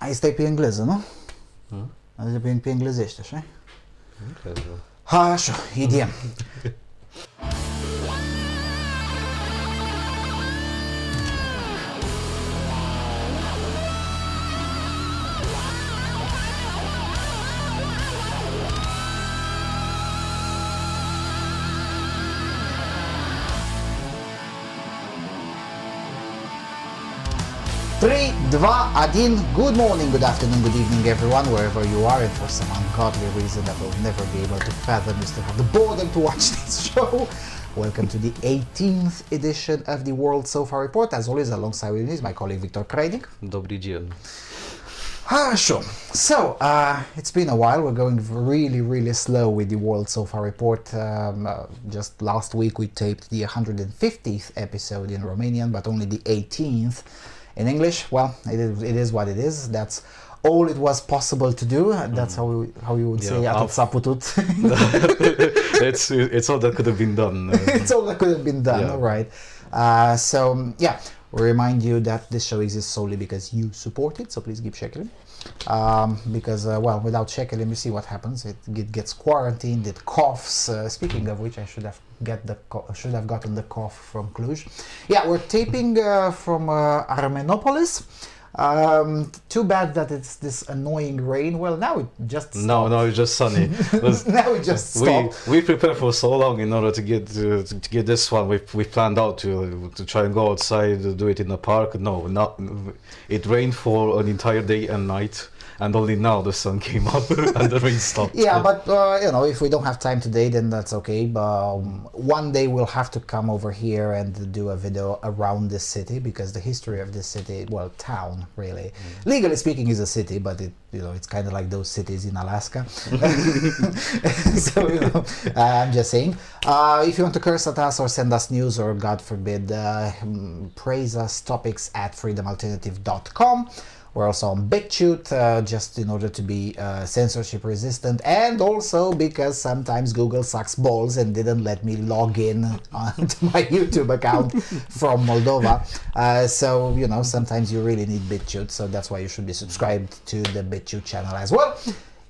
Ai stai pe engleză, nu? Pe englezește, așa? Nu cred. Hai, așa, idem. Three, dva, adin. Good morning, good afternoon, good evening, everyone, wherever you are, and for some ungodly reason that we'll never be able to fathom, you still have the boredom to watch this show. Welcome to the 18th edition of the World So Far Report. As always, alongside with me is my colleague Victor Kreidig. Dobry dzień. Sure. So, it's been a while. We're going really slow with the World So Far Report. Just last week we taped the 150th episode in Romanian, but only the 18th in English. Well, it is what it is. That's all it was possible to do. That's how you would say atât s-a putut. It's all that could have been done. It's all that could have been done, yeah. right? We remind you that this show exists solely because you support it, so please keep checking. Because without Shekelim, you see what happens. It gets quarantined, it coughs. Speaking of which, I should have gotten the cough from Cluj. Yeah, we're taping from Armenopolis. Too bad that it's this annoying rain. Well, now it just stopped. No, it's just sunny. Now it just stopped. We prepared for so long in order to get this one. We planned out to try and go outside, do it in the park. It rained for an entire day and night. And only now the sun came up and the rain stopped. Yeah, but if we don't have time today, then that's okay. But one day we'll have to come over here and do a video around this city, because the history of this city, well, town really, legally speaking, is a city, but it's kind of like those cities in Alaska. So I'm just saying. If you want to curse at us or send us news, or God forbid, praise us, topics at freedomalternative.com. We're also on BitChute, just in order to be censorship resistant, and also because sometimes Google sucks balls and didn't let me log in onto my YouTube account from Moldova. So sometimes you really need BitChute, so that's why you should be subscribed to the BitChute channel as well.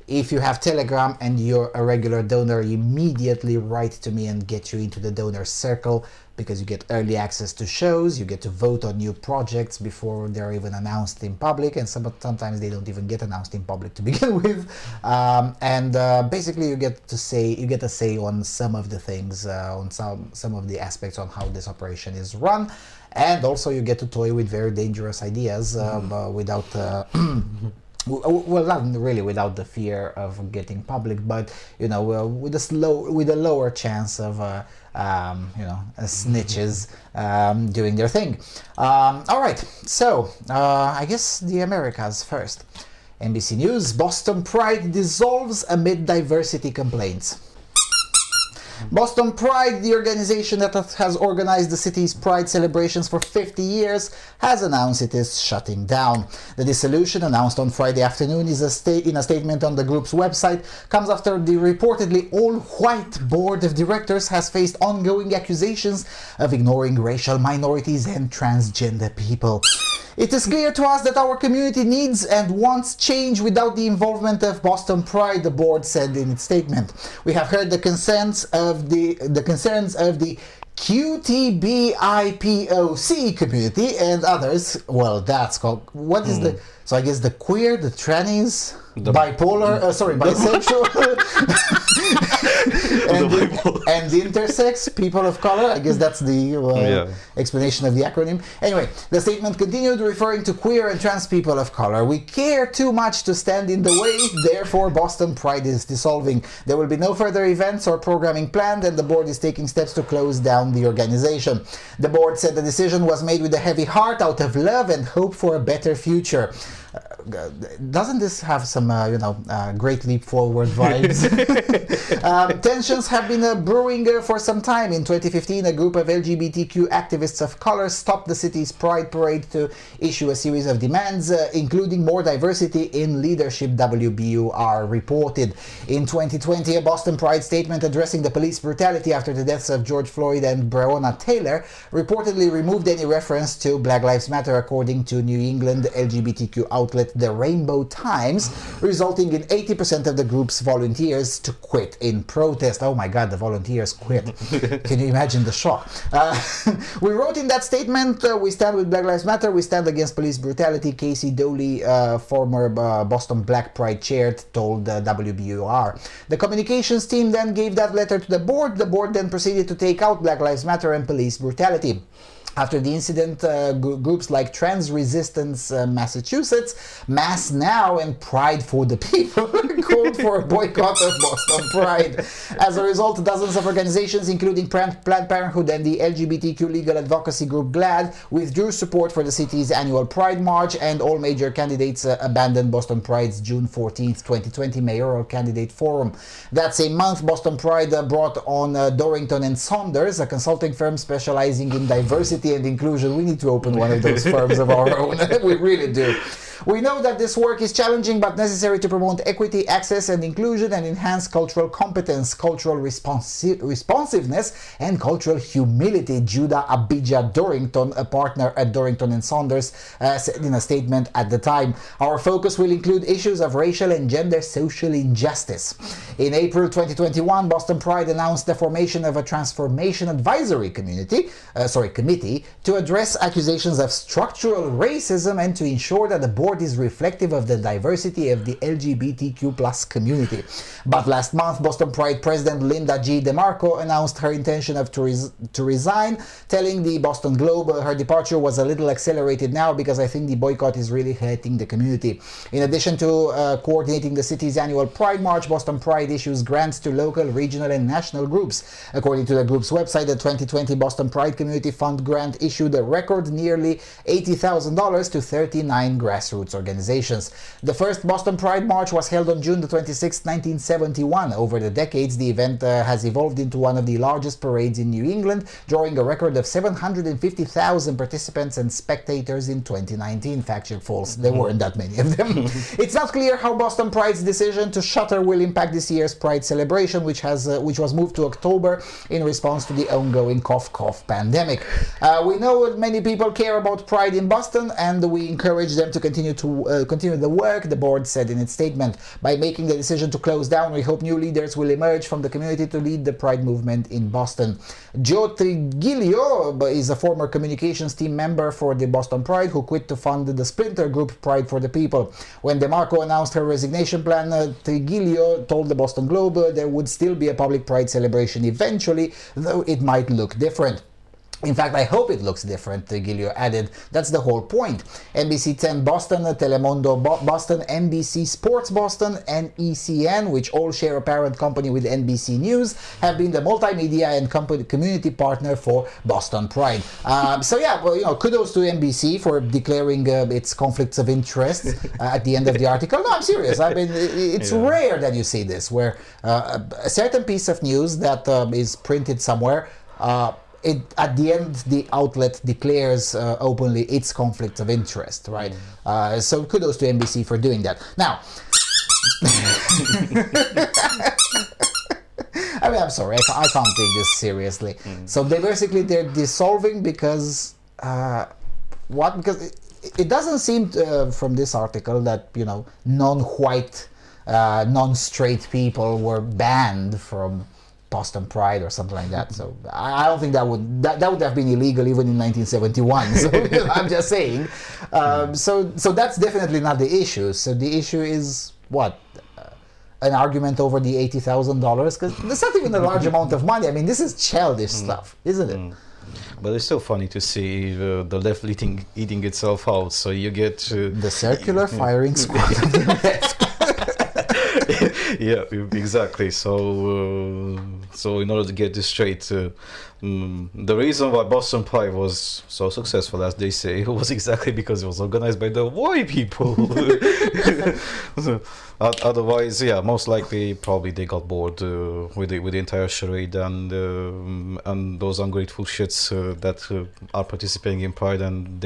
If you have Telegram and you're a regular donor, immediately write to me and get you into the donor circle, because you get early access to shows, you get to vote on new projects before they're even announced in public, and sometimes they don't even get announced in public to begin with. Basically you get a say on some of the things, on some of the aspects on how this operation is run, and also you get to toy with very dangerous ideas without well, not really without the fear of getting public, but with a lower chance of snitches doing their thing. All right, so I guess the Americas first. NBC News: Boston Pride dissolves amid diversity complaints. Boston Pride, the organization that has organized the city's Pride celebrations for 50 years, has announced it is shutting down. The dissolution, announced on Friday afternoon, in a statement on the group's website, comes after the reportedly all-white board of directors has faced ongoing accusations of ignoring racial minorities and transgender people. It is clear to us that our community needs and wants change without the involvement of Boston Pride, the board said in its statement. We have heard the concerns of the QTBIPOC community and others. Well, that's called, what is the, so I guess the queer, the trannies, bisexual, and the intersex, people of color. I guess that's the explanation of the acronym. Anyway, the statement continued, referring to queer and trans people of color. We care too much to stand in the way, therefore Boston Pride is dissolving. There will be no further events or programming planned, and the board is taking steps to close down the organization. The board said the decision was made with a heavy heart, out of love and hope for a better future. Doesn't this have some, great leap forward vibes? Tensions have been brewing for some time. In 2015, a group of LGBTQ activists of color stopped the city's Pride Parade to issue a series of demands, including more diversity in leadership, WBUR reported. In 2020, a Boston Pride statement addressing the police brutality after the deaths of George Floyd and Breonna Taylor reportedly removed any reference to Black Lives Matter, according to New England LGBTQ outlet The Rainbow Times, resulting in 80% of the group's volunteers to quit in protest. Oh my God, the volunteers quit. Can you imagine the shock? We wrote in that statement, we stand with Black Lives Matter, we stand against police brutality, Casey Doley, former Boston Black Pride chair, told WBUR. The communications team then gave that letter to the board. The board then proceeded to take out Black Lives Matter and police brutality. After the incident, groups like Trans Resistance Massachusetts, Mass Now, and Pride for the People called for a boycott of Boston Pride. As a result, dozens of organizations, including Planned Parenthood and the LGBTQ legal advocacy group GLAAD, withdrew support for the city's annual Pride March, and all major candidates abandoned Boston Pride's June 14, 2020 mayoral candidate forum. That same month, Boston Pride brought on Dorrington and Saunders, a consulting firm specializing in diversity and inclusion. We need to open one of those firms of our own. We really do. We know that this work is challenging but necessary to promote equity, access and inclusion and enhance cultural competence, cultural responsiveness and cultural humility, Judah Abijah Dorrington, a partner at Dorrington and Saunders, said in a statement at the time. Our focus will include issues of racial and gender social injustice. In April 2021, Boston Pride announced the formation of a transformation advisory committee to address accusations of structural racism and to ensure that the board is reflective of the diversity of the LGBTQ plus community. But last month, Boston Pride President Linda G. DeMarco announced her intention to resign, telling the Boston Globe her departure was a little accelerated now because I think the boycott is really hurting the community. In addition to coordinating the city's annual Pride March, Boston Pride issues grants to local, regional and national groups. According to the group's website, the 2020 Boston Pride Community Fund grant issued a record nearly $80,000 to 39 grassroots organizations. The first Boston Pride March was held on June 26, 1971. Over the decades, the event has evolved into one of the largest parades in New England, drawing a record of 750,000 participants and spectators in 2019. Fact check false. There weren't that many of them. It's not clear how Boston Pride's decision to shutter will impact this year's Pride celebration, which was moved to October in response to the ongoing cough pandemic. We know many people care about Pride in Boston, and we encourage them to continue the work, the board said in its statement. By making the decision to close down, we hope new leaders will emerge from the community to lead the Pride movement in Boston. Joe Trigilio is a former communications team member for the Boston Pride who quit to fund the splinter group Pride for the People. When DeMarco announced her resignation plan, Trigilio told the Boston Globe there would still be a public Pride celebration eventually, though it might look different. In fact, I hope it looks different, Trigilio added. That's the whole point. NBC 10 Boston, Telemundo Boston, NBC Sports Boston, and ECN, which all share a parent company with NBC News, have been the multimedia and community partner for Boston Pride. Kudos to NBC for declaring its conflicts of interest at the end of the article. No, I'm serious. I mean, it's rare that you see this, where a certain piece of news that is printed somewhere, at the end, the outlet declares openly its conflict of interest, right? So kudos to NBC for doing that. Now, I mean, I'm sorry, I can't take this seriously. So they're dissolving because Because it doesn't seem from this article that non-white, non-straight people were banned from Boston Pride or something like that. So I don't think that would have been illegal even in 1971. So I'm just saying. So that's definitely not the issue. So the issue is what? An argument over the $80,000, because that's not even a large amount of money. I mean, this is childish stuff, isn't it? But it's still funny to see the left eating itself out. So you get the circular firing squad of the left. Yeah, exactly. So in order to get this straight, the reason why Boston Pride was so successful, as they say, was exactly because it was organized by the white people. Otherwise, yeah, most likely, probably they got bored with the entire charade and those ungrateful shits that are participating in Pride, and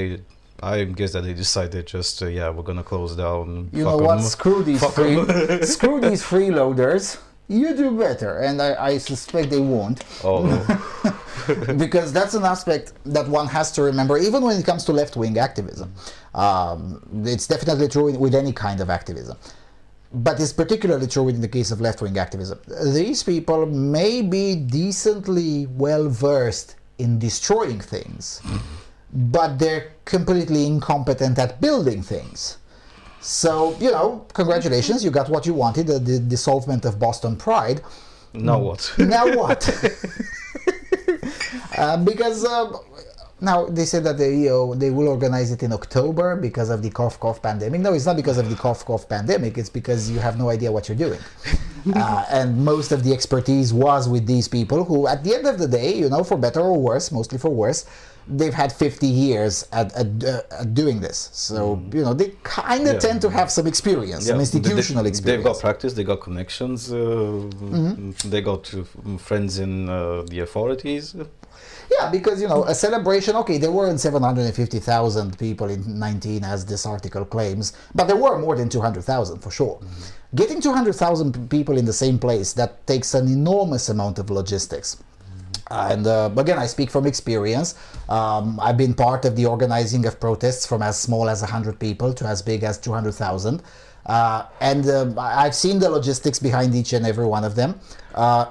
I guess that they decided just we're gonna close down. You know what? Screw these freeloaders. You do better, and I suspect they won't. Oh, because that's an aspect that one has to remember, even when it comes to left-wing activism. It's definitely true with any kind of activism. But it's particularly true in the case of left-wing activism. These people may be decently well-versed in destroying things, but they're completely incompetent at building things. So, you know, congratulations, you got what you wanted, the dissolvement of Boston Pride. Now what? Now what? Because now they said that they will organize it in October because of the cough pandemic. No, it's not because of the cough pandemic. It's because you have no idea what you're doing. And most of the expertise was with these people who, at the end of the day, you know, for better or worse, mostly for worse, they've had 50 years at doing this. So, you know, they kind of tend to have some experience, some institutional experience. They've got practice, they got connections, they got friends in the authorities. Yeah, because, you know, a celebration, okay, there weren't 750,000 people in 19, as this article claims, but there were more than 200,000 for sure. Getting 200,000 people in the same place, that takes an enormous amount of logistics. And again, I speak from experience. I've been part of the organizing of protests from as small as 100 people to as big as 200,000. And I've seen the logistics behind each and every one of them.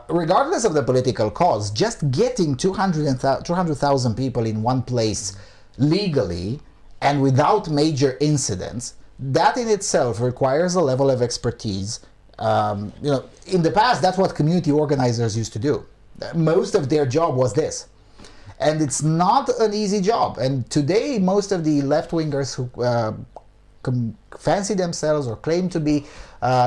Regardless of the political cause, just getting 200,000 people in one place legally and without major incidents, that in itself requires a level of expertise. You know, in the past, that's what community organizers used to do. Most of their job was this. And it's not an easy job. And today, most of the left-wingers who fancy themselves or claim to be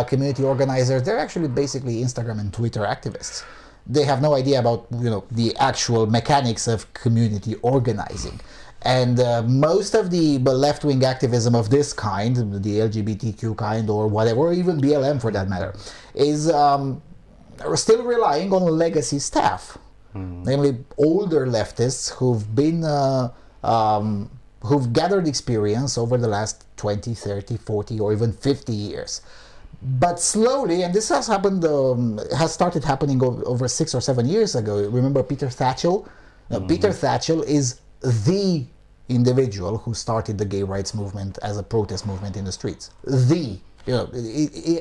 community organizers, they're actually basically Instagram and Twitter activists. They have no idea about, you know, the actual mechanics of community organizing. And most of the left-wing activism of this kind, the LGBTQ kind or whatever, or even BLM for that matter, is still relying on legacy staff, namely older leftists who've been who've gathered experience over the last 20, 30, 40, or even 50 years. But slowly, and this has happened, has started happening over 6 or 7 years ago. Remember Peter Thatchell? Peter Thatchell is the individual who started the gay rights movement as a protest movement in the streets.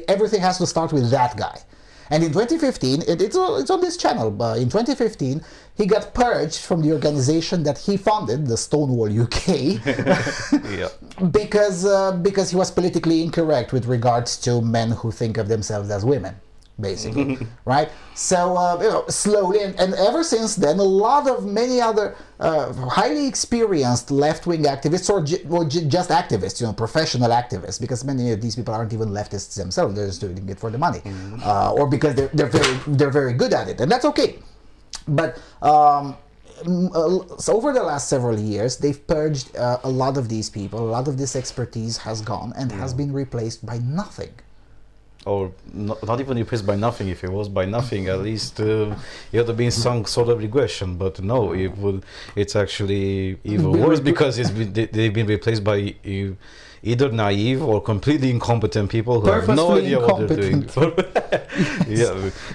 Everything has to start with that guy. And in 2015, it's on this channel, but in 2015, he got purged from the organization that he founded, the Stonewall UK, because he was politically incorrect with regards to men who think of themselves as women, basically, right? So, slowly, and ever since then, many other highly experienced left-wing activists, or just activists, professional activists, because many of these people aren't even leftists themselves, they're just doing it for the money, or because they're very good at it, and that's okay. But so over the last several years, they've purged a lot of these people. A lot of this expertise has gone and has been replaced by nothing. Or not even replaced by nothing. If it was by nothing, at least it would have been some sort of regression. But no, it's actually even worse because they've been replaced by either naive or completely incompetent people who have no idea what they're doing.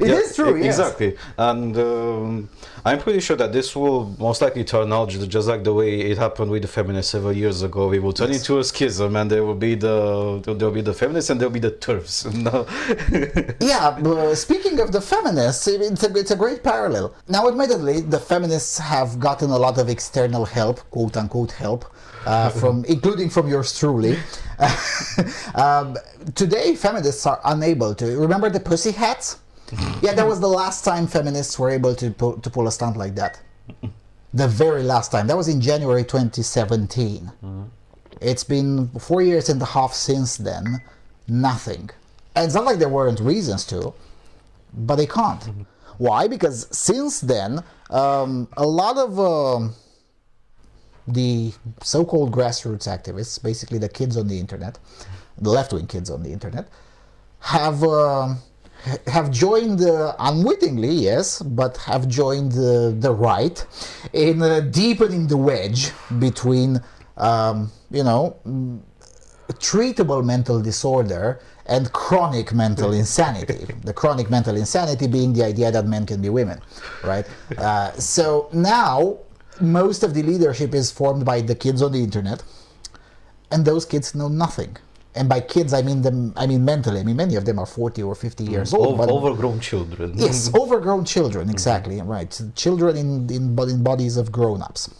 It is true, yes. Exactly. And I'm pretty sure that this will most likely turn out just like the way it happened with the feminists several years ago. We will turn into a schism, and there will be the feminists and there will be the TERFs. Yeah, speaking of the feminists, it's a great parallel. Now, admittedly, the feminists have gotten a lot of external help, quote-unquote help, including from yours truly. Today, feminists are unable to. Remember the pussy hats? Yeah, that was the last time feminists were able to pull a stunt like that. The very last time. That was in January 2017. It's been 4 years and a half since then. Nothing. And it's not like there weren't reasons to, but they can't. Why? Because since then, a lot of the so-called grassroots activists, basically the kids on the internet, the left-wing kids on the internet, have joined, unwittingly, yes, but have joined the right in deepening the wedge between, treatable mental disorder and chronic mental insanity. The chronic mental insanity being the idea that men can be women, right? So now most of the leadership is formed by the kids on the internet, and those kids know nothing. And by kids, I mean mentally. I mean, many of them are 40 or 50 years old. Overgrown children. Yes, overgrown children, exactly, right. Children in bodies of grown-ups.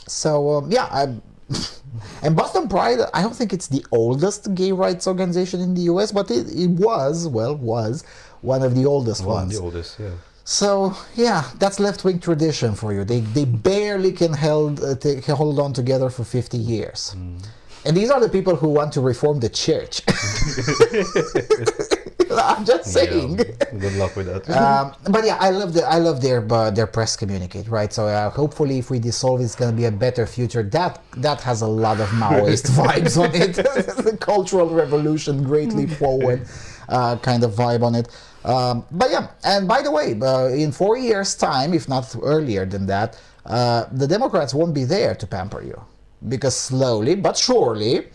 So, and Boston Pride, I don't think it's the oldest gay rights organization in the US, but it was one of the oldest ones. One of the oldest, yeah. So, that's left-wing tradition for you. They barely can hold on together for 50 years. And these are the people who want to reform the church. I'm just saying. Yeah, good luck with that. But I love their press communicate, right? So hopefully, if we dissolve, it's going to be a better future. That has a lot of Maoist vibes on it. The Cultural Revolution, Great Leap Forward kind of vibe on it. And by the way, in 4 years' time, if not earlier than that, the Democrats won't be there to pamper you. Because slowly but surely,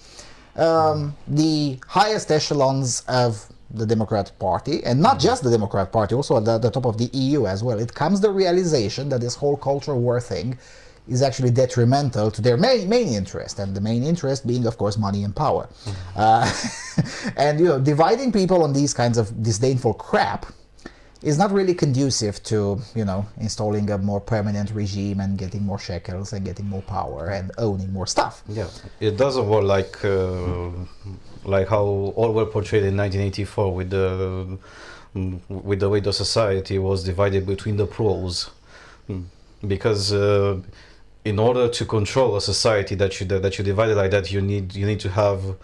the highest echelons of the Democrat Party, and not just the Democrat Party, also at the top of the EU as well, it comes the realization that this whole culture war thing is actually detrimental to their main interest, and the main interest being, of course, money and power. And dividing people on these kinds of disdainful crap is not really conducive to, installing a more permanent regime and getting more shekels and getting more power and owning more stuff. Yeah, it doesn't work like how all were portrayed in 1984 with the way the society was divided between the pros, because in order to control a society that you divided like that, you need to have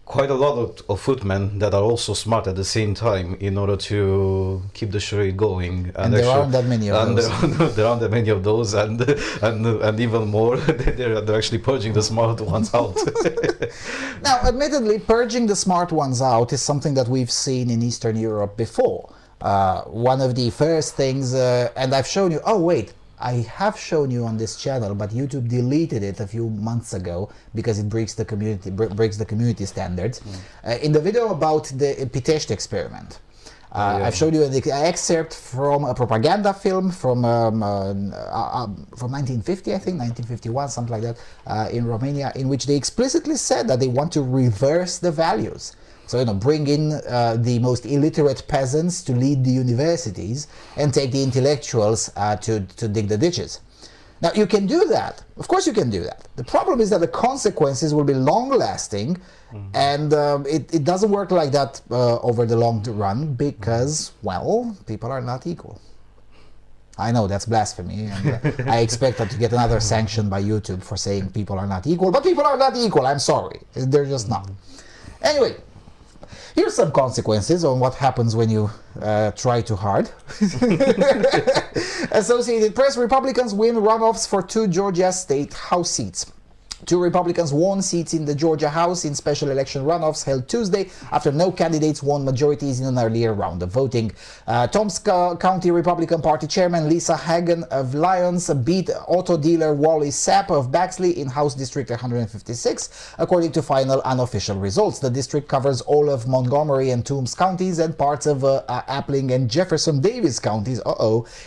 quite a lot of footmen that are also smart at the same time in order to keep the charade going. And there aren't that many of those. There aren't that many of those, and even more, they're actually purging the smart ones out. Now, admittedly, purging the smart ones out is something that we've seen in Eastern Europe before. One of the first things, and I've shown you, I have shown you on this channel, but YouTube deleted it a few months ago because it breaks the community standards. In the video about the Pitești experiment, I've showed you an excerpt from a propaganda film from 1950, I think, 1951, something like that, in Romania, in which they explicitly said that they want to reverse the values. So, bring in the most illiterate peasants to lead the universities and take the intellectuals to dig the ditches. Now, you can do that. Of course you can do that. The problem is that the consequences will be long-lasting, and it doesn't work like that over the long run because, people are not equal. I know that's blasphemy, and I expect to get another sanction by YouTube for saying people are not equal, but people are not equal, I'm sorry. They're just not. Anyway, here's some consequences on what happens when you try too hard. Associated Press: Republicans win runoffs for 2 Georgia state House seats. 2 Republicans won seats in the Georgia House in special election runoffs held Tuesday after no candidates won majorities in an earlier round of voting. Tomsk County Republican Party Chairman Lisa Hagen of Lyons beat auto dealer Wally Sapp of Baxley in House District 156, according to final unofficial results. The district covers all of Montgomery and Toombs counties and parts of Appling and Jefferson Davis counties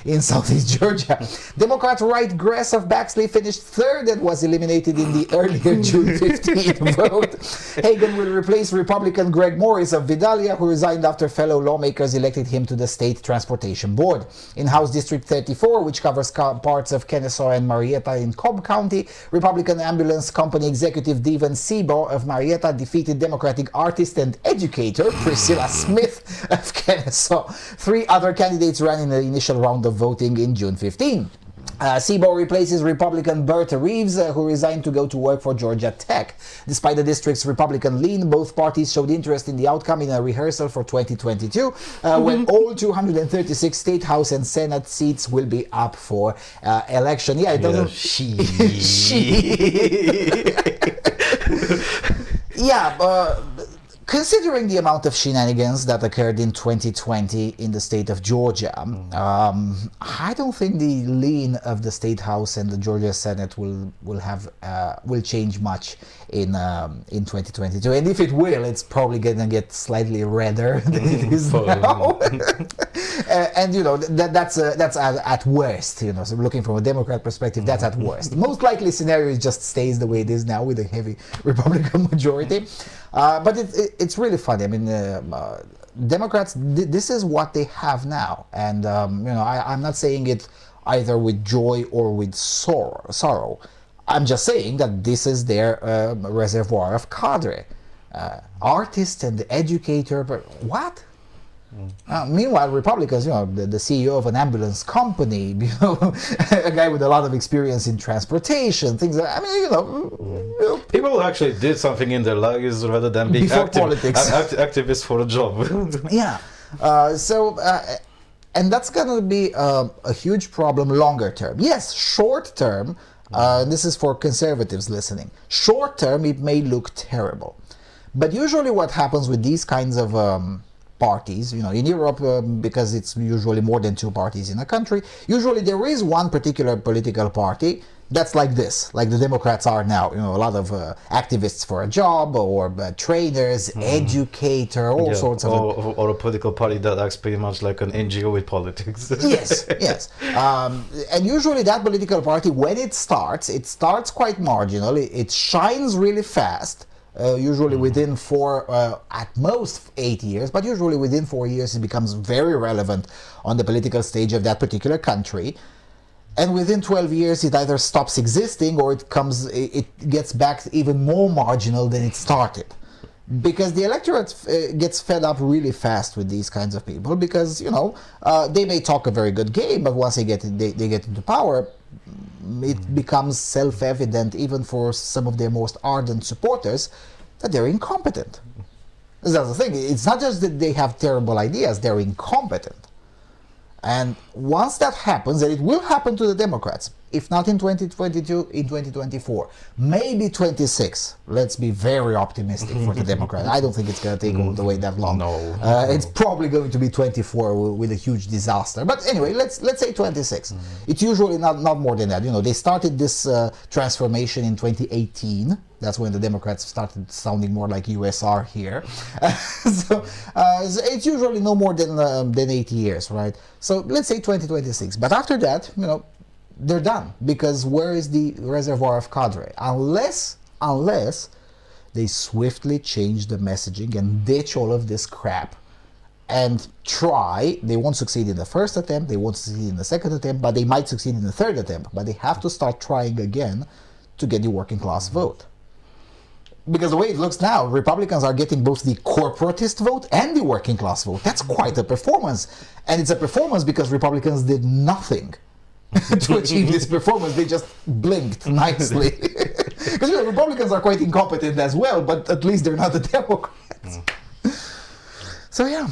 in southeast Georgia. Democrat Wright Gress of Baxley finished third and was eliminated in the earlier June 15 vote. Hagen will replace Republican Greg Morris of Vidalia, who resigned after fellow lawmakers elected him to the State Transportation Board. In House District 34, which covers parts of Kennesaw and Marietta in Cobb County, Republican Ambulance Company executive Devon Sebo of Marietta defeated Democratic artist and educator Priscilla Smith of Kennesaw. 3 other candidates ran in the initial round of voting in June 15. Sebo replaces Republican Bertha Reeves, who resigned to go to work for Georgia Tech. Despite the district's Republican lean, both parties showed interest in the outcome in a rehearsal for 2022, when all 236 state House and Senate seats will be up for election. Yeah, it doesn't... considering the amount of shenanigans that occurred in 2020 in the state of Georgia, I don't think the lean of the State House and the Georgia Senate will change much in 2022. And if it will, it's probably gonna get slightly redder than it is now. And that's at worst. So looking from a Democrat perspective, that's at worst. Most likely scenario just stays the way it is now with a heavy Republican majority. But it's really funny. I mean, Democrats, this is what they have now. And, I'm not saying it either with joy or with sorrow. I'm just saying that this is their reservoir of cadre. Artist and educator, but what? Meanwhile, Republicans, the CEO of an ambulance company, a guy with a lot of experience in transportation, things like, people actually did something in their lives rather than being activists for a job. Yeah. And that's going to be a huge problem longer term. Yes, short term, this is for conservatives listening. Short term, it may look terrible. But usually what happens with these kinds of parties, in Europe, because it's usually more than two parties in a country, usually there is one particular political party that's like this, like the Democrats are now. A lot of activists for a job, or trainers, educator, all sorts of... Or a political party that acts pretty much like an NGO with politics. Yes. And usually that political party, when it starts quite marginal. It shines really fast. Usually within at most 8 years, but usually within 4 years it becomes very relevant on the political stage of that particular country. And within 12 years it either stops existing or it gets back even more marginal than it started. Because the electorate gets fed up really fast with these kinds of people, because, they may talk a very good game, but once they get into power, it becomes self-evident, even for some of their most ardent supporters, that they're incompetent. That's the thing. It's not just that they have terrible ideas, they're incompetent. And once that happens, and it will happen to the Democrats, if not in 2022, in 2024, maybe 26. Let's be very optimistic for the Democrats. I don't think it's going to take all the way that long. No. It's probably going to be 24 with a huge disaster. But anyway, let's say 26. It's usually not more than that. They started this transformation in 2018. That's when the Democrats started sounding more like USR here. So it's usually no more than 8 years, right? So let's say 2026. But after that, they're done, because where is the reservoir of cadre? Unless they swiftly change the messaging and ditch all of this crap and try. They won't succeed in the first attempt, they won't succeed in the second attempt, but they might succeed in the third attempt. But they have to start trying again to get the working class vote. Because the way it looks now, Republicans are getting both the corporatist vote and the working class vote. That's quite a performance. And it's a performance because Republicans did nothing to achieve this performance. They just blinked nicely. Because Republicans are quite incompetent as well, but at least they're not the Democrats. So yeah,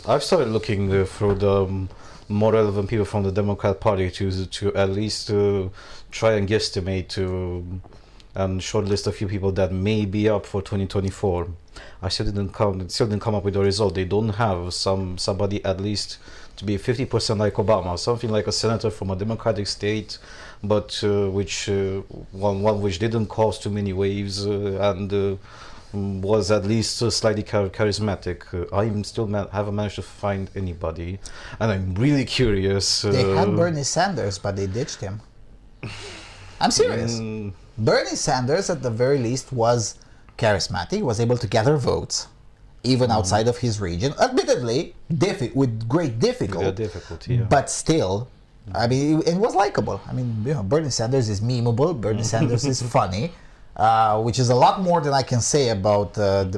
I've started looking through the more relevant people from the Democrat Party to at least try and guesstimate and shortlist a few people that may be up for 2024. I still didn't come up with a result. They don't have somebody at least to be 50% like Obama, something like a senator from a Democratic state, but one which didn't cause too many waves and was at least slightly charismatic. I still haven't managed to find anybody, and I'm really curious. They had Bernie Sanders, but they ditched him. I'm serious. Bernie Sanders, at the very least, was charismatic, was able to gather votes, even outside of his region. Admittedly, with great difficulty, but still, I mean, it was likable. I mean, Bernie Sanders is memeable. Bernie Sanders is funny, which is a lot more than I can say about Joe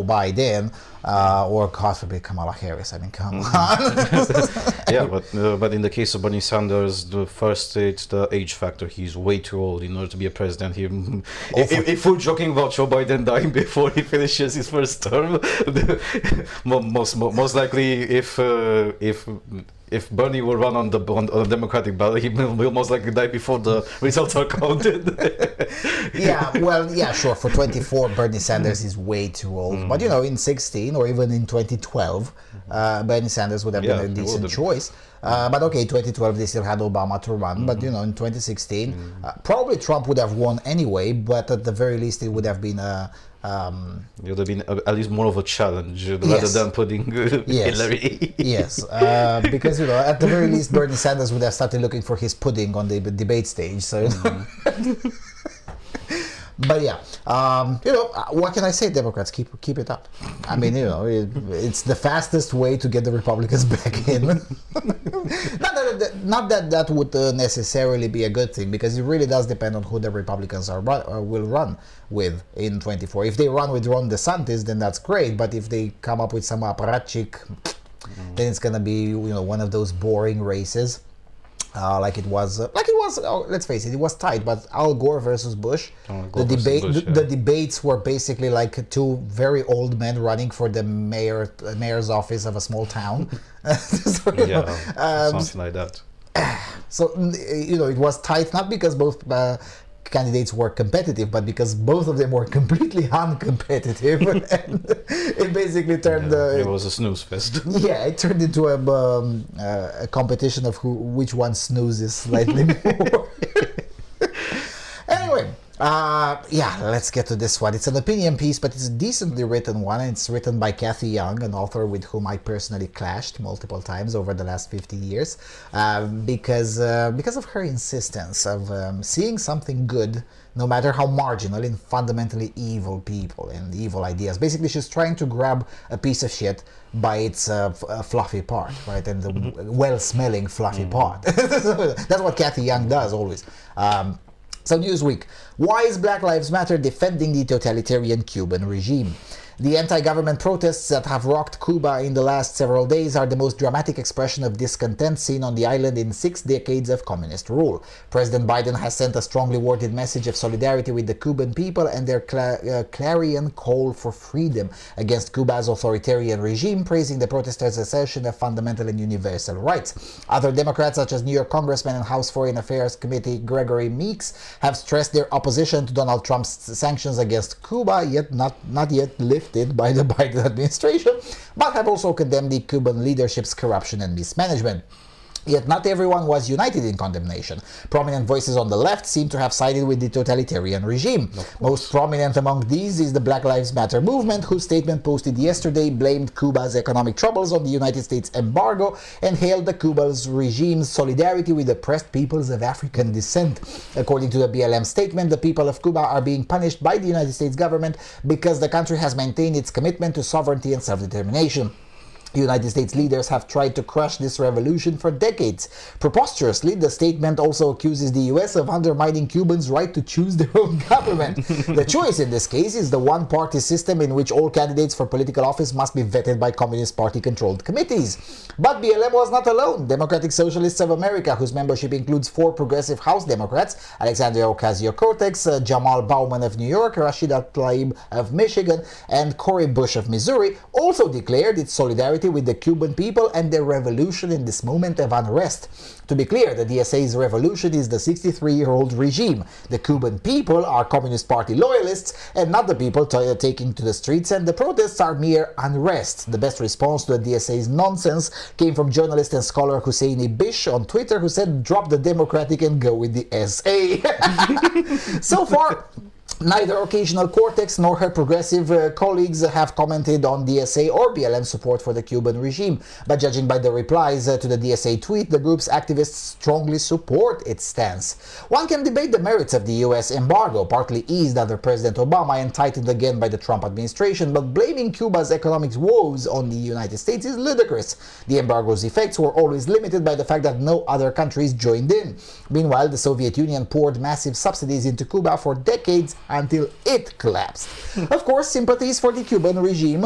Biden or, God forbid, Kamala Harris. I mean, come on. Yeah, but in the case of Bernie Sanders, it's the age factor. He's way too old in order to be a president. If we're joking about Joe Biden dying before he finishes his first term, most likely, if if Bernie will run on a Democratic ballot, he will most likely die before the results are counted. Sure. For 24, Bernie Sanders is way too old. But in 16 or even in 2012, Bernie Sanders would have been a decent choice. But okay, 2012 they still had Obama to run. But in 2016, probably Trump would have won anyway. But at the very least, it would have been it would have been at least more of a challenge rather than putting Hillary. Yes, because at the very least, Bernie Sanders would have started looking for his pudding on the debate stage. So. But what can I say? Democrats, keep it up. I mean, it's the fastest way to get the Republicans back in. not that would necessarily be a good thing, because it really does depend on who the Republicans will run with in 24. If they run with Ron DeSantis, then that's great. But if they come up with some apparatchik, then it's gonna be one of those boring races. Like it was, let's face it, it was tight, but Al Gore versus Bush, the debates were basically like two very old men running for the mayor's office of a small town. Something like that. So, it was tight, not because both candidates were competitive, but because both of them were completely uncompetitive, and it basically turned. It was a snooze fest. Yeah, it turned into a competition of which one snoozes slightly more. Anyway. Let's get to this one. It's an opinion piece, but it's a decently written one. It's written by Cathy Young, an author with whom I personally clashed multiple times over the last 50 years, because of her insistence of seeing something good, no matter how marginal, in fundamentally evil people and evil ideas. Basically, she's trying to grab a piece of shit by its fluffy part, right? And the well-smelling fluffy part. That's what Cathy Young does always. So Newsweek, why is Black Lives Matter defending the totalitarian Cuban regime? The anti-government protests that have rocked Cuba in the last several days are the most dramatic expression of discontent seen on the island in 6 decades of communist rule. President Biden has sent a strongly worded message of solidarity with the Cuban people and their clarion call for freedom against Cuba's authoritarian regime, praising the protesters' assertion of fundamental and universal rights. Other Democrats, such as New York Congressman and House Foreign Affairs Committee Gregory Meeks, have stressed their opposition to Donald Trump's sanctions against Cuba, yet not yet lifted by the Biden administration, but have also condemned the Cuban leadership's corruption and mismanagement. Yet not everyone was united in condemnation. Prominent voices on the left seem to have sided with the totalitarian regime. Most prominent among these is the Black Lives Matter movement, whose statement posted yesterday blamed Cuba's economic troubles on the United States embargo and hailed the Cuba's regime's solidarity with oppressed peoples of African descent. According to the BLM statement, the people of Cuba are being punished by the United States government because the country has maintained its commitment to sovereignty and self-determination. United States leaders have tried to crush this revolution for decades. Preposterously, the statement also accuses the US of undermining Cubans' right to choose their own government. The choice in this case is the one-party system in which all candidates for political office must be vetted by Communist Party-controlled committees. But BLM was not alone. Democratic Socialists of America, whose membership includes 4 progressive House Democrats, Alexandria Ocasio-Cortez, Jamal Bowman of New York, Rashida Tlaib of Michigan, and Cory Bush of Missouri, also declared its solidarity with the Cuban people and their revolution in this moment of unrest. To be clear, the DSA's revolution is the 63-year-old regime. The Cuban people are Communist Party loyalists and not the people taking to the streets, and the protests are mere unrest. The best response to the DSA's nonsense came from journalist and scholar Husseini Bish on Twitter, who said, "Drop the Democratic and go with the SA." So far, neither Occasional Cortex nor her progressive colleagues have commented on DSA or BLM support for the Cuban regime, but judging by the replies to the DSA tweet, the group's activists strongly support its stance. One can debate the merits of the US embargo, partly eased under President Obama and tightened again by the Trump administration, but blaming Cuba's economic woes on the United States is ludicrous. The embargo's effects were always limited by the fact that no other countries joined in. Meanwhile, the Soviet Union poured massive subsidies into Cuba for decades until it collapsed. Of course, sympathies for the Cuban regime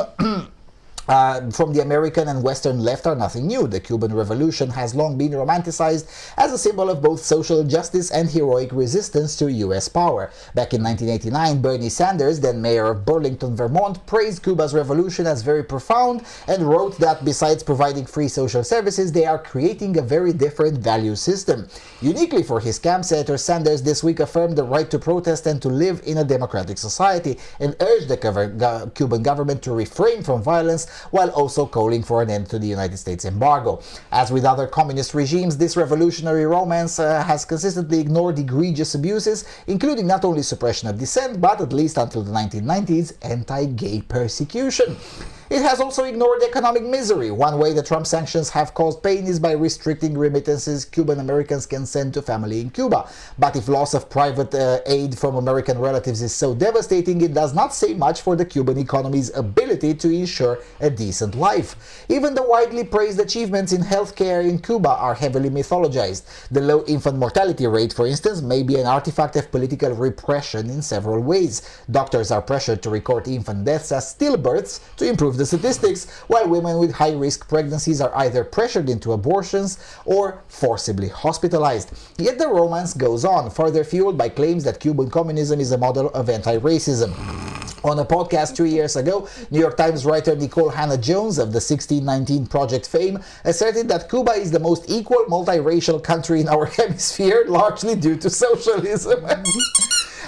from the American and Western left are nothing new. The Cuban Revolution has long been romanticized as a symbol of both social justice and heroic resistance to U.S. power. Back in 1989, Bernie Sanders, then mayor of Burlington, Vermont, praised Cuba's revolution as very profound and wrote that besides providing free social services, they are creating a very different value system. Uniquely for his camp, Senator Sanders this week affirmed the right to protest and to live in a democratic society and urged the Cuban government to refrain from violence while also calling for an end to the United States embargo. As with other communist regimes, this revolutionary romance has consistently ignored egregious abuses, including not only suppression of dissent, but at least until the 1990s, anti-gay persecution. It has also ignored economic misery. One way the Trump sanctions have caused pain is by restricting remittances Cuban Americans can send to family in Cuba. But if loss of private aid from American relatives is so devastating, it does not say much for the Cuban economy's ability to ensure a decent life. Even the widely praised achievements in healthcare in Cuba are heavily mythologized. The low infant mortality rate, for instance, may be an artifact of political repression in several ways. Doctors are pressured to record infant deaths as stillbirths to improve the statistics, while women with high-risk pregnancies are either pressured into abortions or forcibly hospitalized. Yet the romance goes on, further fueled by claims that Cuban communism is a model of anti-racism. On a podcast 2 years ago, New York Times writer Nicole Hannah-Jones of the 1619 Project fame asserted that Cuba is the most equal multiracial country in our hemisphere, largely due to socialism.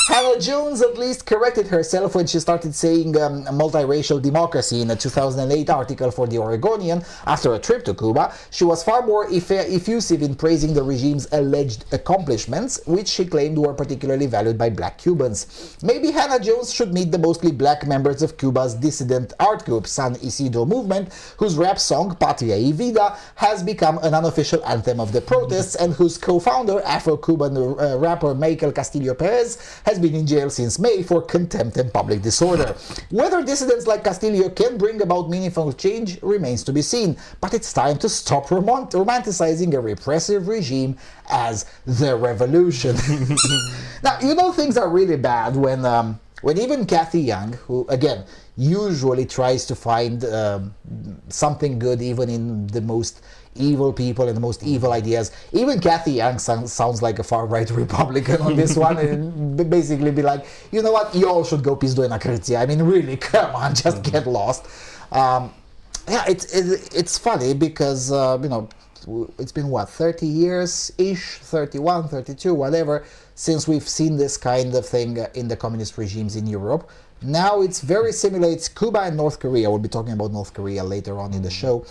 Hannah-Jones at least corrected herself when she started saying multiracial democracy in a 2008 article for The Oregonian after a trip to Cuba. She was far more effusive in praising the regime's alleged accomplishments, which she claimed were particularly valued by black Cubans. Maybe Hannah-Jones should meet the mostly black members of Cuba's dissident art group San Isidro movement, whose rap song Patria y Vida has become an unofficial anthem of the protests and whose co-founder, Afro-Cuban rapper Michael Castillo Perez, has been in jail since May for contempt and public disorder. Whether dissidents like Castillo can bring about meaningful change remains to be seen, but it's time to stop romanticizing a repressive regime as the revolution. Now, you know things are really bad when even Kathy Young, who, again, usually tries to find something good even in the most evil people and the most evil ideas. Even Kathy Young sounds like a far-right Republican on this one, and basically be like, you know what, you all should go pizdu na krycia. I mean, really, come on, just get lost. Yeah, it's funny because, you know, it's been, what, 30 years-ish, 31, 32, whatever, since we've seen this kind of thing in the communist regimes in Europe. Now it's very similar. It's Cuba and North Korea. We'll be talking about North Korea later on in the show.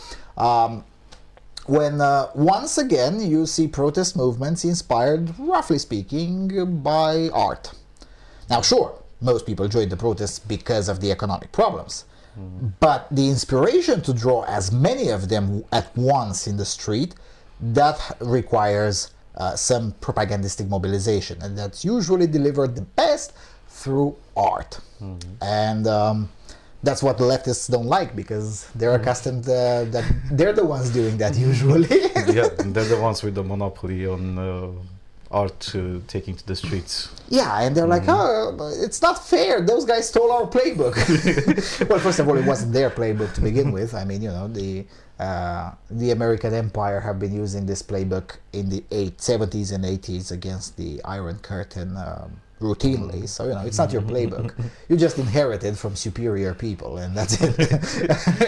When once again you see protest movements inspired, roughly speaking, by art. Now sure, most people join the protests because of the economic problems, but the inspiration to draw as many of them at once in the street, that requires some propagandistic mobilization, and that's usually delivered the best through art. And that's what the leftists don't like, because they're accustomed that they're the ones doing that usually. Yeah, they're the ones with the monopoly on art taking to the streets. Yeah, and they're like, oh, it's not fair. Those guys stole our playbook. Well, first of all, it wasn't their playbook to begin with. I mean, you know, the American Empire have been using this playbook in the 70s and 80s against the Iron Curtain routinely, so you know it's not your playbook. You just inherited from superior people, and that's it.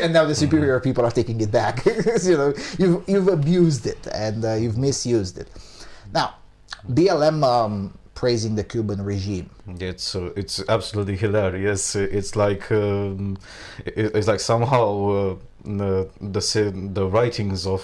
And now the superior people are taking it back. So, you know, you've abused it and you've misused it. Now, BLM praising the Cuban regime. It's absolutely hilarious. It's like somehow the writings of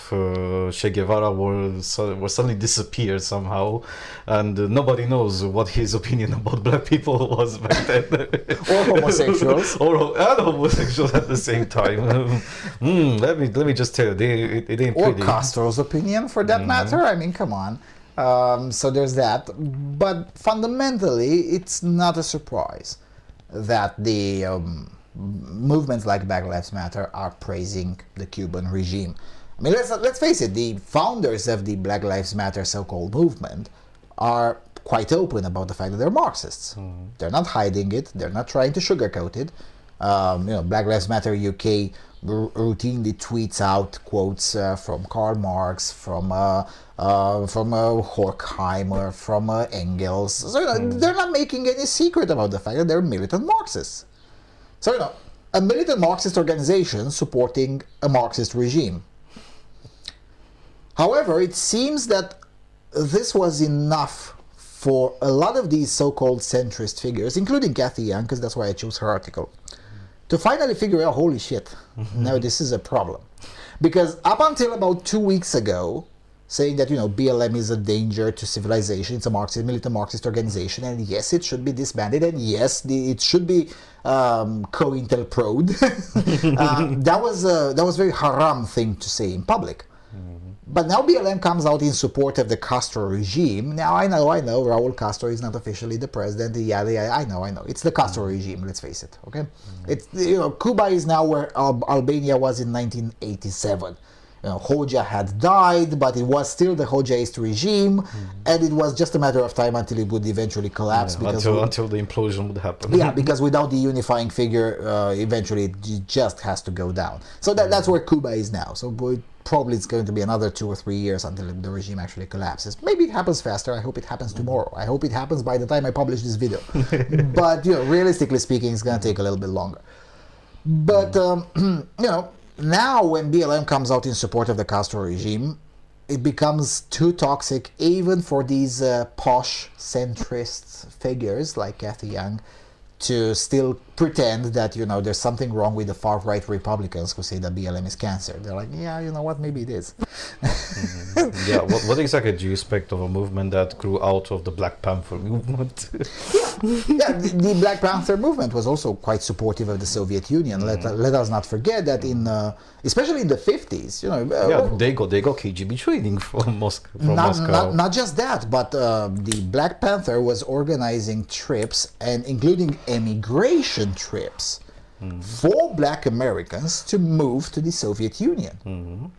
Che Guevara were suddenly disappeared somehow, and nobody knows what his opinion about black people was back then. Or homosexuals. And homosexuals at the same time. Let me just tell you, it ain't or pretty. Castro's opinion, for that matter. I mean, come on. So there's that. But fundamentally, it's not a surprise that the movements like Black Lives Matter are praising the Cuban regime. I mean, let's face it, the founders of the Black Lives Matter so-called movement are quite open about the fact that they're Marxists. They're not hiding it. They're not trying to sugarcoat it. You know, Black Lives Matter UK routinely tweets out quotes from Karl Marx, from Horkheimer, from Engels. So they're not making any secret about the fact that they're militant Marxists. So a militant Marxist organization supporting a Marxist regime. However, it seems that this was enough for a lot of these so-called centrist figures, including Kathy Young, because that's why I chose her article, to finally figure out, holy shit, now this is a problem. Because up until about 2 weeks ago, saying that, BLM is a danger to civilization, it's a militant Marxist organization, and yes, it should be disbanded, and yes, it should be COINTELPRO'd. That was a very haram thing to say in public. But now BLM comes out in support of the Castro regime. Now I know, Raul Castro is not officially the president. Yeah, I know. It's the Castro regime, let's face it, okay? It's, Cuba is now where Albania was in 1987. Hoxha had died, but it was still the Hoxhaist regime, and it was just a matter of time until it would eventually collapse. Until the implosion would happen. Yeah, because without the unifying figure, eventually it just has to go down. So that's where Cuba is now. So probably it's going to be another 2 or 3 years until the regime actually collapses. Maybe it happens faster. I hope it happens tomorrow. I hope it happens by the time I publish this video. But realistically speaking, it's going to take a little bit longer. But now when BLM comes out in support of the Castro regime, it becomes too toxic even for these posh centrist figures like Kathy Young to still pretend that, there's something wrong with the far-right Republicans who say that BLM is cancer. They're like, yeah, you know what, maybe it is. Yeah, what exactly do you expect of a movement that grew out of the Black Panther movement? Yeah, the Black Panther movement was also quite supportive of the Soviet Union. Let us not forget that especially in the 50s, they got KGB training from Moscow. Not just that, but the Black Panther was organizing trips, and including emigration trips for Black Americans to move to the Soviet Union.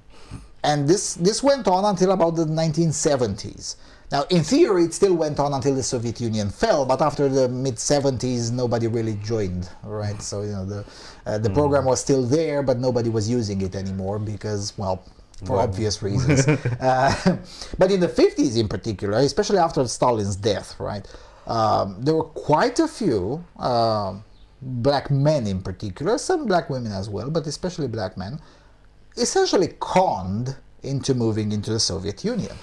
And this went on until about the 1970s. Now, in theory, it still went on until the Soviet Union fell, but after the mid-70s, nobody really joined, right? So, the program was still there, but nobody was using it anymore because, well, for obvious reasons. But in the 50s in particular, especially after Stalin's death, right, there were quite a few black men in particular, some black women as well, but especially black men, essentially conned into moving into the Soviet Union.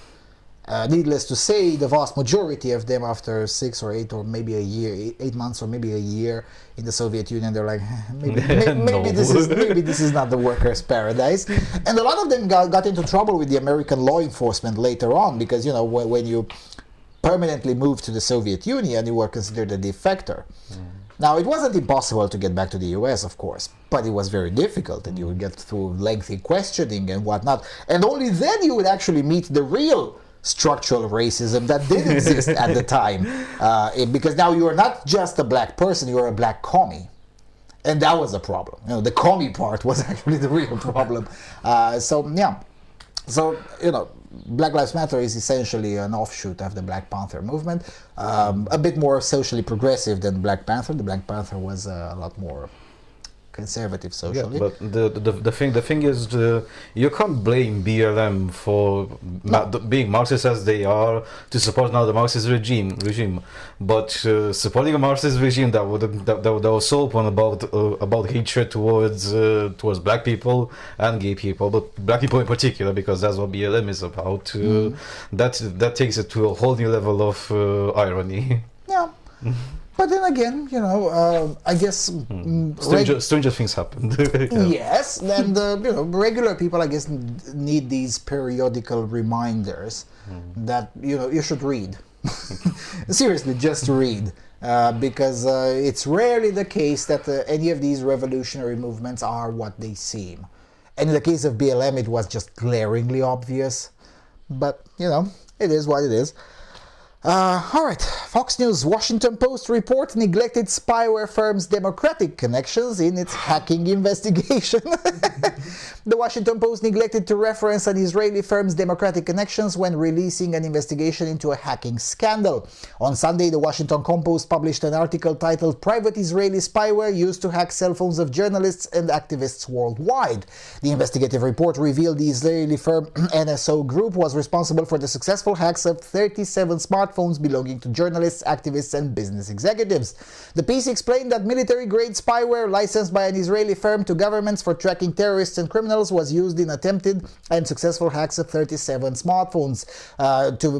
Needless to say, the vast majority of them, after 6 or 8 or maybe a year, 8 months or maybe a year in the Soviet Union, they're like, maybe this is not the workers' paradise. And a lot of them got into trouble with the American law enforcement later on because, when you permanently moved to the Soviet Union, you were considered a defector. Now, it wasn't impossible to get back to the US, of course, but it was very difficult, and you would get through lengthy questioning and whatnot. And only then you would actually meet the real structural racism that did exist at the time. Because now you are not just a black person, you are a black commie. And that was a problem. The commie part was actually the real problem. Black Lives Matter is essentially an offshoot of the Black Panther movement, a bit more socially progressive than Black Panther. The Black Panther was a lot more conservative socially. Yeah, but the thing is, you can't blame BLM for being Marxist as they are to support now the Marxist regime. But supporting a Marxist regime that was so open about hatred towards black people and gay people, but black people in particular, because that's what BLM is about. That takes it to a whole new level of irony. Yeah. But then again, I guess stranger things happen. Yes, and regular people, I guess, need these periodical reminders that you should read. Seriously, just read, because it's rarely the case that any of these revolutionary movements are what they seem. And in the case of BLM, it was just glaringly obvious. But it is what it is. All right, Fox News, Washington Post report neglected spyware firm's democratic connections in its hacking investigation. The Washington Post neglected to reference an Israeli firm's democratic connections when releasing an investigation into a hacking scandal. On Sunday, the Washington Compost published an article titled "Private Israeli Spyware Used to Hack Cell Phones of Journalists and Activists Worldwide." The investigative report revealed the Israeli firm NSO Group was responsible for the successful hacks of 37 smartphones belonging to journalists, activists, and business executives. The piece explained that military-grade spyware licensed by an Israeli firm to governments for tracking terrorists and criminals was used in attempted and successful hacks of 37 smartphones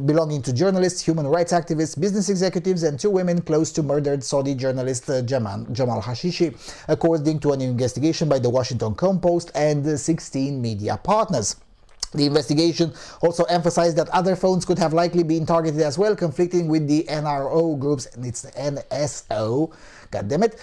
belonging to journalists, human rights activists, business executives, and 2 women close to murdered Saudi journalist Jamal Khashoggi, according to an investigation by the Washington Compost and 16 media partners. The investigation also emphasized that other phones could have likely been targeted as well, conflicting with the NRO group's, and it's NSO, goddammit,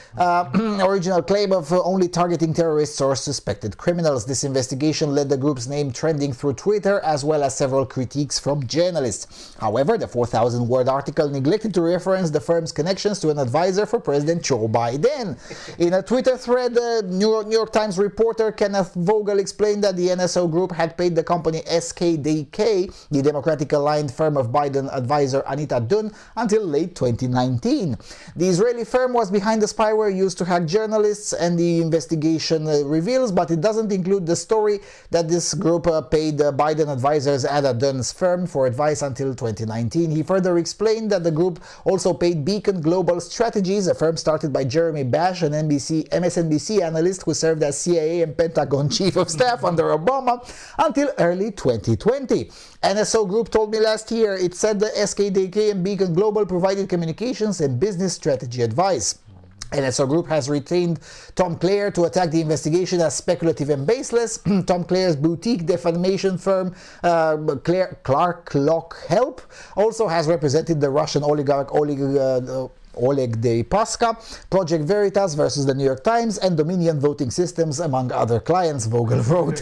original claim of only targeting terrorists or suspected criminals. This investigation led the group's name trending through Twitter, as well as several critiques from journalists. However, the 4,000-word article neglected to reference the firm's connections to an advisor for President Joe Biden. In a Twitter thread, New York Times reporter Kenneth Vogel explained that the NSO group had paid the company SKDK, the Democratic-aligned firm of Biden advisor Anita Dunn, until late 2019. The Israeli firm was behind the spyware used to hack journalists, and the investigation reveals, but it doesn't include the story that this group paid Biden advisors Anita Dunn's firm for advice until 2019. He further explained that the group also paid Beacon Global Strategies, a firm started by Jeremy Bash, an MSNBC analyst who served as CIA and Pentagon chief of staff under Obama, until early 2020. NSO Group told me last year it said the SKDK and Beacon Global provided communications and business strategy advice. NSO Group has retained Tom Clare to attack the investigation as speculative and baseless. Tom Clare's boutique defamation firm, Clark Lock Help, also has represented the Russian oligarch Oleg Deripaska, Project Veritas versus the New York Times, and Dominion Voting Systems, among other clients, Vogel wrote.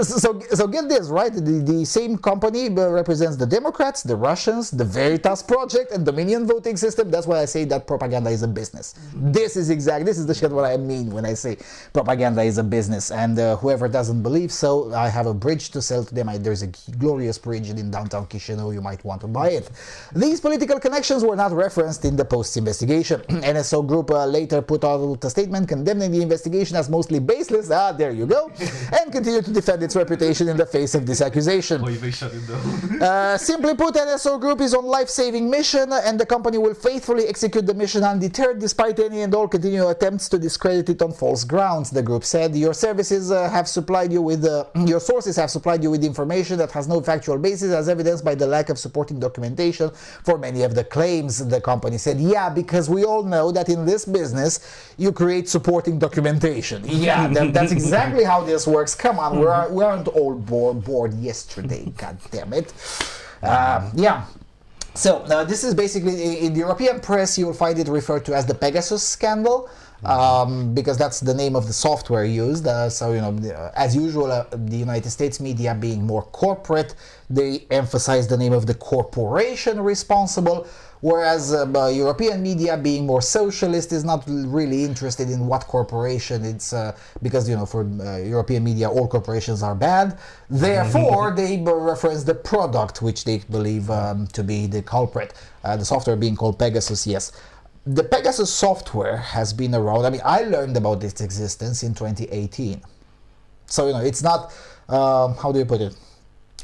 so get this, right? The same company represents the Democrats, the Russians, the Veritas Project, and Dominion Voting System. That's why I say that propaganda is a business. This is the shit what I mean when I say propaganda is a business. And whoever doesn't believe so, I have a bridge to sell to them. There's a glorious bridge in downtown Chisinau. You might want to buy it. These political connections were not referenced in the Post's investigation. NSO Group later put out a statement condemning the investigation as mostly baseless, there you go, and continued to defend its reputation in the face of this accusation. Simply put, NSO Group is on life-saving mission, and the company will faithfully execute the mission undeterred despite any and all continued attempts to discredit it on false grounds, the group said. Your sources have supplied you with information that has no factual basis, as evidenced by the lack of supporting documentation for many of the claims, the company said. Yeah, because we all know that in this business you create supporting documentation. Yeah, that's exactly how this works. Come on, we aren't all bored yesterday, god damn it. Yeah. So this is basically, in the European press you will find it referred to as the Pegasus scandal, because that's the name of the software used. So, you know, as usual, the United States media being more corporate, they emphasize the name of the corporation responsible, whereas European media being more socialist is not really interested in what corporation it's, because, you know, for European media all corporations are bad. Therefore, they reference the product which they believe to be the culprit. The software being called Pegasus, yes. The Pegasus software has been around. I mean, I learned about its existence in 2018. So, you know, it's not, how do you put it?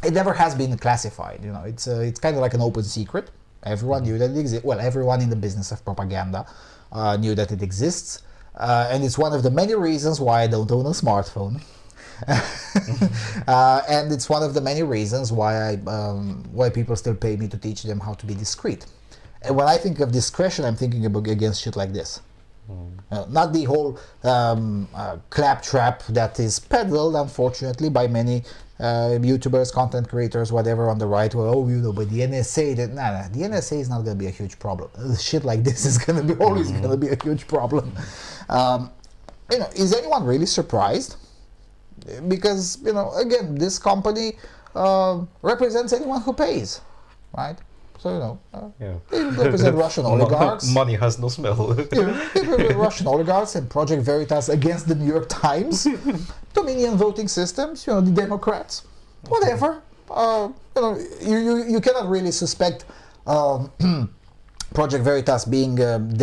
It never has been classified, you know. It's kind of like an open secret. Everyone knew that it exists. Well, everyone in the business of propaganda knew that it exists. And it's one of the many reasons why I don't own a smartphone. And it's one of the many reasons why why people still pay me to teach them how to be discreet. And when I think of discretion, I'm thinking about against shit like this. Not the whole claptrap that is peddled, unfortunately, by many YouTubers, content creators, whatever on the right. Well, oh, you know, but the NSA, the NSA is not going to be a huge problem. Shit like this is going to be always going to be a huge problem. You know, is anyone really surprised? Because, you know, again, this company represents anyone who pays, right? So, Yeah. they represent Russian oligarchs. Money has no smell. They represent Russian oligarchs and Project Veritas against the New York Times. Dominion voting systems, the Democrats. Whatever. You cannot really suspect Project Veritas being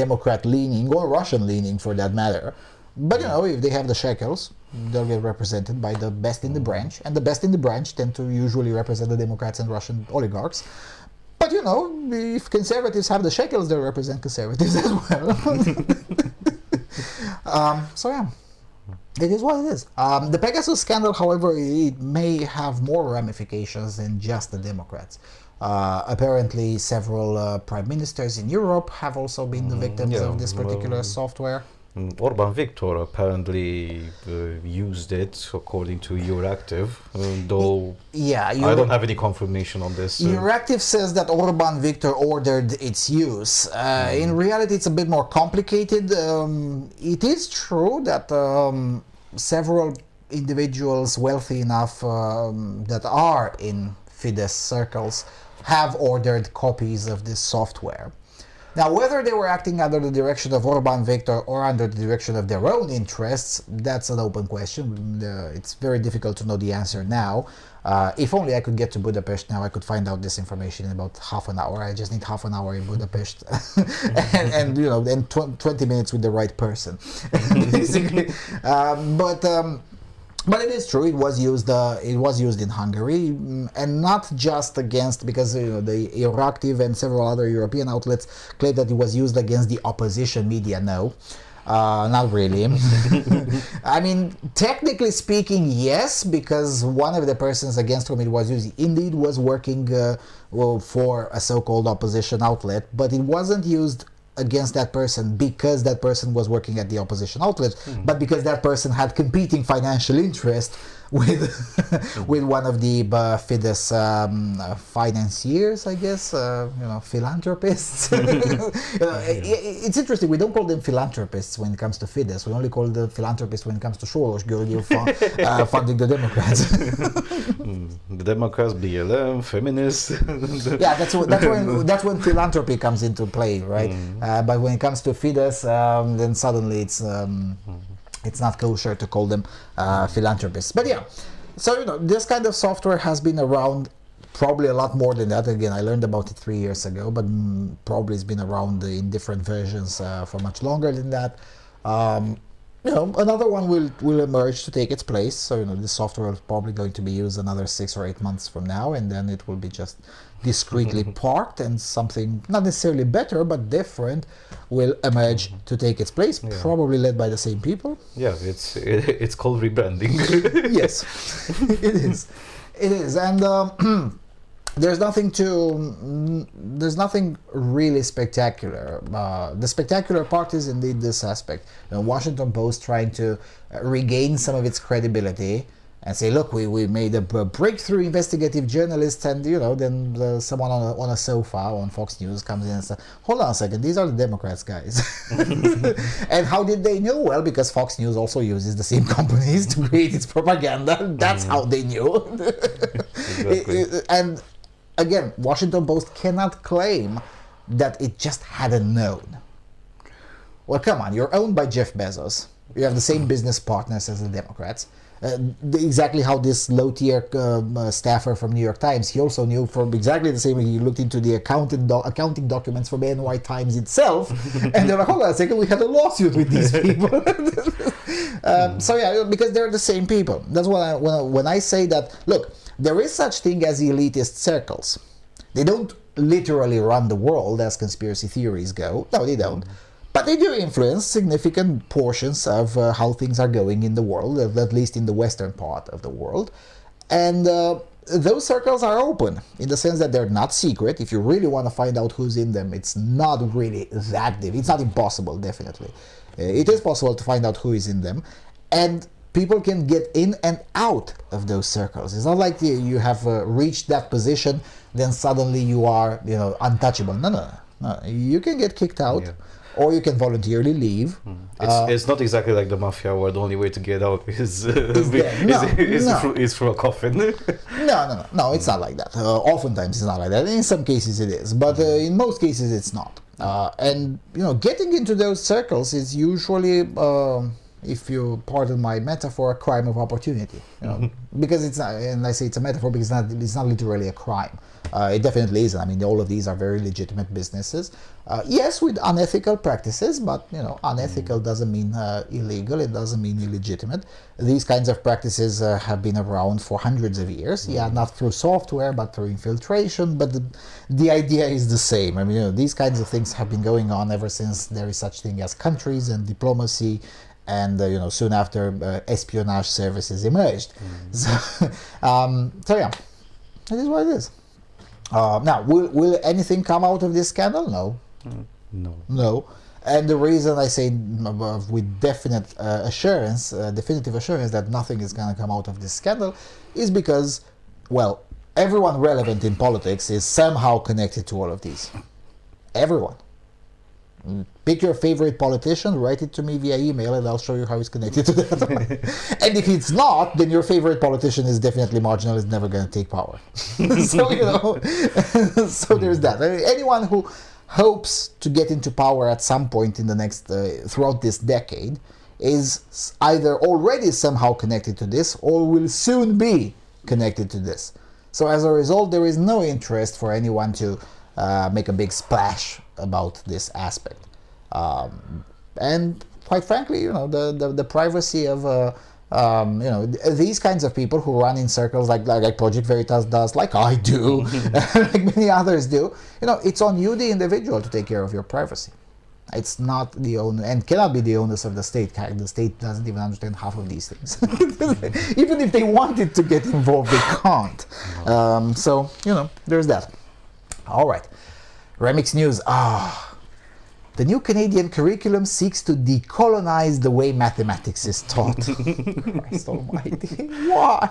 Democrat-leaning or Russian-leaning for that matter. But, if they have the shekels, they'll get represented by the best in the branch. And the best in the branch tend to usually represent the Democrats and Russian oligarchs. But, if conservatives have the shekels, they'll represent conservatives as well. It is what it is. The Pegasus scandal, however, it may have more ramifications than just the Democrats. Apparently, several prime ministers in Europe have also been the victims of this particular software. Orban Viktor apparently used it, according to Euractiv, though I don't have any confirmation on this. Euractiv says that Orban Viktor ordered its use. In reality, it's a bit more complicated. It is true that several individuals wealthy enough that are in Fidesz circles have ordered copies of this software. Now, whether they were acting under the direction of Orban Viktor or under the direction of their own interests, that's an open question. It's very difficult to know the answer now. If only I could get to Budapest now, I could find out this information in about half an hour. I just need half an hour in Budapest and 20 minutes with the right person, basically. But it is true. It was used. It was used in Hungary, and not just against, because the Euractiv and several other European outlets claim that it was used against the opposition media. No, not really. I mean, technically speaking, yes, because one of the persons against whom it was used indeed was working for a so-called opposition outlet, but it wasn't used against that person because that person was working at the opposition outlet, but because that person had competing financial interest with with one of the Fidesz financiers, I guess, philanthropists. It's interesting. We don't call them philanthropists when it comes to Fidesz. We only call them philanthropists when it comes to Soros Georgiev funding the Democrats. The Democrats, BLM, feminists. Yeah, that's when philanthropy comes into play, right? But when it comes to Fidesz, then suddenly it's not kosher to call them philanthropists. But yeah, so this kind of software has been around probably a lot more than that. Again, I learned about it 3 years ago, but probably it's been around in different versions for much longer than that. Another one will emerge to take its place. So this software is probably going to be used another 6 or 8 months from now, and then it will be just discreetly parked, and something not necessarily better but different will emerge to take its place, probably led by the same people. Yeah, it's called rebranding. Yes, it is, and there's nothing really spectacular. The spectacular part is indeed this aspect. Washington Post trying to regain some of its credibility and say, look, we made a breakthrough investigative journalist, and then someone on a sofa on Fox News comes in and says, hold on a second, these are the Democrats, guys. And how did they know? Well, because Fox News also uses the same companies to create its propaganda. That's how they knew. Exactly. And again, Washington Post cannot claim that it just hadn't known. Well, come on, you're owned by Jeff Bezos. You have the same business partners as the Democrats. Exactly how this low-tier staffer from New York Times, he also knew from exactly the same way. He looked into the accounting documents from NY Times itself, and they're like, hold on a second, we had a lawsuit with these people. So yeah, because they're the same people. That's why when I say that, look, there is such thing as elitist circles. They don't literally run the world as conspiracy theories go. No, they don't. But they do influence significant portions of how things are going in the world, at least in the western part of the world. And those circles are open, in the sense that they're not secret. If you really want to find out who's in them, it's not really that deep. It's not impossible, definitely. It is possible to find out who is in them. And people can get in and out of those circles. It's not like you have reached that position, then suddenly you are untouchable. No. You can get kicked out. Yeah. or you can voluntarily leave. It's not exactly like the mafia where the only way to get out is through a coffin. No, it's not like that. Oftentimes it's not like that. In some cases it is, but in most cases it's not. And getting into those circles is usually, if you pardon my metaphor, a crime of opportunity. Because it's not, and I say it's a metaphor because it's not literally a crime. It definitely isn't. I mean, all of these are very legitimate businesses. Yes, with unethical practices, but unethical doesn't mean illegal. It doesn't mean illegitimate. These kinds of practices have been around for hundreds of years. Yeah, not through software, but through infiltration. But the idea is the same. I mean, these kinds of things have been going on ever since there is such thing as countries and diplomacy. And soon after, espionage services emerged. So yeah, it is what it is. Now, will anything come out of this scandal? No. And the reason I say with definitive assurance that nothing is going to come out of this scandal is because, well, everyone relevant in politics is somehow connected to all of these. Everyone. Pick your favorite politician, write it to me via email, and I'll show you how it's connected to that one. And if it's not, then your favorite politician is definitely marginal, is never going to take power. So, so there's that. Anyone who hopes to get into power at some point in the next, throughout this decade, is either already somehow connected to this, or will soon be connected to this. So as a result, there is no interest for anyone to make a big splash about this aspect, and quite frankly, the privacy of these kinds of people who run in circles like Project Veritas does, like I do, like many others do. It's on you, the individual, to take care of your privacy. It's not the onus, and cannot be the onus of the state. The state doesn't even understand half of these things. Even if they wanted to get involved, they can't. So there's that. All right. Remix news. The new Canadian curriculum seeks to decolonize the way mathematics is taught. Christ almighty. Why?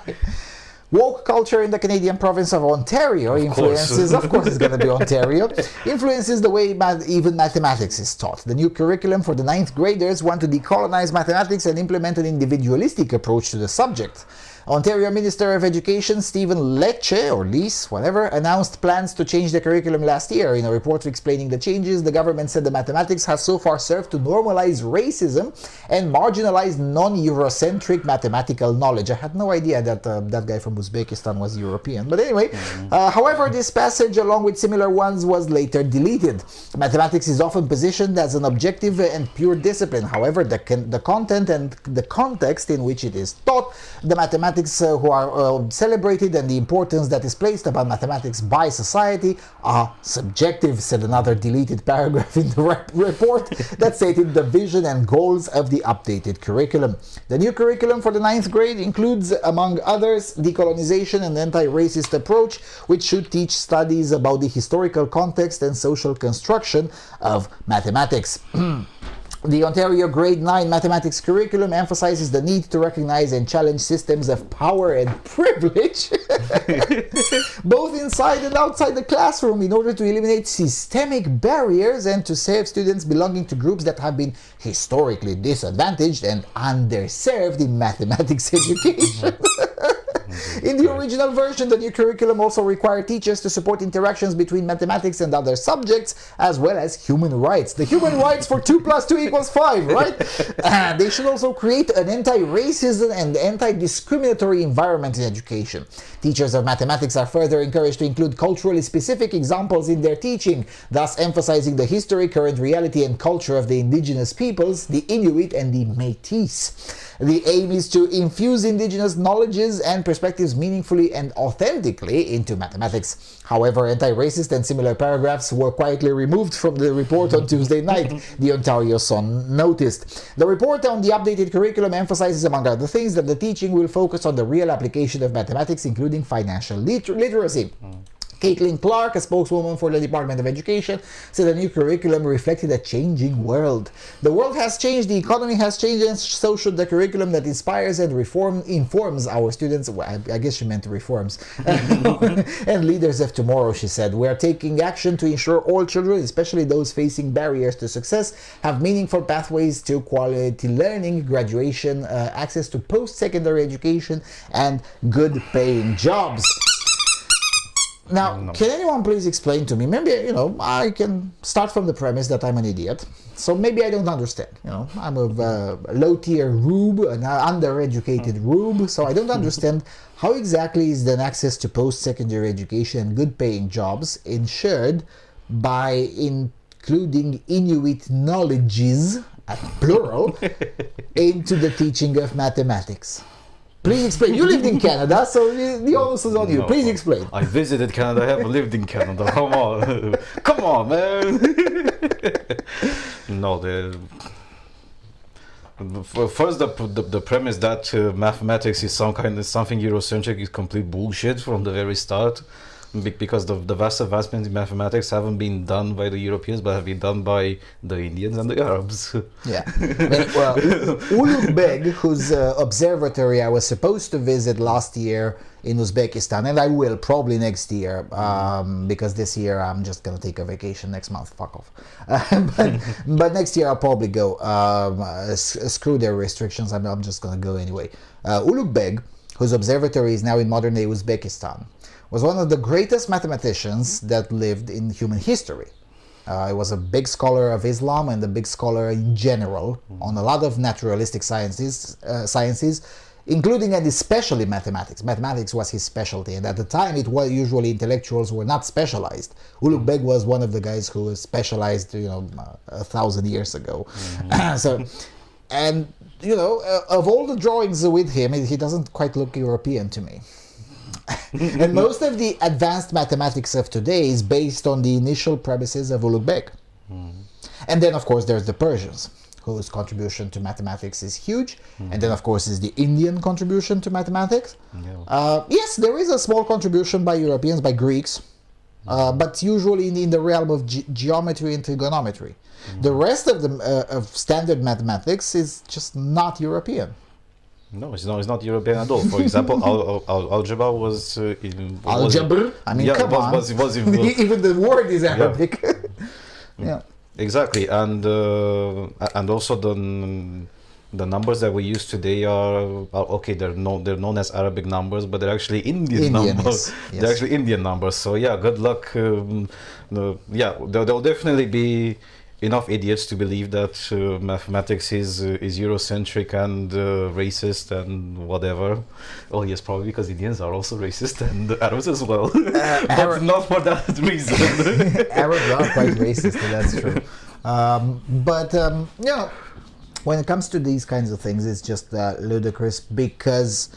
Woke culture in the Canadian province of Ontario influences, of course it's going to be Ontario, influences the way even mathematics is taught. The new curriculum for the 9th graders want to decolonize mathematics and implement an individualistic approach to the subject. Ontario Minister of Education Stephen Lecce, or Lease, whatever, announced plans to change the curriculum last year. In a report explaining the changes, the government said the mathematics has so far served to normalize racism and marginalize non-Eurocentric mathematical knowledge. I had no idea that that guy from Uzbekistan was European. But anyway, however, this passage, along with similar ones, was later deleted. Mathematics is often positioned as an objective and pure discipline. However, the content and the context in which it is taught, the mathematics who are celebrated, and the importance that is placed upon mathematics by society are subjective, said another deleted paragraph in the report that stated the vision and goals of the updated curriculum. The new curriculum for the 9th grade includes, among others, decolonization and anti-racist approach, which should teach studies about the historical context and social construction of mathematics. The Ontario Grade 9 Mathematics curriculum emphasizes the need to recognize and challenge systems of power and privilege, both inside and outside the classroom, in order to eliminate systemic barriers and to save students belonging to groups that have been historically disadvantaged and underserved in mathematics education. In the original version, the new curriculum also required teachers to support interactions between mathematics and other subjects, as well as human rights. The human rights for 2 + 2 = 5, right? They should also create an anti-racism and anti-discriminatory environment in education. Teachers of mathematics are further encouraged to include culturally specific examples in their teaching, thus emphasizing the history, current reality, and culture of the indigenous peoples, the Inuit and the Métis. The aim is to infuse indigenous knowledges and perspectives meaningfully and authentically into mathematics. However, anti-racist and similar paragraphs were quietly removed from the report on Tuesday night, the Ontario Sun noticed. The report on the updated curriculum emphasizes, among other things, that the teaching will focus on the real application of mathematics, including financial literacy. Caitlin Clark, a spokeswoman for the Department of Education, said the new curriculum reflected a changing world. The world has changed, the economy has changed, and so should the curriculum that inspires and informs our students. Well, I guess she meant reforms. And leaders of tomorrow, she said. We are taking action to ensure all children, especially those facing barriers to success, have meaningful pathways to quality learning, graduation, access to post-secondary education, and good-paying jobs. Now, can anyone please explain to me? Maybe, I can start from the premise that I'm an idiot. So maybe I don't understand. I'm a low-tier rube, an undereducated rube. So I don't understand how exactly is then access to post-secondary education and good-paying jobs ensured by including Inuit knowledges, plural, into the teaching of mathematics. Please explain. You lived in Canada, so the onus is on you. Please explain. I visited Canada. I haven't lived in Canada. Come on, come on, man. No, first the premise that mathematics is something Eurocentric is complete bullshit from the very start. Because the vast advancements in mathematics haven't been done by the Europeans, but have been done by the Indians and the Arabs. Yeah. Well, Ulugh Beg, whose observatory I was supposed to visit last year in Uzbekistan, and I will probably next year, because this year I'm just going to take a vacation next month. Fuck off. But next year I'll probably go. Screw their restrictions. I'm just going to go anyway. Ulugh Beg, whose observatory is now in modern-day Uzbekistan, was one of the greatest mathematicians that lived in human history. He was a big scholar of Islam and a big scholar in general on a lot of naturalistic sciences, including and especially mathematics. Mathematics was his specialty, and at the time it was usually intellectuals were not specialized. Ulugh Beg was one of the guys who was specialized, 1,000 years ago. Of all the drawings with him, he doesn't quite look European to me. And most of the advanced mathematics of today is based on the initial premises of Ulugh Beg. And then, of course, there's the Persians, whose contribution to mathematics is huge. And then, of course, is the Indian contribution to mathematics. Yes, there is a small contribution by Europeans, by Greeks, but usually in the realm of geometry and trigonometry. The rest of of standard mathematics is just not European. No, it's not European at all. For example, algebra was algebra. I mean, come on. Even the word is Arabic. Yeah. Exactly, and also the numbers that we use today are okay. They're known as Arabic numbers, but they're actually Indian numbers. Yes. They're actually Indian numbers. So yeah, good luck. There'll definitely be enough idiots to believe that mathematics is Eurocentric and racist and whatever. Oh yes, probably because Indians are also racist and Arabs as well, but not for that reason. Arabs are quite racist, that's true. When it comes to these kinds of things, it's just ludicrous, because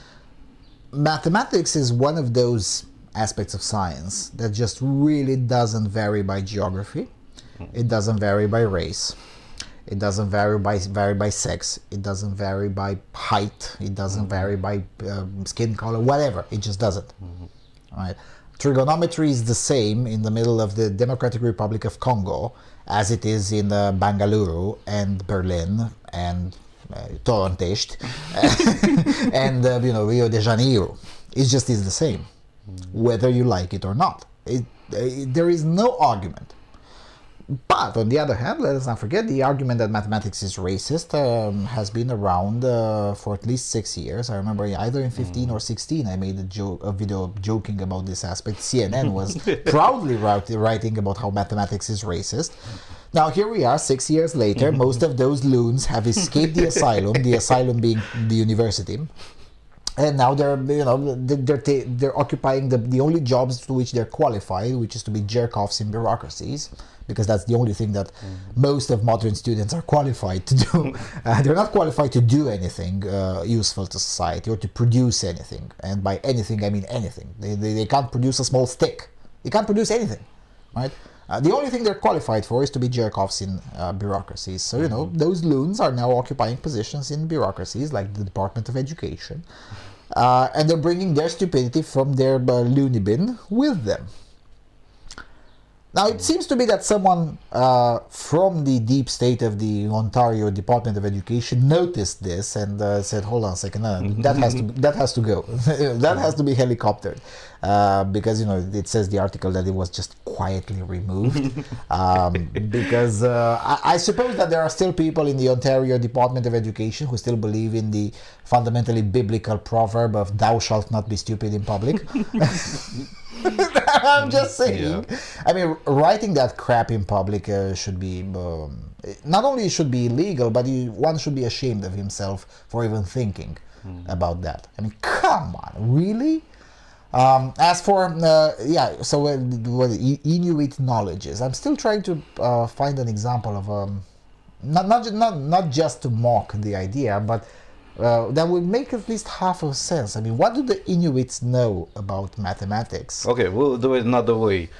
mathematics is one of those aspects of science that just really doesn't vary by geography. It doesn't vary by race. It doesn't vary by sex. It doesn't vary by height. It doesn't vary by skin color, whatever. It just doesn't. Right? Trigonometry is the same in the middle of the Democratic Republic of Congo as it is in Bangalore and Berlin and Toronto and Rio de Janeiro. It just is the same, whether you like it or not. There is no argument. But on the other hand, let us not forget the argument that mathematics is racist has been around for at least 6 years. I remember either in 15 or 16 I made a video joking about this aspect. CNN was proudly writing about how mathematics is racist. Now here we are 6 years later. Most of those loons have escaped the asylum being the university. And now they're occupying the only jobs to which they're qualified, which is to be jerk-offs in bureaucracies, because that's the only thing that most of modern students are qualified to do. They're not qualified to do anything useful to society or to produce anything. And by anything, I mean anything. They can't produce a small stick. They can't produce anything, right? The only thing they're qualified for is to be jerk-offs in bureaucracies. So, those loons are now occupying positions in bureaucracies like the Department of Education. And they're bringing their stupidity from their loony bin with them. Now, it seems to be that someone from the deep state of the Ontario Department of Education noticed this and said, hold on a second, that has to go. That has to be helicoptered. Because, it says the article that it was just quietly removed. Because I suppose that there are still people in the Ontario Department of Education who still believe in the fundamentally biblical proverb of thou shalt not be stupid in public. I'm just saying. Yeah. I mean, writing that crap in public should be not only should be illegal, but one should be ashamed of himself for even thinking about that. I mean, come on, really? As for Inuit knowledges, I'm still trying to find an example of not just to mock the idea, but that would make at least half of sense. I mean, what do the Inuits know about mathematics? Okay, we'll do it another way.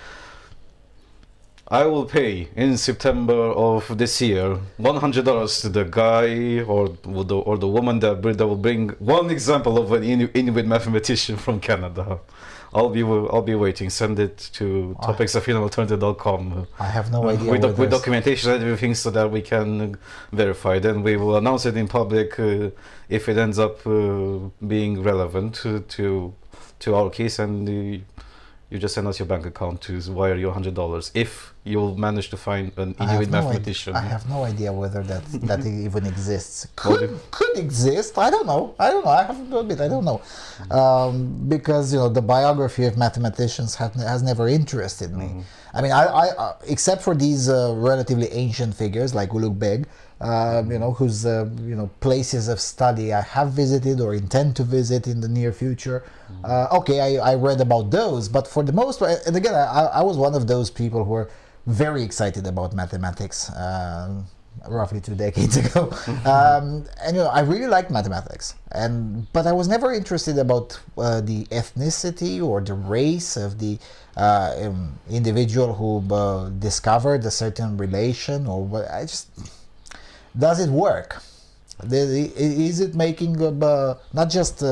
I will pay in September of this year $100 to the guy or the woman that will bring one example of an Inuit mathematician from Canada. I'll be waiting. Send it to topicsofalternative.com. I have no idea. With documentation and everything, so that we can verify. Then we will announce it in public if it ends up being relevant to our case, and you just send us your bank account to wire you $100 if you'll manage to find an Inuit mathematician. I have no idea whether that even exists. Could exist. I don't know. I have to admit, I don't know. Because the biography of mathematicians has never interested me. I mean, I except for these relatively ancient figures like Ulugh Beg, whose places of study I have visited or intend to visit in the near future. Okay, I read about those, but for the most part, and again, I was one of those people who were very excited about mathematics roughly 2 decades ago. And I really liked mathematics, but I was never interested about the ethnicity or the race of the individual who discovered a certain relation, or what. Does it work? Is it making not just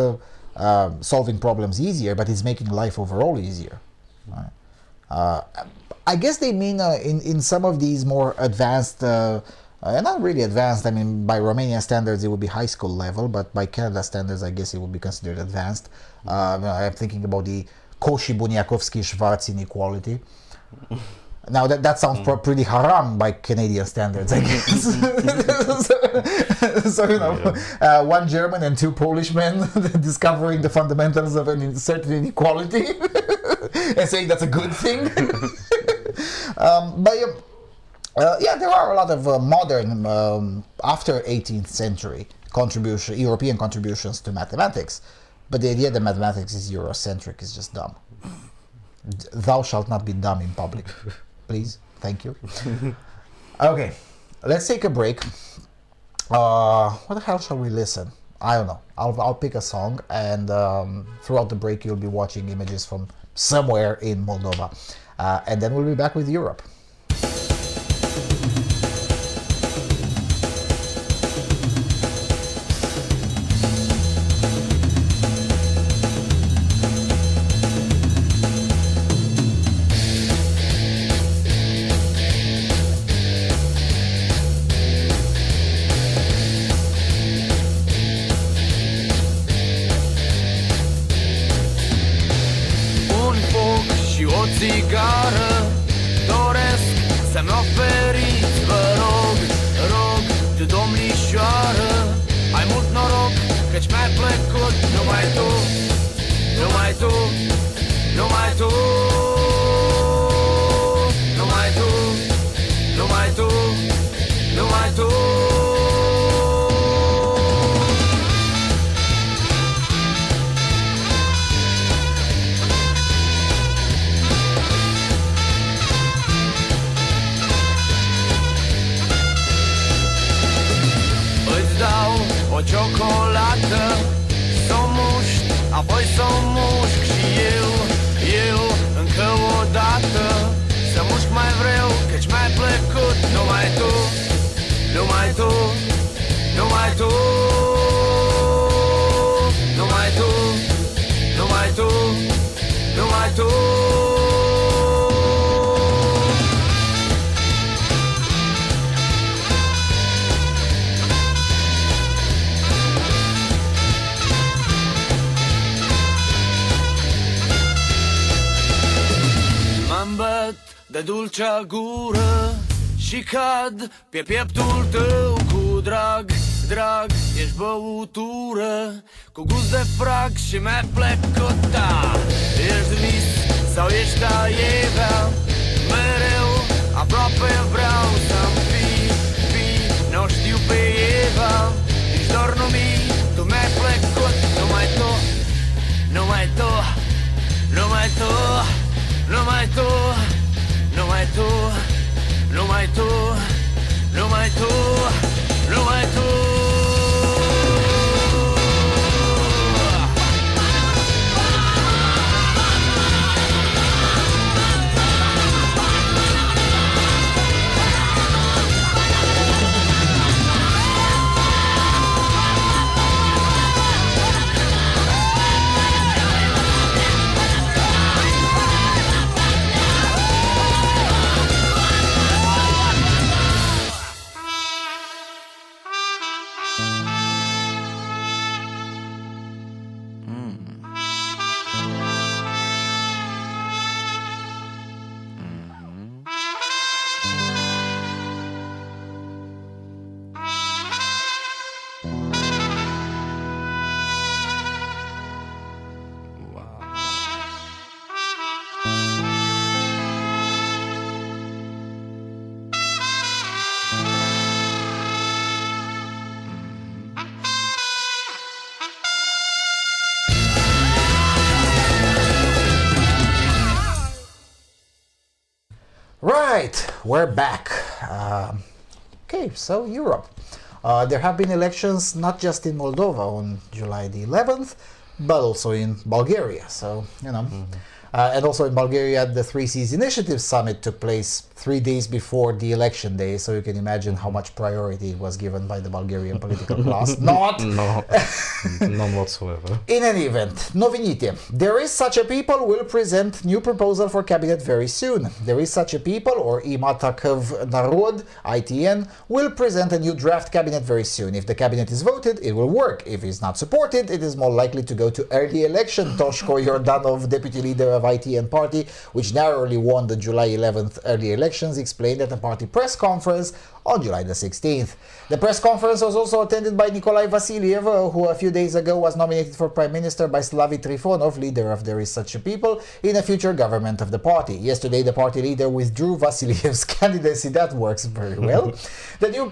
solving problems easier, but it's making life overall easier? I guess they mean in some of these more advanced, not really advanced, I mean by Romanian standards it would be high school level, but by Canada standards I guess it would be considered advanced. I'm thinking about the Cauchy-Buniakovsky-Schwarz inequality. Now that sounds pretty haram by Canadian standards, I guess. So one German and 2 Polish men discovering the fundamentals of a certain inequality and saying that's a good thing. There are a lot of modern, after 18th century European contributions to mathematics, but the idea that mathematics is Eurocentric is just dumb. Thou shalt not be dumb in public. Please, thank you. Okay, let's take a break. What the hell shall we listen? I don't know. I'll pick a song, and throughout the break you'll be watching images from somewhere in Moldova, and then we'll be back with Europe. de dulcea gură și cad pe pieptul tău cu drag, drag, ești băutură cu gust de prag și mi-ai plecotat. Ești vis sau ești aievea, mereu aproape vreau să-mi fii, n-o știu pe Eva, nici doar nu tu mi-ai plecut, numai tu, numai tu, numai tu, numai tu, numai tu, numai tu, numai tu, numai tu. Right, we're back. Okay, so Europe. There have been elections not just in Moldova on July the 11th, but also in Bulgaria. So, you know, and also in Bulgaria, the Three Seas Initiative Summit took place 3 days before the election day. So you can imagine how much priority was given by the Bulgarian political class. Not! No, none whatsoever. In any event, Novinite. There is such a people will present new proposal for cabinet very soon. There is such a people, or Imatakov Narod, ITN, will present a new draft cabinet very soon. If the cabinet is voted, it will work. If it's not supported, it is more likely to go to early election. Toshko Yordanov, deputy leader of ITN party, which narrowly won the July 11th early elections, explained at a party press conference on July the 16th. The press conference was also attended by Nikolai Vasiliev, who a few days ago was nominated for Prime Minister by Slavi Trifonov, leader of There Is Such a People, in a future government of the party. Yesterday, the party leader withdrew Vasiliev's candidacy. That works very well. The new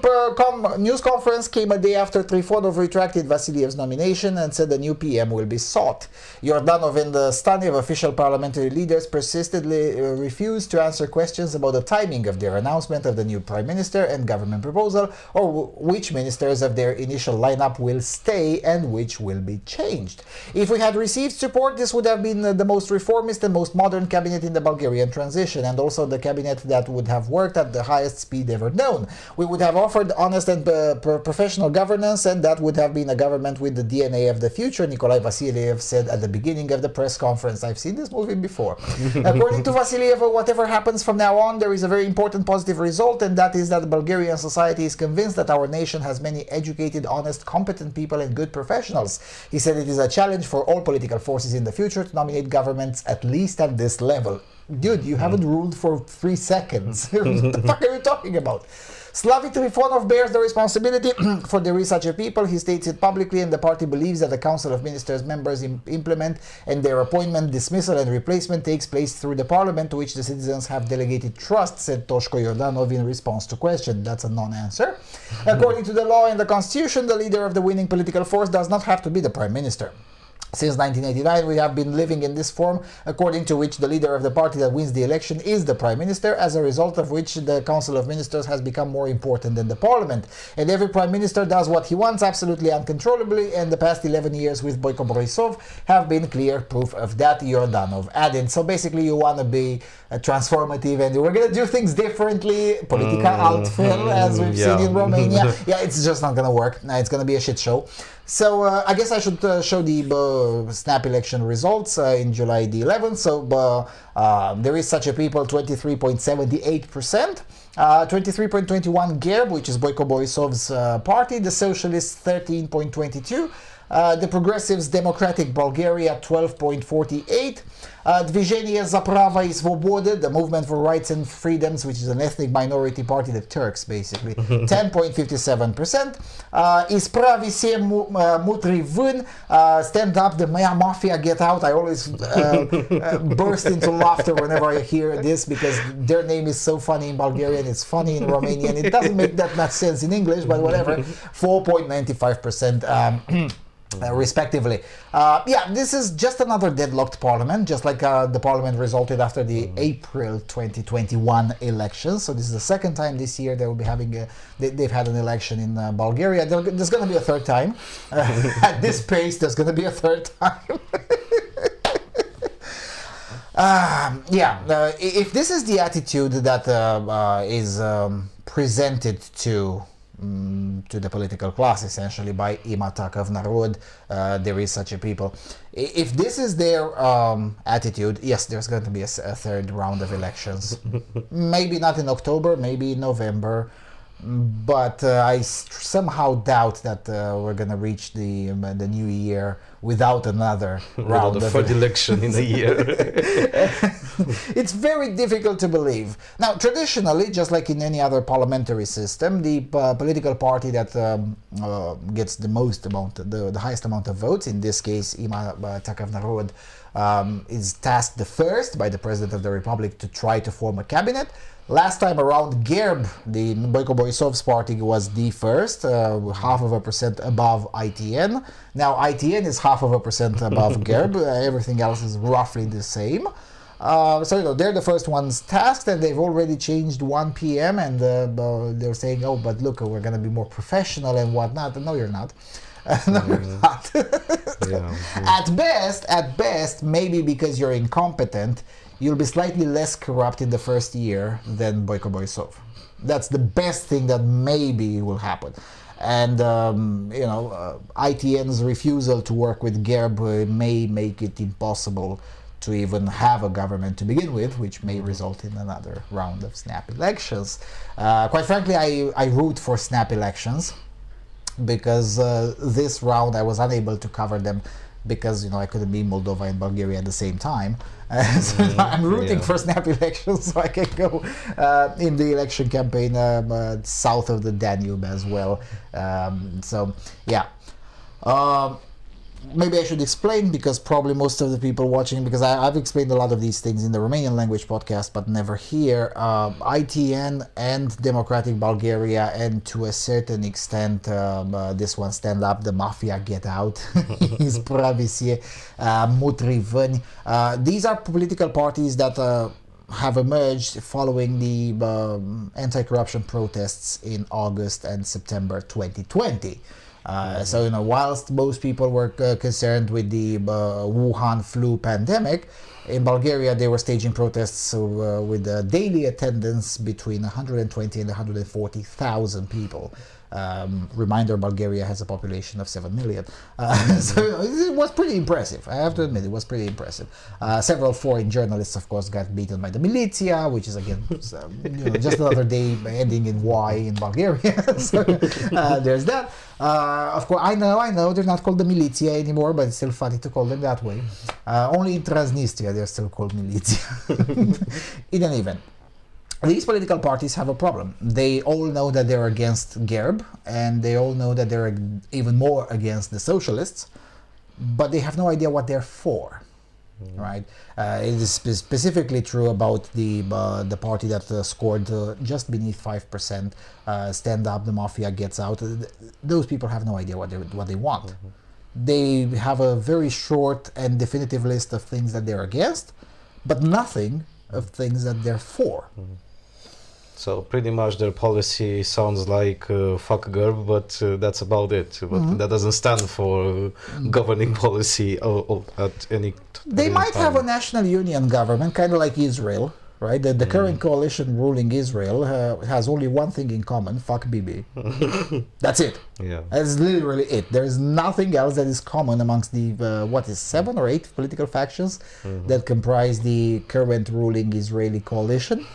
news conference came a day after Trifonov retracted Vasiliev's nomination and said the new PM will be sought. Yordanov and the Stanev, official parliamentary leaders, persistently refused to answer questions about the timing of their announcement of the new Prime Minister and government proposal, or which ministers of their initial lineup will stay and which will be changed. If we had received support, this would have been the most reformist and most modern cabinet in the Bulgarian transition, and also the cabinet that would have worked at the highest speed ever known. We would have offered honest and professional governance, and that would have been a government with the DNA of the future, Nikolai Vasiliev said at the beginning of the press conference. I've seen this movie before. According to Vasiliev, whatever happens from now on, there is a very important positive result, and that is that the Bulgarian society is convinced that our nation has many educated, honest, competent people and good professionals. He said it is a challenge for all political forces in the future to nominate governments at least at this level. Dude, you haven't ruled for 3 seconds. What the fuck are you talking about? Slavi Trifonov bears the responsibility for the research of people. He states it publicly, and the party believes that the Council of Ministers members implement, and their appointment, dismissal and replacement takes place through the parliament, to which the citizens have delegated trust, said Toshko Yordanov in response to question. That's a non-answer. According to the law and the constitution, the leader of the winning political force does not have to be the prime minister. Since 1989, we have been living in this form, according to which the leader of the party that wins the election is the prime minister, as a result of which the Council of Ministers has become more important than the parliament. And every prime minister does what he wants, absolutely uncontrollably, and the past 11 years with Boyko Borisov have been clear proof of that, Yordanov added. So basically you want to be transformative, and we're going to do things differently, politica altfel, as we've seen in Romania. Yeah, it's just not going to work. It's going to be a shit show. So I guess I should show the snap election results in July the 11th. So there is such a people, 23.78%. 23.21 Gerb, which is Boyko Borisov's party. The Socialists, 13.22. The Progressives Democratic Bulgaria 12.48. Движение за права и свободы, the Movement for Rights and Freedoms, which is an ethnic minority party, the Turks basically, 10.57%. Исправи се мутри вън, Stand Up, the Mafia Get Out. I always burst into laughter whenever I hear this because their name is so funny in Bulgarian, it's funny in Romanian, it doesn't make that much sense in English, but whatever. 4.95%. Respectively. This is just another deadlocked parliament, just like the parliament resulted after the April 2021 elections. So this is the second time this year they will be having they've had an election in Bulgaria. There's going to be a third time. At this pace, there's going to be a third time. If this is the attitude that is presented to the political class, essentially, by Ima Takov Narod, there is such a people. If this is their attitude, yes, there's going to be a third round of elections. Maybe not in October, maybe in November, but I somehow doubt that we're going to reach the new year without another round of third election in the year. It's very difficult to believe. Now, traditionally, just like in any other parliamentary system, the political party that gets the highest amount of votes, in this case, Ima Takov Narod, is tasked the first by the President of the Republic to try to form a cabinet. Last time around, GERB, the Boyko Borisov's party, was the first, 0.5% above ITN. Now ITN is 0.5% above GERB. Everything else is roughly the same. They're the first ones tasked, and they've already changed 1 p.m. and they're saying, oh, but look, we're going to be more professional and whatnot. No, you're not. No, you're not. At best, maybe because you're incompetent, you'll be slightly less corrupt in the first year than Boyko Borisov. That's the best thing that maybe will happen. And, ITN's refusal to work with GERB may make it impossible to even have a government to begin with, which may result in another round of snap elections. Quite frankly, I root for snap elections because this round I was unable to cover them because I couldn't be in Moldova and Bulgaria at the same time. I'm rooting for snap elections so I can go in the election campaign south of the Danube as well. Maybe I should explain, because probably most of the people watching, because I've explained a lot of these things in the Romanian language podcast, but never here. ITN and Democratic Bulgaria, and to a certain extent, this one, Stand Up, the Mafia Get Out, Ispravisie, Mutri Vân. These are political parties that have emerged following the anti-corruption protests in August and September 2020. Whilst most people were concerned with the Wuhan flu pandemic, in Bulgaria they were staging protests with a daily attendance between 120 and 140,000 people. Reminder, Bulgaria has a population of 7 million. It was pretty impressive. I have to admit, it was pretty impressive. Several foreign journalists, of course, got beaten by the militia, which is, again, just another day ending in Y in Bulgaria. There's that. Of course, I know, they're not called the militia anymore, but it's still funny to call them that way. Only in Transnistria they're still called militia. In any event, these political parties have a problem. They all know that they're against GERB, and they all know that they're even more against the socialists, but they have no idea what they're for, right? It is specifically true about the party that scored just beneath 5%, Stand Up, the Mafia Gets Out. Those people have no idea what they want. They have a very short and definitive list of things that they're against, but nothing of things that they're for. So pretty much their policy sounds like fuck GERB, but that's about it. But that doesn't stand for governing policy at any They might have a national union government, kind of like Israel, right? The current coalition ruling Israel has only one thing in common: fuck Bibi. That's it. Yeah, that's literally it. There is nothing else that is common amongst the 7 or 8 political factions that comprise the current ruling Israeli coalition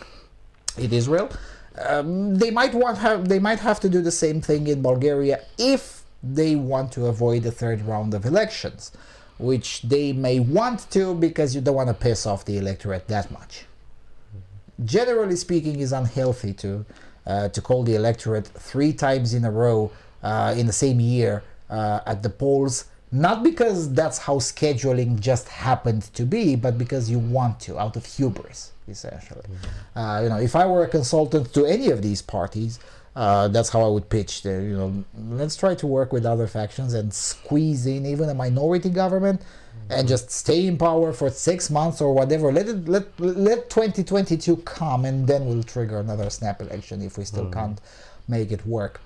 in Israel. They might have to do the same thing in Bulgaria if they want to avoid a third round of elections, which they may want to because you don't want to piss off the electorate that much. Generally speaking, it's unhealthy to call the electorate 3 times in a row in the same year at the polls, not because that's how scheduling just happened to be, but because you want to, out of hubris, essentially. If I were a consultant to any of these parties, that's how I would pitch. Let's try to work with other factions and squeeze in even a minority government and just stay in power for 6 months or whatever. Let 2022 come, and then we'll trigger another snap election if we still can't make it work.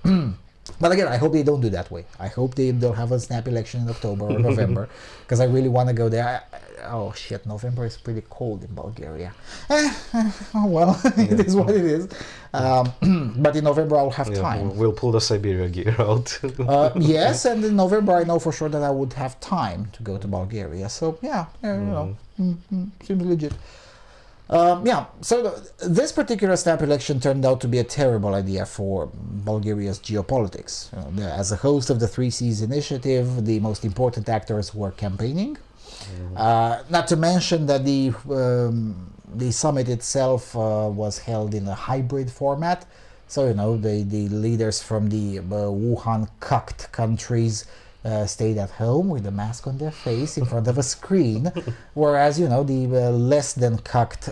But again, I hope they don't do that way. I hope they'll have a snap election in October or November, because I really want to go there. Oh shit, November is pretty cold in Bulgaria. Well, it is what it is. But in November I'll have time. We'll pull the Siberia gear out. Yes, and in November I know for sure that I would have time to go to Bulgaria. So yeah, seems legit. So this particular snap election turned out to be a terrible idea for Bulgaria's geopolitics. As a host of the 3 Seas initiative, the most important actors were campaigning. Not to mention that the summit itself was held in a hybrid format. So, the leaders from the Wuhan cucked countries stayed at home with a mask on their face in front of a screen, whereas, the less than cucked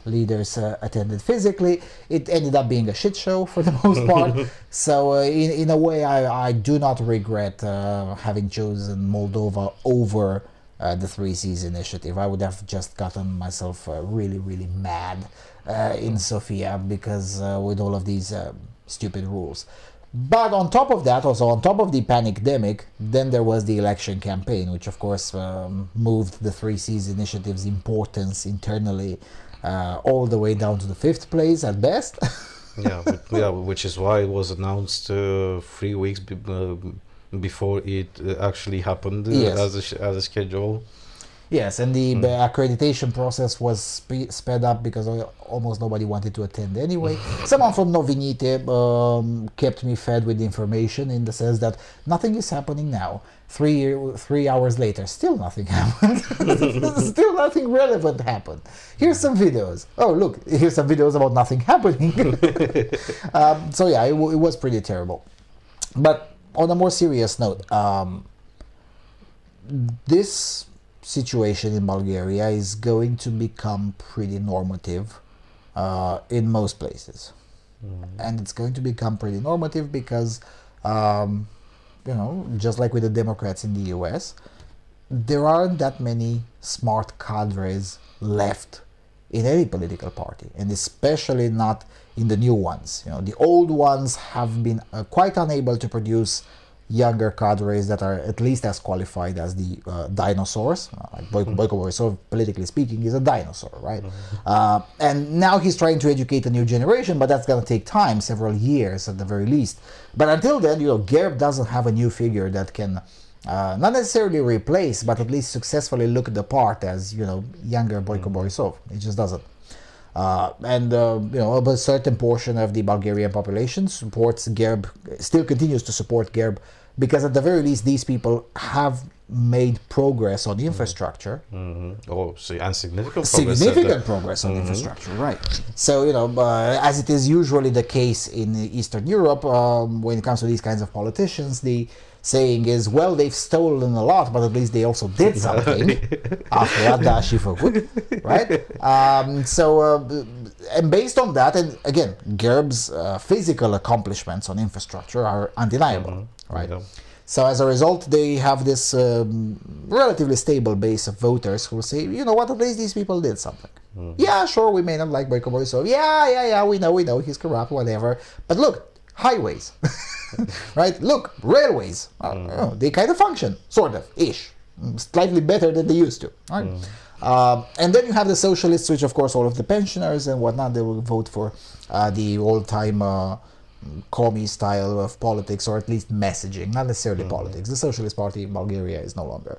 leaders attended physically. It ended up being a shit show for the most part. So, in a way, I do not regret having chosen Moldova over the 3 Seas initiative. I would have just gotten myself really, really mad in Sofia because with all of these stupid rules. But on top of that, also on top of the panicdemic, then there was the election campaign, which of course moved the 3 Seas initiative's importance internally all the way down to the 5th place at best. Which is why it was announced 3 weeks before it actually happened. Yes. as a schedule. Yes, and the accreditation process was sped up because almost nobody wanted to attend anyway. Someone from Novinite kept me fed with information in the sense that nothing is happening now. 3 hours later, still nothing happened. Still nothing relevant happened. Here's some videos. Oh, look, here's some videos about nothing happening. So yeah, it was pretty terrible. But on a more serious note, this situation in Bulgaria is going to become pretty normative in most places. And it's going to become pretty normative because, just like with the Democrats in the US, there aren't that many smart cadres left in any political party, and especially not in the new ones. The old ones have been quite unable to produce younger cadres that are at least as qualified as the dinosaurs. Like Boyko Borisov, politically speaking, is a dinosaur, right? And now he's trying to educate a new generation, but that's going to take time, several years at the very least. But until then, Gerb doesn't have a new figure that can not necessarily replace, but at least successfully look the part as, younger Boyko Borisov. It just doesn't. A certain portion of the Bulgarian population supports Gerb, still continues to support Gerb, because at the very least these people have made progress on infrastructure. Oh, and significant progress on infrastructure, right. So, as it is usually the case in Eastern Europe, when it comes to these kinds of politicians, the saying is, well, they've stolen a lot, but at least they also did something. Right? And based on that, and again, Gerb's physical accomplishments on infrastructure are undeniable, right? Yeah. So as a result, they have this relatively stable base of voters who will say, you know what, at least these people did something. Yeah, sure, we may not like Boyko Borisov. Yeah, we know, he's corrupt, whatever. But look, highways, right? Look, railways, they kind of function, sort of, ish, slightly better than they used to, right? And then you have the socialists, which of course all of the pensioners and whatnot, they will vote for the old-time commie style of politics, or at least messaging, not necessarily politics. The Socialist Party in Bulgaria is no longer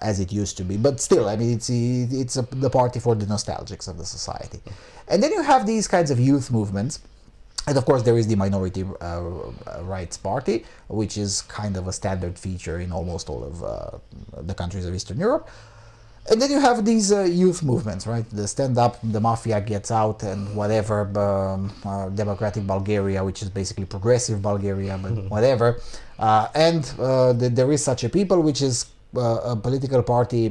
as it used to be, but still, I mean, it's the party for the nostalgics of the society. And then you have these kinds of youth movements, And of course, there is the minority rights party, which is kind of a standard feature in almost all of the countries of Eastern Europe. And then you have these youth movements, right? The stand-up, the mafia gets out, and whatever, democratic Bulgaria, which is basically progressive Bulgaria, but whatever. There is such a people, which is a political party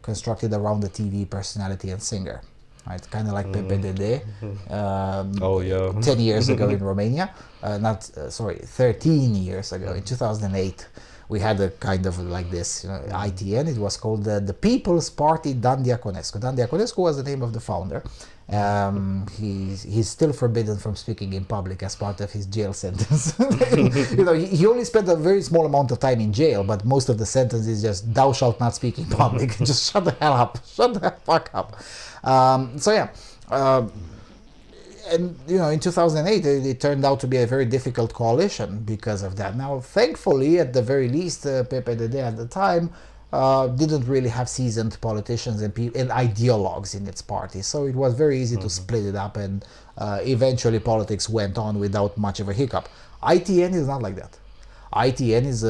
constructed around the TV personality and singer. Right, kind of like PPDD, 10 years ago in Romania, 13 years ago, in 2008, we had a kind of like this, ITN. It was called the People's Party Dan Diaconescu. Dan Diaconescu was the name of the founder. He's still forbidden from speaking in public as part of his jail sentence. He only spent a very small amount of time in jail, but most of the sentence is just, thou shalt not speak in public. Just shut the hell up. Shut the fuck up. And in 2008 it turned out to be a very difficult coalition because of that. Now, thankfully, at the very least, PPDD at the time didn't really have seasoned politicians and ideologues in its party, so it was very easy to split it up, and eventually politics went on without much of a hiccup. ITN is not like that. ITN is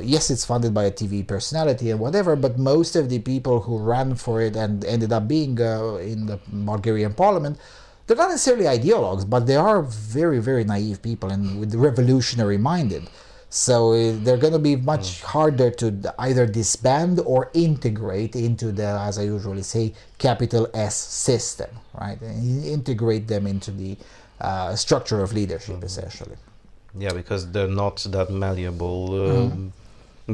yes, it's funded by a TV personality and whatever, but most of the people who ran for it and ended up being in the Bulgarian parliament, they're not necessarily ideologues, but they are very, very naive people and with revolutionary minded. So they're going to be much harder to either disband or integrate into the, as I usually say, capital S system, right? And integrate them into the structure of leadership, essentially. Yeah, because they're not that malleable,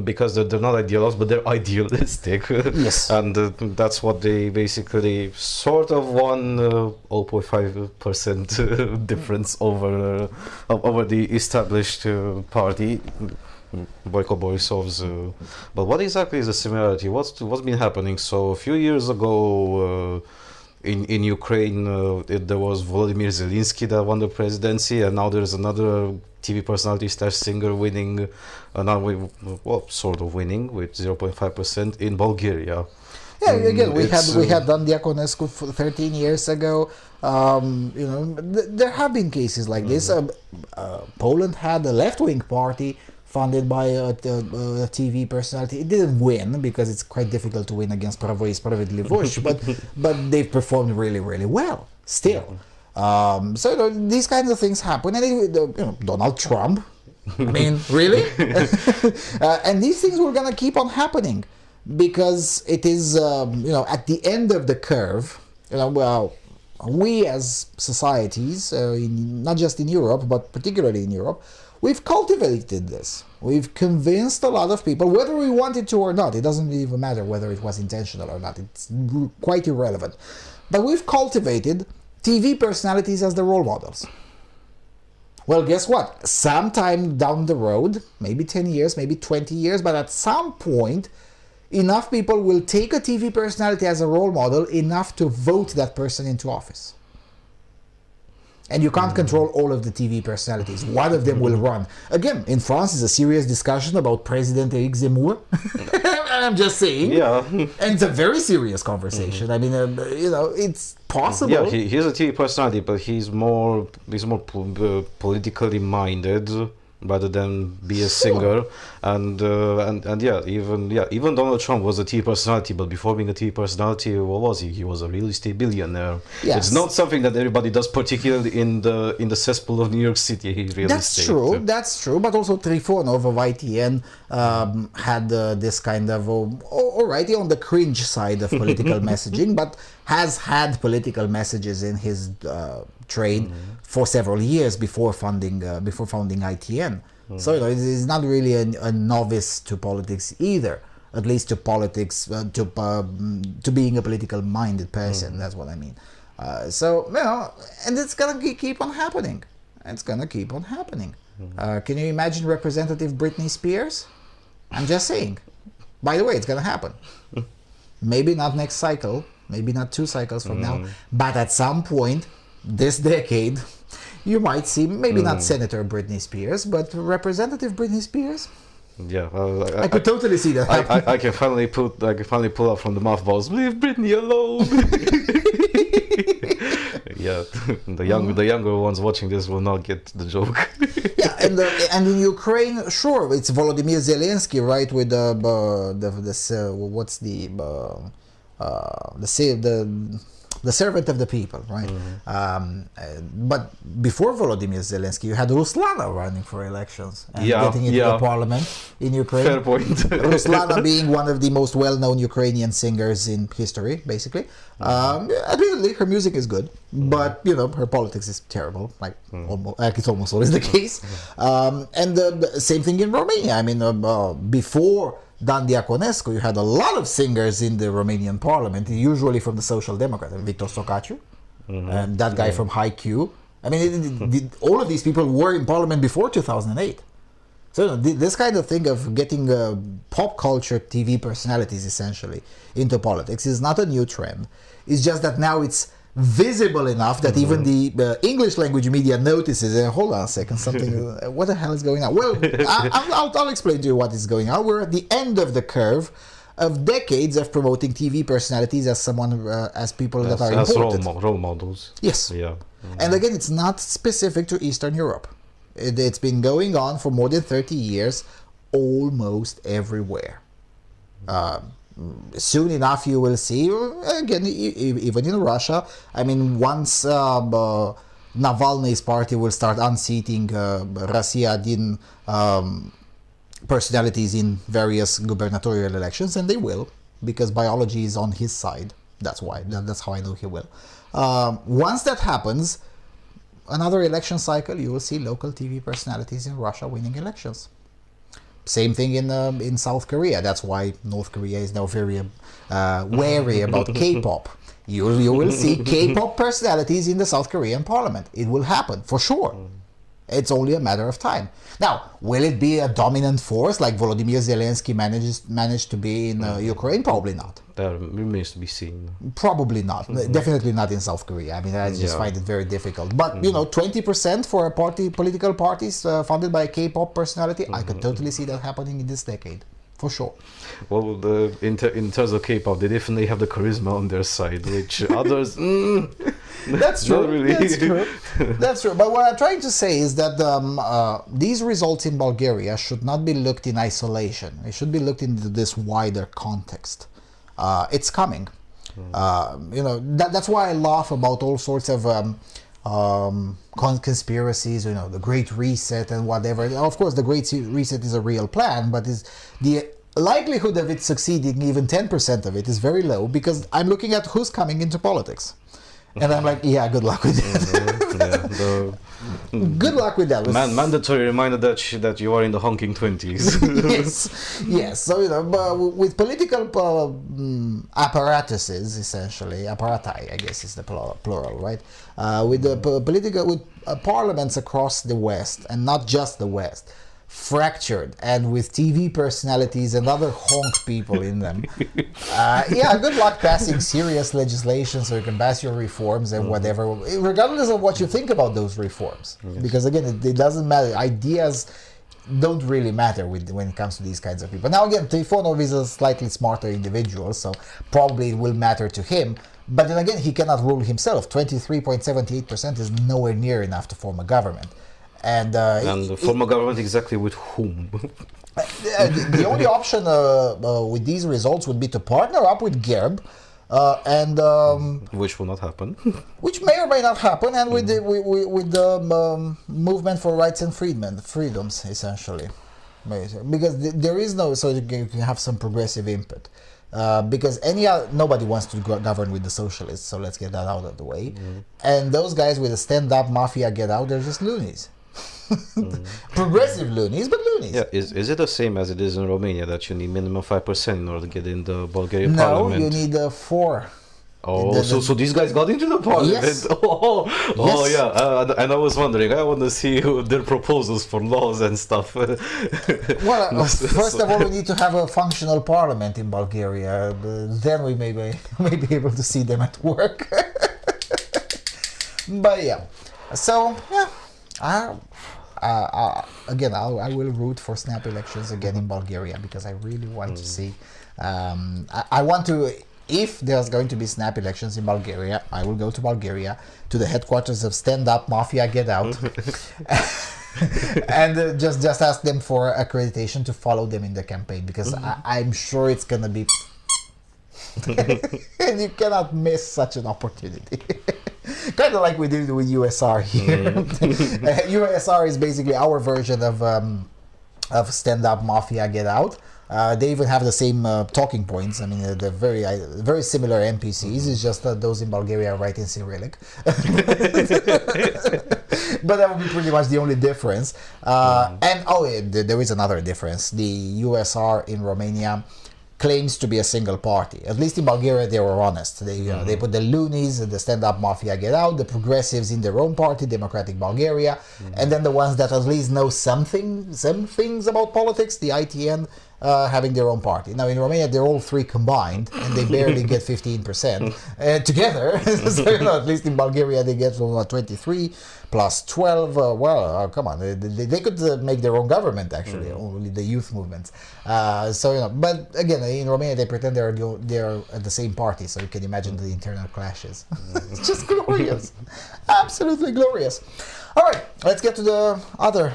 because they're not ideologues, but they're idealistic. Yes. And that's what they basically sort of won 0.5% difference over the established party, Boyko Borisov's. But what exactly is the similarity? What's been happening? So a few years ago, in Ukraine, there was Volodymyr Zelensky that won the presidency, and now there's another TV personality / singer winning, sort of winning with 0.5% in Bulgaria. Yeah, again, we had Dan Diaconescu 13 years ago. There have been cases like this. Poland had a left-wing party funded by a TV personality. It didn't win because it's quite difficult to win against Prawo i Sprawiedliwość, but they've performed really, really well still. So these kinds of things happen, and Donald Trump. I mean, really? And these things were gonna keep on happening because it is, at the end of the curve. We as societies, not just in Europe, but particularly in Europe, we've cultivated this. We've convinced a lot of people, whether we wanted to or not. It doesn't even matter whether it was intentional or not. It's quite irrelevant. But we've cultivated TV personalities as the role models. Well, guess what? Sometime down the road, maybe 10 years, maybe 20 years, but at some point, enough people will take a TV personality as a role model enough to vote that person into office. And you can't control all of the TV personalities. One of them will run. Again, in France is a serious discussion about President Eric Zemmour. I'm just saying. Yeah. And it's a very serious conversation. I mean, it's possible. Yeah, he's a TV personality, but he's more politically minded rather than be a singer. And even Donald Trump was a TV personality, but before being a TV personality, what was he? He was a real estate billionaire. Yes. It's not something that everybody does, particularly in the cesspool of New York City. That's true. But also Trifonov of ITN had this kind of alrighty on the cringe side of political messaging, but has had political messages in his trade for several years before founding ITN. So he's not really a novice to politics either, at least to politics, to being a political minded person. That's what I mean. And it's gonna keep on happening. Can you imagine Representative Britney Spears? I'm just saying. By the way, it's gonna happen. Maybe not next cycle, maybe not 2 cycles from now, but at some point this decade, you might see maybe not Senator Britney Spears, but Representative Britney Spears. Yeah, I could totally see that. I can finally pull out from the mothballs. Leave Britney alone. Yeah, the younger ones watching this will not get the joke. Yeah, and in Ukraine, sure, it's Volodymyr Zelensky, right? With the servant of the people, right? But before Volodymyr Zelensky, you had Ruslana running for elections and getting into the parliament in Ukraine. Fair point. Ruslana being one of the most well-known Ukrainian singers in history, basically. Admittedly, her music is good, but her politics is terrible, like it's almost always the case. And the same thing in Romania. I mean, before Dan Diaconescu, you had a lot of singers in the Romanian parliament, usually from the Social Democrats, Victor Socaciu, and that guy from High Q. I mean, all of these people were in parliament before 2008. So this kind of thing of getting pop culture TV personalities essentially into politics is not a new trend. It's just that now it's visible enough that even the English language media notices. Hold on a second, something. What the hell is going on? Well, I'll explain to you what is going on. We're at the end of the curve of decades of promoting TV personalities as as people that are important. As role models. Yes. Yeah. And again, it's not specific to Eastern Europe. It's been going on for more than 30 years, almost everywhere. Soon enough, you will see, again, even in Russia, I mean, once Navalny's party will start unseating Russia Din personalities in various gubernatorial elections, and they will, because biology is on his side. That's why. That's how I know he will. Once that happens, another election cycle, you will see local TV personalities in Russia winning elections. Same thing in South Korea. That's why North Korea is now very wary about K-pop. You will see K-pop personalities in the South Korean parliament. It will happen, for sure. It's only a matter of time. Now, will it be a dominant force like Volodymyr Zelensky managed to be in Ukraine? Probably not. That remains to be seen. Probably not. Definitely not in South Korea. I mean, I just find it very difficult. But 20% for political parties funded by a K-pop personality, I could totally see that happening in this decade, for sure. Well, in terms of K-pop, they definitely have the charisma on their side, which others. That's true. Really. That's true. That's true. But what I'm trying to say is that these results in Bulgaria should not be looked in isolation. It should be looked into this wider context. It's coming. That's why I laugh about all sorts of conspiracies, the Great Reset and whatever. Of course, the Great Reset is a real plan, but the likelihood of it succeeding, even 10% of it, is very low, because I'm looking at who's coming into politics. And I'm like, yeah, good luck with that. Good luck with that. Mandatory reminder that you are in the honking 20s. yes. So with political apparatuses, essentially, apparati, I guess is the plural, right? With the parliaments across the West, and not just the West, fractured and with TV personalities and other honk people in them. Good luck passing serious legislation so you can pass your reforms and whatever, regardless of what you think about those reforms. Because again, it doesn't matter. Ideas don't really matter when it comes to these kinds of people. Now again, Trifonov is a slightly smarter individual, so probably it will matter to him. But then again, he cannot rule himself. 23.78% is nowhere near enough to form a government. And form a government exactly with whom? The only option with these results would be to partner up with Gerb, which will not happen. Which may or may not happen, and with the movement for rights and freedoms, essentially, because there is no, so you can have some progressive input. Because nobody wants to govern with the socialists, so let's get that out of the way. And those guys with the stand-up mafia get out, they're just loonies. Progressive loonies, but loonies. Yeah, is it the same as it is in Romania, that you need minimum 5% in order to get in the Bulgarian parliament? No, you need 4. Oh, so these guys got into the parliament? Yes. Oh, yeah. And I was wondering, I want to see their proposals for laws and stuff. Well, first of all, we need to have a functional parliament in Bulgaria. Then we may be able to see them at work. But yeah, so yeah. Again, I will root for snap elections again in Bulgaria, because I really want to see. I want to if there's going to be snap elections in Bulgaria, I will go to Bulgaria, to the headquarters of Stand Up Mafia Get Out, and just ask them for accreditation to follow them in the campaign, because I'm sure it's gonna be and you cannot miss such an opportunity. Kind of like we did with USR here. USR is basically our version of Stand Up Mafia Get Out. They even have the same talking points. I mean, they're very similar NPCs. It's just that those in Bulgaria write in Cyrillic. But that would be pretty much the only difference. There is another difference. The USR in Romania claims to be a single party. At least in Bulgaria, they were honest. They put the loonies, the Stand-Up Mafia Get Out, the progressives in their own party, Democratic Bulgaria, and then the ones that at least know some things about politics, the ITN, having their own party. Now in Romania, they're all three combined, and they barely get 15% together. So at least in Bulgaria, they get 23 plus 12. Come on, they could make their own government actually. Only the youth movements. But again, in Romania, they pretend they're at the same party, so you can imagine the internal clashes. It's just glorious, absolutely glorious. All right, let's get to the other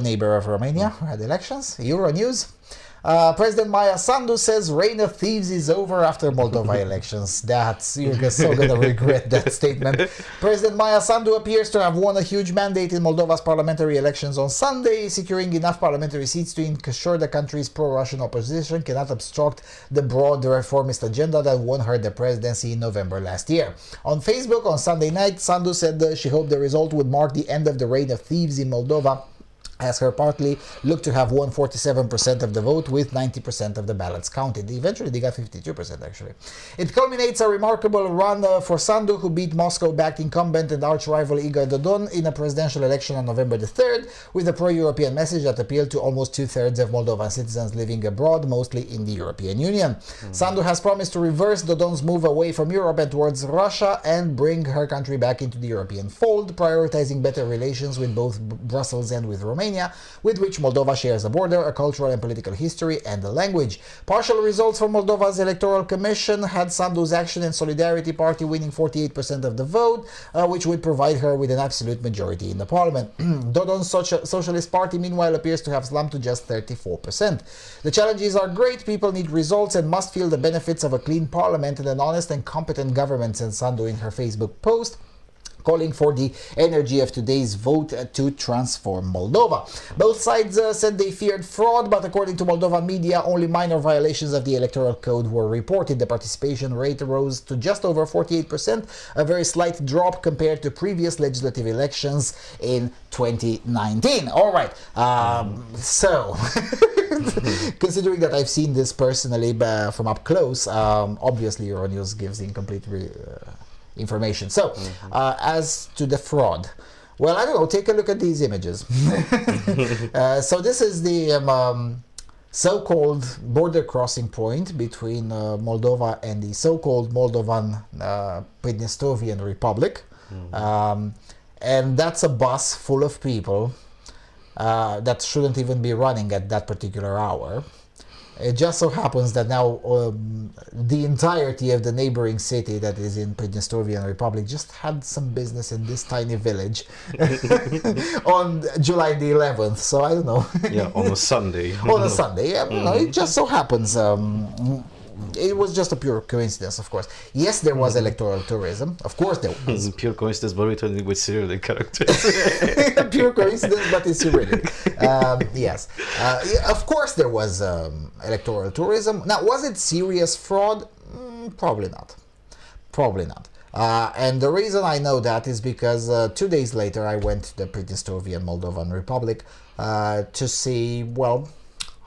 neighbor of Romania who had elections. Euronews. President Maia Sandu says reign of thieves is over after Moldova elections. You're so going to regret that statement. President Maia Sandu appears to have won a huge mandate in Moldova's parliamentary elections on Sunday, securing enough parliamentary seats to ensure the country's pro-Russian opposition cannot obstruct the broad reformist agenda that won her the presidency in November last year. On Facebook on Sunday night, Sandu said she hoped the result would mark the end of the reign of thieves in Moldova, as her party looked to have won 47% of the vote with 90% of the ballots counted. Eventually they got 52% actually. It culminates a remarkable run for Sandu, who beat Moscow-backed incumbent and arch-rival Igor Dodon in a presidential election on November the 3rd, with a pro-European message that appealed to almost two-thirds of Moldovan citizens living abroad, mostly in the European Union. Sandu has promised to reverse Dodon's move away from Europe and towards Russia and bring her country back into the European fold, prioritizing better relations with both Brussels and with Romania, with which Moldova shares a border, a cultural and political history, and a language. Partial results from Moldova's Electoral Commission had Sandu's Action and Solidarity Party winning 48% of the vote, which would provide her with an absolute majority in the parliament. Dodon's Socialist Party, meanwhile, appears to have slumped to just 34%. The challenges are great, people need results and must feel the benefits of a clean parliament and an honest and competent government, said Sandu in her Facebook post, calling for the energy of today's vote to transform Moldova. Both sides said they feared fraud, but according to Moldovan media, only minor violations of the electoral code were reported. The participation rate rose to just over 48%, a very slight drop compared to previous legislative elections in 2019. All right, so considering that I've seen this personally from up close, obviously Euronews gives incomplete information. So, as to the fraud, well, I don't know, take a look at these images. So this is the so-called border crossing point between Moldova and the so-called Moldovan Prydnestrovyan Republic. And that's a bus full of people that shouldn't even be running at that particular hour. It just so happens that now the entirety of the neighboring city that is in Prydnestrovyan Republic just had some business in this tiny village on July the 11th. So I don't know. Yeah, on a Sunday. On a Sunday, yeah. It just so happens. It was just a pure coincidence, of course. Yes, there was electoral tourism. Of course there was. Pure coincidence, but written with Cyrillic characters. Pure coincidence, but it's Cyrillic. Yes. Of course there was electoral tourism. Now, was it serious fraud? Probably not. Probably not. And the reason I know that is because 2 days later I went to the Prydnestrovyan Moldovan Republic to see, well,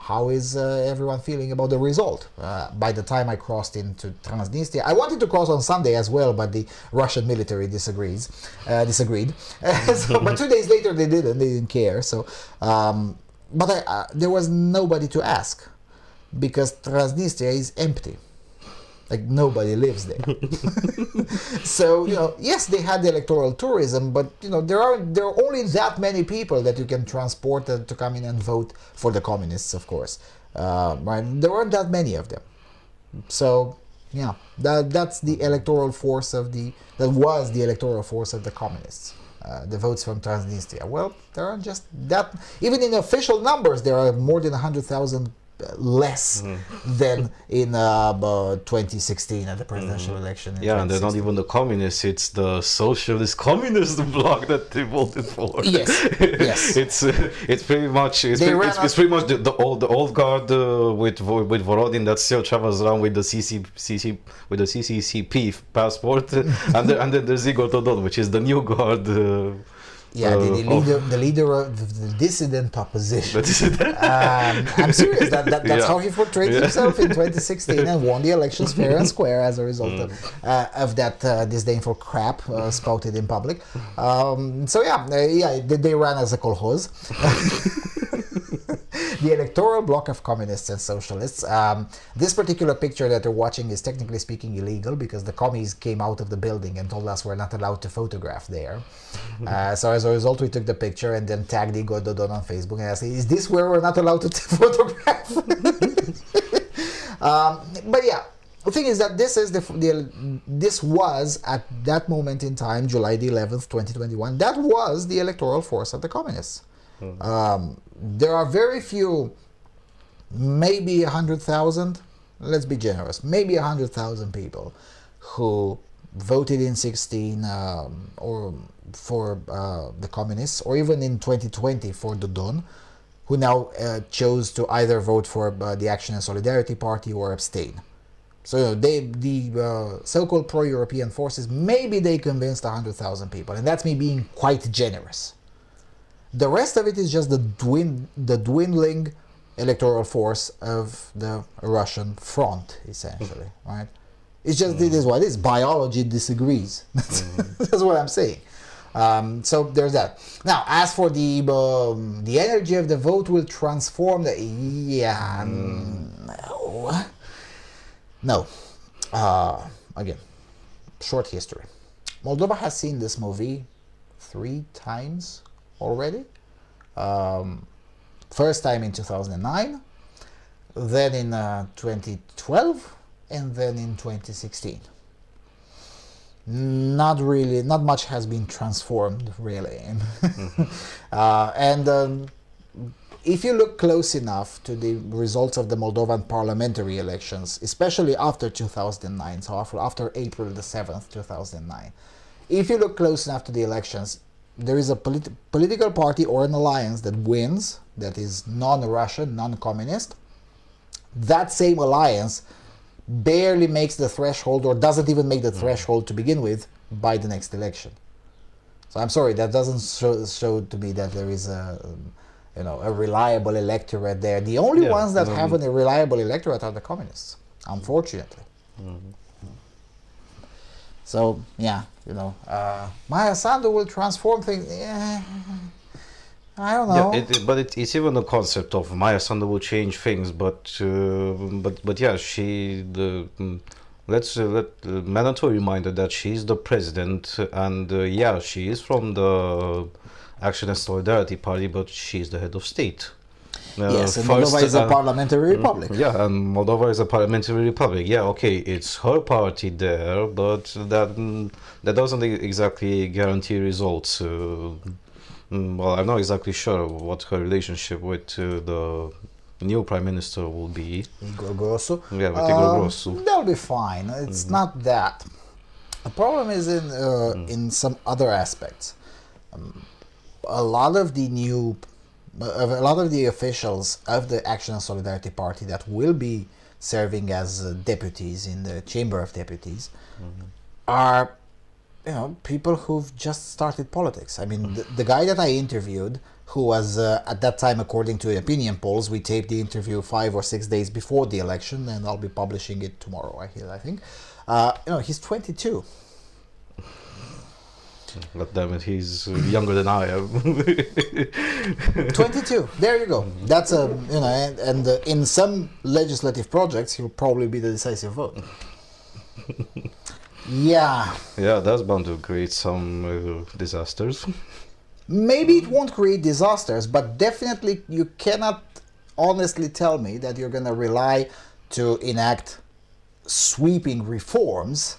how is everyone feeling about the result? By the time I crossed into Transnistria, I wanted to cross on Sunday as well, but the Russian military disagreed. But 2 days later they didn't care. So, but there was nobody to ask, because Transnistria is empty. Like, nobody lives there. So, yes, they had the electoral tourism, but, there are only that many people that you can transport to come in and vote for the communists, of course. Right? There weren't that many of them. So, Yeah, that's the electoral force of that was the electoral force of the communists. The votes from Transnistria. Well, there are just that. Even in official numbers, there are more than 100,000 less than in 2016 at the presidential election. Yeah, and they're not even the communists; it's the socialist communist bloc that they voted for. Yes, yes. It's pretty much it's pretty much the old guard with Vorodin that still travels around with the CCCP passport, and then there's Igor Dodon, which is the new guard. The leader of the dissident opposition. I'm serious. That's how he portrayed himself in 2016 and won the elections fair and square as a result of that disdainful crap spouted in public. They ran as a kolkhoz. The electoral bloc of communists and socialists. This particular picture that you're watching is technically speaking illegal because the commies came out of the building and told us we're not allowed to photograph there. So as a result, we took the picture and then tagged Igor Dodon on Facebook and asked, is this where we're not allowed to photograph? But yeah, the thing is that this was at that moment in time, July the 11th, 2021, that was the electoral force of the communists. There are very few, maybe 100,000, let's be generous, maybe 100,000 people who voted in 16 or for the communists, or even in 2020 for Dodon, who now chose to either vote for the Action and Solidarity Party or abstain. So the so-called pro-European forces, maybe they convinced 100,000 people, and that's me being quite generous. The rest of it is just the dwindling electoral force of the Russian front, essentially, right? It's just, it is what it is. Biology disagrees. That's what I'm saying. So there's that. Now, as for the energy of the vote will transform the... Yeah, no. Again, short history. Moldova has seen this movie 3 times already. First time in 2009, then in 2012, and then in 2016. Not much has been transformed, really. If you look close enough to the results of the Moldovan parliamentary elections, especially after 2009, so after April the 7th, 2009, if you look close enough to the elections, there is a political party or an alliance that wins, that is non-Russian, non-communist. That same alliance barely makes the threshold, or doesn't even make the threshold to begin with, by the next election. So I'm sorry, that doesn't show to me that there is a reliable electorate there. The only ones that have a reliable electorate are the communists, unfortunately. So yeah, Maya Sandu will transform things. I don't know. Yeah, but it's even the concept of Maya Sandu will change things. But yeah, let's mandatory reminder that she's the president, and she is from the Action and Solidarity Party, but she's the head of state. Yes, and Moldova is a parliamentary republic. Yeah, and Moldova is a parliamentary republic. Yeah, okay, it's her party there, but that doesn't exactly guarantee results. Well, I'm not exactly sure what her relationship with the new prime minister will be. Igor Grosu. Yeah, with Igor Grosu. They'll be fine. It's not that. The problem is in some other aspects. A lot of the officials of the Action and Solidarity Party that will be serving as deputies in the Chamber of Deputies are, people who've just started politics. I mean, the guy that I interviewed, who was at that time, according to opinion polls, we taped the interview 5 or 6 days before the election, and I'll be publishing it tomorrow, I think. He's 22. God damn it, he's younger than I am. 22. There you go. That's and in some legislative projects, he'll probably be the decisive vote. Yeah. Yeah, that's bound to create some disasters. Maybe it won't create disasters, but definitely you cannot honestly tell me that you're going to rely to enact sweeping reforms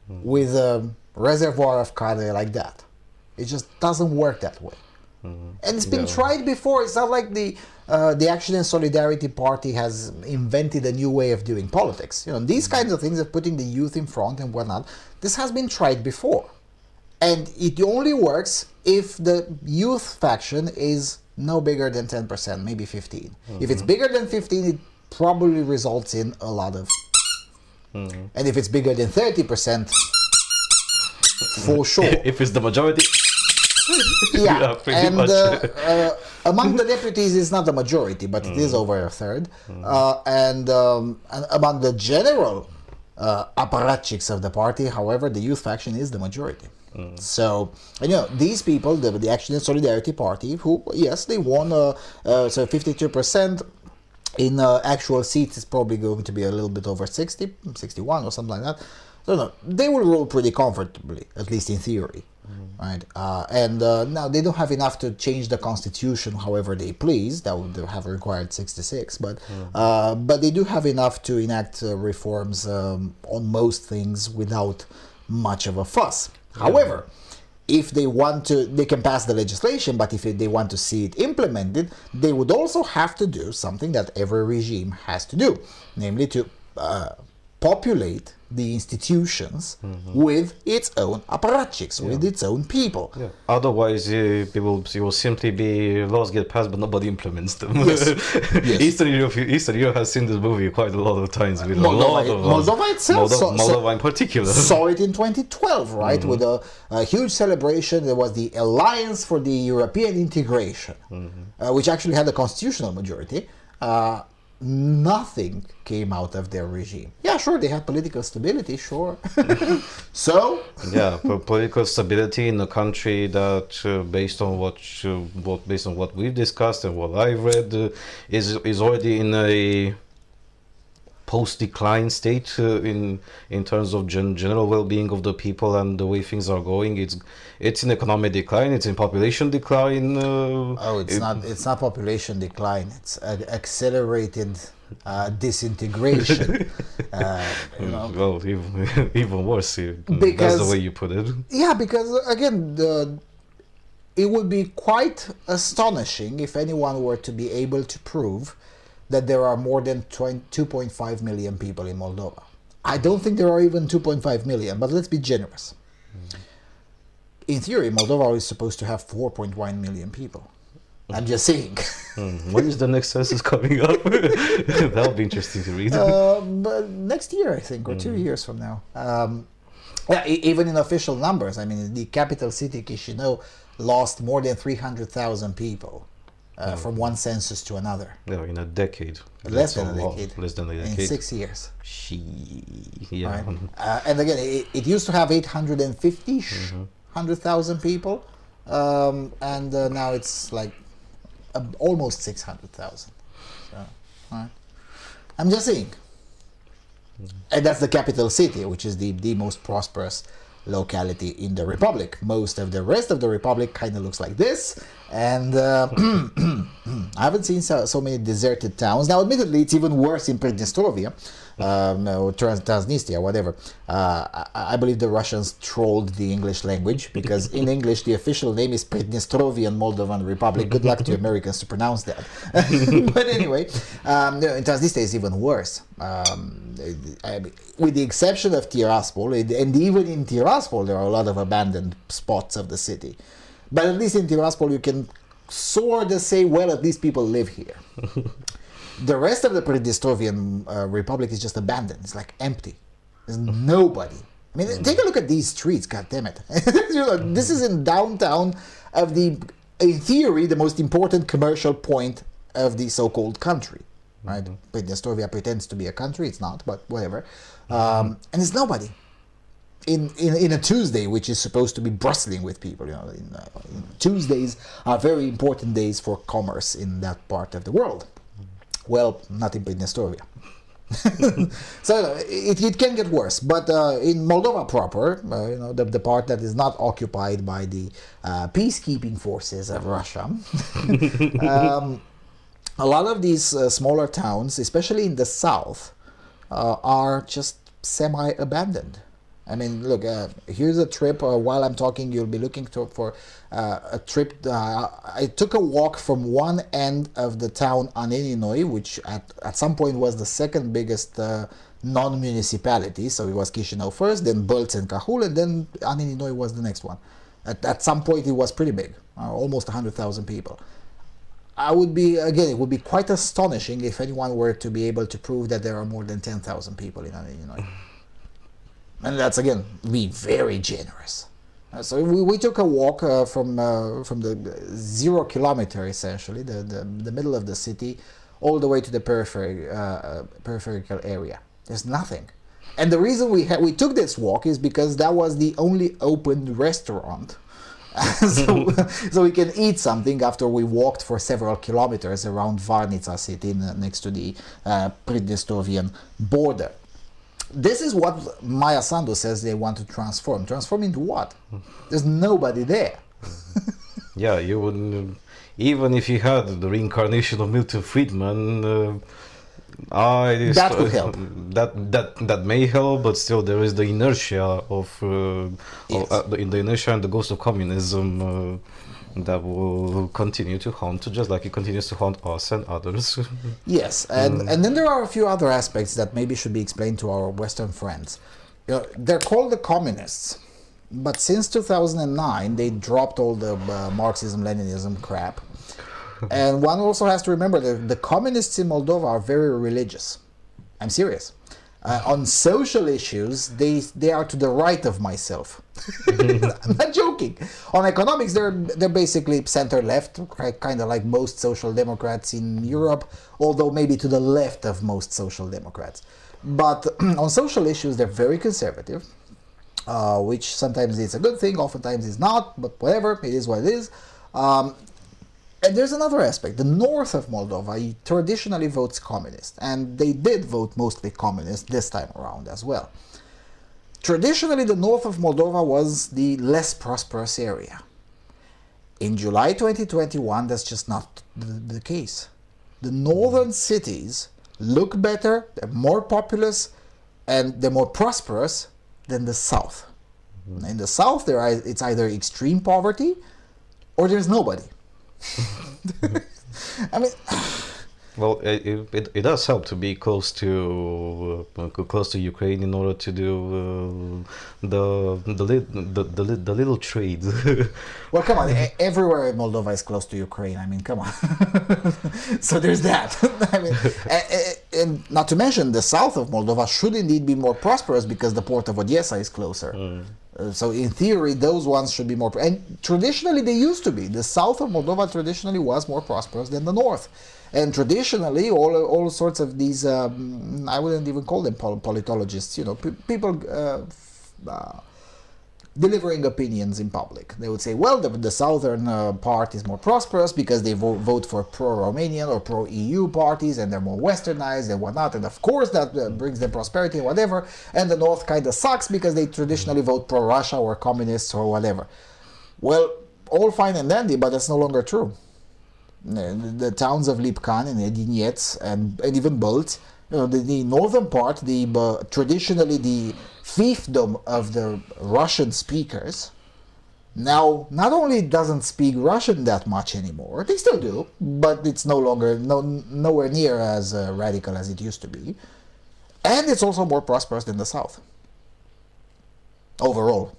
with a reservoir of cadre like that. It just doesn't work that way. And it's been tried before. It's not like the Action and Solidarity Party has invented a new way of doing politics. You know, these kinds of things of putting the youth in front and whatnot, this has been tried before. And it only works if the youth faction is no bigger than 10%, maybe 15. If it's bigger than 15, it probably results in a lot of... And if it's bigger than 30%, for sure. If it's the majority... Yeah, pretty and much. Among the deputies, it's not the majority, but it is over a third. And among the general apparatchiks of the party, however, the youth faction is the majority. So, and, you know, these people, the Action and Solidarity Party, who, yes, they won, so 52%. In actual seats, it's probably going to be a little bit over 60, 61 or something like that. So, no, they will rule pretty comfortably, at least in theory. Right, and now they don't have enough to change the constitution however they please. That would have required 66, but they do have enough to enact reforms on most things without much of a fuss. However, if they want to, they can pass the legislation, but if they want to see it implemented, they would also have to do something that every regime has to do, namely to populate the institutions with its own apparatchiks, with its own people. Yeah. Otherwise, people will simply be laws get passed, but nobody implements them. Yes. Yes. Eastern Europe has seen this movie quite a lot of times. With Moldova itself, Moldova in particular, saw it in 2012, right? With a huge celebration. There was the Alliance for the European Integration, which actually had a constitutional majority. Nothing came out of their regime. Yeah, sure, they had political stability, sure. So yeah, political stability in a country that, based on what we've discussed and what I've read, is already in a post-decline state in terms of general well-being of the people and the way things are going. It's in economic decline. It's in population decline. It's not population decline. It's accelerated disintegration. Well, even worse. That's the way you put it. Yeah, because again, it would be quite astonishing if anyone were to be able to prove that there are more than 2.5 million people in Moldova. I don't think there are even 2.5 million, but let's be generous. In theory, Moldova is supposed to have 4.1 million people. I'm just saying. When is the next census coming up? That'll be interesting to read. But next year, I think, or 2 years from now. Yeah, even in official numbers, I mean, the capital city, Chisinau, lost more than 300,000 people. From one census to another. No, in a decade. Less than a decade. Less than a decade. In 6 years. Yeah. Right? And again, it used to have 100,000 people, and now it's like almost 600,000. So, right? I'm just saying. And that's the capital city, which is the most prosperous locality in the Republic. Most of the rest of the Republic kind of looks like this, and I haven't seen so many deserted towns. Now, admittedly, it's even worse in Pridnestrovia, Transnistria, whatever. I believe the Russians trolled the English language, because in English the official name is Pridnestrovian Moldovan Republic. Good luck to Americans to pronounce that. But anyway, in Transnistria is even worse. With the exception of Tiraspol, and even in Tiraspol there are a lot of abandoned spots of the city. But at least in Tiraspol you can sort of say, well, at least people live here. The rest of the Pridnestrovian Republic is just abandoned. It's like empty. There's nobody. I mean, take a look at these streets, God damn it. This is in downtown of in theory, the most important commercial point of the so-called country. Right? Pridnestrovia pretends to be a country. It's not, but whatever. And there's nobody. In a Tuesday, which is supposed to be bristling with people. Tuesdays are very important days for commerce in that part of the world. Well, not in Pridnestrovia. So it can get worse, but in Moldova proper, the part that is not occupied by the peacekeeping forces of Russia, a lot of these smaller towns, especially in the south, are just semi-abandoned. I mean, look, here's a trip. While I'm talking, you'll be looking for a trip. I took a walk from one end of the town, Aneninoy, which at some point was the second biggest non-municipality. So it was Chisinau first, then Bălți and Cahul, and then Aneninoy was the next one. At some point, it was pretty big, almost 100,000 people. It would be quite astonishing if anyone were to be able to prove that there are more than 10,000 people in Aneninoy. And that's, again, be very generous. So we took a walk from the 0 kilometer, essentially, the middle of the city, all the way to the peripheral area. There's nothing. And the reason we took this walk is because that was the only open restaurant. so we can eat something after we walked for several kilometers around Varnica city next to the Pridnestovian border. This is what Maya Sandu says they want to transform. Transform into what? There's nobody there. Yeah, you wouldn't, even if you had the reincarnation of Milton Friedman, that would help. That may help, but still there is the inertia Yes. the inertia and the ghost of communism that will continue to haunt, just like it continues to haunt us and others. Yes, and then there are a few other aspects that maybe should be explained to our Western friends. They're called the communists, but since 2009 they dropped all the Marxism-Leninism crap. And one also has to remember that the communists in Moldova are very religious. I'm serious. On social issues, they are to the right of myself. I'm not joking. On economics, they're basically center-left, kind of like most social democrats in Europe, although maybe to the left of most social democrats. But on social issues, they're very conservative, which sometimes is a good thing, oftentimes is not, but whatever, it is what it is. And there's another aspect. The north of Moldova traditionally votes communist, and they did vote mostly communist this time around as well. Traditionally, the north of Moldova was the less prosperous area. In July 2021, that's just not the case. The northern cities look better, they're more populous, and they're more prosperous than the south. In the south, it's either extreme poverty or there's nobody. I mean, well, it does help to be close to Ukraine in order to do the little trade. Well, come on, everywhere in Moldova is close to Ukraine. I mean, come on. So there's that. I mean, and not to mention the south of Moldova should indeed be more prosperous because the port of Odessa is closer. So in theory, those ones should be more... And traditionally, they used to be. The south of Moldova traditionally was more prosperous than the north. And traditionally, all sorts of these... I wouldn't even call them politologists, people delivering opinions in public. They would say, well, the southern part is more prosperous because they vote for pro-Romanian or pro-EU parties and they're more westernized and whatnot, and of course that brings them prosperity and whatever, and the north kind of sucks because they traditionally vote pro-Russia or communists or whatever. Well, all fine and dandy, but that's no longer true. The towns of Lipcan and Edinets and even Bălți, the northern part, traditionally the fiefdom of the Russian speakers, now not only doesn't speak Russian that much anymore, they still do, but it's nowhere near as radical as it used to be, and it's also more prosperous than the south overall.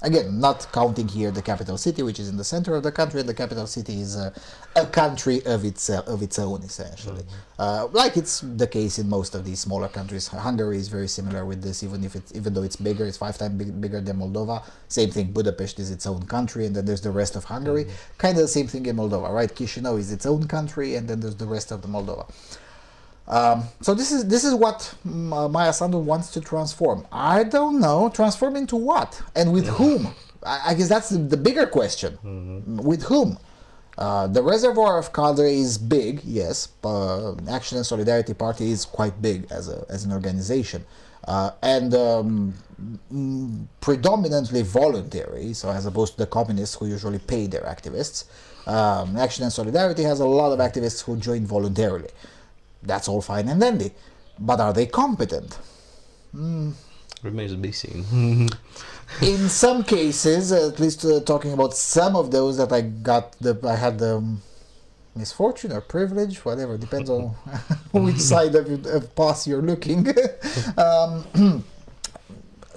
Again, not counting here the capital city, which is in the center of the country, and the capital city is a country of its own, essentially. Like it's the case in most of these smaller countries. Hungary is very similar with this, even though it's bigger, it's 5 times bigger than Moldova. Same thing, Budapest is its own country, and then there's the rest of Hungary. Kind of the same thing in Moldova, right? Chisinau is its own country, and then there's the rest of the Moldova. So this is what Maya Sandu wants to transform. I don't know. Transform into what? And with whom? I guess that's the bigger question. With whom? The reservoir of cadre is big, yes. Action and Solidarity Party is quite big as an organization. And predominantly voluntary, so as opposed to the communists who usually pay their activists. Action and Solidarity has a lot of activists who join voluntarily. That's all fine and dandy. But are they competent? Remains to be seen. In some cases, at least talking about some of those that I had the misfortune or privilege, whatever, depends on which side of path you're looking.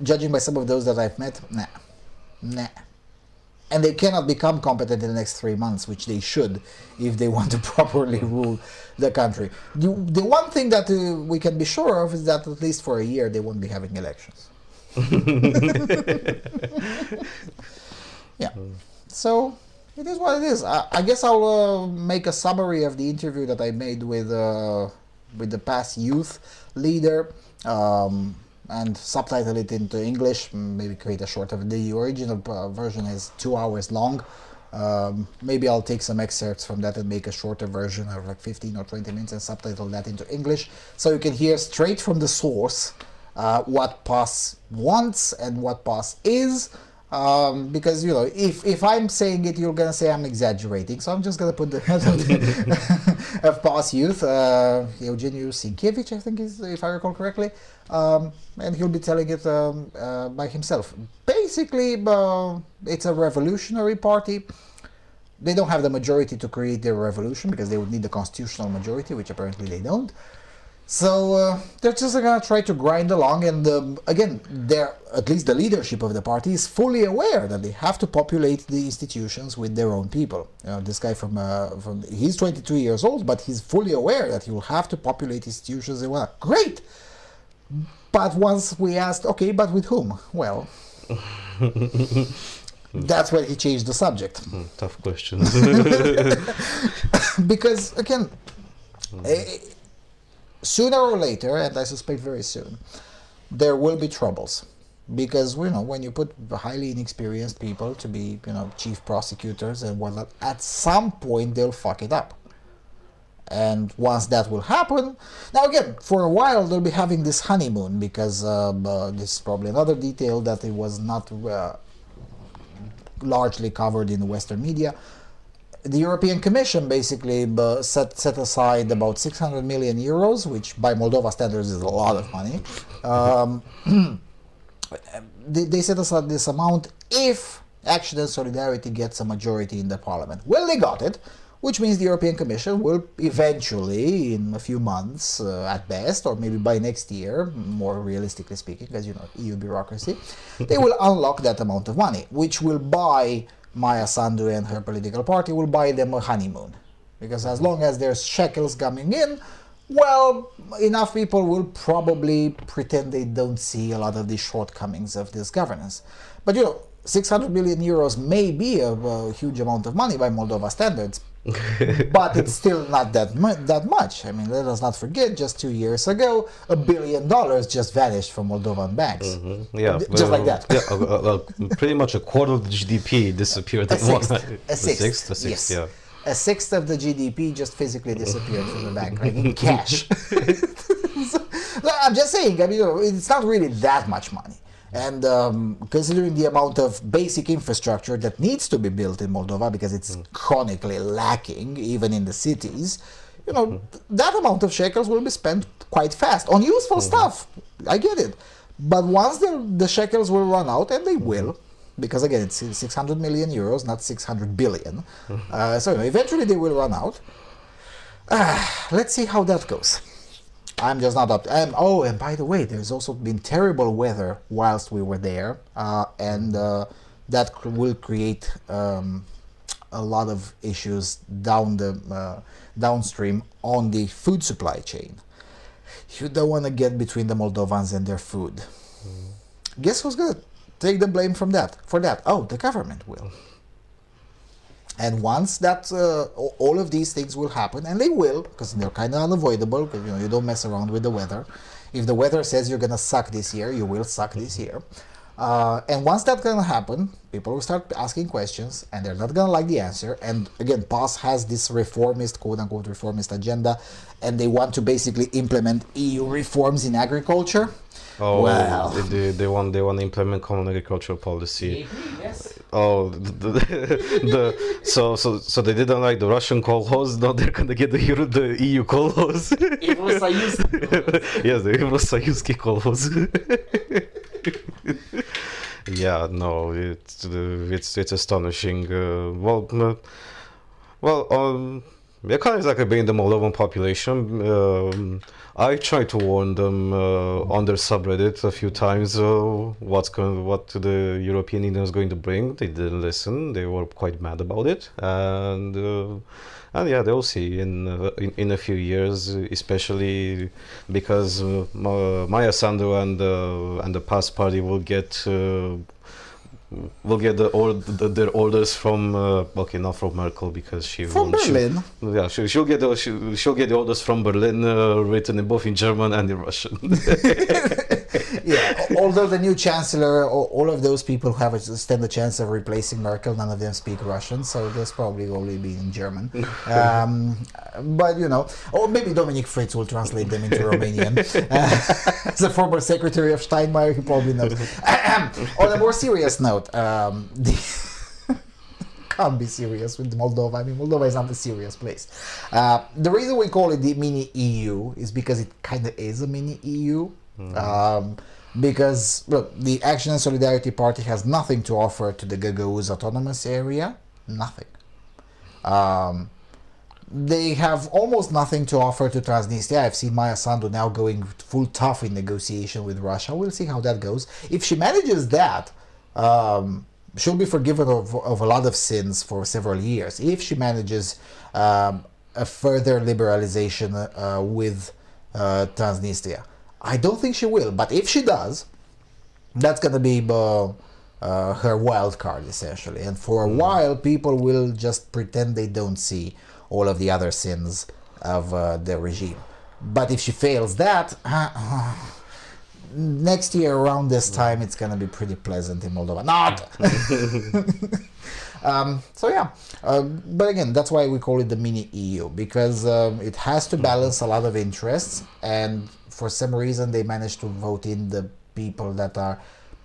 Judging by some of those that I've met, nah. And they cannot become competent in the next 3 months, which they should, if they want to properly rule the country. The one thing that we can be sure of is that at least for a year they won't be having elections. Yeah. So it is what it is. I guess I'll make a summary of the interview that I made with the past youth leader. And subtitle it into English, maybe create a shorter. The original version is 2 hours long. Maybe I'll take some excerpts from that and make a shorter version of like 15 or 20 minutes and subtitle that into English, so you can hear straight from the source what PAS wants and what PAS is. Because, you know, if I'm saying it, you're going to say I'm exaggerating. So I'm just going to put the head of PAS Youth, Eugeniu Sinkiewicz, I think is, if I recall correctly. And he'll be telling it by himself. Basically, it's a revolutionary party. They don't have the majority to create their revolution because they would need the constitutional majority, which apparently they don't. So they're just going to try to grind along, and again, at least the leadership of the party is fully aware that they have to populate the institutions with their own people. You know, this guy he's 22 years old, but he's fully aware that he will have to populate institutions. And well, great. But once we asked, okay, but with whom? Well, that's where he changed the subject. Tough question. Because again. Sooner or later, and I suspect very soon, there will be troubles. Because, you know, when you put highly inexperienced people to be, you know, chief prosecutors and whatnot, at some point they'll fuck it up. And once that will happen, now again, for a while they'll be having this honeymoon, because this is probably another detail that it was not largely covered in the Western media. The European Commission basically set aside about 600 million euros, which by Moldova standards is a lot of money. They set aside this amount if Action and Solidarity gets a majority in the parliament. Well, they got it, which means the European Commission will eventually, in a few months at best, or maybe by next year, more realistically speaking, because, you know, EU bureaucracy, they will unlock that amount of money, which will buy Maya Sandu and her political party will buy them a honeymoon. Because as long as there's shekels coming in, well, enough people will probably pretend they don't see a lot of the shortcomings of this governance. But, you know, 600 million euros may be a huge amount of money by Moldova standards, but it's still not that much. I mean, let us not forget, just 2 years ago, $1 billion just vanished from Moldovan banks. Mm-hmm. Yeah, just like that. Yeah, pretty much a quarter of the GDP disappeared. A sixth. Yes. Yeah. A sixth of the GDP just physically disappeared from the bank, right, in cash. So, I'm just saying, I mean, you know, it's not really that much money. And considering the amount of basic infrastructure that needs to be built in Moldova, because it's chronically lacking, even in the cities, you know, that amount of shekels will be spent quite fast on useful stuff. I get it. But once the shekels will run out, and they will, because again, it's 600 million euros, not 600 billion. So eventually they will run out. Let's see how that goes. I'm just not up. And by the way, there's also been terrible weather whilst we were there, and that will create a lot of issues downstream on the food supply chain. You don't want to get between the Moldovans and their food. Guess who's gonna take the blame for that? Oh, the government will. And once that all of these things will happen, and they will, because they're kind of unavoidable, because, you know, you don't mess around with the weather. If the weather says you're gonna suck this year, you will suck this year. And once that's gonna happen, people will start asking questions, and they're not gonna like the answer. And again, PAS has this reformist, quote-unquote reformist agenda, and they want to basically implement EU reforms in agriculture. Oh, well, they want to implement common agricultural policy. Yes. Oh, so they didn't like the Russian kolkhoz. Now they're gonna get the EU kolkhoz. Yes, the Evrosayuzki kolkhoz. Yeah, no, it's astonishing. They're kind of like being the Moldovan population. I tried to warn them on their subreddit a few times what the European Union is going to bring. They didn't listen. They were quite mad about it, and yeah, they'll see in a few years, especially because Maya Sandu and the PAS party will get their orders from not from Merkel, because from Berlin. She'll get the orders from Berlin, written both in German and in Russian. Yeah, although the new chancellor, all of those people who have stand a chance of replacing Merkel, none of them speak Russian, so this probably only be in German. But or maybe Dominic Fritz will translate them into Romanian. As a former secretary of Steinmeier, he probably knows. On a more serious note, can't be serious with Moldova. I mean, Moldova is not a serious place. The reason we call it the mini EU is because it kind of is a mini EU. Because look, the Action and Solidarity Party has nothing to offer to the Gagauz autonomous area. Nothing. They have almost nothing to offer to Transnistria. I've seen Maya Sandu now going full tough in negotiation with Russia. We'll see how that goes. If she manages that, she'll be forgiven of a lot of sins for several years. If she manages a further liberalization with Transnistria. I don't think she will, but if she does, that's going to be her wild card, essentially. And for a while, people will just pretend they don't see all of the other sins of the regime. But if she fails that, next year around this time, it's going to be pretty pleasant in Moldova. Not! So yeah, but again, that's why we call it the mini EU, because it has to balance a lot of interests, and for some reason they managed to vote in the people that are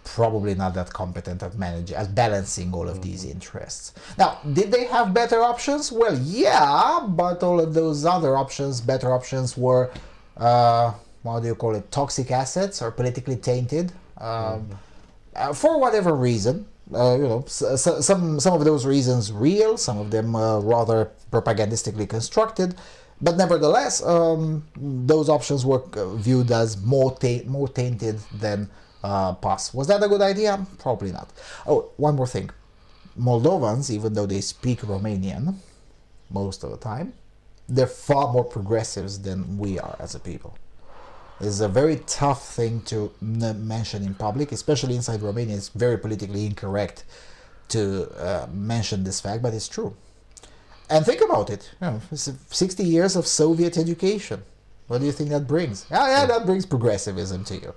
probably not that competent at balancing all of these interests. Now, did they have better options? Well, yeah, but all of those other options, better options, were what do you call it, toxic assets or politically tainted, for whatever reason. Some of those reasons real, some of them rather propagandistically constructed, but nevertheless, those options were viewed as more tainted than PAS. Was that a good idea? Probably not. Oh, one more thing. Moldovans, even though they speak Romanian most of the time, they're far more progressives than we are as a people. It's a very tough thing to mention in public, especially inside Romania. It's very politically incorrect to mention this fact, but it's true. And think about it. 60 years of Soviet education. What do you think that brings? Yeah, that brings progressivism to you.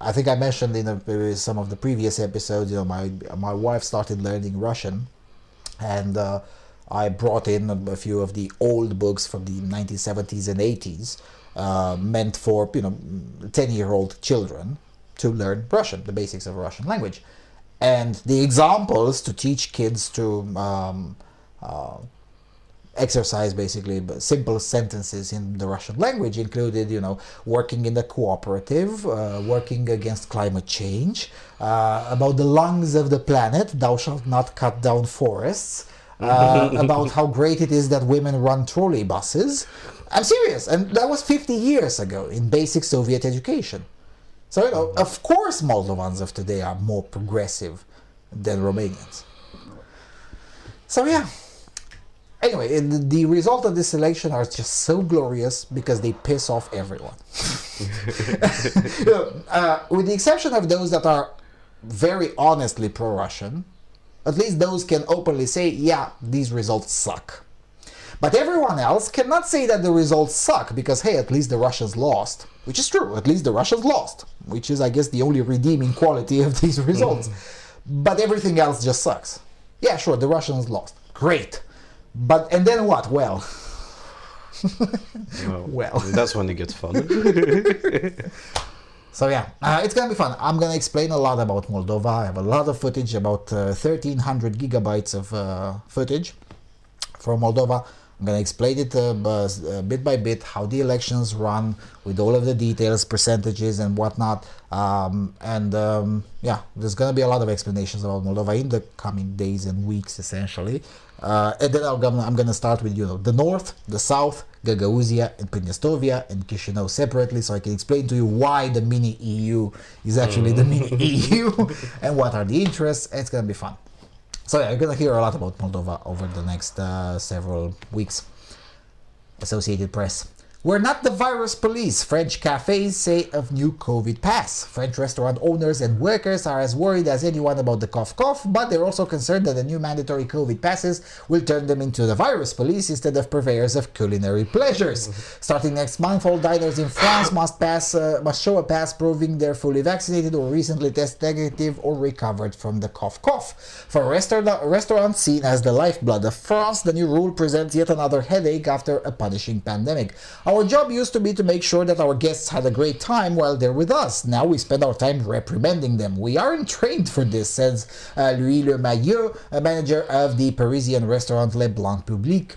I think I mentioned in some of the previous episodes, my wife started learning Russian, and I brought in a few of the old books from the 1970s and 80s, meant for 10-year-old children to learn Russian, the basics of Russian language. And the examples to teach kids to exercise basically simple sentences in the Russian language included, working in the cooperative, working against climate change, about the lungs of the planet, thou shalt not cut down forests, about how great it is that women run trolley buses. I'm serious, and that was 50 years ago in basic Soviet education. So, of course Moldovans of today are more progressive than Romanians. So yeah. Anyway, the result of this election are just so glorious because they piss off everyone. With the exception of those that are very honestly pro-Russian, at least those can openly say, yeah, these results suck. But everyone else cannot say that the results suck because, hey, at least the Russians lost. Which is true, at least the Russians lost. Which is, I guess, the only redeeming quality of these results. But everything else just sucks. Yeah, sure, the Russians lost. Great. And then what? Well, that's when it gets fun. So yeah, it's gonna be fun. I'm gonna explain a lot about Moldova. I have a lot of footage, about 1,300 gigabytes of footage from Moldova. I'm gonna explain it bit by bit, how the elections run, with all of the details, percentages, and whatnot. Yeah, there's gonna be a lot of explanations about Moldova in the coming days and weeks, essentially. And then I'm gonna start with the north, the south, Gagauzia and Pridnestovia and Chisinau separately, so I can explain to you why the mini EU is actually the mini EU and what are the interests. And it's gonna be fun. So yeah, you're gonna hear a lot about Moldova over the next several weeks. Associated Press. We're not the virus police, French cafes say of new COVID pass. French restaurant owners and workers are as worried as anyone about the cough, but they're also concerned that the new mandatory COVID passes will turn them into the virus police instead of purveyors of culinary pleasures. Starting next month, all diners in France must show a pass proving they're fully vaccinated or recently tested negative or recovered from the cough. For restaurants seen as the lifeblood of France, the new rule presents yet another headache after a punishing pandemic. Our job used to be to make sure that our guests had a great time while they're with us. Now we spend our time reprimanding them. We aren't trained for this, says Louis Le Maillot, a manager of the Parisian restaurant Le Blanc Public.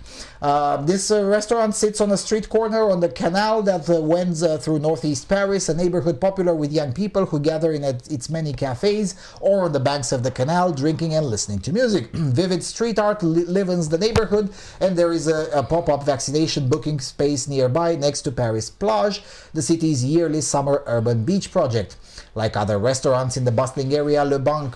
This restaurant sits on a street corner on the canal that winds through northeast Paris, a neighborhood popular with young people who gather in its many cafes or on the banks of the canal, drinking and listening to music. Vivid street art livens the neighborhood, and there is a pop-up vaccination booking space nearby next to Paris Plage, the city's yearly summer urban beach project. Like other restaurants in the bustling area, Le Banc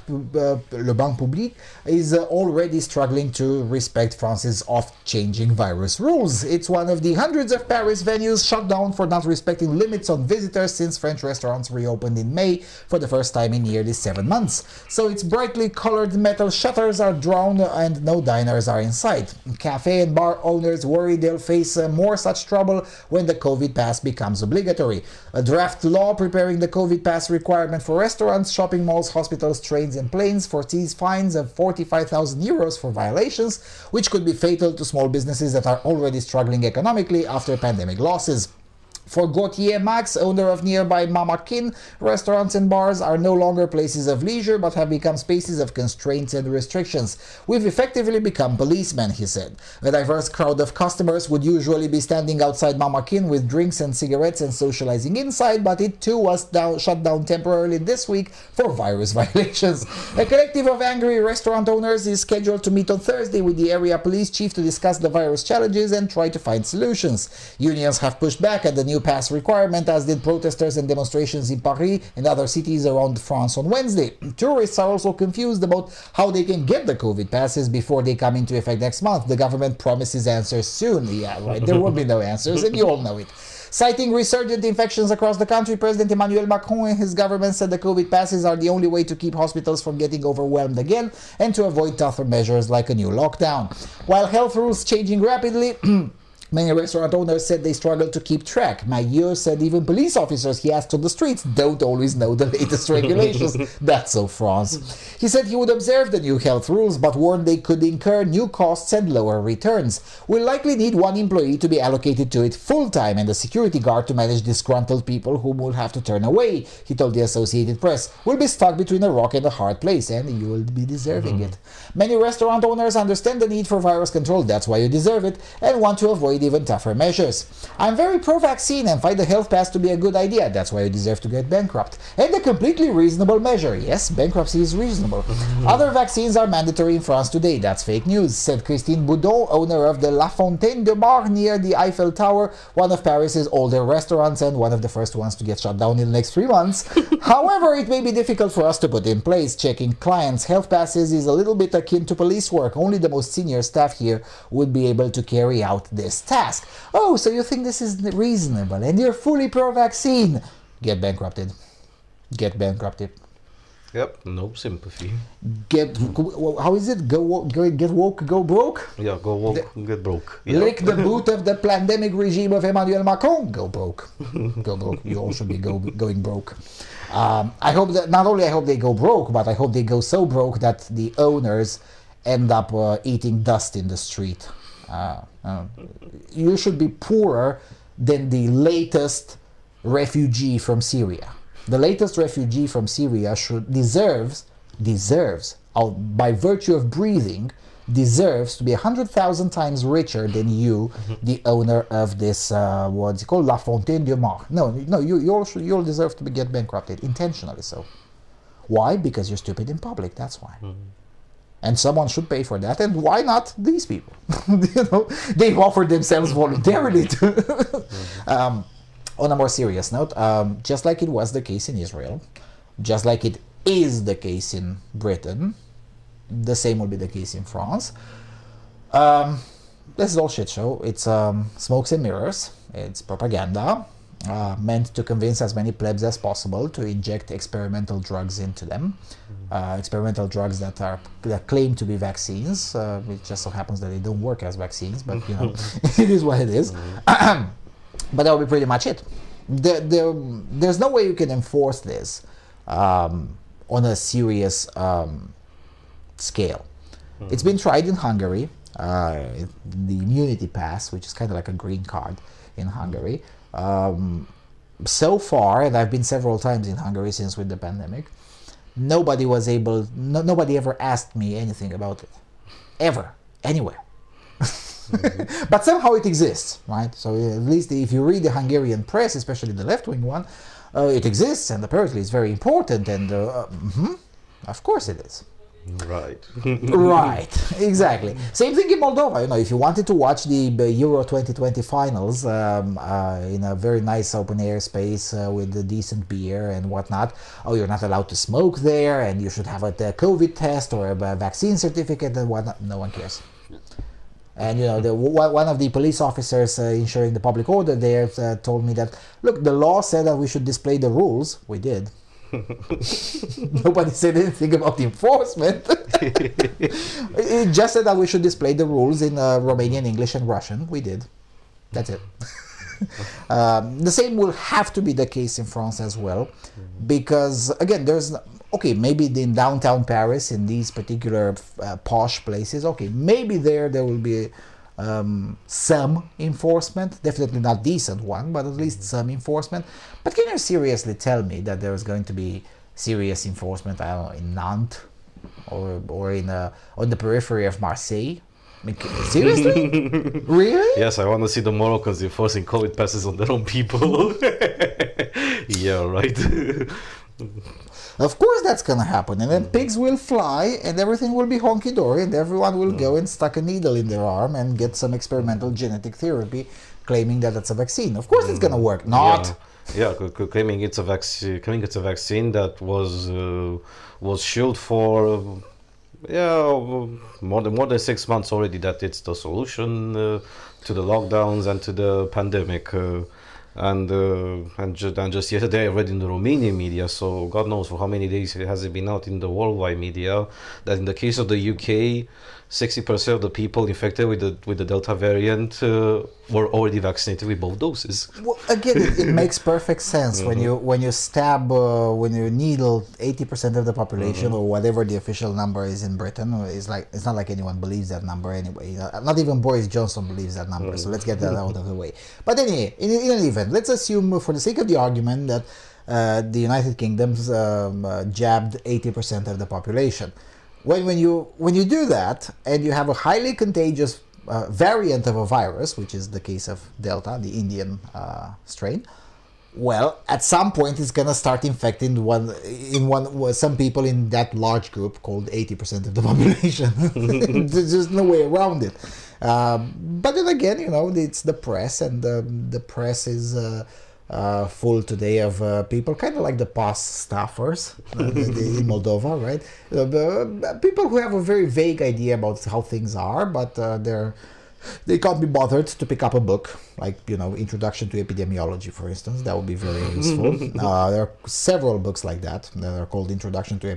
Public is already struggling to respect France's oft-changing virus rules. It's one of the hundreds of Paris venues shut down for not respecting limits on visitors since French restaurants reopened in May for the first time in nearly 7 months. So its brightly colored metal shutters are drawn and no diners are in sight. Cafe and bar owners worry they'll face more such trouble when the COVID pass becomes obligatory. A draft law preparing the COVID pass requirement for restaurants, shopping malls, hospitals, trains and planes foresees fines of 45,000 euros for violations, which could be fatal to small businesses that are already struggling economically after pandemic losses. For Gauthier Max, owner of nearby Mama Kin, restaurants and bars are no longer places of leisure but have become spaces of constraints and restrictions. We've effectively become policemen, he said. A diverse crowd of customers would usually be standing outside Mama Kin with drinks and cigarettes and socializing inside, but it too was shut down temporarily this week for virus violations. A collective of angry restaurant owners is scheduled to meet on Thursday with the area police chief to discuss the virus challenges and try to find solutions. Unions have pushed back at the new pass requirement, as did protesters and demonstrations in Paris and other cities around France on Wednesday. Tourists are also confused about how they can get the COVID passes before they come into effect next month. The government promises answers soon. Yeah, right. There will be no answers, and you all know it. Citing resurgent infections across the country, President Emmanuel Macron and his government said the COVID passes are the only way to keep hospitals from getting overwhelmed again and to avoid tougher measures like a new lockdown. While health rules changing rapidly, many restaurant owners said they struggle to keep track. Maillot said even police officers he asked on the streets don't always know the latest regulations. That's so France. He said he would observe the new health rules, but warned they could incur new costs and lower returns. We'll likely need one employee to be allocated to it full-time and a security guard to manage disgruntled people whom we'll have to turn away, he told the Associated Press. We'll be stuck between a rock and a hard place, and you will be deserving it. Many restaurant owners understand the need for virus control, that's why you deserve it, and want to avoid even tougher measures. I'm very pro-vaccine and find the health pass to be a good idea. That's why you deserve to get bankrupt. And a completely reasonable measure. Yes, bankruptcy is reasonable. Other vaccines are mandatory in France today. That's fake news, said Christine Boudon, owner of the La Fontaine de Bar near the Eiffel Tower, one of Paris's older restaurants and one of the first ones to get shut down in the next 3 months. However, it may be difficult for us to put in place. Checking clients' health passes is a little bit akin to police work. Only the most senior staff here would be able to carry out this task. Oh, so you think this is reasonable and you're fully pro-vaccine? Get bankrupted. Get bankrupted. Yep, no sympathy. How is it? Get woke, go broke? Yeah, go woke, get broke. Yeah. Lick the boot of the pandemic regime of Emmanuel Macron. Go broke. Go broke. You all should be going broke. I hope that not only I hope they go broke, but I hope they go so broke that the owners end up eating dust in the street. You should be poorer than the latest refugee from Syria. The latest refugee from Syria deserves, by virtue of breathing, deserves to be 100,000 times richer than you, the owner of this, what's it called, La Fontaine du Mar. No, you'll deserve to get bankrupted, intentionally so. Why? Because you're stupid in public, that's why. And someone should pay for that, and why not these people? They've offered themselves voluntarily to. On a more serious note, just like it was the case in Israel, just like it is the case in Britain, the same will be the case in France. This is all shit show. It's smokes and mirrors. It's propaganda meant to convince as many plebs as possible to inject experimental drugs into them. Experimental drugs that claim to be vaccines. It just so happens that they don't work as vaccines, but it is what it is. But that will be pretty much it. There's no way you can enforce this on a serious scale. It's been tried in Hungary, the immunity pass, which is kind of like a green card in Hungary. So far, and I've been several times in Hungary since with the pandemic, nobody ever asked me anything about it. Ever. Anywhere. But somehow it exists, right? So at least if you read the Hungarian press, especially the left-wing one, it exists, and apparently it's very important, and of course it is. Right. Right, exactly. Same thing in Moldova. If you wanted to watch the Euro 2020 finals in a very nice open-air space with a decent beer and whatnot, you're not allowed to smoke there, and you should have a COVID test or a vaccine certificate and whatnot. No one cares. And one of the police officers ensuring the public order there told me that, look, the law said that we should display the rules. We did. Nobody said anything about the enforcement. It just said that we should display the rules in Romanian, English, and Russian. We did. That's it. The same will have to be the case in France as well, because again, maybe in downtown Paris, in these particular posh places, maybe there will be some enforcement, definitely not decent one, but at least some enforcement. But can you seriously tell me that there is going to be serious enforcement, I don't know, in Nantes or on the periphery of Marseille? I mean, seriously? Really? Yes, I want to see the Moroccans enforcing COVID passes on their own people. Yeah, right. Of course that's gonna happen, and then pigs will fly, and everything will be honky-dory, and everyone will go and stuck a needle in their arm and get some experimental genetic therapy, claiming that it's a vaccine. Of course it's gonna work. Not. Yeah, claiming it's a vaccine. Claiming it's a vaccine that was shielded for more than 6 months already. That it's the solution to the lockdowns and to the pandemic. And just yesterday I read in the Romanian media, so God knows for how many days has it been out in the worldwide media, that in the case of the UK, 60% of the people infected with the Delta variant were already vaccinated with both doses. Well, again, it makes perfect sense when you when you needle 80% of the population or whatever the official number is in Britain. It's not like anyone believes that number anyway. Not even Boris Johnson believes that number. So let's get that out of the way. But anyway, in any event, let's assume for the sake of the argument that the United Kingdom's jabbed 80% of the population. When you do that and you have a highly contagious variant of a virus, which is the case of Delta, the Indian strain, well, at some point it's gonna start infecting some people in that large group called 80% of the population. There's just no way around it. But then again, it's the press, and the press is full today of people kind of like the past staffers in Moldova, right? People who have a very vague idea about how things are, but they can't be bothered to pick up a book, like Introduction to Epidemiology, for instance. That would be very useful. There are several books like that are called Introduction to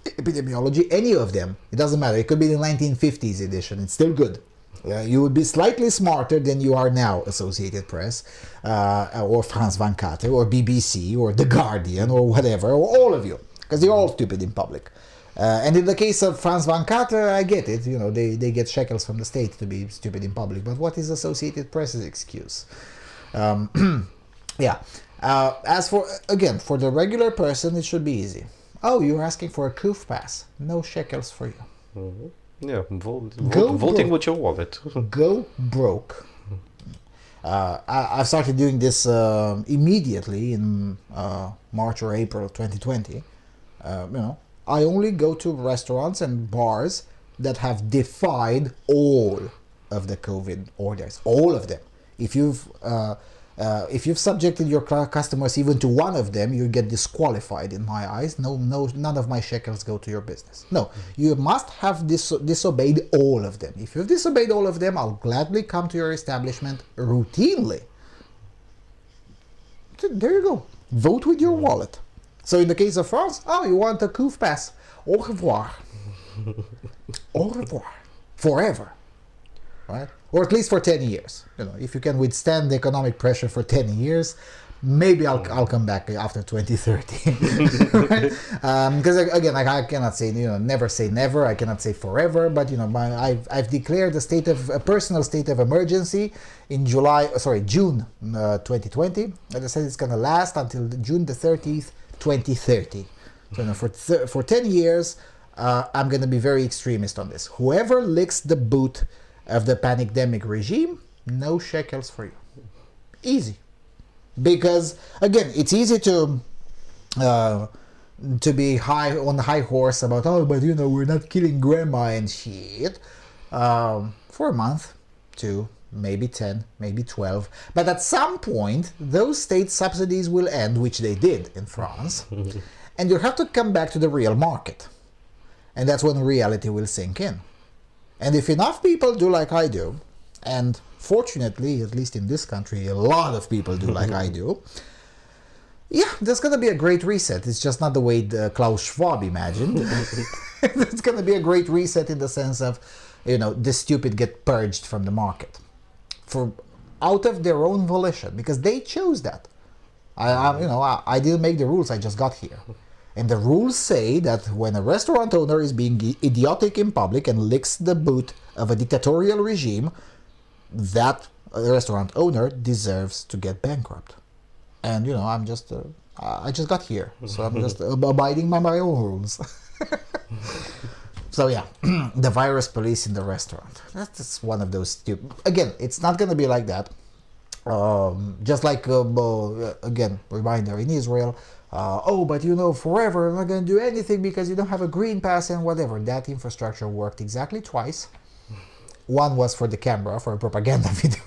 Epidemiology. Any of them, it doesn't matter. It could be the 1950s edition. It's still good. You would be slightly smarter than you are now, Associated Press, or France 24, or BBC, or The Guardian, or whatever, or all of you, because you're all stupid in public. And in the case of France 24, I get it, they get shekels from the state to be stupid in public, but what is Associated Press's excuse? Yeah. As for, again, for the regular person, it should be easy. Oh, you're asking for a COOF pass. No shekels for you. Yeah, voting with your wallet. Go broke. I've started doing this immediately in March or April 2020. I only go to restaurants and bars that have defied all of the COVID orders, all of them. If you've subjected your customers even to one of them, you get disqualified in my eyes. No, none of my shekels go to your business. No, you must have disobeyed all of them. If you've disobeyed all of them, I'll gladly come to your establishment routinely. So there you go. Vote with your wallet. So in the case of France, you want a COOF pass. Au revoir. Au revoir. Forever. Right? Or at least for 10 years. If you can withstand the economic pressure for 10 years, maybe I'll come back after 2030. Right? Because again, I cannot say, never say never. I cannot say forever. But I've declared a personal state of emergency in June 2020. As I said, it's going to last until June the 30th, 2030. So for 10 years, I'm going to be very extremist on this. Whoever licks the boot of the pandemic regime, no shekels for you. Easy. Because, again, it's easy to be on the high horse about, but we're not killing grandma and shit. For a month, 2, maybe 10, maybe 12. But at some point, those state subsidies will end, which they did in France. And you have to come back to the real market. And that's when reality will sink in. And if enough people do like I do, and fortunately, at least in this country, a lot of people do like I do, there's going to be a great reset. It's just not the way Klaus Schwab imagined. It's going to be a great reset in the sense of, the stupid get purged from the market. Out of their own volition, because they chose that. I didn't make the rules, I just got here. And the rules say that when a restaurant owner is being idiotic in public and licks the boot of a dictatorial regime, that restaurant owner deserves to get bankrupt. And, I just got here, so I'm just abiding by my own rules. So the virus police in the restaurant. That's one of those stupid... Again, it's not going to be like that. Just like, again, reminder in Israel, but forever, I'm not going to do anything because you don't have a green pass and whatever. That infrastructure worked exactly twice. One was for the camera, for a propaganda video.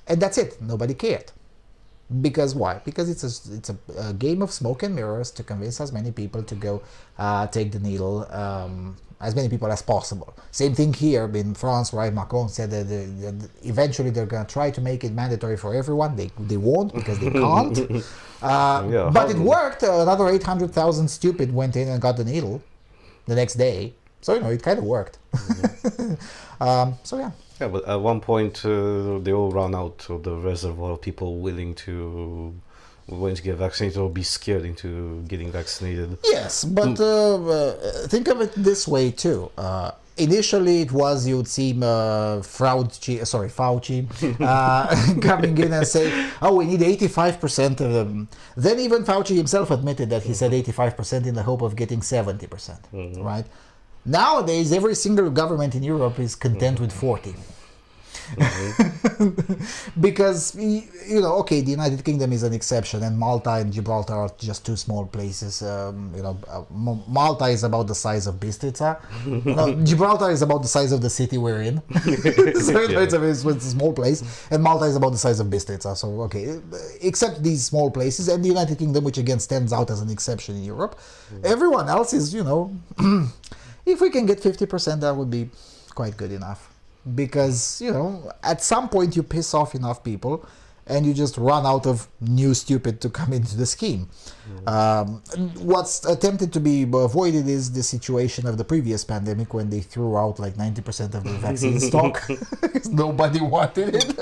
And that's it. Nobody cared. Because why? Because it's a game of smoke and mirrors to convince as many people to go take the needle, as many people as possible. Same thing here in France, right? Macron said that eventually they're going to try to make it mandatory for everyone. They won't because they can't. But it worked. Another 800,000 stupid went in and got the needle the next day. So, it kind of worked. Yeah, but at one point they all ran out of the reservoir of people willing to get vaccinated or be scared into getting vaccinated. Yes, but think of it this way too. Initially, it was, you would see Fauci coming in and say, we need 85% of them. Then even Fauci himself admitted that he said 85% in the hope of getting 70%, right? Nowadays, every single government in Europe is content with 40. Because, the United Kingdom is an exception, and Malta and Gibraltar are just two small places. Malta is about the size of Bistrica. Gibraltar is about the size of the city we're in. It's a small place, and Malta is about the size of Bistrica. So, except these small places, and the United Kingdom, which again stands out as an exception in Europe, everyone else is, if we can get 50%, that would be quite good enough. Because, at some point you piss off enough people and you just run out of new stupid to come into the scheme. What's attempted to be avoided is the situation of the previous pandemic when they threw out like 90% of the vaccine stock. Nobody wanted it.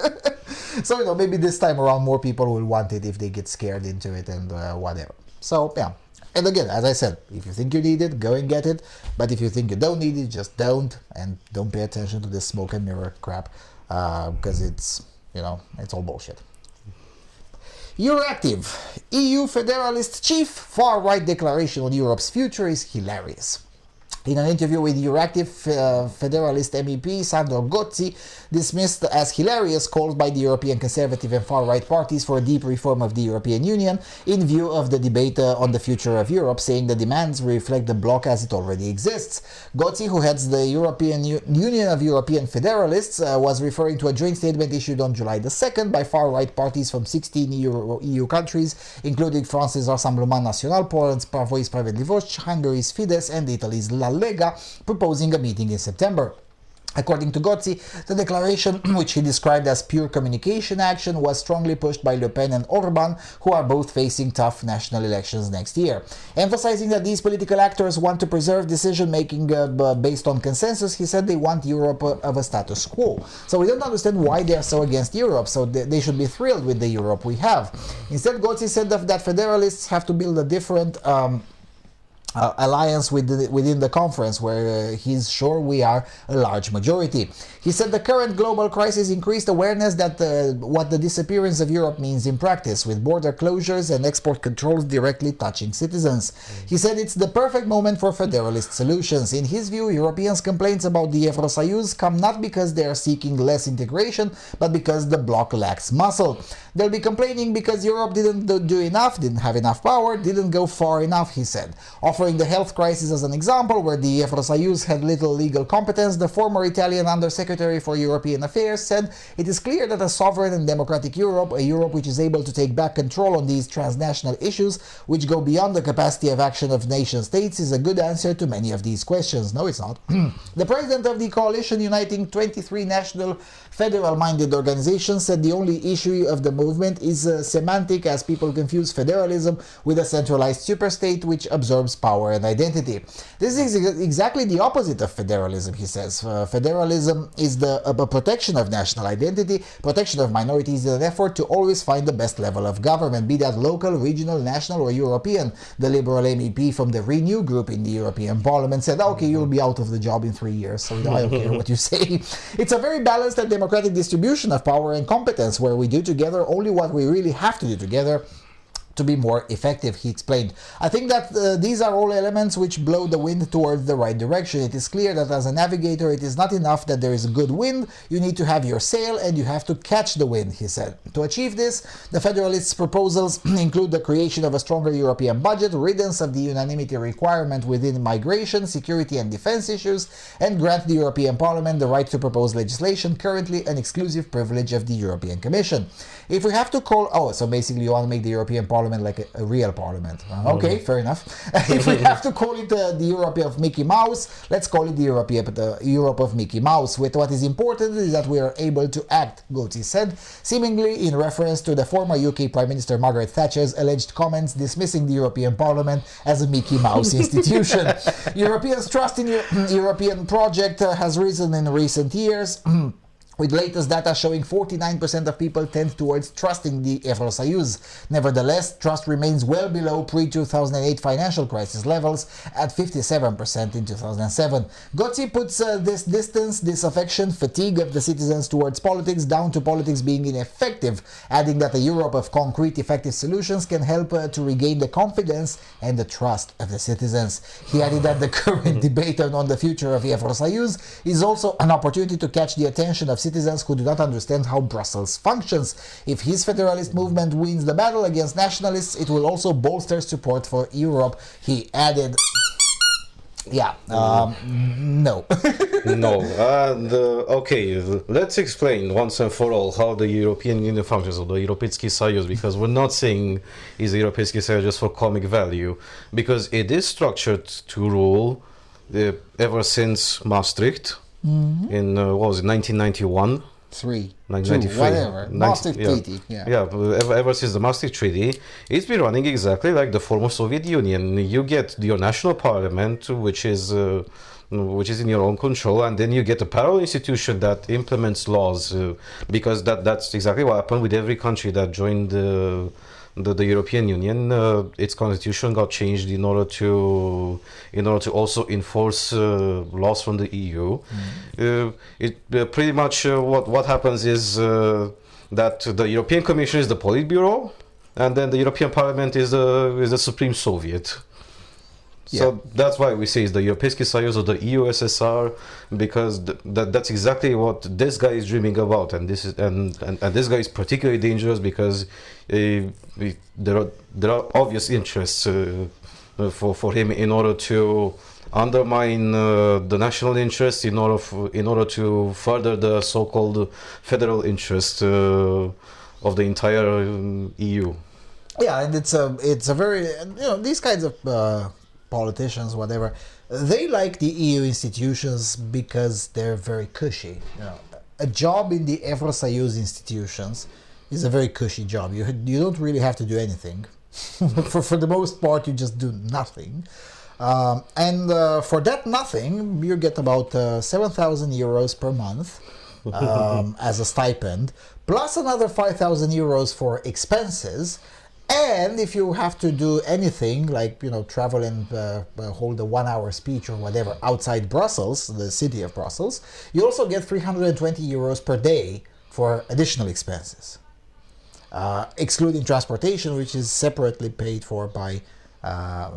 So, maybe this time around more people will want it if they get scared into it and whatever. So, And again, as I said, if you think you need it, go and get it. But if you think you don't need it, just don't. And don't pay attention to this smoke and mirror crap. Because it's all bullshit. Euractiv, EU Federalist Chief, far-right declaration on Europe's future is hilarious. In an interview with Euractiv, Federalist MEP Sandro Gozzi dismissed as hilarious calls by the European conservative and far-right parties for a deep reform of the European Union in view of the debate on the future of Europe, saying the demands reflect the bloc as it already exists. Gozzi, who heads the European Union of European Federalists, was referring to a joint statement issued on July the 2nd by far-right parties from 16 EU countries, including France's Rassemblement National, Poland's Prawo i Sprawiedliwość, Hungary's Fidesz, and Italy's La Lega, proposing a meeting in September. According to Gozzi, the declaration, which he described as pure communication action, was strongly pushed by Le Pen and Orban, who are both facing tough national elections next year. Emphasizing that these political actors want to preserve decision-making based on consensus, he said they want Europe of a status quo. So we don't understand why they are so against Europe, so they should be thrilled with the Europe we have. Instead, Gozzi said that federalists have to build a different alliance within the conference, where he's sure we are a large majority. He said the current global crisis increased awareness that what the disappearance of Europe means in practice, with border closures and export controls directly touching citizens. He said it's the perfect moment for federalist solutions. In his view, Europeans' complaints about the Eurosayus come not because they are seeking less integration, but because the bloc lacks muscle. They'll be complaining because Europe didn't do enough, didn't have enough power, didn't go far enough, he said. Offering the health crisis as an example, where the Eurosayus had little legal competence, the former Italian Undersecretary for European Affairs said it is clear that a sovereign and democratic Europe, a Europe which is able to take back control on these transnational issues, which go beyond the capacity of action of nation states, is a good answer to many of these questions. No, it's not. The president of the coalition uniting 23 national federal-minded organizations said the only issue of the movement is semantic, as people confuse federalism with a centralized superstate which absorbs power and identity. This is exactly the opposite of federalism, he says. Federalism is a protection of national identity, protection of minorities, in an effort to always find the best level of government, be that local, regional, national, or European. The Liberal MEP from the Renew group in the European Parliament said, okay, you'll be out of the job in 3 years, so I don't care what you say. It's a very balanced and democratic distribution of power and competence, where we do together only what we really have to do together to be more effective, he explained. I think that these are all elements which blow the wind towards the right direction. It is clear that as a navigator, it is not enough that there is a good wind. You need to have your sail and you have to catch the wind, he said. To achieve this, the Federalists' proposals include the creation of a stronger European budget, riddance of the unanimity requirement within migration, security and defense issues, and grant the European Parliament the right to propose legislation, currently an exclusive privilege of the European Commission. If we have to call... so basically you want to make the European Parliament like a real parliament. Okay, fair enough. If we have to call it the Europe of Mickey Mouse, let's call it the Europe of Mickey Mouse. With what is important is that we are able to act, Gozzi said, seemingly in reference to the former UK Prime Minister Margaret Thatcher's alleged comments dismissing the European Parliament as a Mickey Mouse institution. Europeans' trust in the European project has risen in recent years. With latest data showing 49% of people tend towards trusting the Eurosayus. Nevertheless, trust remains well below pre-2008 financial crisis levels at 57% in 2007. Gozzi puts this distance, disaffection, fatigue of the citizens towards politics down to politics being ineffective, adding that a Europe of concrete, effective solutions can help to regain the confidence and the trust of the citizens. He added that the current debate on the future of the Eurosayus is also an opportunity to catch the attention of citizens who do not understand how Brussels functions. If his federalist movement wins the battle against nationalists, it will also bolster support for Europe, he added. Yeah, no. No. Okay, let's explain once and for all how the European Union functions, or the Europejski Sojusz, because we're not saying is the Europejski Sojusz just for comic value, because it is structured to rule ever since Maastricht. In what was it, 1991? 1993. Whatever. Maastricht Treaty. Yeah. Ever since the Maastricht Treaty, it's been running exactly like the former Soviet Union. You get your national parliament, which is in your own control, and then you get a parallel institution that implements laws, because that's exactly what happened with every country that joined the European Union. Its constitution got changed in order to also enforce laws from the EU. Pretty much what happens is that the European Commission is the Politburo, and then the European Parliament is the Supreme Soviet. So that's why we say it's the Europejski Sojusz or the EU-SSR, because that's exactly what this guy is dreaming about, and this guy is particularly dangerous because there are obvious interests for him in order to undermine the national interest, in order to further the so-called federal interest of the entire EU. Yeah, and it's a very, these kinds of politicians, whatever, they like the EU institutions because they're very cushy. A job in the Evrosayuz institutions is a very cushy job. You don't really have to do anything. for the most part, you just do nothing. And for that nothing, you get about 7,000 euros per month as a stipend, plus another 5,000 euros for expenses. And if you have to do anything, like, travel and hold a 1-hour speech or whatever outside Brussels, the city of Brussels, you also get 320 euros per day for additional expenses, excluding transportation, which is separately paid for by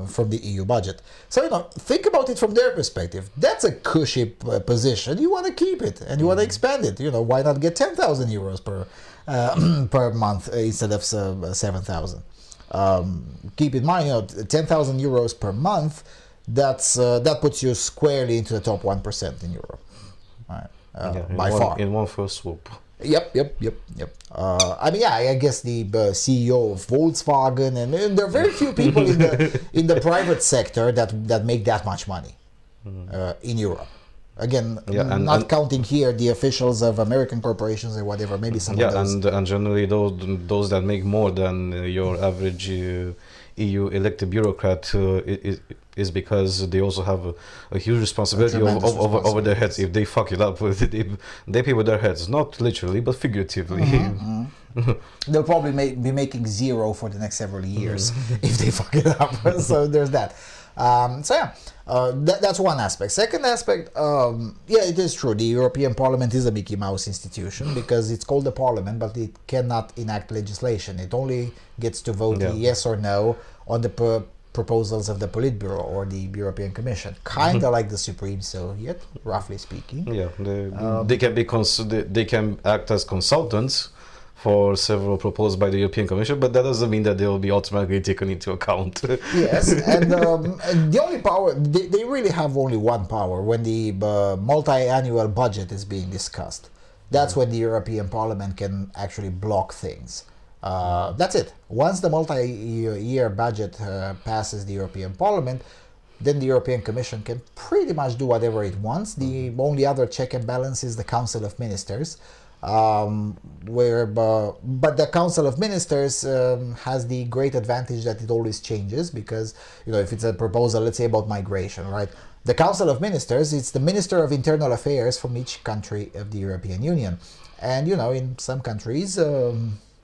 from the EU budget. So, think about it from their perspective. That's a cushy position. You want to keep it and you want to expand it. Why not get 10,000 euros per month instead of 7,000? Keep in mind, 10,000 euros per month. That puts you squarely into the top 1% in Europe, right? By far. In one fell swoop. Yep. I guess the CEO of Volkswagen, and there are very few people in the private sector that make that much money in Europe. Again, not counting here the officials of American corporations or whatever, maybe some of those. And generally those that make more than your average EU elected bureaucrat is because they also have a huge responsibility over their heads. If they fuck it up, they pay with their heads, not literally but figuratively. They'll probably be making zero for the next several years if they fuck it up. So there's that. That's one aspect. Second aspect, it is true. The European Parliament is a Mickey Mouse institution because it's called the Parliament, but it cannot enact legislation. It only gets to vote yes or no on the proposals of the Politburo or the European Commission. Kind of like the Supreme Soviet, roughly speaking. Yeah, they can act as consultants for several proposed by the European Commission, but that doesn't mean that they will be automatically taken into account. Yes, and the only power, they really have only one power when the multi-annual budget is being discussed. That's when the European Parliament can actually block things. That's it. Once the multi-year budget passes the European Parliament, then the European Commission can pretty much do whatever it wants. The only other check and balance is the Council of Ministers. But the Council of Ministers has the great advantage that it always changes because, if it's a proposal, let's say about migration, right? The Council of Ministers, it's the Minister of Internal Affairs from each country of the European Union. And, in some countries,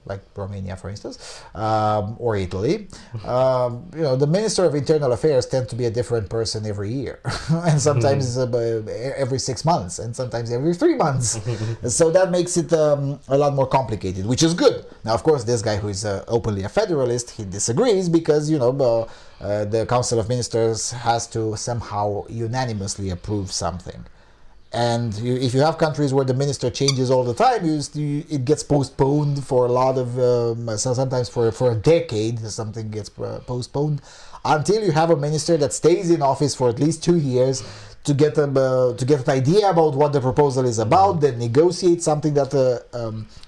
like Romania, for instance, or Italy, the Minister of Internal Affairs tends to be a different person every year, and sometimes every 6 months, and sometimes every 3 months. So that makes it a lot more complicated, which is good. Now, of course, this guy who is openly a federalist, he disagrees because, the Council of Ministers has to somehow unanimously approve something. And if you have countries where the minister changes all the time, it gets postponed for a lot of, sometimes for a decade, something gets postponed until you have a minister that stays in office for at least 2 years to get an idea about what the proposal is about, then negotiate something that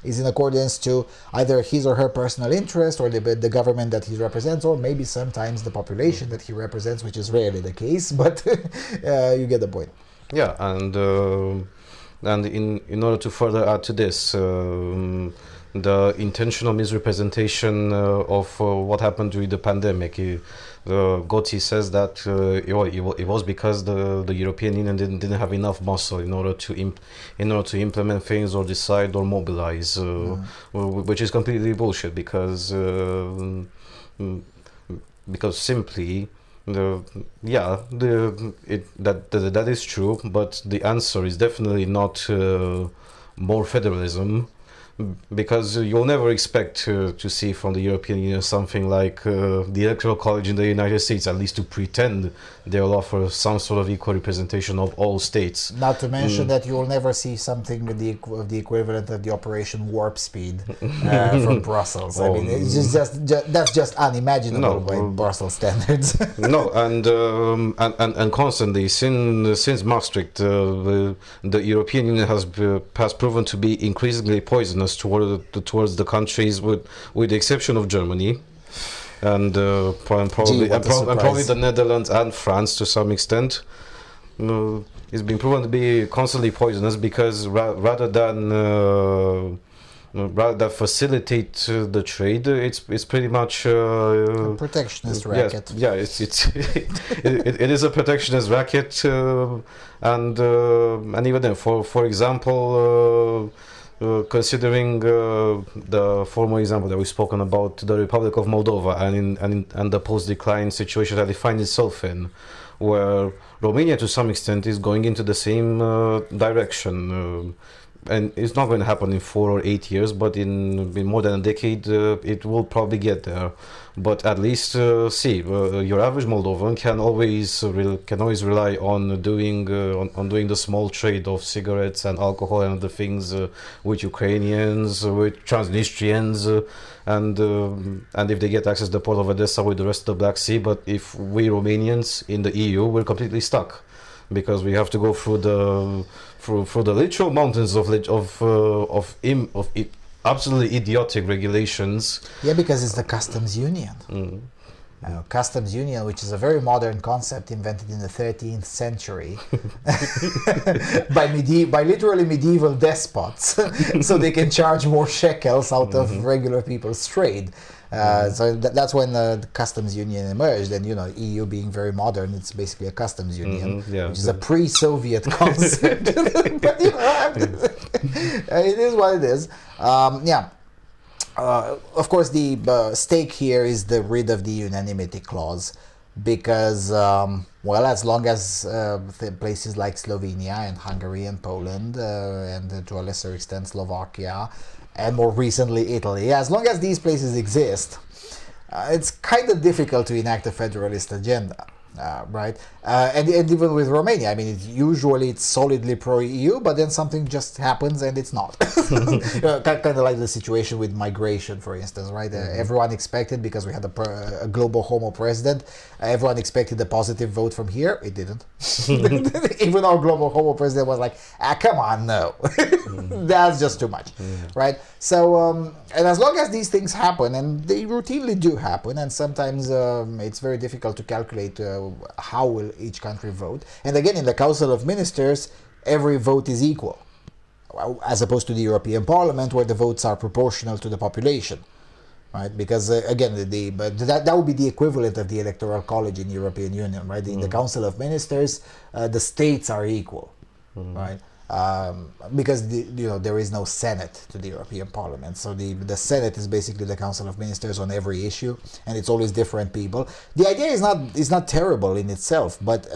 is in accordance to either his or her personal interest or the government that he represents, or maybe sometimes the population that he represents, which is rarely the case, but you get the point. Yeah, and in order to further add to this, the intentional misrepresentation of what happened during the pandemic, Gotti says that it was because the European Union didn't have enough muscle in order to implement things or decide or mobilize, which is completely bullshit because simply. That is true, but the answer is definitely not more federalism, because you'll never expect to see from the European Union something like the Electoral College in the United States, at least to pretend they'll offer some sort of equal representation of all states. Not to mention that you will never see something with the equivalent of the Operation Warp Speed from Brussels. I mean, it's just that's just unimaginable by Brussels standards. No, and constantly since Maastricht, the European Union has proven to be increasingly poisonous towards the countries, with the exception of Germany, and probably the Netherlands and France to some extent. It's been proven to be constantly poisonous because rather than facilitate the trade, it's pretty much a protectionist racket. Yes, it is a protectionist racket, and even then, for example. Considering the former example that we've spoken about, the Republic of Moldova, and the post-decline situation that it finds itself in, where Romania to some extent is going into the same direction, and it's not going to happen in 4 or 8 years, but in more than a decade it will probably get there. But at least your average Moldovan can always rely on doing the small trade of cigarettes and alcohol and other things with Ukrainians, with Transnistrians, and if they get access to the port of Odessa with the rest of the Black Sea. But if we Romanians in the EU, we're completely stuck, because we have to go through the literal mountains of absolutely idiotic regulations. Yeah, because it's the customs union. Customs union, which is a very modern concept invented in the 13th century by literally medieval despots, so they can charge more shekels out of regular people's trade. So that's when the customs union emerged, and EU being very modern, it's basically a customs union, which is a pre-Soviet concept. But it is what it is. Of course, the stake here is the rid of the unanimity clause, because, as long as places like Slovenia and Hungary and Poland, and to a lesser extent Slovakia, and more recently Italy, as long as these places exist, it's kind of difficult to enact a federalist agenda. Right, and even with Romania, I mean, it's solidly pro-EU, but then something just happens and it's not. Kind of like the situation with migration, for instance, right? Everyone expected, because we had a global homo president, everyone expected a positive vote from here. It didn't. Even our global homo president was like, come on, no. That's just too much, right? So, and as long as these things happen, and they routinely do happen, and sometimes it's very difficult to calculate how will each country vote. And again, in the Council of Ministers, every vote is equal, as opposed to the European Parliament, where the votes are proportional to the population, right? Because again, that would be the equivalent of the Electoral College in the European Union, right? In the Council of Ministers, the states are equal, right? Because there is no Senate to the European Parliament, so the Senate is basically the Council of Ministers on every issue, and it's always different people. The idea is not terrible in itself, but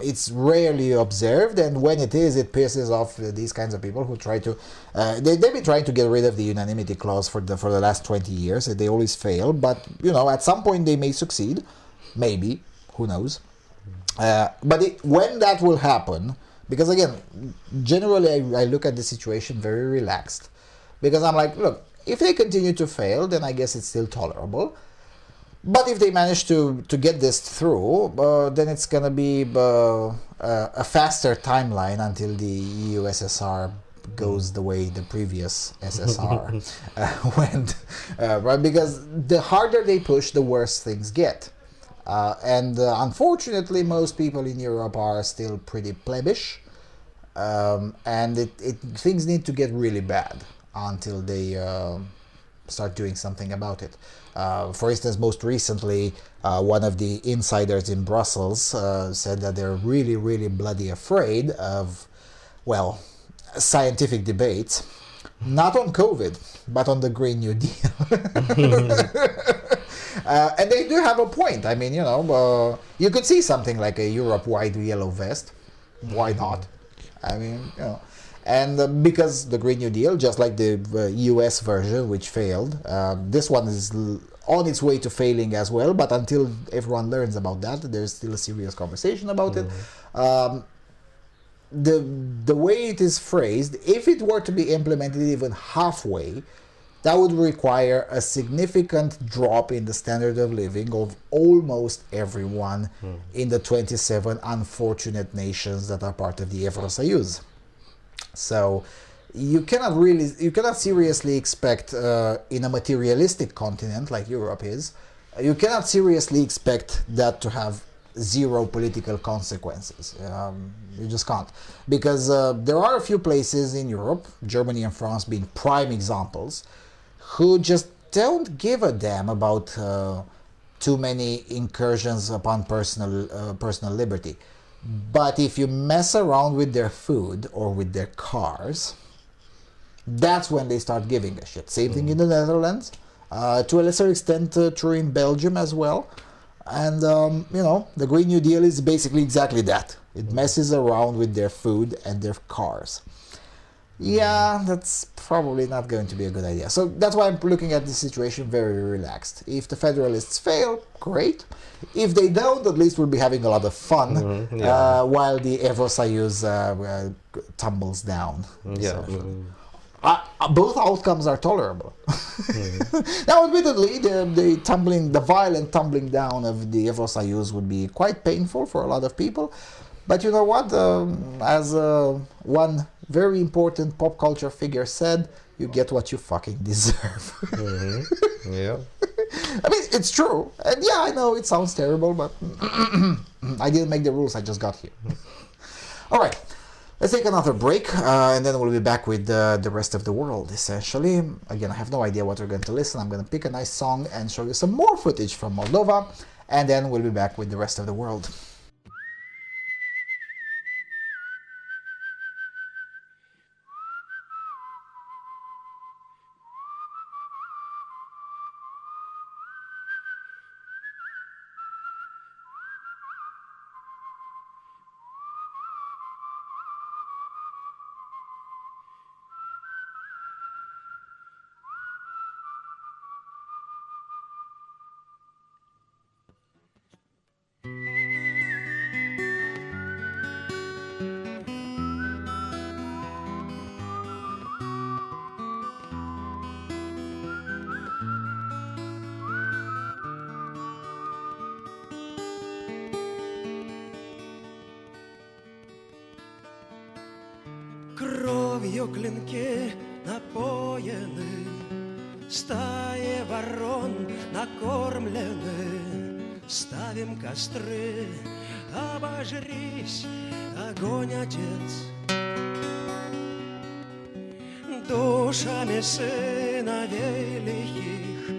it's rarely observed, and when it is, it pisses off these kinds of people who try to. They've been trying to get rid of the unanimity clause for the last 20 years, and they always fail. But at some point they may succeed, maybe, who knows? But when that will happen. Because again, generally I look at the situation very relaxed, because I'm like, look, if they continue to fail, then I guess it's still tolerable. But if they manage to get this through, then it's going to be a faster timeline until the EU-SSR goes the way the previous SSR went. Right? Because the harder they push, the worse things get. And unfortunately, most people in Europe are still pretty plebbish, and things need to get really bad until they start doing something about it. For instance, most recently, one of the insiders in Brussels said that they're really, really bloody afraid of, scientific debates, not on COVID, but on the Green New Deal. And they do have a point. I mean, you could see something like a Europe-wide yellow vest. Why not? I mean, And because the Green New Deal, just like the US version, which failed, this one is on its way to failing as well, but until everyone learns about that, there's still a serious conversation about it. The way it is phrased, if it were to be implemented even halfway, that would require a significant drop in the standard of living of almost everyone in the 27 unfortunate nations that are part of the Evrosayuz. So you cannot seriously expect in a materialistic continent like Europe is, you cannot seriously expect that to have zero political consequences. You just can't. Because there are a few places in Europe, Germany and France being prime examples, who just don't give a damn about too many incursions upon personal liberty. But if you mess around with their food or with their cars, that's when they start giving a shit. Same thing in the Netherlands, to a lesser extent true in Belgium as well. And, the Green New Deal is basically exactly that. It messes around with their food and their cars. Yeah, that's probably not going to be a good idea. So that's why I'm looking at the situation very relaxed. If the federalists fail, great. If they don't, at least we'll be having a lot of fun while the Evrosayuz tumbles down. Yeah. Both outcomes are tolerable. Now, admittedly, the violent tumbling down of the Evrosayuz would be quite painful for a lot of people. But you know what? As one very important pop culture figure said, you get what you fucking deserve. Yeah. I mean, it's true. And yeah, I know it sounds terrible, but I didn't make the rules, I just got here. All right. Let's take another break, and then we'll be back with the rest of the world, essentially. Again, I have no idea what we're going to listen. I'm going to pick a nice song and show you some more footage from Moldova, and then we'll be back with the rest of the world. Кровью клинки напоены, стаи ворон накормлены. Ставим костры, обожрись, огонь, Отец. Душами сыновей лихих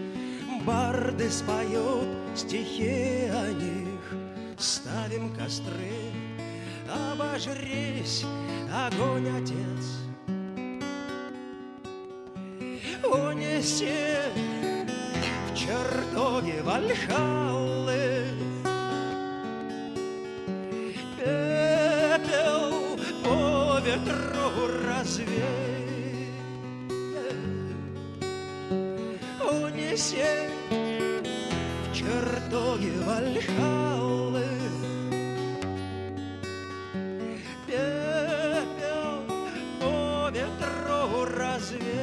барды споют стихи о них. Ставим костры, обожрись, огонь, Отец. Унеси в чертоги Вальхаллы пепел по ветру развей. Унеси в чертоги Вальхаллы пепел по ветру развей.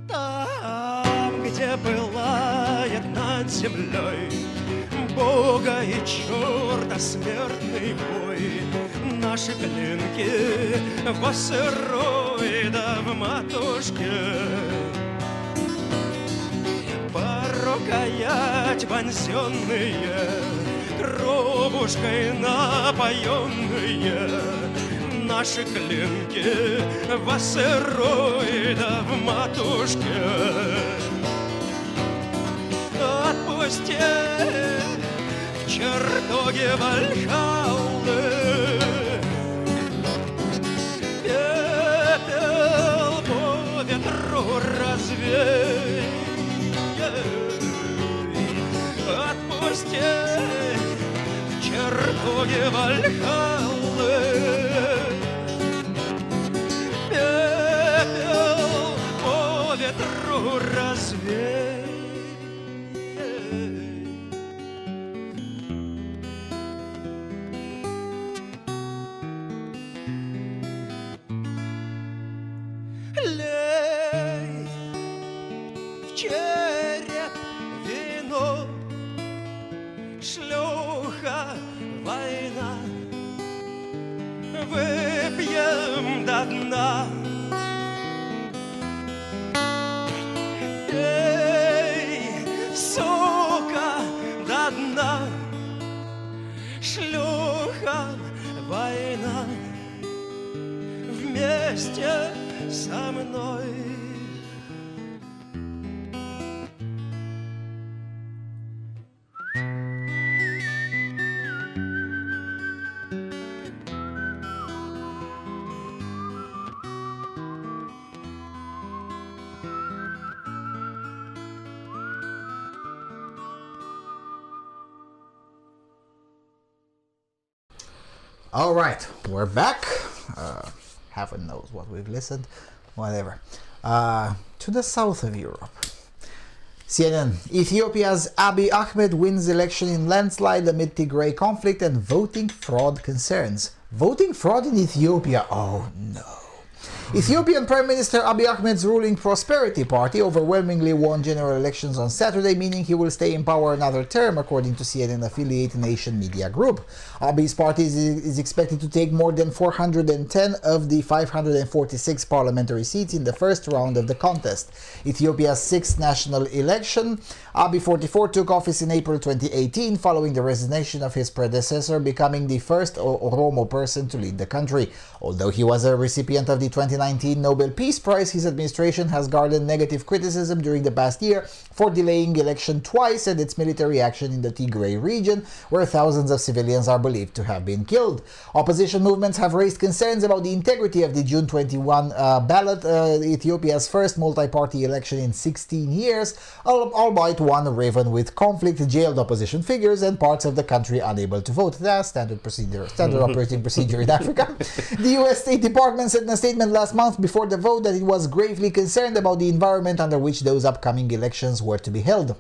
Там, где пылает над землей Бога и черта смертный бой, наши клинки в астероида в матушке по рукоять вонзенные, кровушкой напоенные. Наши клинки в астероида в матушке. Отпусти в чертоги Вальхаллы пепел по ветру развей. чертоге Вальхаллы. Пепел по ветру развей. Лей в череп вино, шлюха, война, выпьем до дна. Эй, сука, до дна, шлюха, война, вместе со мной. All right, we're back. Heaven knows what we've listened. Whatever. To the south of Europe. CNN. Ethiopia's Abiy Ahmed wins election in landslide amid Tigray conflict and voting fraud concerns. Voting fraud in Ethiopia? Oh no. Ethiopian Prime Minister Abiy Ahmed's ruling Prosperity Party overwhelmingly won general elections on Saturday, meaning he will stay in power another term, according to CNN affiliate Nation Media Group. Abiy's party is expected to take more than 410 of the 546 parliamentary seats in the first round of the contest. Ethiopia's sixth national election, Abiy, 44, took office in April 2018 following the resignation of his predecessor, becoming the first Oromo person to lead the country. Although he was a recipient of the 2019 Nobel Peace Prize, his administration has garnered negative criticism during the past year for delaying election twice and its military action in the Tigray region, where thousands of civilians are believed to have been killed. Opposition movements have raised concerns about the integrity of the June 21 ballot, Ethiopia's first multi-party election in 16 years, albeit one riven with conflict, jailed opposition figures, and parts of the country unable to vote. That's standard operating procedure in Africa. The U.S. State Department said in a statement last month before the vote that it was gravely concerned about the environment under which those upcoming elections were to be held.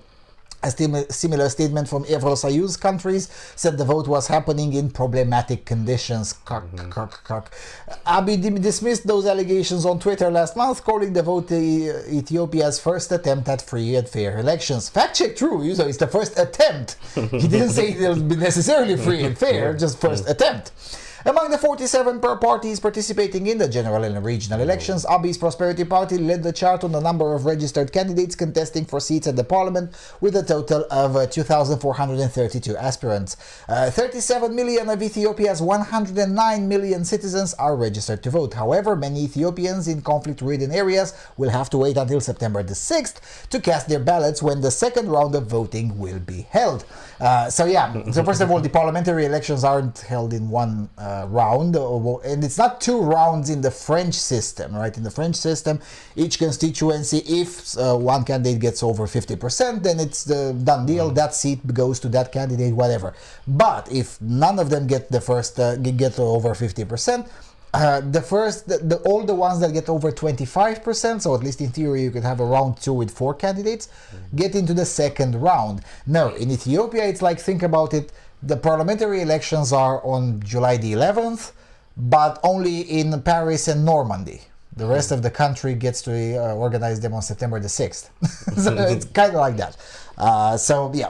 A similar statement from Evrosayuz countries said the vote was happening in problematic conditions. Abiy dismissed those allegations on Twitter last month, calling the vote Ethiopia's first attempt at free and fair elections. Fact check, true. It's the first attempt. He didn't say it'll be necessarily free and fair, just first attempt. Among the 47 parties participating in the general and regional elections, Abiy's Prosperity Party led the chart on the number of registered candidates contesting for seats at the parliament, with a total of 2,432 aspirants. 37 million of Ethiopia's 109 million citizens are registered to vote. However, many Ethiopians in conflict-ridden areas will have to wait until September the 6th to cast their ballots, when the second round of voting will be held. So first of all, the parliamentary elections aren't held in one round, and it's not two rounds in the French system, right? In the French system, each constituency, if one candidate gets over 50%, then it's the done deal. That seat goes to that candidate, whatever. But if none of them get the first get over 50%, all the ones that get over 25%, so at least in theory you could have a round 2 with 4 candidates, get into the second round. No, in Ethiopia it's like, think about it, the parliamentary elections are on July the 11th, but only in Paris and Normandy. The rest of the country gets to organize them on September the 6th. So it's kind of like that.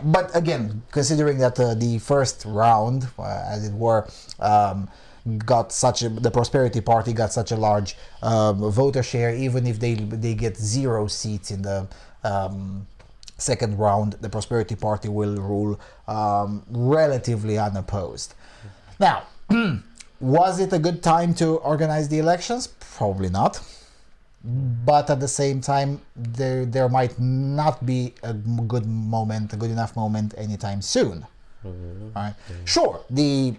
But again, considering that the first round, as it were, the Prosperity Party got such a large voter share, even if they get 0 seats in the second round, the Prosperity Party will rule relatively unopposed. Now, was it a good time to organize the elections? Probably not. But at the same time, there might not be a good enough moment anytime soon. Right? Sure, the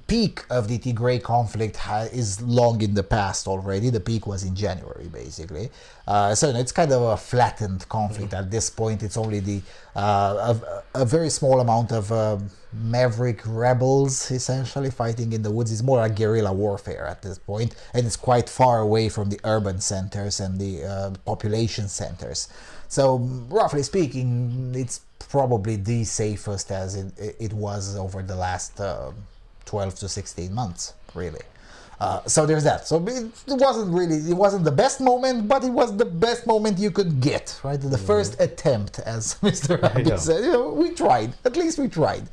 peak of the Tigray conflict is long in the past already. The peak was in January, basically. So it's kind of a flattened conflict at this point. It's only a very small amount of maverick rebels, essentially, fighting in the woods. It's more like guerrilla warfare at this point, and it's quite far away from the urban centers and the population centers. So, roughly speaking, it's probably the safest as it was over the last 12 to 16 months, really. So there's that. So it wasn't the best moment, but it was the best moment you could get, right? The first attempt, as Mr. Abdi said. We tried. At least we tried.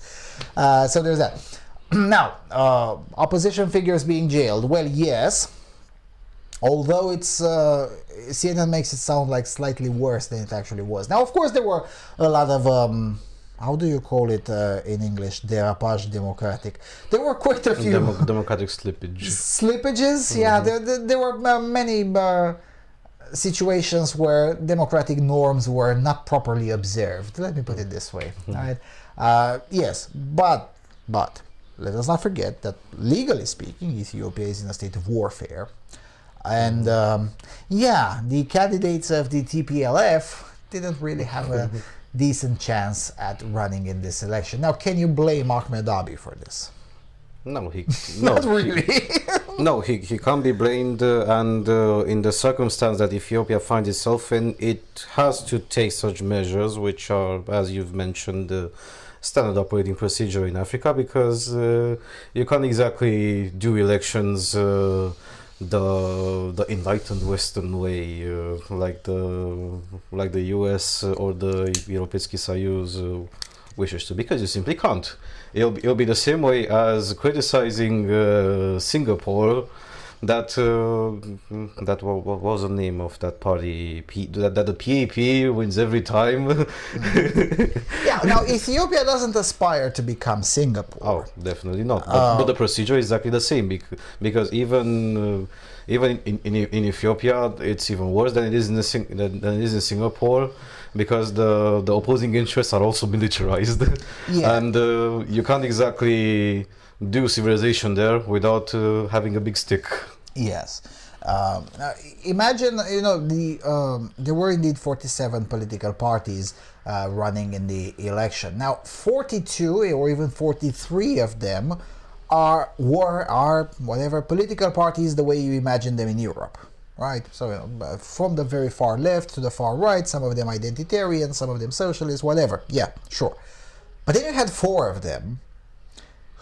So there's that. Now, opposition figures being jailed. Well, yes. Although it's CNN makes it sound like slightly worse than it actually was. Now, of course, there were a lot of how do you call it in English? Dérapage démocratique. There were quite a few democratic slippage. Slippages. Yeah, there were many situations where democratic norms were not properly observed. Let me put it this way. Right? Yes, but let us not forget that legally speaking, Ethiopia is in a state of warfare. And the candidates of the TPLF didn't really have a decent chance at running in this election. Now, can you blame Ahmed Abiy for this? No, Not really. No, he can't be blamed, and in the circumstance that Ethiopia finds itself in, it has to take such measures, which are, as you've mentioned, standard operating procedure in Africa, because you can't exactly do elections the enlightened Western way, like the US or the Europejski Sojusz wishes to, because you simply can't. It'll be the same way as criticizing Singapore. That what was the name of that party? That the PAP wins every time. Yeah. Now Ethiopia doesn't aspire to become Singapore. Oh, definitely not. But the procedure is exactly the same, because even in Ethiopia, it's even worse than it is in Singapore, because the opposing interests are also militarized, and you can't exactly do civilization there without having a big stick. Yes. Imagine, there were indeed 47 political parties running in the election. Now, 42 or even 43 of them are whatever political parties the way you imagine them in Europe, right? So from the very far left to the far right, some of them identitarian, some of them socialist, whatever. Yeah, sure. But then you had 4 of them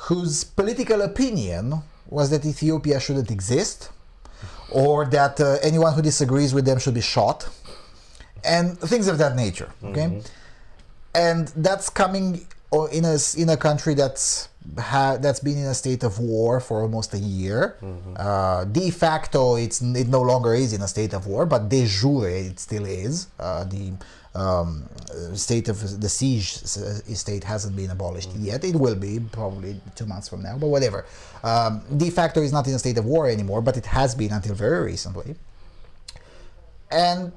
whose political opinion was that Ethiopia shouldn't exist, or that anyone who disagrees with them should be shot, and things of that nature. Okay, and that's coming in a country that's been in a state of war for almost a year. De facto, it no longer is in a state of war, but de jure it still is. The state of the siege state hasn't been abolished yet. It will be probably 2 months from now, but whatever. De facto is not in a state of war anymore, but it has been until very recently. And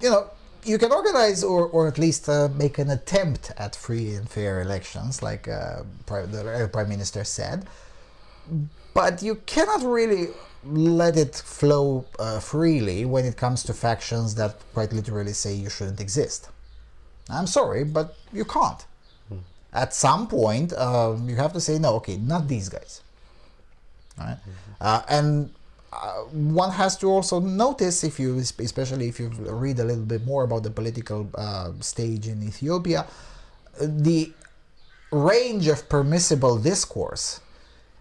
you can organize or at least make an attempt at free and fair elections, like the Prime Minister said, but you cannot really let it flow freely when it comes to factions that quite literally say you shouldn't exist. I'm sorry, but you can't. At some point, you have to say, no, okay, not these guys. Right? And one has to also notice, especially if you read a little bit more about the political stage in Ethiopia, the range of permissible discourse.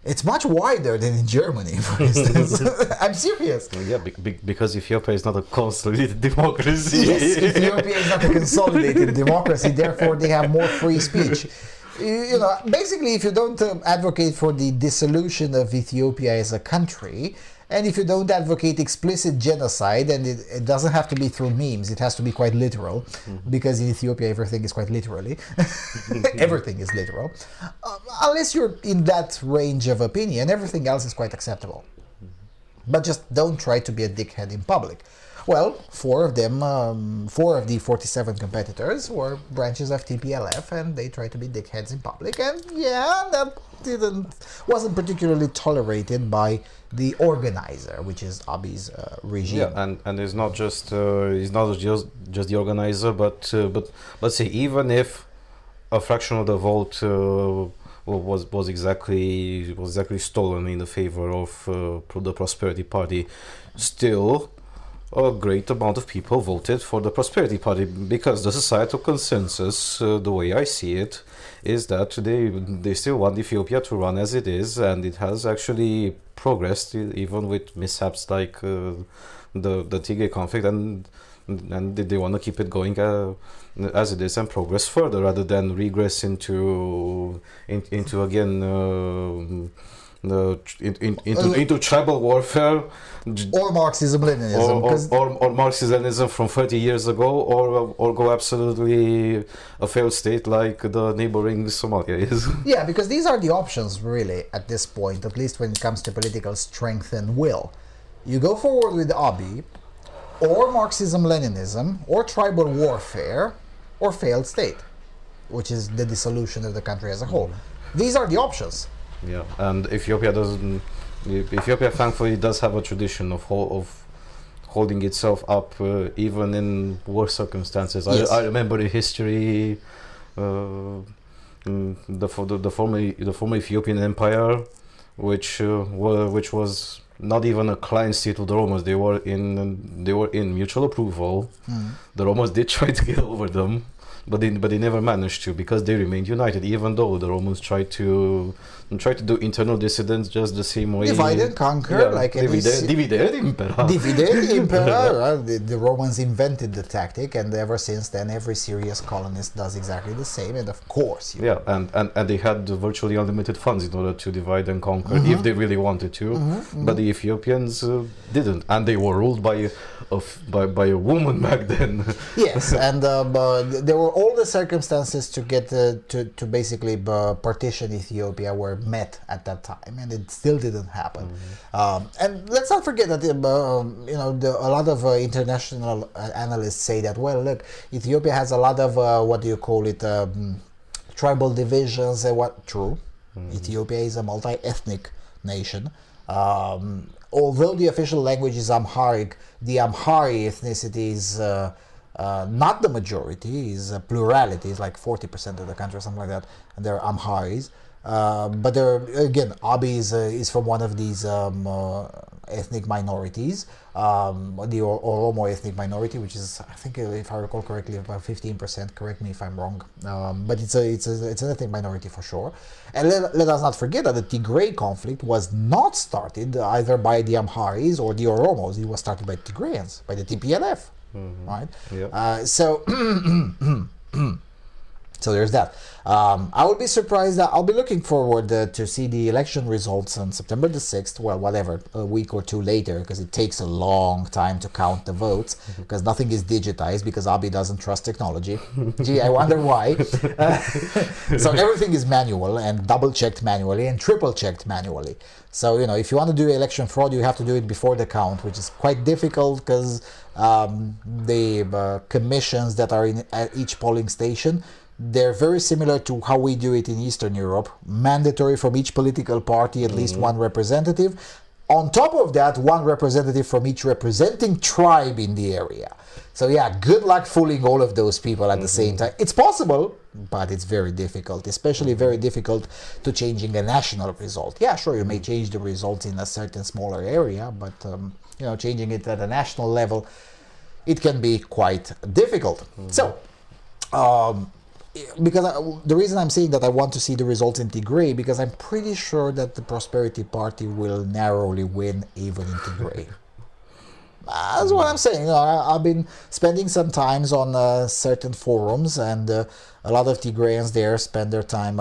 It's much wider than in Germany, for instance. I'm serious. Yeah, because Ethiopia is not a consolidated democracy. Yes, Ethiopia is not a consolidated democracy, therefore they have more free speech. Basically, if you don't advocate for the dissolution of Ethiopia as a country, and if you don't advocate explicit genocide, and it doesn't have to be through memes, it has to be quite literal, because in Ethiopia everything is quite literally. Everything is literal. Unless you're in that range of opinion, everything else is quite acceptable. but just don't try to be a dickhead in public. Well, four of the 47 competitors were branches of TPLF, and they tried to be dickheads in public, and yeah, that wasn't particularly tolerated by the organizer, which is Abiy's regime. Yeah, and it's not just the organizer, but let's say even if a fraction of the vote was exactly stolen in the favor of the Prosperity Party, still a great amount of people voted for the Prosperity Party, because the societal consensus, the way I see it, is that they still want Ethiopia to run as it is, and it has actually progressed even with mishaps like the Tigray conflict, and they want to keep it going as it is and progress further rather than regress into again into tribal warfare, or Marxism-Leninism, or Marxism-Leninism from 30 years ago, or go absolutely a failed state like the neighboring Somalia is. Yeah, because these are the options really at this point, at least when it comes to political strength and will. You go forward with Abiy, or Marxism-Leninism, or tribal warfare, or failed state, which is the dissolution of the country as a whole. These are the options. Yeah, and Ethiopia thankfully does have a tradition of holding itself up even in worse circumstances. Yes. I remember in history the former Ethiopian Empire, which was not even a client state of the Romans. They were in mutual approval. The Romans did try to get over them, but they never managed to, because they remained united, even though the Romans tried to do internal dissidence just the same way. Divide and conquer, Yeah, like divide impera. Divide impera. The Romans invented the tactic, and ever since then, every serious colonist does exactly the same. And of course, Yeah, and they had virtually unlimited funds in order to divide and conquer if they really wanted to. But the Ethiopians didn't, and they were ruled by a woman back then. Yes, and there were all the circumstances to get to basically partition Ethiopia were met at that time, and it still didn't happen. And let's not forget that a lot of international analysts say that, well, look, Ethiopia has a lot of tribal divisions. True, Ethiopia is a multi-ethnic nation. Although the official language is Amharic, the Amhari ethnicity is not the majority, is a plurality, is like 40% of the country or something like that, and they're Amharis. But again, Abiy is from one of these ethnic minorities, the Oromo ethnic minority, which is, I think, if I recall correctly, about 15%. Correct me if I'm wrong, but it's an ethnic minority for sure. And let us not forget that the Tigray conflict was not started either by the Amharis or the Oromos. It was started by Tigrayans, by the TPLF, right? Yeah. So there's that. I would be surprised that I'll be looking forward to see the election results on September the 6th, well, whatever, a week or two later, because it takes a long time to count the votes, because nothing is digitized, because Abiy doesn't trust technology. Gee, I wonder why. So everything is manual, and double-checked manually, and triple-checked manually. So, if you want to do election fraud, you have to do it before the count, which is quite difficult, because the commissions that are at each polling station, they're very similar to how we do it in Eastern Europe. Mandatory from each political party, at least one representative. On top of that, one representative from each representing tribe in the area. So yeah, good luck fooling all of those people at the same time. It's possible, but it's very difficult, especially very difficult to changing a national result. Yeah, sure, you may change the results in a certain smaller area, but changing it at a national level, it can be quite difficult. So, because the reason I'm saying that I want to see the results in Tigray, because I'm pretty sure that the Prosperity Party will narrowly win even in Tigray. That's what I'm saying. I've been spending some times on certain forums, and a lot of Tigrayans there spend their time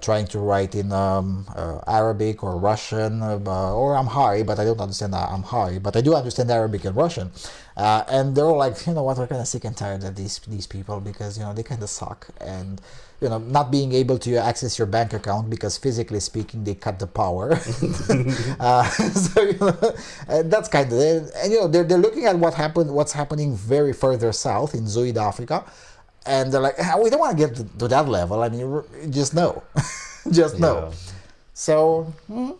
trying to write in Arabic or Russian or Amharic, but I don't understand Amharic, but I do understand Arabic and Russian. And they're all like, you know what, we're kind of sick and tired of these people because, you know, they kind of suck. And, you know, not being able to access your bank account because physically speaking, they cut the power. So, you know, that's kind of it. And, you know, they're looking at what's happening very further south in Zuid Africa. And they're like, we don't want to get to that level. I mean, just no. Just no. So, now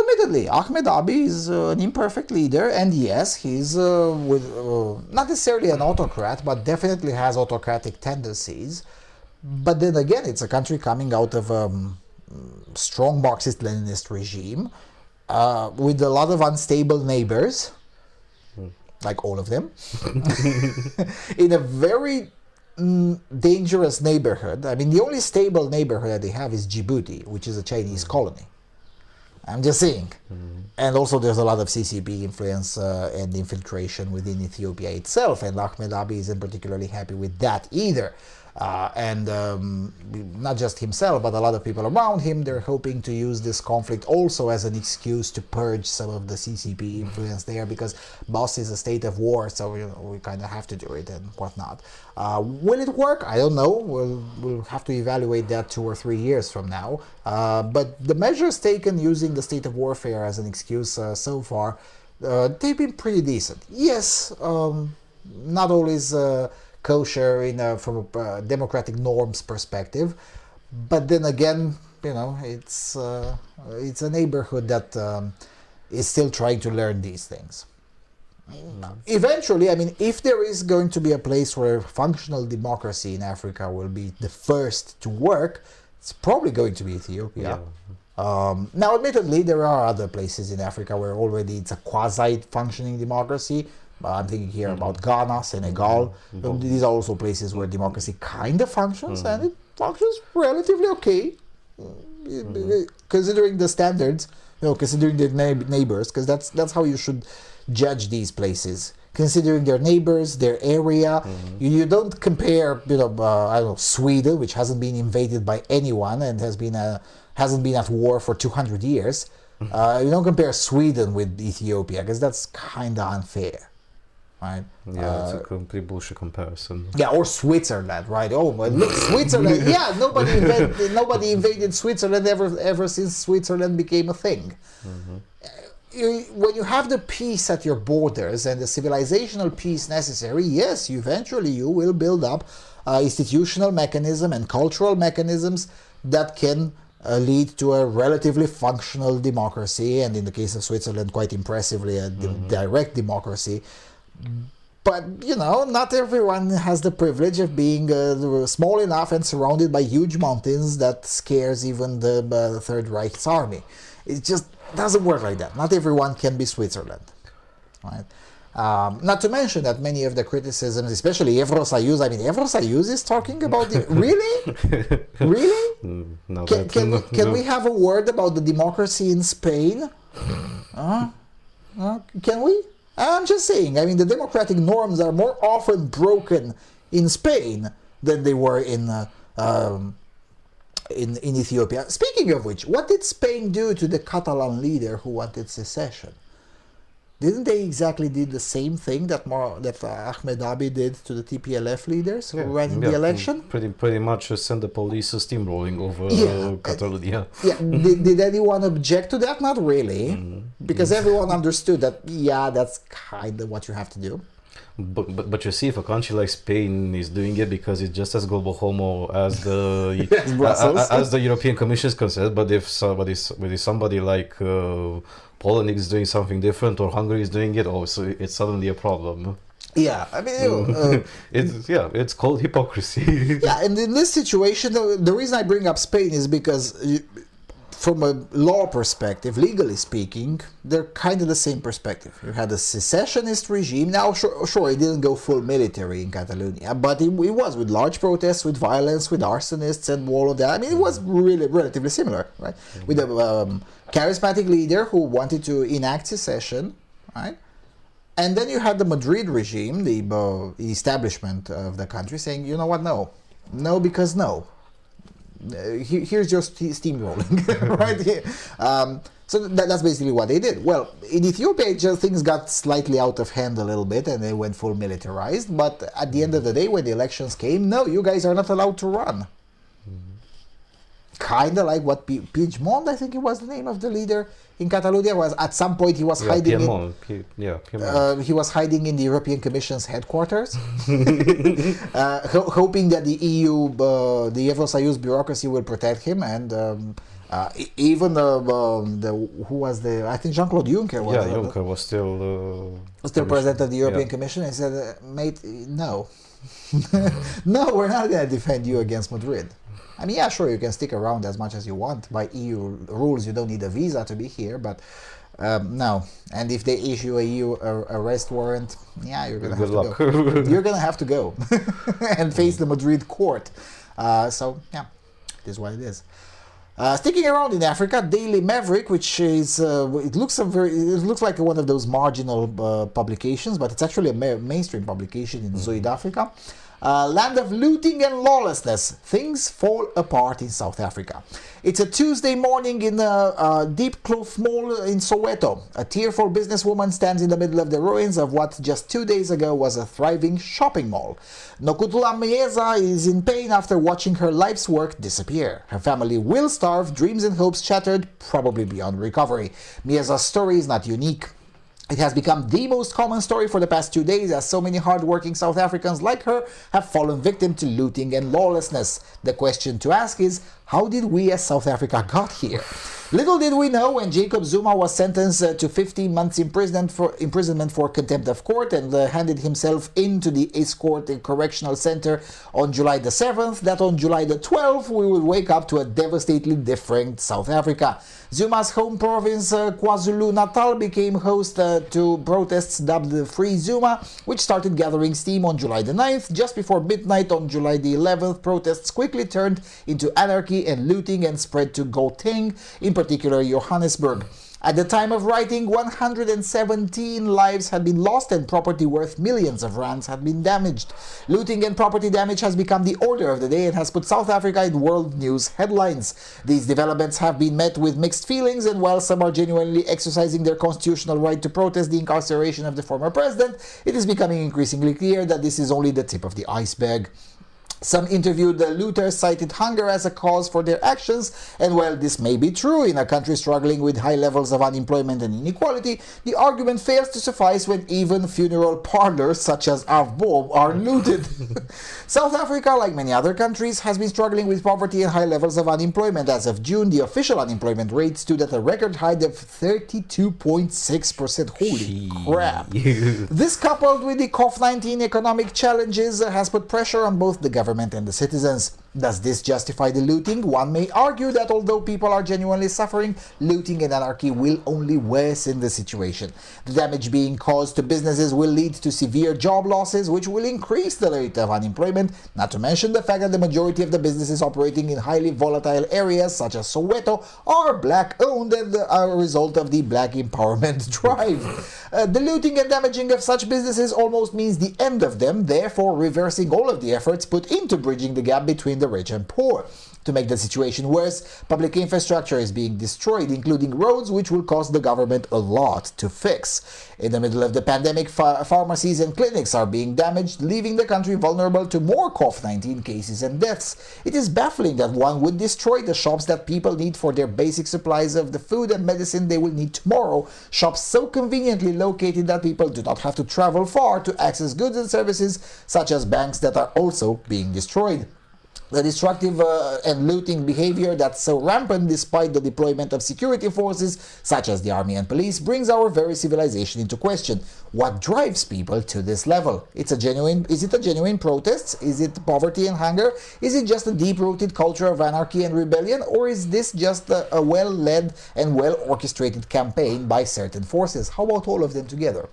admittedly, Ahmed Abiy is an imperfect leader. And yes, he's not necessarily an autocrat, but definitely has autocratic tendencies. But then again, it's a country coming out of a strong Marxist-Leninist regime with a lot of unstable neighbors, like all of them, in a very dangerous neighborhood. I mean, the only stable neighborhood that they have is Djibouti, which is a Chinese colony. I'm just saying. And also there's a lot of CCP influence and infiltration within Ethiopia itself, and Ahmed Abiy isn't particularly happy with that either. And not just himself, but a lot of people around him, they're hoping to use this conflict also as an excuse to purge some of the CCP influence there, because boss is a state of war, so you know, we kind of have to do it and whatnot. Will it work? I don't know. We'll have to evaluate that 2 or 3 years from now. But the measures taken using the state of warfare as an excuse so far, they've been pretty decent. Yes, not always kosher from a democratic norms perspective, but then again, you know, it's a neighborhood that is still trying to learn these things. Eventually, I mean, if there is going to be a place where functional democracy in Africa will be the first to work, it's probably going to be Ethiopia. Now, admittedly, there are other places in Africa where already it's a quasi-functioning democracy. I'm thinking here about Ghana, Senegal. These are also places where democracy kind of functions, and it functions relatively okay, considering the standards, you know, considering their neighbors, because that's how you should judge these places. Considering their neighbors, their area, you don't compare, you know, I don't know, Sweden, which hasn't been invaded by anyone and hasn't been at war for 200 years. You don't compare Sweden with Ethiopia, because that's kind of unfair. Right? Yeah, it's a complete bullshit comparison. Yeah, or Switzerland, right? Oh, but look, Switzerland. Yeah, nobody invaded Switzerland ever since Switzerland became a thing. When you have the peace at your borders and the civilizational peace necessary, yes, eventually you will build up institutional mechanism and cultural mechanisms that can lead to a relatively functional democracy, and in the case of Switzerland, quite impressively, a direct democracy. But, you know, not everyone has the privilege of being small enough and surrounded by huge mountains that scares even the Third Reich's army. It just doesn't work like that. Not everyone can be Switzerland. Right? Not to mention that many of the criticisms, especially Evrosayuz, I mean, Evrosayuz is talking about the... Really? Really? No, can we have a word about the democracy in Spain? Can we? I'm just saying, I mean, the democratic norms are more often broken in Spain than they were in Ethiopia. Speaking of which, what did Spain do to the Catalan leader who wanted secession? Didn't they exactly do the same thing that Ahmed Abiy did to the TPLF leaders who ran in the election? Pretty much send the police steamrolling over Catalonia. Did anyone object to that? Not really, because everyone understood that, yeah, that's kind of what you have to do. But you see, if a country like Spain is doing it because it's just as global homo as the as the European Commission is concerned, but if somebody like Poland is doing something different, or Hungary is doing it, so it's suddenly a problem. Yeah, I mean, it's called hypocrisy. Yeah, and in this situation, the reason I bring up Spain is because from a law perspective, legally speaking, they're kind of the same perspective. You had a secessionist regime. Now, sure, it didn't go full military in Catalonia, but it was with large protests, with violence, with arsonists and all of that. I mean, it was really relatively similar, right? With a charismatic leader who wanted to enact secession, right? And then you had the Madrid regime, the establishment of the country, saying, you know what, no, because no. here's your steam rolling, right here. So that's basically what they did. Well, in Ethiopia, things got slightly out of hand a little bit, and they went full militarized. But at the end of the day, when the elections came, no, you guys are not allowed to run. Kind of like what Piedmont, I think it was the name of the leader in Catalonia, was at some point he was hiding Piedmont. he was hiding in the European Commission's headquarters, hoping that the EU, the Eurosayus bureaucracy will protect him, and even who was I think Jean-Claude Juncker was. Yeah, Juncker was still president of the European Commission, and said, "Mate, no, no, we're not going to defend you against Madrid." I mean, yeah, sure, you can stick around as much as you want. By EU rules, you don't need a visa to be here, but no. And if they issue a EU arrest warrant, yeah, you're going to have to go. You're going to have to go and face the Madrid court. So, yeah, it is what it is. Sticking around in Africa, Daily Maverick, which is it looks like one of those marginal publications, but it's actually a mainstream publication in Zuid, Africa. Land of looting and lawlessness. Things fall apart in South Africa. It's a Tuesday morning in a Deep Cloth Mall in Soweto. A tearful businesswoman stands in the middle of the ruins of what just 2 days ago was a thriving shopping mall. Nokutula Mieza is in pain after watching her life's work disappear. Her family will starve, dreams and hopes shattered, probably beyond recovery. Mieza's story is not unique. It has become the most common story for the past 2 days, as so many hard-working South Africans like her have fallen victim to looting and lawlessness. The question to ask is, how did we as South Africa got here? Little did we know when Jacob Zuma was sentenced to 15 months imprisonment for contempt of court and handed himself into the Escort Correctional Center on July the 7th, that on July the 12th we would wake up to a devastatingly different South Africa. Zuma's home province, KwaZulu-Natal, became host to protests dubbed Free Zuma, which started gathering steam on July the 9th. Just before midnight on July the 11th, protests quickly turned into anarchy and looting and spread to Gauteng, in particular Johannesburg. At the time of writing, 117 lives had been lost and property worth millions of rands had been damaged. Looting and property damage has become the order of the day and has put South Africa in world news headlines. These developments have been met with mixed feelings, and while some are genuinely exercising their constitutional right to protest the incarceration of the former president, it is becoming increasingly clear that this is only the tip of the iceberg. Some interviewed looters cited hunger as a cause for their actions, and while this may be true in a country struggling with high levels of unemployment and inequality, the argument fails to suffice when even funeral parlors such as Avbo are looted. South Africa, like many other countries, has been struggling with poverty and high levels of unemployment. As of June, the official unemployment rate stood at a record high of 32.6%. Holy crap. This, coupled with the COVID-19 economic challenges, has put pressure on both the government and the citizens. Does this justify the looting? One may argue that although people are genuinely suffering, looting and anarchy will only worsen the situation. The damage being caused to businesses will lead to severe job losses, which will increase the rate of unemployment, not to mention the fact that the majority of the businesses operating in highly volatile areas such as Soweto are black-owned and are a result of the black empowerment drive. The looting and damaging of such businesses almost means the end of them, therefore reversing all of the efforts put into bridging the gap between the rich and poor. To make the situation worse, public infrastructure is being destroyed, including roads, which will cost the government a lot to fix. In the middle of the pandemic, pharmacies and clinics are being damaged, leaving the country vulnerable to more COVID-19 cases and deaths. It is baffling that one would destroy the shops that people need for their basic supplies of the food and medicine they will need tomorrow, shops so conveniently located that people do not have to travel far to access goods and services, such as banks, that are also being destroyed. The destructive and looting behavior that's so rampant despite the deployment of security forces such as the army and police brings our very civilization into question. What drives people to this level? Is it a genuine protest? Is it poverty and hunger? Is it just a deep-rooted culture of anarchy and rebellion? Or is this just a well-led and well-orchestrated campaign by certain forces? How about all of them together?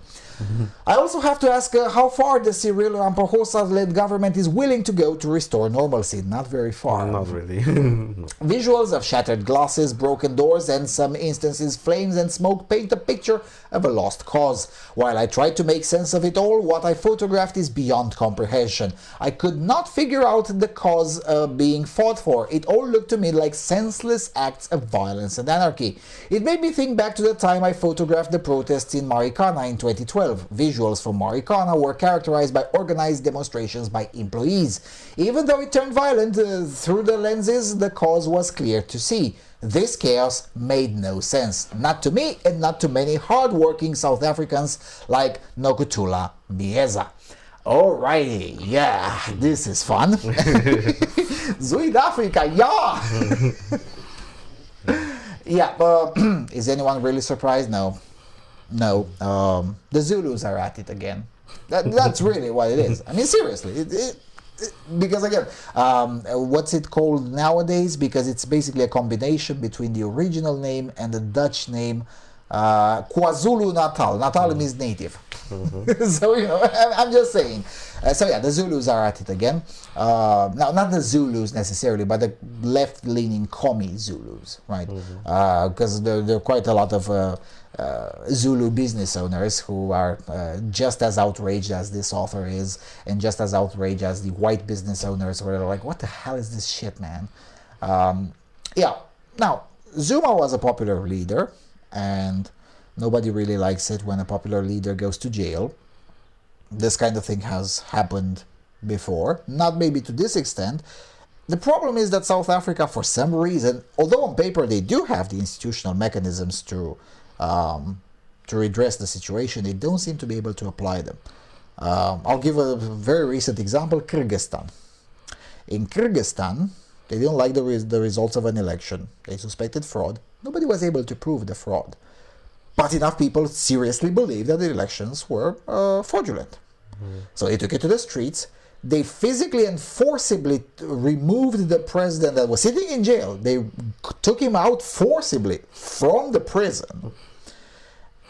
I also have to ask how far the Cyrillic Ramaphosa-led government is willing to go to restore normalcy. not very far. Not really. Visuals of shattered glasses, broken doors, and some instances flames and smoke paint a picture of a lost cause. While I tried to make sense of it all, what I photographed is beyond comprehension. I could not figure out the cause being fought for. It all looked to me like senseless acts of violence and anarchy. It made me think back to the time I photographed the protests in Marikana in 2012. Visuals from Marikana were characterized by organized demonstrations by employees. Even though it turned violent through the lenses, the cause was clear to see. This chaos made no sense, not to me and not to many hard-working South Africans like Nokutula Bieza. Alrighty, yeah, this is fun. Zuid-Afrika, yeah! Yeah, is anyone really surprised? No. No. The Zulus are at it again. That's really what it is. I mean, seriously. Because again, what's it called nowadays? Because it's basically a combination between the original name and the Dutch name KwaZulu Natal. Natal means native. So, you know, I'm just saying. So yeah, the Zulus are at it again. Now, not the Zulus necessarily, but the left-leaning commie Zulus, right? Because there are quite a lot of Zulu business owners who are just as outraged as this author is, and just as outraged as the white business owners who are like, what the hell is this shit, man? Yeah. Now, Zuma was a popular leader, and nobody really likes it when a popular leader goes to jail. This kind of thing has happened before, not maybe to this extent. The problem is that South Africa, for some reason, although on paper they do have the institutional mechanisms to redress the situation, they don't seem to be able to apply them. I'll give a very recent example, Kyrgyzstan. In Kyrgyzstan, they didn't like the results of an election. They suspected fraud. Nobody was able to prove the fraud. But enough people seriously believed that the elections were fraudulent. So they took it to the streets. They physically and forcibly removed the president that was sitting in jail. They took him out forcibly from the prison.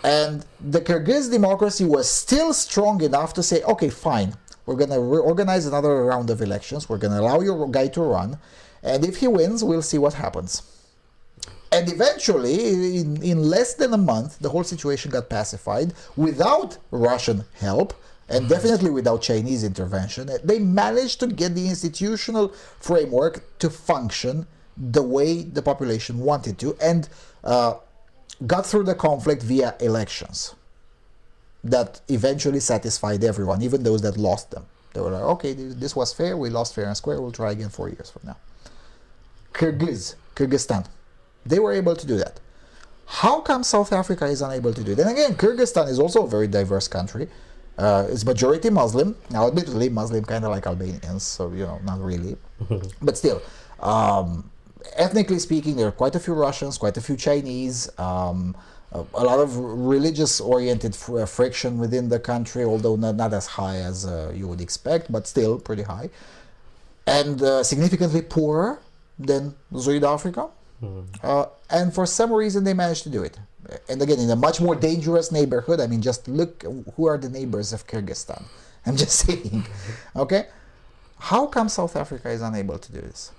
And the Kyrgyz democracy was still strong enough to say, okay, fine, we're going to organize another round of elections. We're going to allow your guy to run. And if he wins, we'll see what happens. And eventually, in less than a month, the whole situation got pacified without Russian help, and definitely without Chinese intervention. They managed to get the institutional framework to function the way the population wanted to, and got through the conflict via elections that eventually satisfied everyone, even those that lost them. They were like, okay, this was fair, we lost fair and square, we'll try again 4 years from now. Kyrgyzstan, they were able to do that. How come South Africa is unable to do it? And again, Kyrgyzstan is also a very diverse country. It's majority Muslim. Now, admittedly, Muslim kind of like Albanians, so, you know, not really. But still, ethnically speaking, there are quite a few Russians, quite a few Chinese, a lot of religious-oriented friction within the country, although not as high as you would expect, but still pretty high. And significantly poorer than Zuid-Afrika. And for some reason, they managed to do it. And again, in a much more dangerous neighborhood. I mean, just look who are the neighbors of Kyrgyzstan. I'm just saying. Okay? How come South Africa is unable to do this?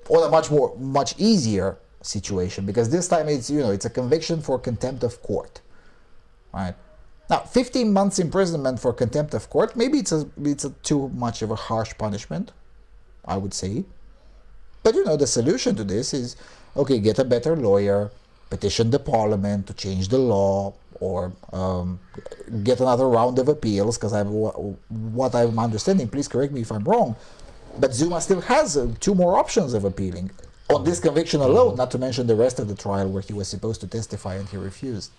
Or a much easier situation, because this time it's, you know, it's a conviction for contempt of court. Right? Now, 15 months imprisonment for contempt of court, maybe it's a too much of a harsh punishment, I would say. But, you know, the solution to this is, okay, get a better lawyer, petition the parliament to change the law, or get another round of appeals, because what I'm understanding, please correct me if I'm wrong, but Zuma still has 2 more options of appealing on this conviction alone, not to mention the rest of the trial where he was supposed to testify and he refused.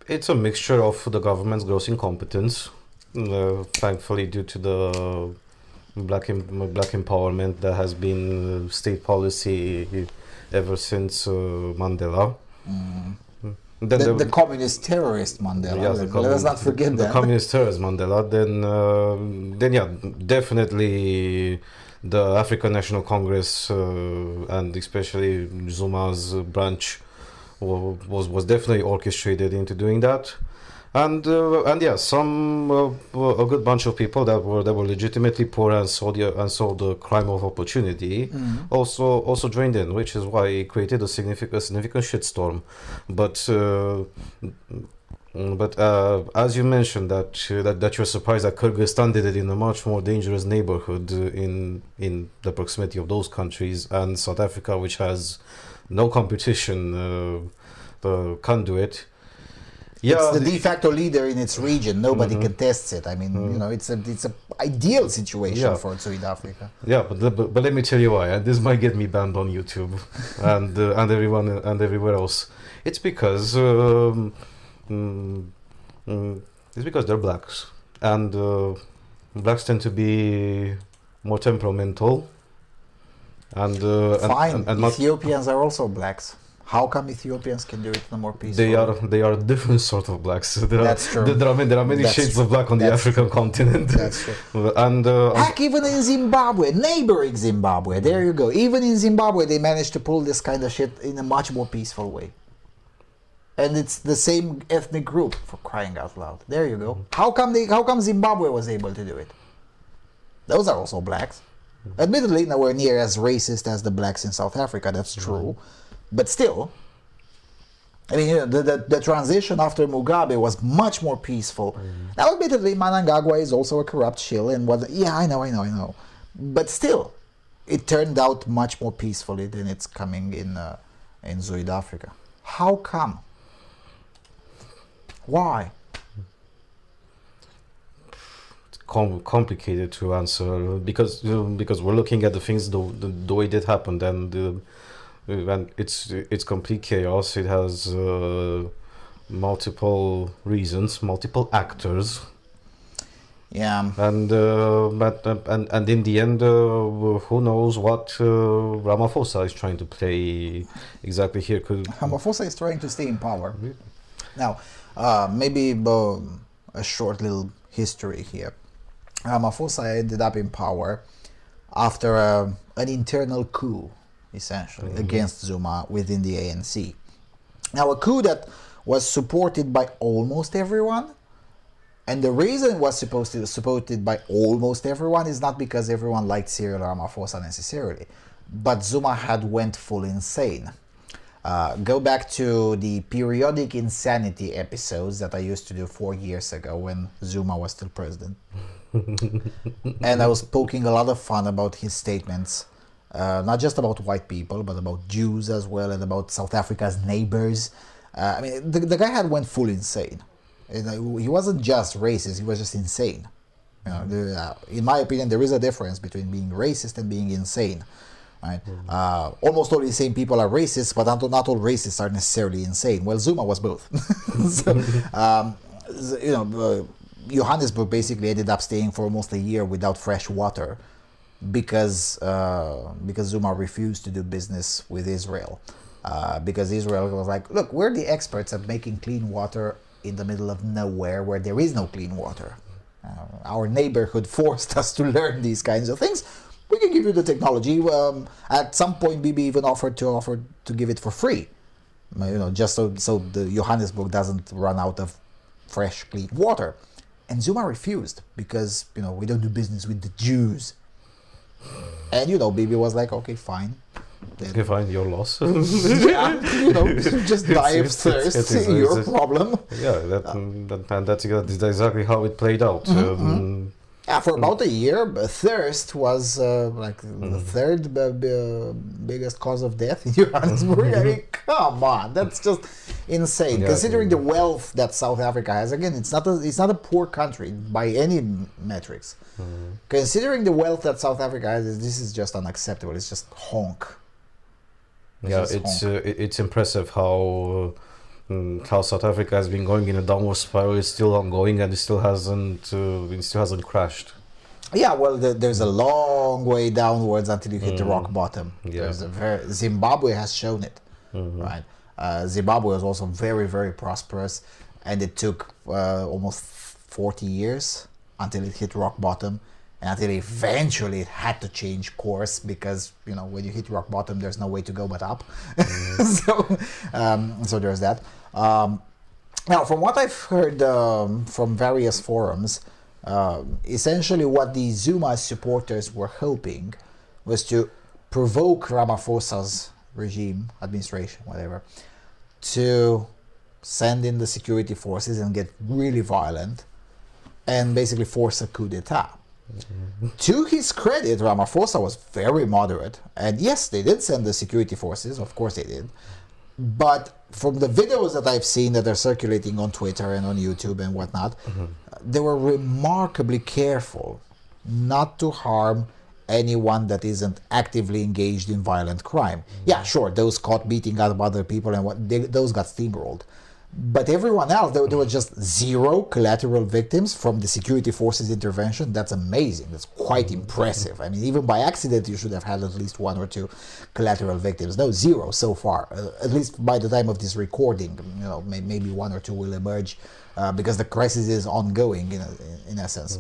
It's a mixture of the government's gross incompetence, thankfully due to the black empowerment that has been state policy ever since Mandela. The communist terrorist Mandela. Yes, let us not forget that. The communist terrorist Mandela. Then yeah, definitely the African National Congress and especially Zuma's branch was definitely orchestrated into doing that. And yeah, some a good bunch of people that were legitimately poor and saw the crime of opportunity also joined in, which is why it created a significant shitstorm. But as you mentioned that you're surprised that Kyrgyzstan did it in a much more dangerous neighborhood in the proximity of those countries, and South Africa, which has no competition, can't do it. Yeah, it's the de facto leader in its region. Nobody contests it. I mean, it's a ideal situation for South Africa. Yeah, but let me tell you why. And this might get me banned on YouTube and everywhere else. It's because they're blacks, and blacks tend to be more temperamental. And fine, and Ethiopians are also blacks. How come Ethiopians can do it in a more peaceful? They are a different sort of blacks. That's true. There are many shades of black on the African continent. That's true. And heck, even in Zimbabwe, neighboring Zimbabwe, there you go. Even in Zimbabwe, they managed to pull this kind of shit in a much more peaceful way. And it's the same ethnic group, for crying out loud. There you go. How come Zimbabwe was able to do it? Those are also blacks. Admittedly, nowhere near as racist as the blacks in South Africa. That's true. But still, I mean, the transition after Mugabe was much more peaceful. Now, admittedly, Mnangagwa is also a corrupt shill, and I know. But still, it turned out much more peacefully than it's coming in South Africa. How come? Why? It's complicated to answer because we're looking at the things the way that happened, and it's complete chaos. It has multiple reasons, multiple actors. Yeah. And in the end, who knows what Ramaphosa is trying to play exactly here? Ramaphosa is trying to stay in power. Now, maybe a short little history here. Ramaphosa ended up in power after an internal coup, essentially, against Zuma within the ANC. Now, a coup that was supported by almost everyone, and the reason it was supported by almost everyone is not because everyone liked Cyril Ramaphosa necessarily, but Zuma had went full insane. Go back to the periodic insanity episodes that I used to do 4 years ago when Zuma was still president. And I was poking a lot of fun about his statements, not just about white people, but about Jews as well, and about South Africa's neighbors. I mean, the guy had went full insane. He wasn't just racist, he was just insane. You know, in my opinion, there is a difference between being racist and being insane. Right? Almost all the same people are racist, but not all racists are necessarily insane. Well, Zuma was both. So, Johannesburg basically ended up staying for almost a year without fresh water because Zuma refused to do business with Israel. Because Israel was like, look, we're the experts at making clean water in the middle of nowhere where there is no clean water. Our neighborhood forced us to learn these kinds of things. We can give you the technology. At some point, Bibi even offered to give it for free, just so the Johannesburg doesn't run out of fresh, clean water. And Zuma refused because we don't do business with the Jews. And Bibi was like, okay, fine. Okay, fine, your loss. Yeah, just die of thirst. Your problem. Yeah, that's exactly how it played out. Yeah, for about a year, thirst was the third biggest cause of death in Johannesburg. I mean, come on, that's just insane. Yeah, considering the wealth that South Africa has, again, it's not a poor country by any metrics. Considering the wealth that South Africa has, this is just unacceptable. It's just honk. It's impressive how South Africa has been going in a downward spiral. It's still ongoing, and it still hasn't crashed. Yeah, well, there's a long way downwards until you hit the rock bottom. Yeah. Zimbabwe has shown it, right? Zimbabwe was also very, very prosperous, and it took almost 40 years until it hit rock bottom, and until eventually it had to change course because when you hit rock bottom, there's no way to go but up. So there's that. Now, from what I've heard from various forums, essentially what the Zuma supporters were hoping was to provoke Ramaphosa's regime, administration, whatever, to send in the security forces and get really violent and basically force a coup d'etat. To his credit, Ramaphosa was very moderate, and yes, they did send the security forces, of course they did, but from the videos that I've seen that are circulating on Twitter and on YouTube and whatnot, they were remarkably careful not to harm anyone that isn't actively engaged in violent crime. Yeah, sure, those caught beating up other people and those got steamrolled. But everyone else, there were just 0 collateral victims from the security forces intervention. That's amazing. That's quite impressive. I mean, even by accident, you should have had at least 1 or 2 collateral victims. No, 0 so far. At least by the time of this recording, maybe 1 or 2 will emerge because the crisis is ongoing, in essence.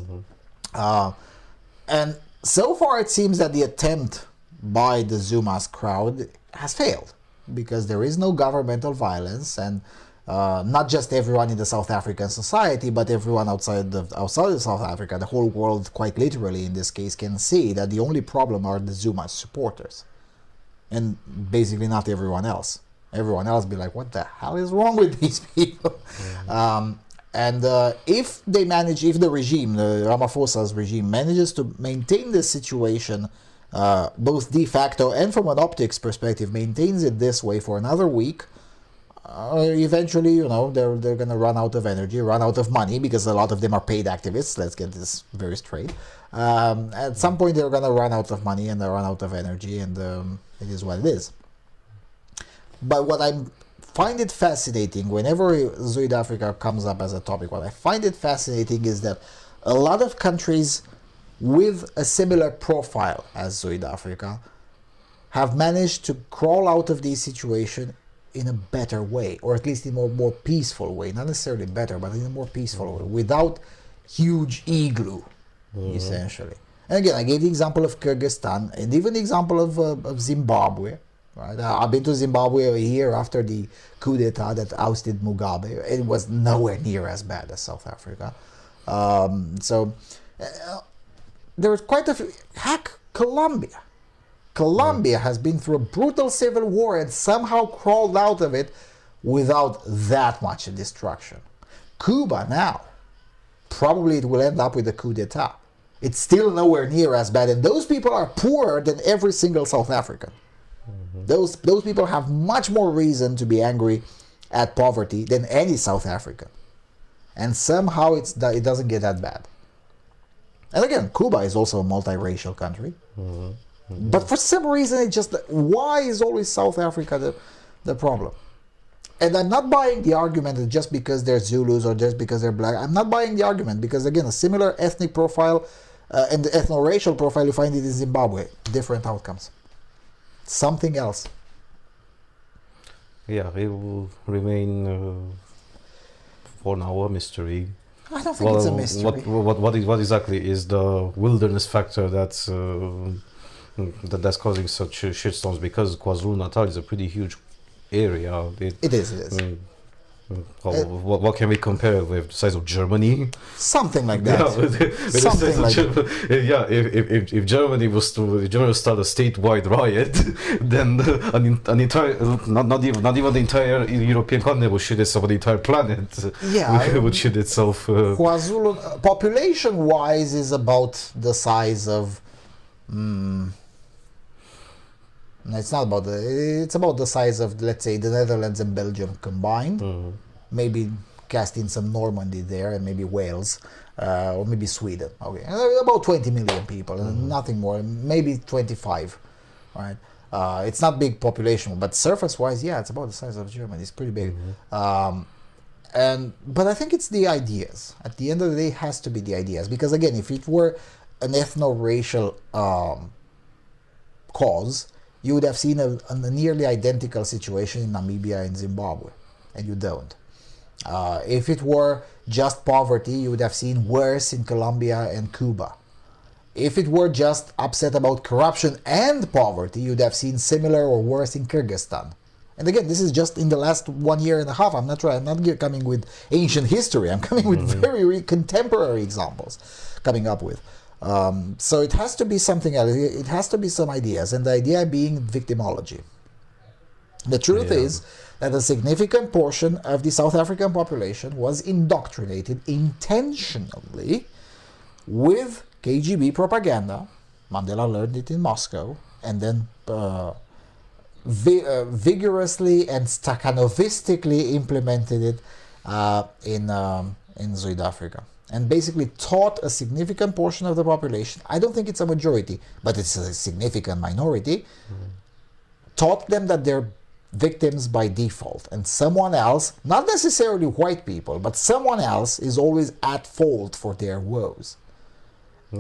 And so far, it seems that the attempt by the Zuma's crowd has failed because there is no governmental violence, and not just everyone in the South African society, but everyone outside of South Africa, the whole world, quite literally in this case, can see that the only problem are the Zuma supporters, and basically not everyone else. Everyone else be like, what the hell is wrong with these people? If the regime, the Ramaphosa's regime, manages to maintain this situation, both de facto and from an optics perspective, maintains it this way for another week, eventually, they're going to run out of energy, run out of money, because a lot of them are paid activists. Let's get this very straight. At some point, they're going to run out of money and they run out of energy, and it is what it is. But what I find it fascinating, whenever Zuid-Afrika comes up as a topic, what I find it fascinating is that a lot of countries with a similar profile as Zuid-Afrika have managed to crawl out of this situation in a better way, or at least in a more peaceful way. Not necessarily better, but in a more peaceful way, without huge igloo, essentially. And again, I gave the example of Kyrgyzstan, and even the example of Zimbabwe. Right? I've been to Zimbabwe a year after the coup d'etat that ousted Mugabe. It was nowhere near as bad as South Africa. There's quite a few. Heck, Colombia. Colombia has been through a brutal civil war and somehow crawled out of it without that much destruction. Cuba now, probably it will end up with a coup d'etat. It's still nowhere near as bad, and those people are poorer than every single South African. Those people have much more reason to be angry at poverty than any South African. And somehow it doesn't get that bad. And again, Cuba is also a multiracial country. But for some reason, why is always South Africa the problem? And I'm not buying the argument that just because they're Zulus or just because they're black. I'm not buying the argument because, again, a similar ethnic profile and the ethno-racial profile, you find it in Zimbabwe. Different outcomes. Something else. Yeah, it will remain for now a mystery. I don't think it's a mystery. What exactly is the wilderness factor that's causing such shitstorms? Because KwaZulu-Natal is a pretty huge area. It is. What can we compare with? The size of Germany? Something like that. Something like that. Yeah, if Germany was to start a statewide riot, then an entire not even the entire European continent would shit itself, the entire planet would shit itself. KwaZulu, population-wise, is about the size of. It's not about it's about the size of, let's say, the Netherlands and Belgium combined. Maybe casting some Normandy there, and maybe Wales, or maybe Sweden. Okay, about 20 million people, nothing more. Maybe 25, right? It's not big population, but surface-wise, yeah, it's about the size of Germany. It's pretty big. But I think it's the ideas. At the end of the day, it has to be the ideas, because again, if it were an ethno-racial cause, you would have seen a nearly identical situation in Namibia and Zimbabwe, and you don't. If it were just poverty, you would have seen worse in Colombia and Cuba. If it were just upset about corruption and poverty, you'd have seen similar or worse in Kyrgyzstan And again, this is just in the last 1 year and a half. I'm not coming with ancient history. I'm coming with very contemporary examples coming up with. So it has to be something else. It has to be some ideas, and the idea being victimology. The truth is that a significant portion of the South African population was indoctrinated intentionally with KGB propaganda. Mandela learned it in Moscow, and then vigorously and stakhanovistically implemented it in South Africa, and basically taught a significant portion of the population. I don't think it's a majority, but it's a significant minority. Taught them that they're victims by default, and someone else, not necessarily white people, but someone else is always at fault for their woes.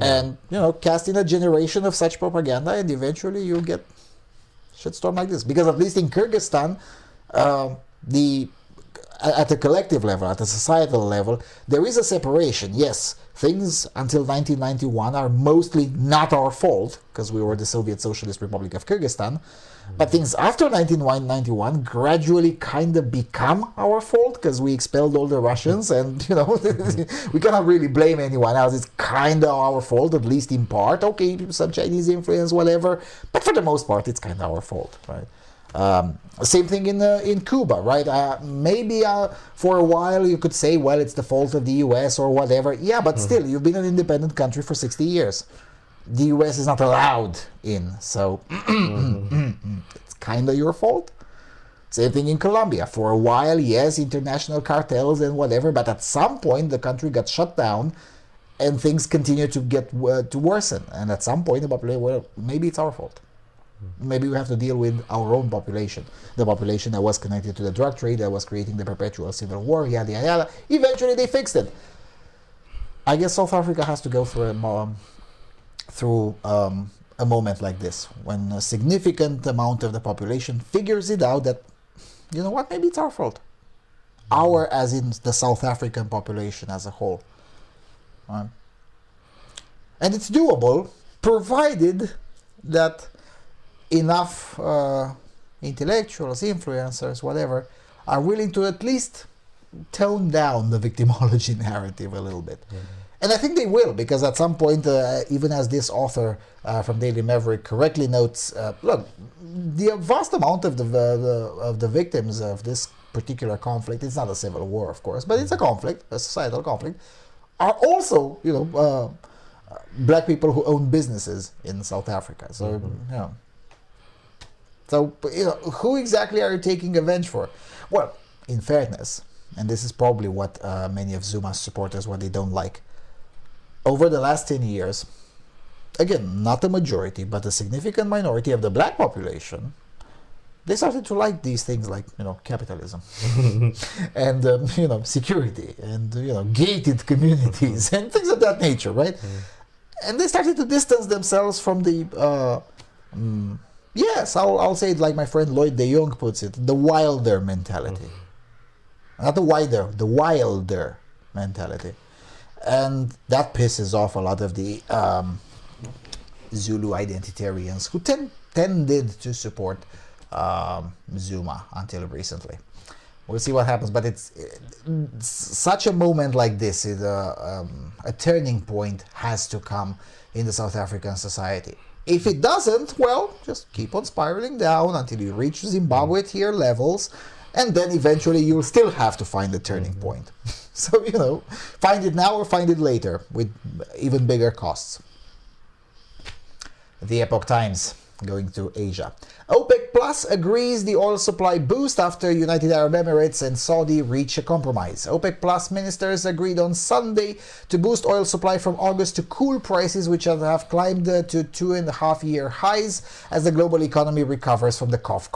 And cast in a generation of such propaganda, and eventually you'll get shitstorm like this. Because at least in Kyrgyzstan, at a collective level, at a societal level, there is a separation. Yes, things until 1991 are mostly not our fault, because we were the Soviet Socialist Republic of Kyrgyzstan. But things after 1991 gradually kind of become our fault, because we expelled all the Russians, and we cannot really blame anyone else. It's kind of our fault, at least in part. Okay, some Chinese influence, whatever, but for the most part, it's kind of our fault, right? Same thing in Cuba, right? Maybe for a while you could say, well, it's the fault of the US or whatever. Yeah, but still, you've been an independent country for 60 years. The US is not allowed in, so it's kind of your fault. Same thing in Colombia. For a while, yes, international cartels and whatever, but at some point the country got shut down and things continue to get to worsen. And at some point the population, well, maybe it's our fault. Maybe we have to deal with our own population. The population that was connected to the drug trade, that was creating the perpetual civil war, yada, yada, yada. Eventually they fixed it. I guess South Africa has to go through a moment like this, when a significant amount of the population figures it out that, you know what, maybe it's our fault. Our, as in the South African population as a whole. And it's doable, provided that enough intellectuals, influencers, whatever, are willing to at least tone down the victimology narrative a little bit. And I think they will, because at some point, even as this author from Daily Maverick correctly notes, look, the vast amount of the victims of this particular conflict, it's not a civil war, of course, but it's a conflict, a societal conflict, are also, black people who own businesses in South Africa. So, who exactly are you taking revenge for? Well, in fairness, and this is probably what many of Zuma's supporters, what they don't like, over the last 10 years, again, not a majority, but a significant minority of the black population, they started to like these things like, capitalism and, security and, gated communities and things of that nature, right? And they started to distance themselves from the, yes, I'll say it like my friend Lloyd de Jong puts it, the wilder mentality. Not the wider, the wilder mentality. And that pisses off a lot of the Zulu identitarians who tended to support Zuma until recently. We'll see what happens, but it's such a moment like this, a turning point has to come in the South African society. If it doesn't, well, just keep on spiraling down until you reach Zimbabwe tier levels, and then eventually you'll still have to find the turning point. So, find it now or find it later with even bigger costs. The Epoch Times, going to Asia. OPEC Plus agrees the oil supply boost after United Arab Emirates and Saudi reach a compromise. OPEC Plus ministers agreed on Sunday to boost oil supply from August to cool prices, which have climbed to 2.5-year highs as the global economy recovers from the cough.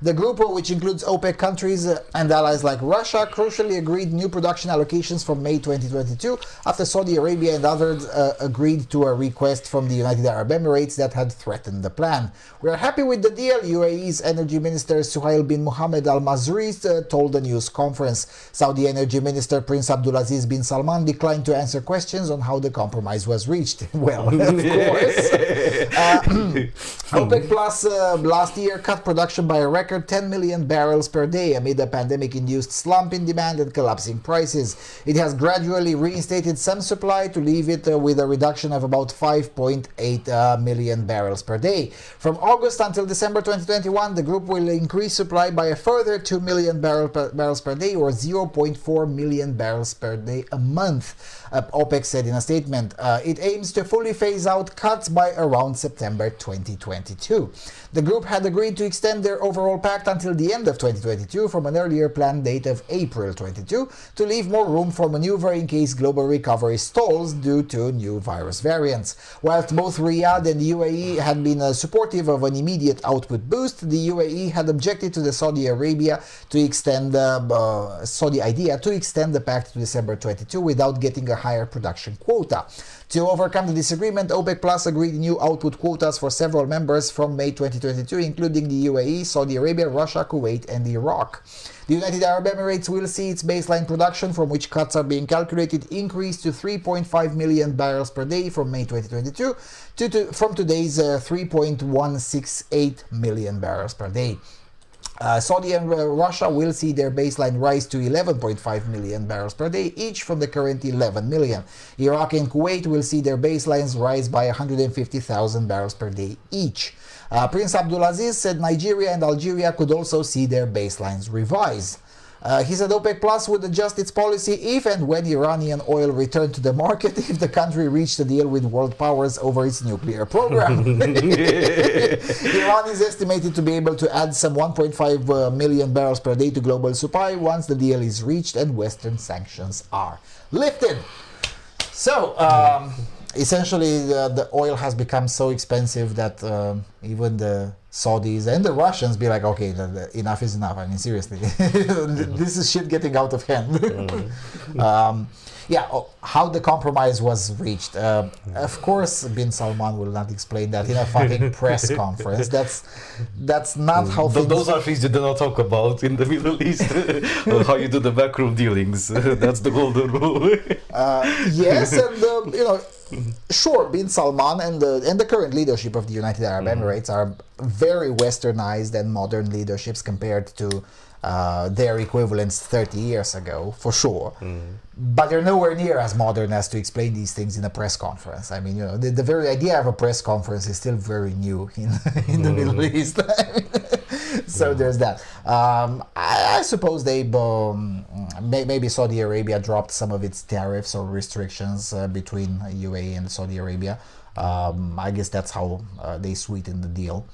The group, which includes OPEC countries and allies like Russia, crucially agreed new production allocations from May 2022 after Saudi Arabia and others agreed to a request from the United Arab Emirates that had threatened the plan. We are happy with the deal, UAE's Energy Minister Suhail bin Mohammed Al Mazri told the news conference. Saudi Energy Minister Prince Abdulaziz bin Salman declined to answer questions on how the compromise was reached. Well, of course. OPEC Plus last year cut production by a record 10 million barrels per day amid a pandemic-induced slump in demand and collapsing prices. It has gradually reinstated some supply to leave it with a reduction of about 5.8 million barrels per day. From August until December 2021, the group will increase supply by a further 2 million barrels per day, or 0.4 million barrels per day a month, OPEC said in a statement. It aims to fully phase out cuts by around September 2022. The group had agreed to extend their overall pact until the end of 2022 from an earlier planned date of April 22 to leave more room for maneuver in case global recovery stalls due to new virus variants. Whilst both Riyadh and the UAE had been supportive of an immediate output boost, the UAE had objected to the Saudi idea to extend the pact to December 22 without getting a higher production quota. To overcome the disagreement, OPEC Plus agreed new output quotas for several members from May 2022, including the UAE, Saudi Arabia, Russia, Kuwait, and Iraq. The United Arab Emirates will see its baseline production, from which cuts are being calculated, increase to 3.5 million barrels per day from May 2022 from today's 3.168 million barrels per day. Saudi and Russia will see their baseline rise to 11.5 million barrels per day, each from the current 11 million. Iraq and Kuwait will see their baselines rise by 150,000 barrels per day each. Prince Abdulaziz said Nigeria and Algeria could also see their baselines rise. He said OPEC Plus would adjust its policy if and when Iranian oil returned to the market if the country reached a deal with world powers over its nuclear program. Iran is estimated to be able to add some 1.5 million barrels per day to global supply once the deal is reached and Western sanctions are lifted. So, essentially, the oil has become so expensive that even the Saudis and the Russians be like, okay, enough is enough. I mean, seriously, this is shit getting out of hand. How the compromise was reached. Of course, bin Salman will not explain that in a fucking press conference. That's not how things... Those are things you do not talk about in the Middle East. How you do the backroom dealings. That's the golden rule. Yes, and sure, bin Salman and the current leadership of the United Arab Emirates are very westernized and modern leaderships compared to their equivalents 30 years ago, for sure. But they're nowhere near as modern as to explain these things in a press conference. I mean, the very idea of a press conference is still very new in the Middle East. So there's that. I suppose they maybe Saudi Arabia dropped some of its tariffs or restrictions between UAE and Saudi Arabia. I guess that's how they sweetened the deal.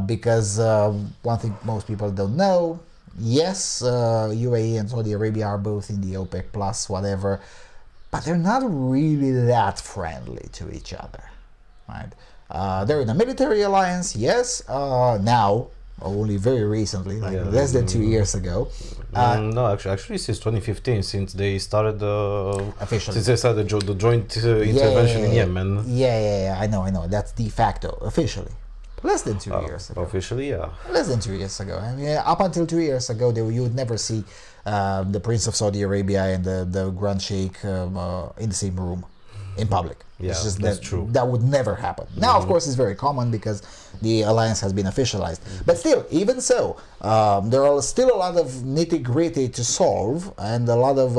Because one thing most people don't know, yes, UAE and Saudi Arabia are both in the OPEC Plus, whatever, but they're not really that friendly to each other, right? They're in a military alliance, yes, now, only very recently, less than 2 years ago. No, actually, since 2015, since they started officially, since they started the joint intervention in Yemen. Yeah, I know. That's de facto, officially. Less than 2 years ago. Officially, yeah. Less than 2 years ago. I mean, up until 2 years ago, you would never see the Prince of Saudi Arabia and the Grand Sheikh in the same room in public. Yeah, it's just that's true. That would never happen. Now, of course, it's very common because the alliance has been officialized. But still, even so, there are still a lot of nitty-gritty to solve and a lot of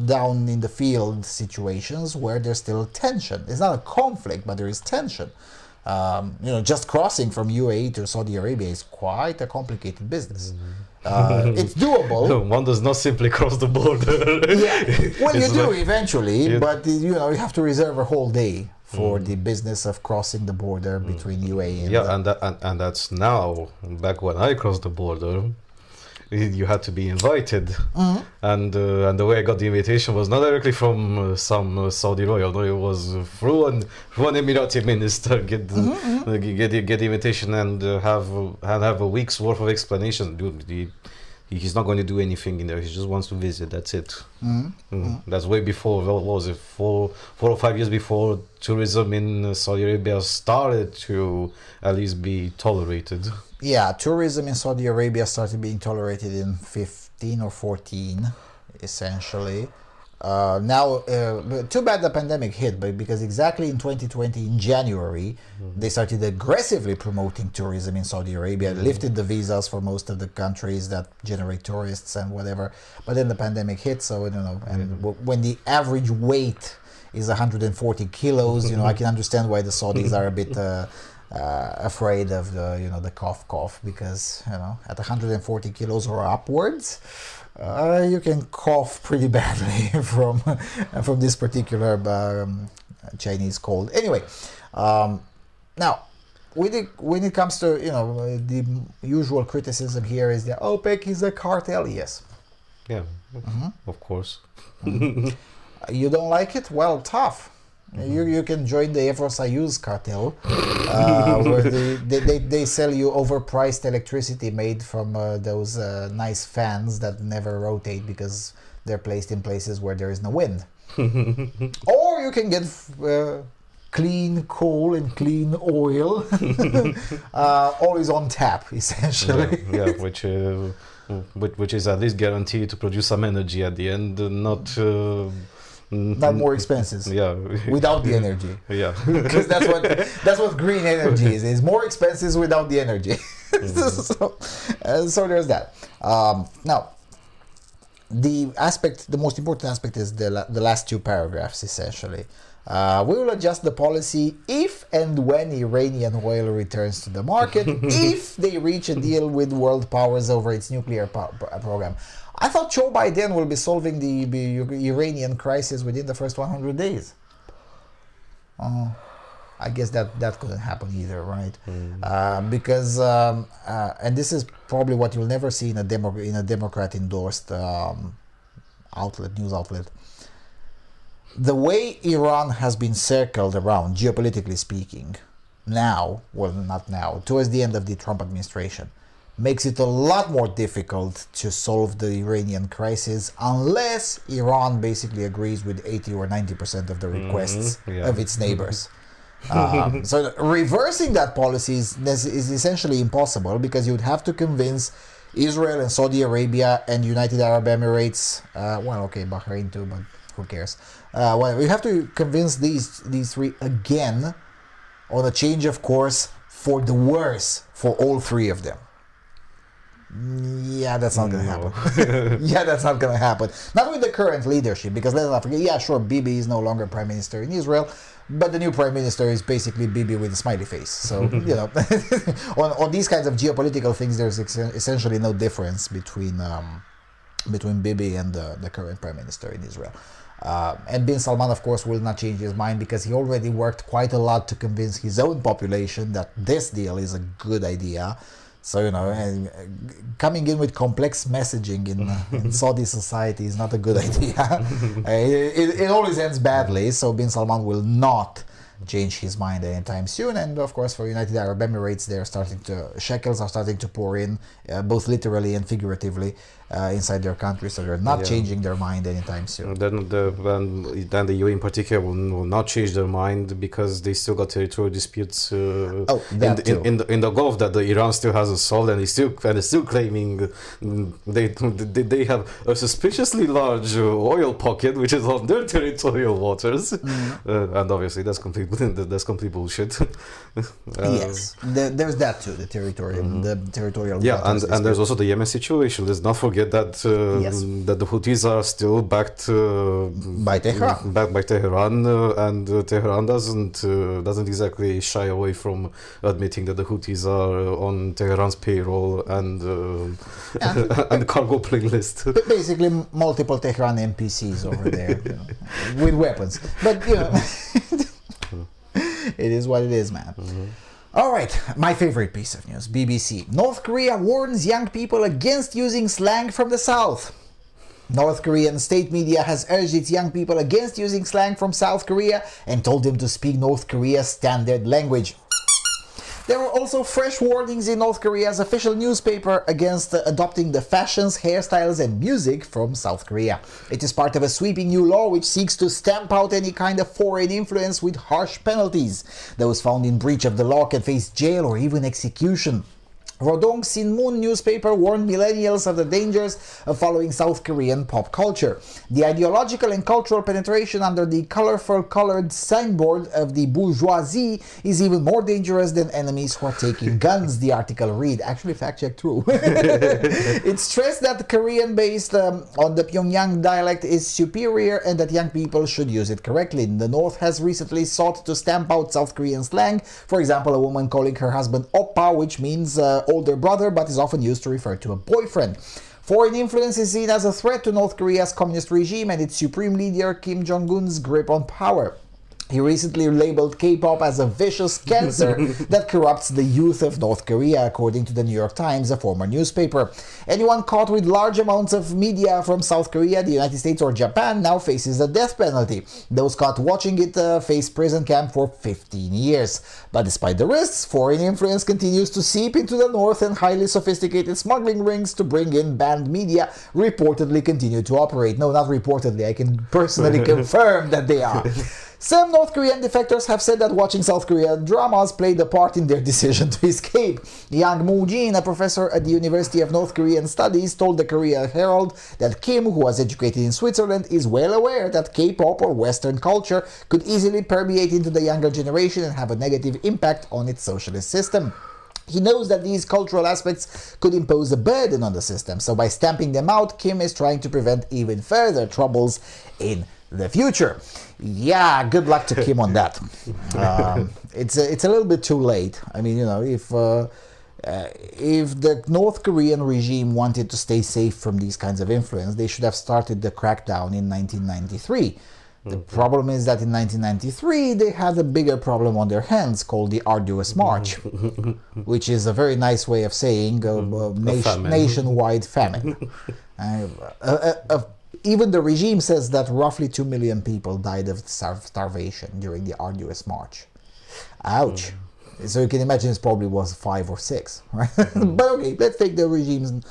down in the field situations where there's still tension. It's not a conflict, but there is tension. Just crossing from UAE to Saudi Arabia is quite a complicated business. It's doable. One does not simply cross the border. Well, you do eventually, but you have to reserve a whole day for the business of crossing the border between UAE and and that's now. Back when I crossed the border, you had to be invited, and the way I got the invitation was not directly from some Saudi royal. No, it was through an Emirati minister. Get the invitation and have a week's worth of explanation. Dude, he's not going to do anything in there. He just wants to visit. That's it. That's way before. What was it? 4 or 5 years before tourism in Saudi Arabia started to at least be tolerated. Yeah, tourism in Saudi Arabia started being tolerated in 15 or 14, essentially. Now, too bad the pandemic hit, but because exactly in 2020, in January, they started aggressively promoting tourism in Saudi Arabia, lifted the visas for most of the countries that generate tourists and whatever. But then the pandemic hit, so I don't know. And when the average weight is 140 kilos, I can understand why the Saudis are a bit afraid of the cough, because at 140 kilos or upwards. You can cough pretty badly from this particular Chinese cold. Anyway, now when it comes to the usual criticism here is that OPEC is a cartel. Yes. Yeah, of course. You don't like it? Well, tough. You can join the Evrosayuz cartel, where they sell you overpriced electricity made from those nice fans that never rotate because they're placed in places where there is no wind. Or you can get clean coal and clean oil, always on tap, essentially. Yeah, which is at least guaranteed to produce some energy at the end, not more expenses. Yeah. Without the energy. Yeah. Because that's what green energy is. It's more expensive without the energy. So there's that. Now, the most important aspect is the last two paragraphs, essentially. We will adjust the policy if and when Iranian oil returns to the market, if they reach a deal with world powers over its nuclear program. I thought Joe Biden will be solving the Iranian crisis within the first 100 days. I guess that couldn't happen either, right? Because, and this is probably what you'll never see in a Democrat-endorsed news outlet. The way Iran has been circled around, geopolitically speaking, towards the end of the Trump administration, makes it a lot more difficult to solve the Iranian crisis unless Iran basically agrees with 80 or 90% of the requests of its neighbors. So reversing that policy is essentially impossible, because you would have to convince Israel and Saudi Arabia and United Arab Emirates, Bahrain too, but who cares? We have to convince these three again on a change of course for the worse for all three of them. Yeah, that's not going to happen. That's not going to happen. Not with the current leadership, because let's not forget, Bibi is no longer prime minister in Israel, but the new prime minister is basically Bibi with a smiley face. So, on these kinds of geopolitical things, there's essentially no difference between Bibi and the current prime minister in Israel. And bin Salman, of course, will not change his mind, because he already worked quite a lot to convince his own population that this deal is a good idea. So, and coming in with complex messaging in Saudi society is not a good idea. It always ends badly, so bin Salman will not change his mind anytime soon. And of course, for United Arab Emirates, shekels are starting to pour in, both literally and figuratively, inside their country, so they're not changing their mind anytime soon. Then the EU in particular will not change their mind, because they still got territorial disputes in the Gulf that Iran still hasn't solved, and they're still claiming they have a suspiciously large oil pocket which is on their territorial waters, and obviously that's complete bullshit. Yes, there's that too, the territorial. Yeah, and there's also the Yemen situation. Let's not forget that that the Houthis are still backed by Tehran. Backed by Tehran, and Tehran doesn't exactly shy away from admitting that the Houthis are on Tehran's payroll and and cargo plane list. Basically, multiple Tehran NPCs over there with weapons, but it is what it is, man. All right, my favorite piece of news, BBC. North Korea warns young people against using slang from the South. North Korean state media has urged its young people against using slang from South Korea and told them to speak North Korea's standard language. There were also fresh warnings in North Korea's official newspaper against adopting the fashions, hairstyles and music from South Korea. It is part of a sweeping new law which seeks to stamp out any kind of foreign influence with harsh penalties. Those found in breach of the law can face jail or even execution. Rodong Sinmun newspaper warned millennials of the dangers of following South Korean pop culture. The ideological and cultural penetration under the colorful colored signboard of the bourgeoisie is even more dangerous than enemies who are taking guns, the article read. Actually, fact check true. It stressed that the Korean based on the Pyongyang dialect is superior and that young people should use it correctly. The North has recently sought to stamp out South Korean slang. For example, a woman calling her husband oppa, which means older brother, but is often used to refer to a boyfriend. Foreign influence is seen as a threat to North Korea's communist regime and its supreme leader Kim Jong-un's grip on power. He recently labeled K-pop as a vicious cancer that corrupts the youth of North Korea, according to the New York Times, a former newspaper. Anyone caught with large amounts of media from South Korea, the United States or Japan now faces the death penalty. Those caught watching it face prison camp for 15 years. But despite the risks, foreign influence continues to seep into the North and highly sophisticated smuggling rings to bring in banned media reportedly continue to operate. No, not reportedly, I can personally confirm that they are. Some North Korean defectors have said that watching South Korean dramas played a part in their decision to escape. Yang Moo-jin, a professor at the University of North Korean Studies, told the Korea Herald that Kim, who was educated in Switzerland, is well aware that K-pop or Western culture could easily permeate into the younger generation and have a negative impact on its socialist system. He knows that these cultural aspects could impose a burden on the system, so by stamping them out, Kim is trying to prevent even further troubles in the future. Yeah, good luck to Kim on that. It's a little bit too late. I mean, you know, if the North Korean regime wanted to stay safe from these kinds of influence, they should have started the crackdown in 1993. The problem is that in 1993 they had a bigger problem on their hands called the Arduous March, which is a very nice way of saying nationwide famine. Even the regime says that roughly 2 million people died of starvation during the Arduous March. Ouch. So you can imagine it probably was 5 or 6, right? But okay, let's take the regime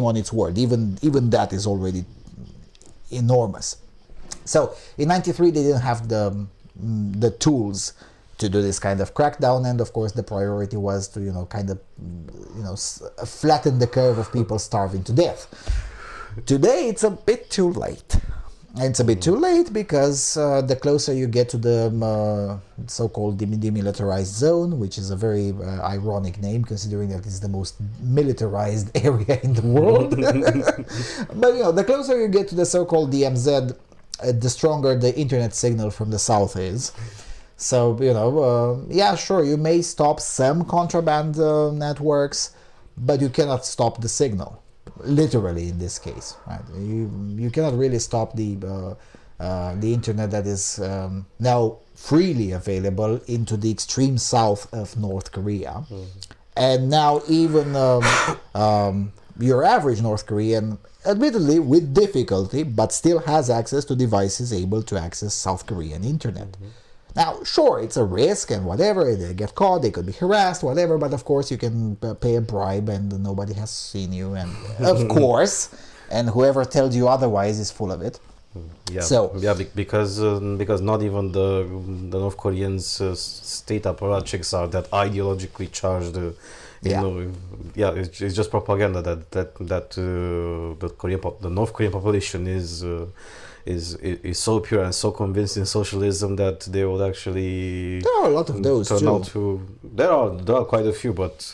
on its word. Even that is already enormous. So in '93 they didn't have the tools to do this kind of crackdown, and of course the priority was to flatten the curve of people starving to death. Today it's a bit too late. It's a bit too late because the closer you get to the so-called demilitarized zone, which is a very ironic name considering that it's the most militarized area in the world. But the closer you get to the so-called DMZ, the stronger the internet signal from the south is. So, yeah, sure, you may stop some contraband networks, but you cannot stop the signal. Literally, in this case, right? You cannot really stop the internet that is now freely available into the extreme south of North Korea, and now even your average North Korean, admittedly with difficulty, but still has access to devices able to access South Korean internet. Now, sure, it's a risk and whatever, they get caught, they could be harassed, whatever, but of course you can pay a bribe and nobody has seen you, and of course, and whoever tells you otherwise is full of it. Yeah, so, because not even the North Koreans state apparatchiks are that ideologically charged. It's just propaganda that the North Korean population is so pure and so convinced in socialism that they would actually there are a lot of those too. There are quite a few, but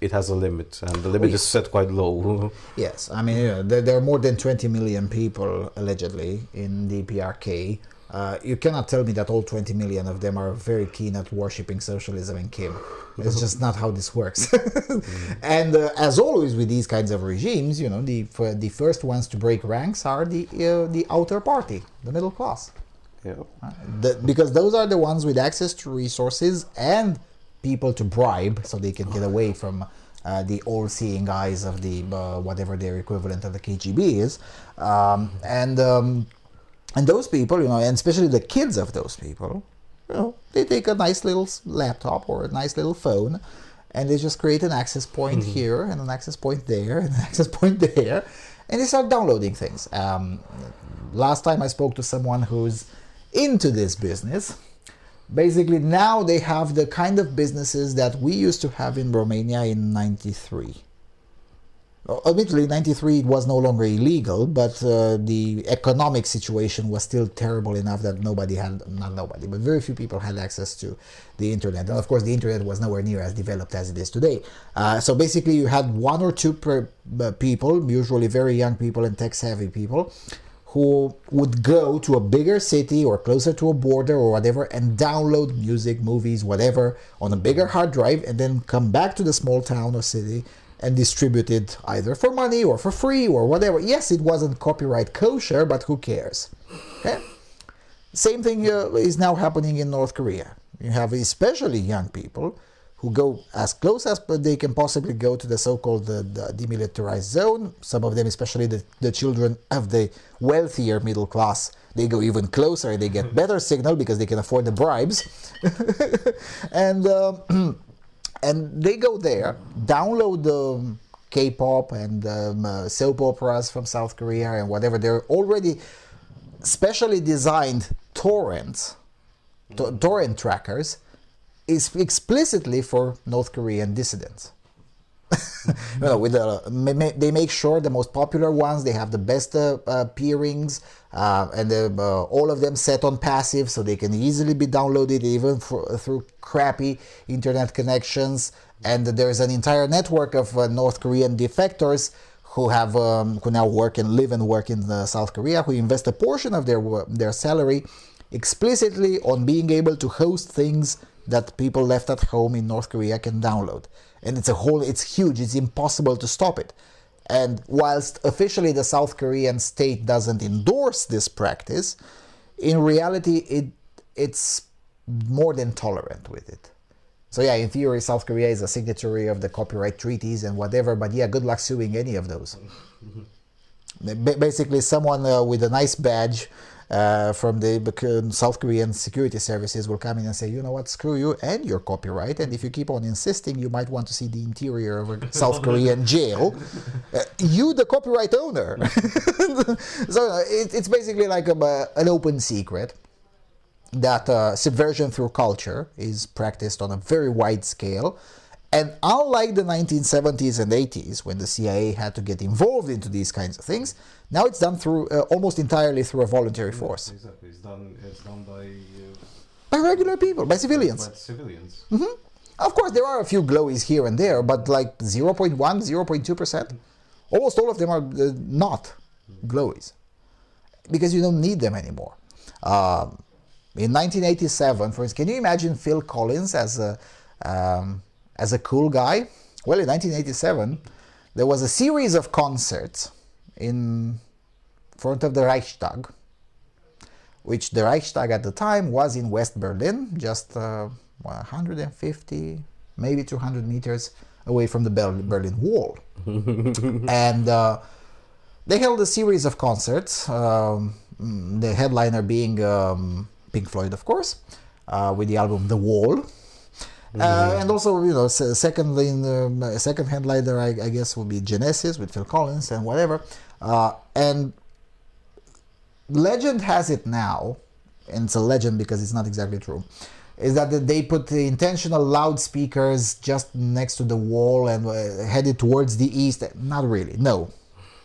it has a limit, and the limit is set quite low. Yes, I mean there are more than 20 million people allegedly in the PRK. You cannot tell me that all 20 million of them are very keen at worshipping socialism and Kim. It's just not how this works. And as always with these kinds of regimes, the first ones to break ranks are the outer party, the middle class. Yeah. Because those are the ones with access to resources and people to bribe, so they can get away from the all-seeing eyes of the whatever their equivalent of the KGB is, and those people, and especially the kids of those people, they take a nice little laptop or a nice little phone, and they just create an access point here and an access point there and an access point there, and they start downloading things. Last time I spoke to someone who's into this business. Basically, now they have the kind of businesses that we used to have in Romania in '93. Admittedly, in '93 it was no longer illegal, but the economic situation was still terrible enough that but very few people had access to the internet. And of course, the internet was nowhere near as developed as it is today. So basically, you had one or two people, usually very young people and tech-savvy people, who would go to a bigger city or closer to a border or whatever and download music, movies, whatever on a bigger hard drive, and then come back to the small town or city and distribute it either for money or for free or whatever. Yes, it wasn't copyright kosher, but who cares? Okay? Same thing is now happening in North Korea. You have especially young people who go as close as they can possibly go to the so-called the demilitarized zone. Some of them, especially the children of the wealthier middle class, they go even closer and they get better signal because they can afford the bribes. And they go there, download the K-pop and soap operas from South Korea and whatever. They're already specially designed torrent trackers is explicitly for North Korean dissidents. They make sure the most popular ones, they have the best peerings, and all of them set on passive so they can easily be downloaded even through crappy internet connections. And there's an entire network of North Korean defectors who have who now live and work in South Korea, who invest a portion of their salary explicitly on being able to host things that people left at home in North Korea can download. And it's huge, it's impossible to stop it. And whilst officially the South Korean state doesn't endorse this practice, in reality it's more than tolerant with it. So yeah, in theory, South Korea is a signatory of the copyright treaties and whatever, but yeah, good luck suing any of those. Basically, someone with a nice badge from the South Korean security services will come in and say, you know what, screw you and your copyright, and if you keep on insisting, you might want to see the interior of a South Korean jail. You, the copyright owner. So it's basically like an open secret that subversion through culture is practiced on a very wide scale. And unlike the 1970s and 80s, when the CIA had to get involved into these kinds of things, now it's done through almost entirely through a voluntary force. Exactly, it's done by regular people, by civilians. By civilians. Mm-hmm. Of course, there are a few glowies here and there, but like 0.1, 0.2%. Almost all of them are not glowies, because you don't need them anymore. In 1987, for instance, can you imagine Phil Collins as a cool guy? Well, in 1987, there was a series of concerts in front of the Reichstag, which the Reichstag at the time was in West Berlin, just 150, maybe 200 meters away from the Berlin Wall. And they held a series of concerts, the headliner being Pink Floyd, of course, with the album The Wall. And also, you know, second headliner, I guess, would be Genesis with Phil Collins and whatever. And legend has it now, and it's a legend because it's not exactly true, is that they put the intentional loudspeakers just next to the wall and headed towards the east. Not really, no.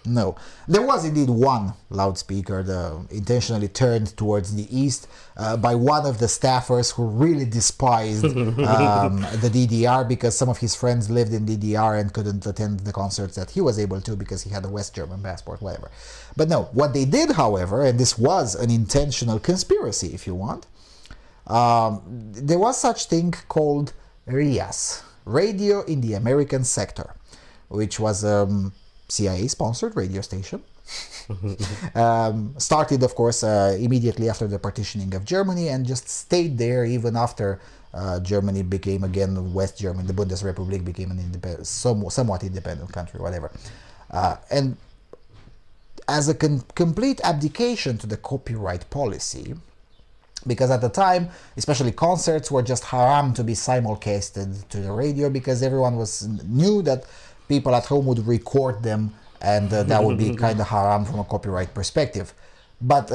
There was indeed one loudspeaker intentionally turned towards the east by one of the staffers who really despised the DDR, because some of his friends lived in DDR and couldn't attend the concerts that he was able to because he had a West German passport, whatever. But no, what they did, however, and this was an intentional conspiracy, if you want, there was such thing called RIAS, Radio in the American Sector, which was CIA-sponsored radio station. Started, of course, immediately after the partitioning of Germany, and just stayed there even after Germany became again West Germany. The Bundesrepublik became an somewhat independent country, whatever. And as a complete abdication to the copyright policy, Because at the time, especially concerts were just haram to be simulcasted to the radio, because everyone knew that people at home would record them, and that would be kind of haram from a copyright perspective. But,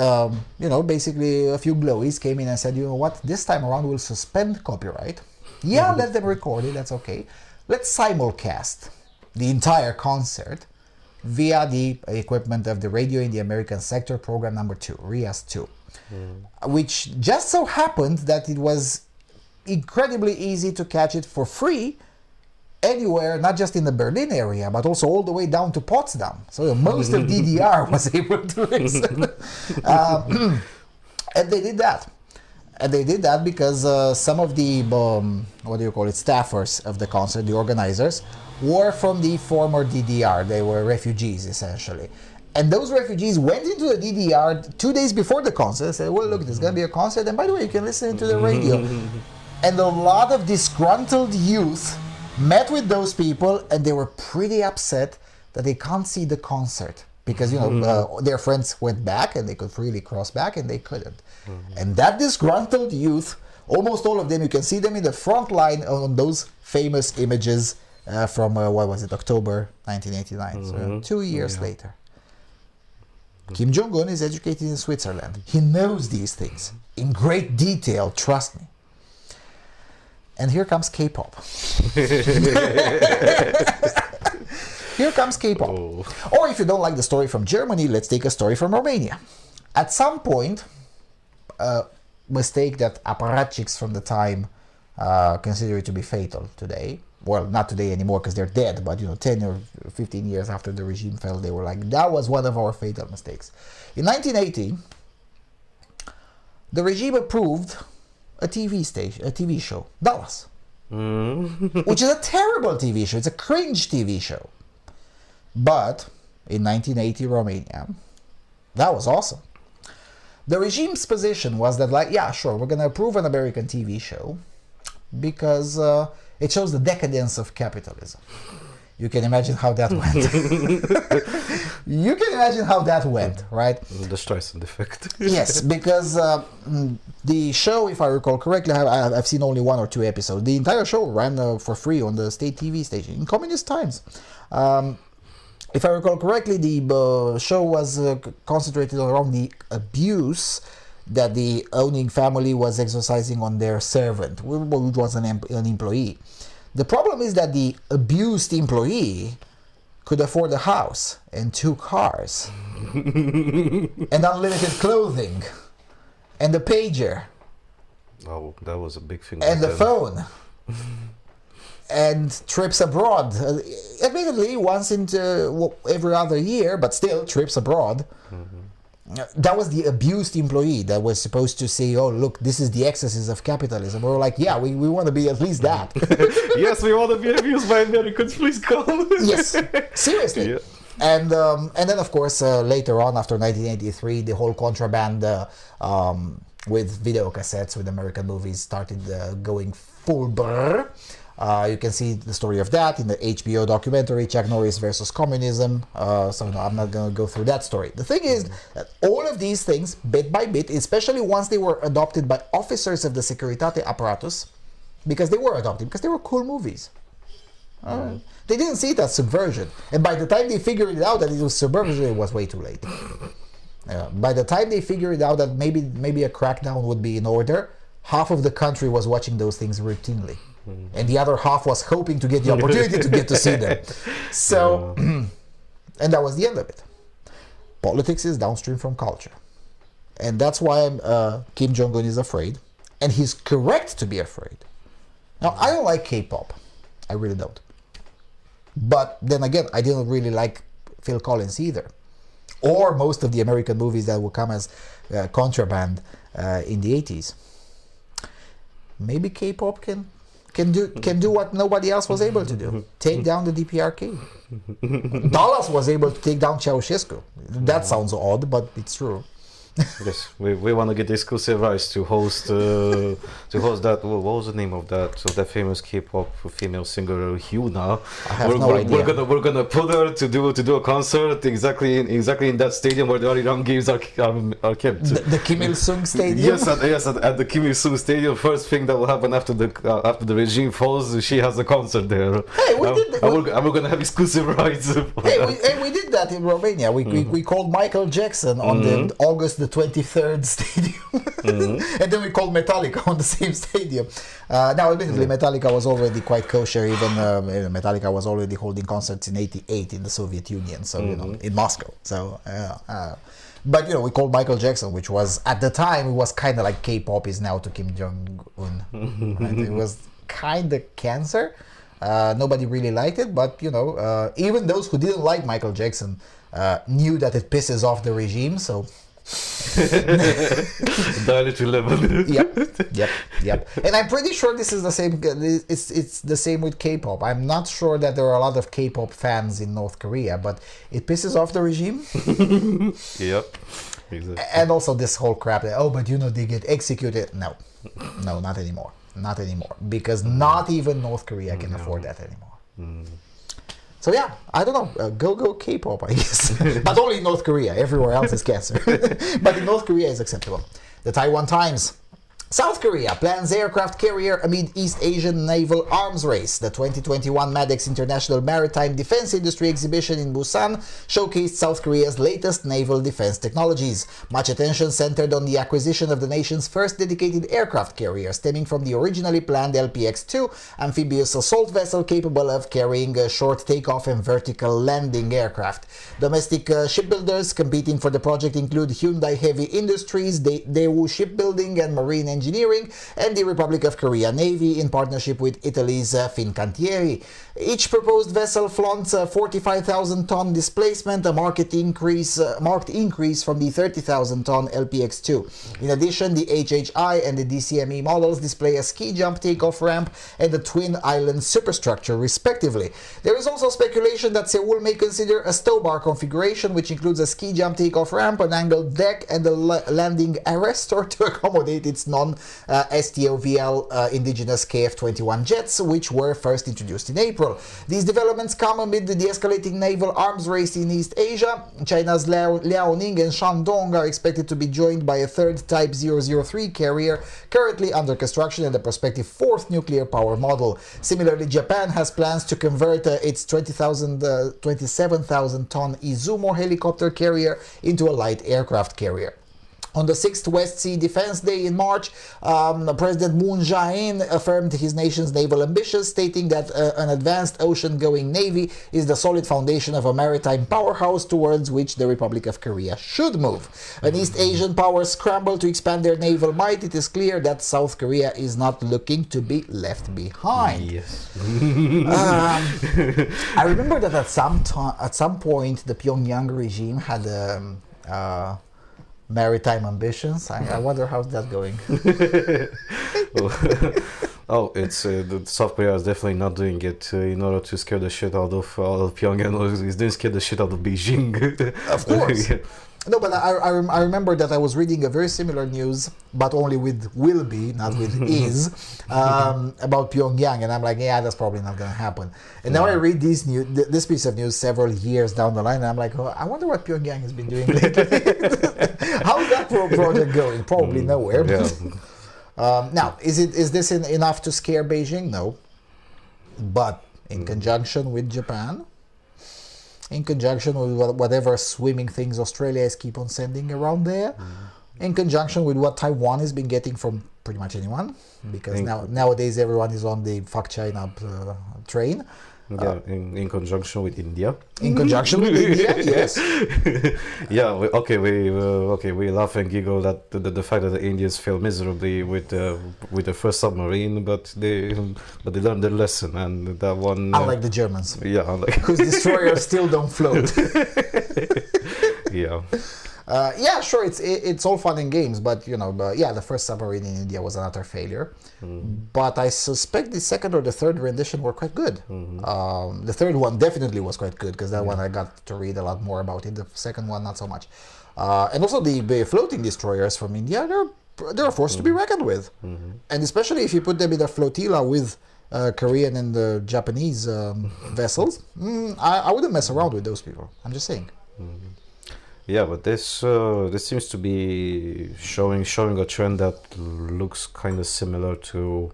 basically a few glowies came in and said, you know what, this time around we'll suspend copyright. Yeah, let them record it, that's okay. Let's simulcast the entire concert via the equipment of the Radio in the American Sector Program number 2, RIAS-2. Which just so happened that it was incredibly easy to catch it for free anywhere, not just in the Berlin area, but also all the way down to Potsdam. So most of DDR was able to listen. And they did that. And they did that because some of the, staffers of the concert, the organizers, were from the former DDR. They were refugees, essentially. And those refugees went into the DDR 2 days before the concert and said, well, look, there's going to be a concert, and by the way, you can listen to the radio. And a lot of disgruntled youth met with those people, and they were pretty upset that they can't see the concert. Because, their friends went back, and they could freely cross back, and they couldn't. And that disgruntled youth, almost all of them, you can see them in the front line on those famous images from, October 1989. So 2 years later. Kim Jong-un is educated in Switzerland. He knows these things in great detail, trust me. And here comes K-pop. Here comes K-pop. Oh. Or if you don't like the story from Germany, let's take a story from Romania. At some point, a mistake that apparatchiks from the time consider it to be fatal today. Well, not today anymore because they're dead, but 10 or 15 years after the regime fell, they were like, that was one of our fatal mistakes. In 1980, the regime approved a TV show, Dallas, which is a terrible TV show. It's a cringe TV show. But in 1980 Romania, that was awesome. The regime's position was that, yeah, sure, we're going to approve an American TV show because it shows the decadence of capitalism. You can imagine how that went. You can imagine how that went, right? The Streisand effect. Yes, because the show, if I recall correctly, I've seen only 1 or 2 episodes. The entire show ran for free on the state TV station in communist times. If I recall correctly, the show was concentrated around the abuse that the owning family was exercising on their servant, which was an employee. The problem is that the abused employee could afford a house and 2 cars and unlimited clothing and a pager. Oh, that was a big thing. And the phone. And trips abroad. Admittedly, once into every other year, but still trips abroad. That was the abused employee that was supposed to say, oh, look, this is the excesses of capitalism. We were like, yeah, we want to be at least that. Yes, we want to be abused by Americans, please come. Yes, seriously. Yeah. And then, of course, later on, after 1983, the whole contraband with video cassettes with American movies started going full brr. You can see the story of that in the HBO documentary, Chuck Norris versus Communism. So no, I'm not going to go through that story. The thing is that all of these things, bit by bit, especially once they were adopted by officers of the Securitate apparatus, because they were adopted, because they were cool movies. They didn't see it as subversion. And by the time they figured it out that it was subversion, it was way too late. By the time they figured out that maybe a crackdown would be in order, half of the country was watching those things routinely. And the other half was hoping to get the opportunity to get to see them. So, and that was the end of it. Politics is downstream from culture. And that's why Kim Jong-un is afraid. And he's correct to be afraid. Now, I don't like K-pop. I really don't. But then again, I didn't really like Phil Collins either. Or most of the American movies that would come as contraband in the 80s. Maybe K-pop can do what nobody else was able to do. Take down the DPRK. Dallas was able to take down Ceausescu. That sounds odd, but it's true. Yes, we want to get exclusive rights to host that. What was the name of that famous K-pop female singer Hyuna? I have no idea. We're gonna put her to do a concert exactly in that stadium where the Arirang games are kept. The Kim Il Sung Stadium. Yes, at the Kim Il Sung Stadium. First thing that will happen after the regime falls, she has a concert there. Hey, we're gonna have exclusive rights. We did that in Romania. We called Michael Jackson on the August the 23rd stadium, and then we called Metallica on the same stadium. Now, admittedly, Metallica was already quite kosher. Even Metallica was already holding concerts in '88 in the Soviet Union, so in Moscow. So, but we called Michael Jackson, which was at the time it was kind of like K-pop is now to Kim Jong Un. Right? It was kind of cancer. Nobody really liked it, but even those who didn't like Michael Jackson knew that it pisses off the regime. So. Dialect level. Yep. And I'm pretty sure this is the same. It's the same with K-pop. I'm not sure that there are a lot of K-pop fans in North Korea, but it pisses off the regime. Yep. Exactly. And also this whole crap that but they get executed. No, not anymore. Not anymore. Because not even North Korea can afford that anymore. So yeah, I don't know. Go K-pop, I guess. But only in North Korea. Everywhere else is cancer. But in North Korea is acceptable. The Taiwan Times. South Korea plans aircraft carrier amid East Asian naval arms race. The 2021 MADEX International Maritime Defense Industry Exhibition in Busan showcased South Korea's latest naval defense technologies. Much attention centered on the acquisition of the nation's first dedicated aircraft carrier, stemming from the originally planned LPX-2 amphibious assault vessel capable of carrying a short takeoff and vertical landing aircraft. Domestic shipbuilders competing for the project include Hyundai Heavy Industries, Daewoo Shipbuilding and Marine Engineering, and the Republic of Korea Navy in partnership with Italy's Fincantieri. Each proposed vessel flaunts a 45,000-ton displacement, a marked increase from the 30,000-ton LPX-2. In addition, the HHI and the DCME models display a ski jump takeoff ramp and a twin island superstructure, respectively. There is also speculation that Seoul may consider a stow bar configuration, which includes a ski jump takeoff ramp, an angled deck, and a landing arrestor to accommodate its non-STOVL indigenous KF-21 jets, which were first introduced in April. These developments come amid the escalating naval arms race in East Asia. China's Liaoning and Shandong are expected to be joined by a third Type 003 carrier currently under construction and a prospective fourth nuclear power model. Similarly, Japan has plans to convert its 27,000-ton Izumo helicopter carrier into a light aircraft carrier. On the 6th West Sea Defense Day in March, President Moon Jae-in affirmed his nation's naval ambitions, stating that an advanced ocean-going navy is the solid foundation of a maritime powerhouse towards which the Republic of Korea should move. An East Asian power scramble to expand their naval might. It is clear that South Korea is not looking to be left behind. Yes. I remember that at some point the Pyongyang regime had maritime ambitions. I wonder how's that going. It's the South Korea is definitely not doing it in order to scare the shit out of Pyongyang. It's doing scare the shit out of Beijing. Of course. Yeah. No, but I remember that I was reading a very similar news, but only with will be, not with is, about Pyongyang, and I'm like, yeah, that's probably not going to happen. And now I read this piece of news several years down the line, and I'm like, oh, I wonder what Pyongyang has been doing lately. How's that project going? Probably nowhere. Yeah. Now, is this enough to scare Beijing? No. But in conjunction with Japan, in conjunction with whatever swimming things Australia is keep on sending around there, in conjunction with what Taiwan has been getting from pretty much anyone, because nowadays everyone is on the fuck China train. Yeah, in conjunction with India. In conjunction with India, yes. Yeah, we laugh and giggle at the fact that the Indians failed miserably with the first submarine, but they learned their lesson, and that one. Unlike the Germans. Yeah, whose destroyers still don't float. Yeah. Yeah, sure, it's all fun and games, but the first submarine in India was an utter failure. But I suspect the second or the third rendition were quite good. The third one definitely was quite good, because that one I got to read a lot more about it. The second one, not so much. And also the floating destroyers from India, they're a force to be reckoned with. And especially if you put them in a flotilla with Korean and Japanese vessels, I wouldn't mess around with those people. I'm just saying. Yeah, but this seems to be showing a trend that looks kind of similar to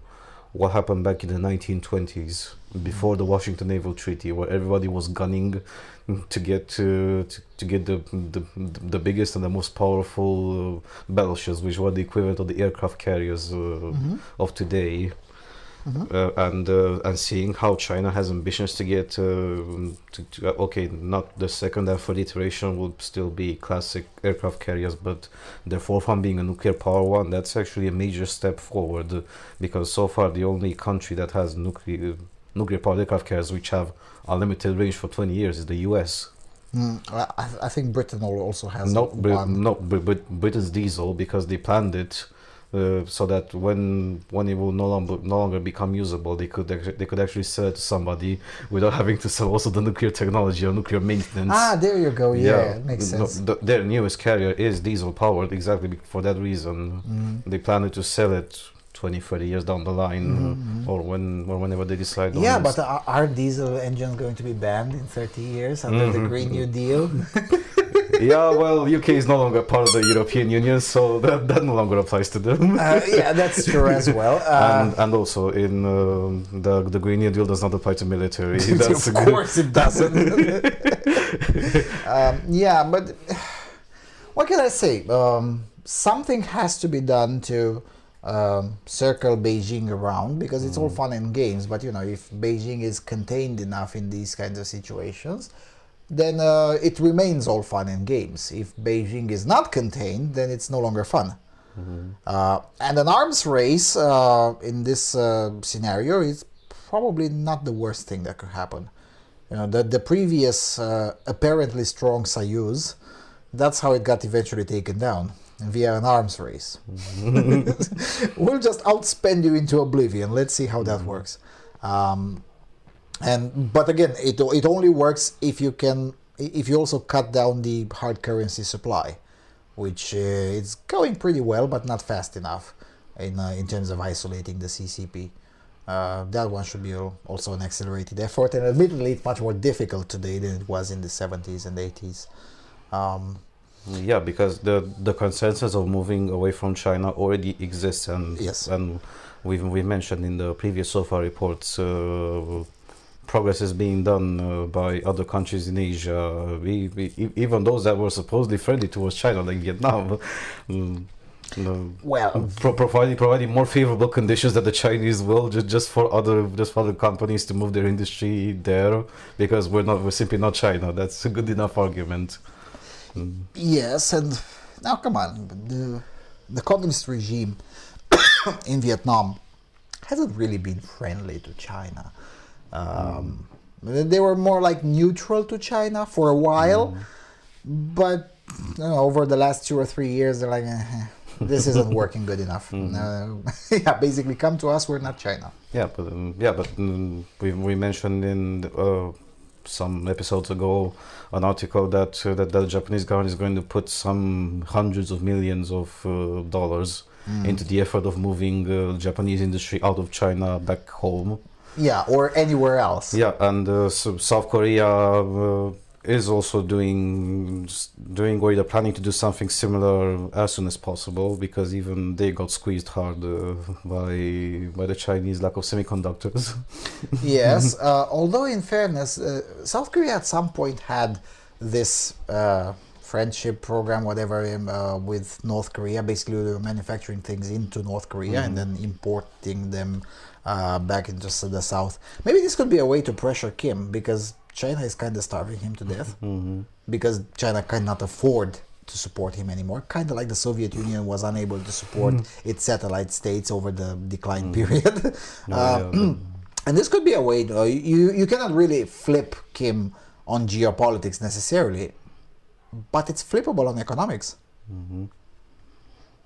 what happened back in the 1920s, before the Washington Naval Treaty, where everybody was gunning to get the biggest and the most powerful battleships, which were the equivalent of the aircraft carriers of today. And seeing how China has ambitions to get okay, not the second and third iteration will still be classic aircraft carriers, but their fourth one being a nuclear power one, that's actually a major step forward, because so far the only country that has nuclear powered aircraft carriers which have unlimited range for 20 years is the US. I think Britain also has Britain's diesel, because they planned it so that when it will no longer become usable, they could actually sell it to somebody without having to sell also the nuclear technology or nuclear maintenance. There you go. Yeah, makes sense. Their newest carrier is diesel powered exactly for that reason. They plan to sell it 20, 30 years down the line, or whenever they decide. Yeah, but are diesel engines going to be banned in 30 years under the Green New Deal? Yeah, well, UK is no longer part of the European Union, so that no longer applies to them. Yeah, that's true as well. And also, in the Green New Deal does not apply to military. Of course it doesn't. Yeah, but what can I say? Something has to be done to circle Beijing around, because it's all fun and games, but if Beijing is contained enough in these kinds of situations, then it remains all fun and games. If Beijing is not contained, then it's no longer fun. And an arms race in this scenario is probably not the worst thing that could happen. The previous apparently strong Soyuz, that's how it got eventually taken down, via an arms race. We'll just outspend you into oblivion. Let's see how that works. But again, it only works if you also cut down the hard currency supply, which is going pretty well, but not fast enough in terms of isolating the CCP. That one should be also an accelerated effort, and admittedly, it's much more difficult today than it was in the 70s and 80s. Yeah, because the consensus of moving away from China already exists, and yes, and we mentioned in the previous SOFA reports. Progress is being done by other countries in Asia, even those that were supposedly friendly towards China, like Vietnam. Well, providing more favorable conditions than the Chinese will, just for other companies to move their industry there, because we're simply not China. That's a good enough argument. Yes, and now come on, the communist regime in Vietnam hasn't really been friendly to China. They were more like neutral to China for a while, but over the last 2 or 3 years, they're like, this isn't working good enough. Yeah, basically, come to us, we're not China. Yeah, but we mentioned in some episodes ago an article that the Japanese government is going to put some hundreds of millions of dollars into the effort of moving Japanese industry out of China back home. Yeah, or anywhere else. Yeah, and so South Korea is also doing or they're planning to do something similar as soon as possible, because even they got squeezed hard by the Chinese lack of semiconductors. Yes, although in fairness, South Korea at some point had this friendship program, whatever, with North Korea. Basically, they were manufacturing things into North Korea and then importing them back into the South. Maybe this could be a way to pressure Kim, because China is kind of starving him to death, because China cannot afford to support him anymore, kind of like the Soviet Union was unable to support its satellite states over the decline period. And this could be a way, you cannot really flip Kim on geopolitics necessarily, but it's flippable on economics.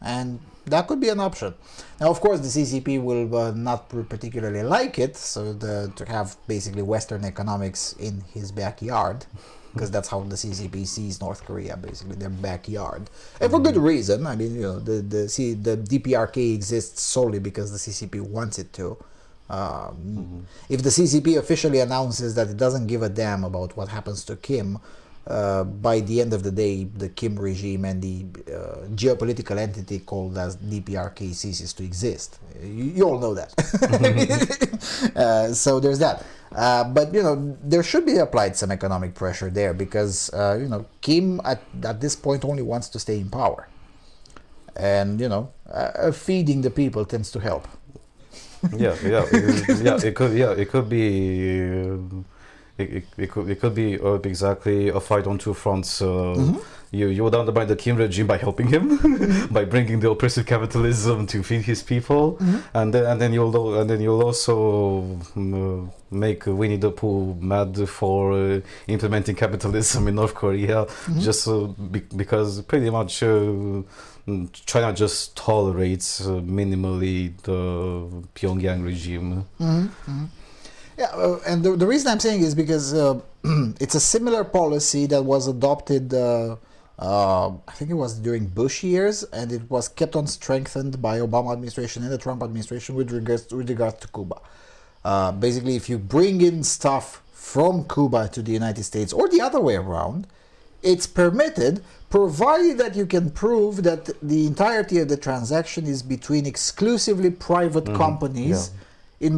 And that could be an option. Now, of course, the CCP will not particularly like it, so to have basically Western economics in his backyard, because that's how the CCP sees North Korea, basically their backyard, and for good reason. I mean, you know, the DPRK exists solely because the CCP wants it to. If the CCP officially announces that it doesn't give a damn about what happens to Kim, by the end of the day, the Kim regime and the geopolitical entity called as DPRK ceases to exist. You all know that. So there's that. But, you know, there should be applied some economic pressure there because, you know, Kim at this point only wants to stay in power. And, you know, feeding the people tends to help. It could be... It could be exactly a fight on two fronts. You would undermine the Kim regime by helping him, by bringing the oppressive capitalism to feed his people, and then you'll also make Winnie the Pooh mad for implementing capitalism in North Korea, just because pretty much China just tolerates minimally the Pyongyang regime. Yeah, and the reason I'm saying is because it's a similar policy that was adopted, I think it was during Bush years, and it was kept on strengthened by Obama administration and the Trump administration with regards to Cuba. Basically, if you bring in stuff from Cuba to the United States or the other way around, it's permitted, provided that you can prove that the entirety of the transaction is between exclusively private companies. In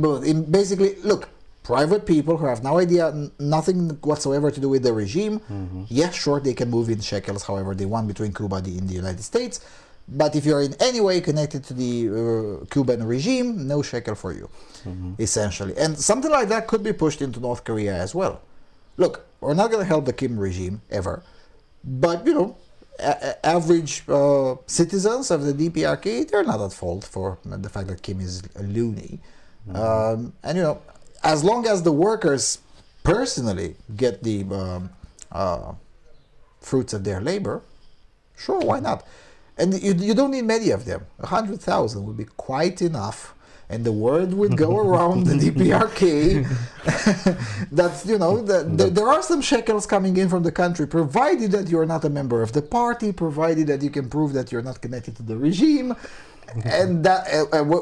basically, look, private people who have no idea, nothing whatsoever to do with the regime, yes, sure, they can move in shekels however they want between Cuba and the United States, but if you're in any way connected to the Cuban regime, no shekel for you, essentially. And something like that could be pushed into North Korea as well. Look, we're not going to help the Kim regime, ever, but, you know, average citizens of the DPRK, they're not at fault for the fact that Kim is a loony. And, you know, as long as the workers personally get the fruits of their labor, sure, why not? And you don't need many of them. 100,000 would be quite enough, and the word would go around the DPRK that, you know, there are some shekels coming in from the country, provided that you're not a member of the party, provided that you can prove that you're not connected to the regime. And that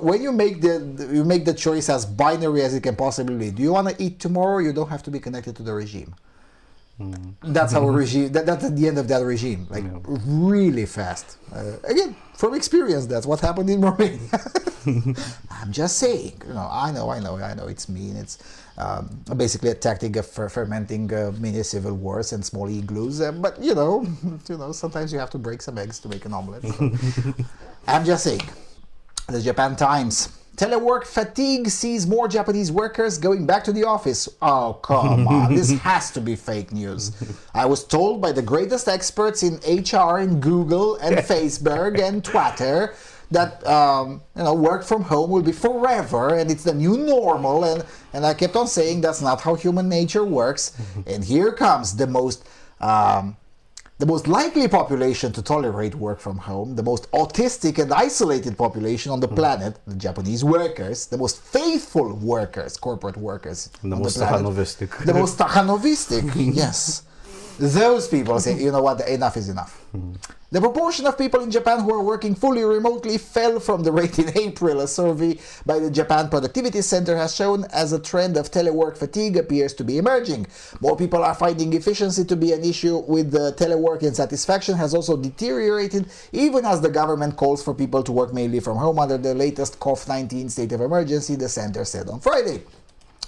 when you make the choice as binary as it can possibly be, do you want to eat tomorrow? You don't have to be connected to the regime. That's how a regime. That's at the end of that regime, like really fast. Again, from experience, that's what happened in Romania. I'm just saying. You know, I know. It's mean. It's basically a tactic of fermenting mini civil wars and small igloos. But you know, sometimes you have to break some eggs to make an omelet. So. I'm just saying. The Japan Times. Telework fatigue sees more Japanese workers going back to the office. Oh, come on. This has to be fake news. I was told by the greatest experts in HR in Google and Facebook and Twitter that work from home will be forever and it's the new normal. And I kept on saying that's not how human nature works. And here comes the most likely population to tolerate work from home, the most autistic and isolated population on the planet, the Japanese workers, the most faithful workers, corporate workers. The most Stakhanovistic. The most Stakhanovistic, yes. Those people say, you know what, enough is enough. The proportion of people in Japan who are working fully remotely fell from the rate in April. A survey by the Japan Productivity Center has shown as a trend of telework fatigue appears to be emerging. More people are finding efficiency to be an issue with the telework, and satisfaction has also deteriorated even as the government calls for people to work mainly from home under the latest COVID-19 state of emergency, the center said on Friday.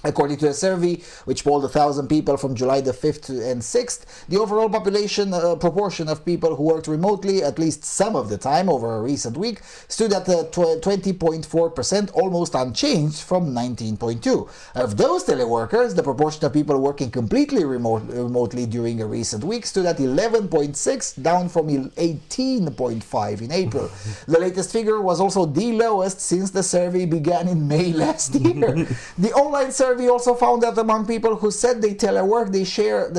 According to a survey which polled 1,000 people from July the 5th and 6th, the overall population proportion of people who worked remotely at least some of the time over a recent week stood at 20.4%, almost unchanged from 19.2%. Of those teleworkers, the proportion of people working completely remotely during a recent week stood at 11.6%, down from 18.5% in April. The latest figure was also the lowest since the survey began in May last year. The online survey survey also found that among people who said they telework, the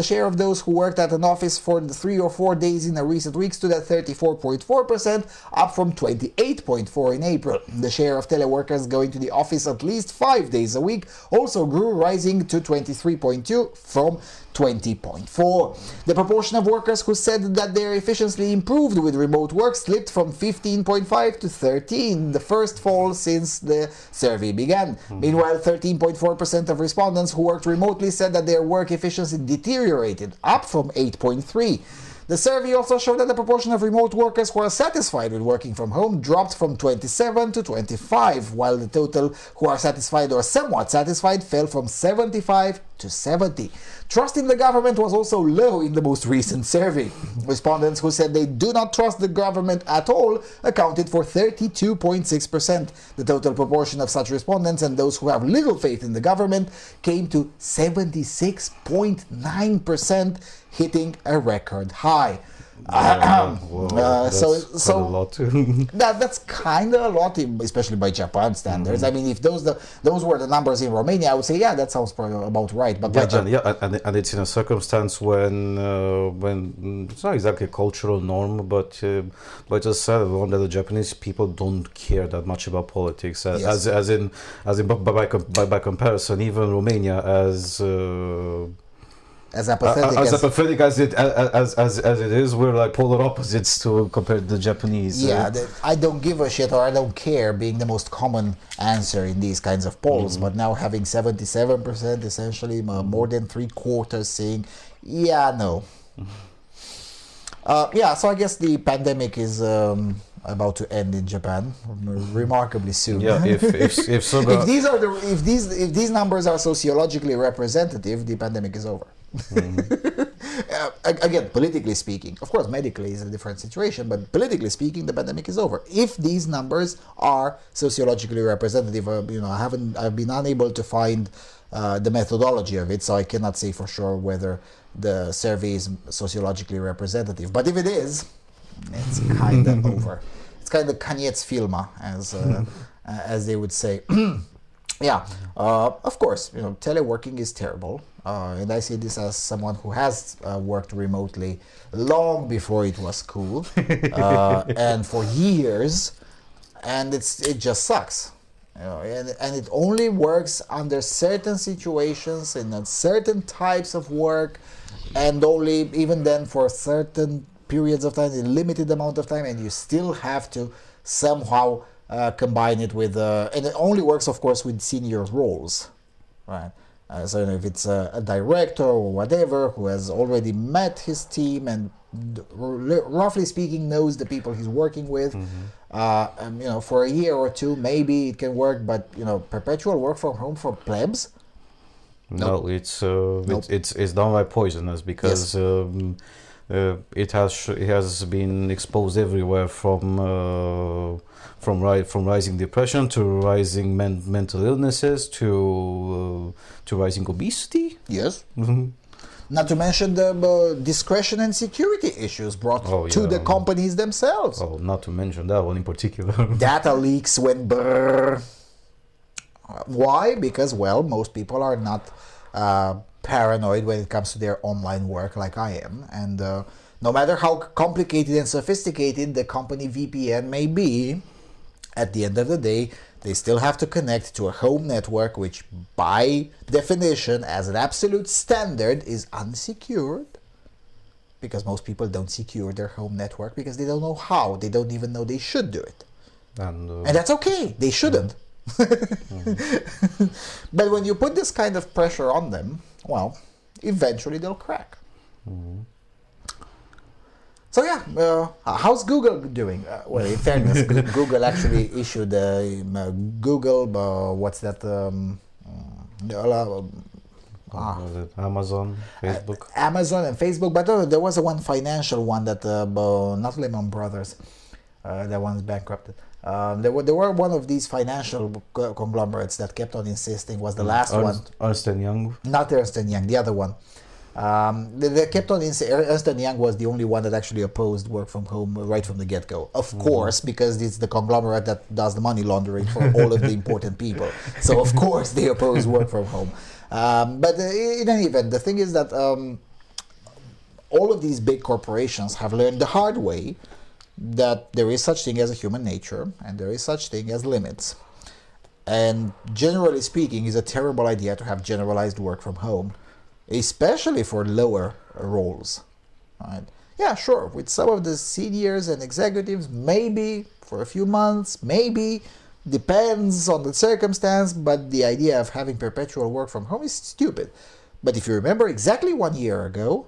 share of those who worked at an office for 3 or 4 days in a recent week stood at 34.4%, up from 28.4% in April. The share of teleworkers going to the office at least 5 days a week also grew, rising to 23.2% from 20.4%. The proportion of workers who said that their efficiency improved with remote work slipped from 15.5% to 13%, the first fall since the survey began. Meanwhile, 13.4% of respondents who worked remotely said that their work efficiency deteriorated, up from 8.3%. The survey also showed that the proportion of remote workers who are satisfied with working from home dropped from 27 to 25, while the total who are satisfied or somewhat satisfied fell from 75 to 70. Trust in the government was also low in the most recent survey. Respondents who said they do not trust the government at all accounted for 32.6%. The total proportion of such respondents and those who have little faith in the government came to 76.9%, hitting a record high. That's so a lot. that's kind of a lot, especially by Japan standards. I mean, if those were the numbers in Romania, I would say, yeah, that sounds probably about right. But and it's in a circumstance when it's not exactly a cultural norm, but like I said, one that the Japanese people don't care that much about politics. Yes. As in by comparison, even Romania as apathetic as it is, we're like polar opposites to compared to the Japanese. Yeah, I don't give a shit or I don't care being the most common answer in these kinds of polls, but now having 77%, essentially more than 3/4 saying, yeah, no. So I guess the pandemic is about to end in Japan remarkably soon. Yeah, if these numbers are sociologically representative, the pandemic is over. Again, politically speaking, of course, medically is a different situation, but politically speaking, the pandemic is over. If these numbers are sociologically representative, I've been unable to find the methodology of it, so I cannot say for sure whether the survey is sociologically representative. But if it is, it's kind of over. It's kind of koniec filma, as they would say. Of course, teleworking is terrible. And I say this as someone who has worked remotely long before it was cool, and for years, and it just sucks. And it only works under certain situations and on certain types of work, and only even then for certain periods of time, a limited amount of time, and you still have to somehow combine it with, and it only works, of course, with senior roles, right? So if it's a director or whatever who has already met his team and roughly speaking knows the people he's working with, for a year or two maybe it can work, but perpetual work from home for plebs? No, it's downright poisonous because it has been exposed everywhere from rising depression to rising mental illnesses to rising obesity. Yes. Not to mention the discretion and security issues brought to the companies themselves. Oh, not to mention that one in particular. Data leaks went brrr. Why? Because, most people are not paranoid when it comes to their online work like I am. And no matter how complicated and sophisticated the company VPN may be, at the end of the day, they still have to connect to a home network, which by definition, as an absolute standard, is unsecured. Because most people don't secure their home network because they don't know how. They don't even know they should do it. And that's okay. They shouldn't. But when you put this kind of pressure on them, eventually they'll crack. So how's Google doing? In fairness, Google actually issued Google, what's that? Amazon, Facebook. Amazon and Facebook, but there was one financial one that, not Lehman Brothers, that one's bankrupted. There were one of these financial conglomerates that kept on insisting was the last one. Ernst & Young? Not Ernst & Young, the other one. They kept on Ernst & Young was the only one that actually opposed work from home right from the get-go. Of course, because it's the conglomerate that does the money laundering for all of the important people. So of course they oppose work from home. But in any event, the thing is that all of these big corporations have learned the hard way that there is such thing as a human nature and there is such thing as limits. And generally speaking, it's a terrible idea to have generalized work from home, especially for lower roles. Right? Yeah, sure, with some of the seniors and executives, maybe for a few months, maybe, depends on the circumstance, but the idea of having perpetual work from home is stupid. But if you remember exactly 1 year ago,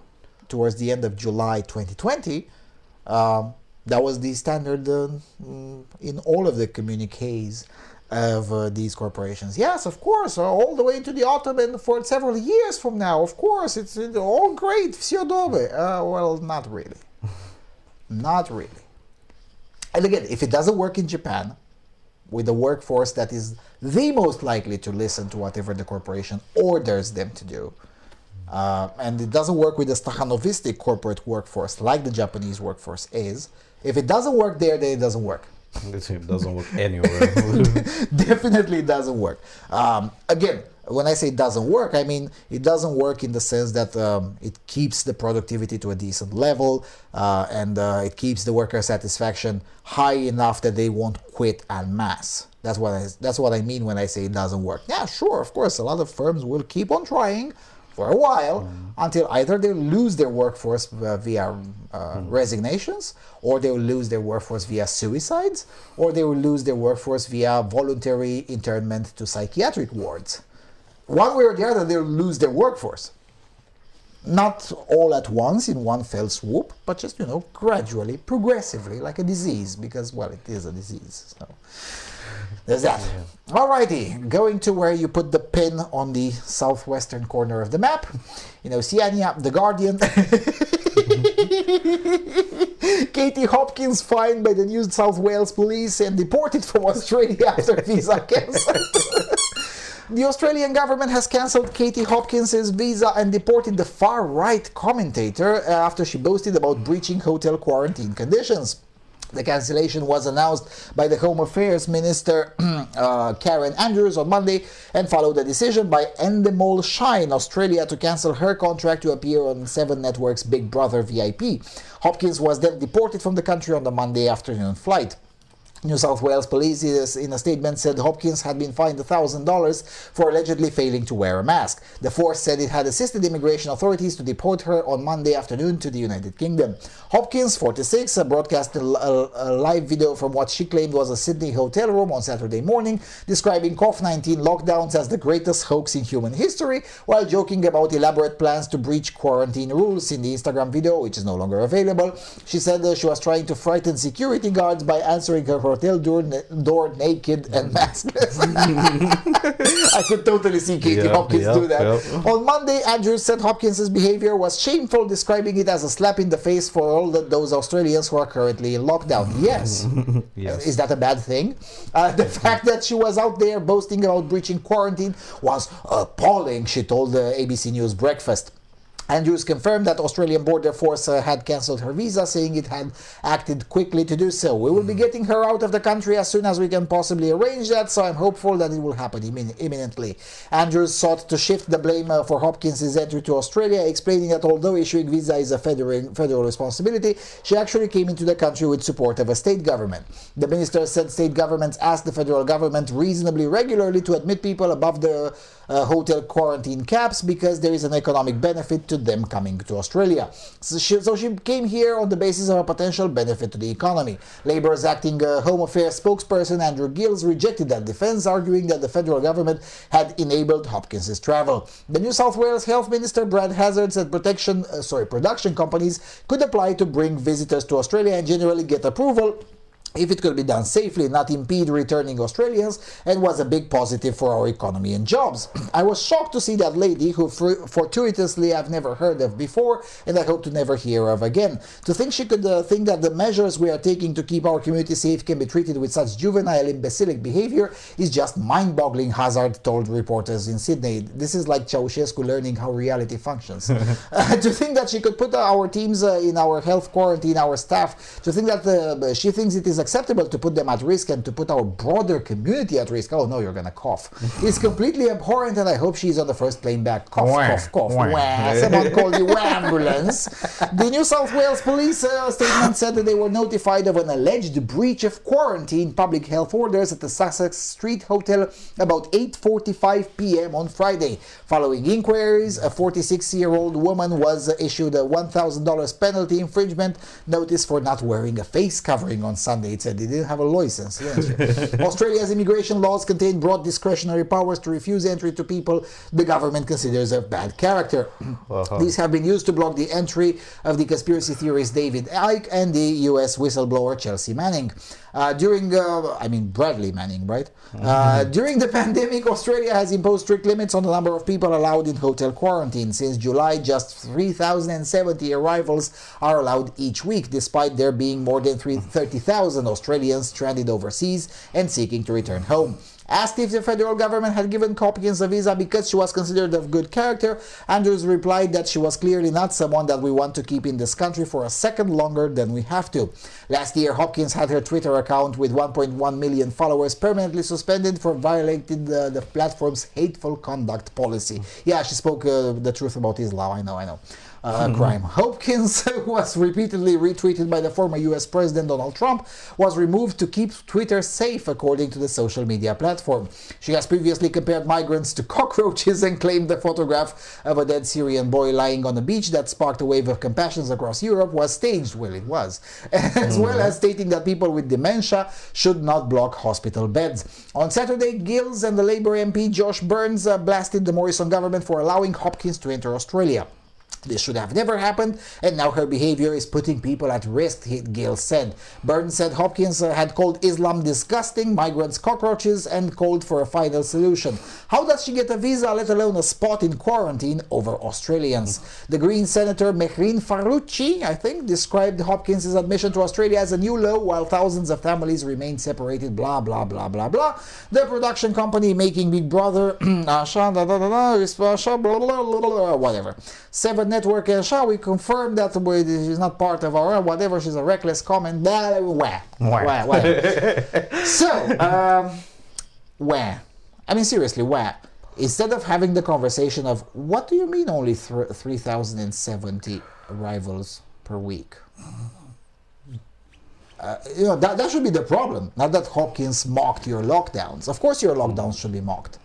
towards the end of July 2020, that was the standard in all of the communiques of these corporations. Yes, of course, all the way into the autumn and for several years from now, of course, it's all great, все добре. Well, not really. Not really. And again, if it doesn't work in Japan, with a workforce that is the most likely to listen to whatever the corporation orders them to do, and it doesn't work with the Stakhanovistic corporate workforce like the Japanese workforce is, if it doesn't work there, then it doesn't work. It doesn't work anywhere. Definitely it doesn't work. Again, when I say it doesn't work, I mean it doesn't work in the sense that it keeps the productivity to a decent level and it keeps the worker satisfaction high enough that they won't quit en masse. That's what I mean when I say it doesn't work. Yeah, sure, of course, a lot of firms will keep on trying for a while until either they lose their workforce via resignations, or they will lose their workforce via suicides, or they will lose their workforce via voluntary internment to psychiatric wards. One way or the other, they'll lose their workforce. Not all at once in one fell swoop, but just, gradually, progressively, like a disease, because, well, it is a disease. So there's that. Yeah. Alrighty, going to where you put the pin on the southwestern corner of the map. In Oceania, The Guardian. Katie Hopkins fined by the New South Wales police and deported from Australia after visa cancelled. The Australian government has cancelled Katie Hopkins' visa and deported the far-right commentator after she boasted about breaching hotel quarantine conditions. The cancellation was announced by the Home Affairs Minister Karen Andrews on Monday and followed a decision by Endemol Shine Australia to cancel her contract to appear on Seven Network's Big Brother VIP. Hopkins was then deported from the country on the Monday afternoon flight. New South Wales police in a statement said Hopkins had been fined $1,000 for allegedly failing to wear a mask. The force said it had assisted immigration authorities to deport her on Monday afternoon to the United Kingdom. Hopkins, 46, broadcast a live video from what she claimed was a Sydney hotel room on Saturday morning, describing COVID-19 lockdowns as the greatest hoax in human history, while joking about elaborate plans to breach quarantine rules. In the Instagram video, which is no longer available, she said she was trying to frighten security guards by answering her hotel door naked and maskless. I could totally see Katie Hopkins do that. On Monday, Andrews said Hopkins' behavior was shameful, describing it as a slap in the face for all those Australians who are currently in lockdown. Yes. Yes. Is that a bad thing? The fact that she was out there boasting about breaching quarantine was appalling, she told the ABC News Breakfast. Andrews confirmed that Australian Border Force had cancelled her visa, saying it had acted quickly to do so. We will be getting her out of the country as soon as we can possibly arrange that, so I'm hopeful that it will happen imminently. Andrews sought to shift the blame for Hopkins' entry to Australia, explaining that although issuing visa is a federal responsibility, she actually came into the country with support of a state government. The minister said state governments asked the federal government reasonably regularly to admit people above the hotel quarantine caps because there is an economic benefit to them coming to Australia. So she came here on the basis of a potential benefit to the economy. Labour's acting Home Affairs spokesperson Andrew Gills rejected that defence, arguing that the federal government had enabled Hopkins' travel. The New South Wales Health Minister Brad Hazzard said production companies could apply to bring visitors to Australia and generally get approval if it could be done safely, not impede returning Australians, and was a big positive for our economy and jobs. I was shocked to see that lady, who fortuitously I've never heard of before, and I hope to never hear of again. To think she could think that the measures we are taking to keep our community safe can be treated with such juvenile, imbecilic behavior is just mind-boggling, Hazard told reporters in Sydney. This is like Ceausescu learning how reality functions. To think that she could put our teams in our health quarantine, our staff, to think that she thinks it is acceptable to put them at risk and to put our broader community at risk. Oh no, you're gonna cough. It's completely abhorrent, and I hope she's on the first plane back. Cough, cough, cough. Wah. Someone called the ambulance. The New South Wales police statement said that they were notified of an alleged breach of quarantine public health orders at the Sussex Street Hotel about 8:45 p.m. on Friday. Following inquiries, a 46-year-old woman was issued a $1,000 penalty infringement notice for not wearing a face covering on Sunday. It said they didn't have a license. Australia's immigration laws contain broad discretionary powers to refuse entry to people the government considers of bad character. These have been used to block the entry of the conspiracy theorist David Icke and the US whistleblower Chelsea Manning. Bradley Manning, right? During the pandemic, Australia has imposed strict limits on the number of people allowed in hotel quarantine. Since July, just 3,070 arrivals are allowed each week, despite there being more than 30,000 Australians stranded overseas and seeking to return home. Asked if the federal government had given Hopkins a visa because she was considered of good character, Andrews replied that she was clearly not someone that we want to keep in this country for a second longer than we have to. Last year, Hopkins had her Twitter account with 1.1 million followers permanently suspended for violating the platform's hateful conduct policy. Yeah, she spoke the truth about Islam, I know. Crime. Hopkins, who was repeatedly retweeted by the former US President Donald Trump, was removed to keep Twitter safe, according to the social media platform. She has previously compared migrants to cockroaches and claimed the photograph of a dead Syrian boy lying on a beach that sparked a wave of compassion across Europe was staged. Well, it was. As well as stating that people with dementia should not block hospital beds. On Saturday, Gills and the Labour MP Josh Burns blasted the Morrison government for allowing Hopkins to enter Australia. This should have never happened, and now her behavior is putting people at risk, Gill said. Burns said Hopkins had called Islam disgusting, migrants cockroaches, and called for a final solution. How does she get a visa, let alone a spot in quarantine, over Australians? The Green Senator Mehrin Faruqi, I think, described Hopkins' admission to Australia as a new low, while thousands of families remain separated, blah, blah, blah, blah, blah. The production company making Big Brother, whatever. Seven Network and we confirm that she's not part of our whatever, she's a reckless comment. Seriously, instead of having the conversation of what do you mean only 3,070 arrivals per week? That should be the problem. Not that Hopkins mocked your lockdowns. Of course your lockdowns should be mocked.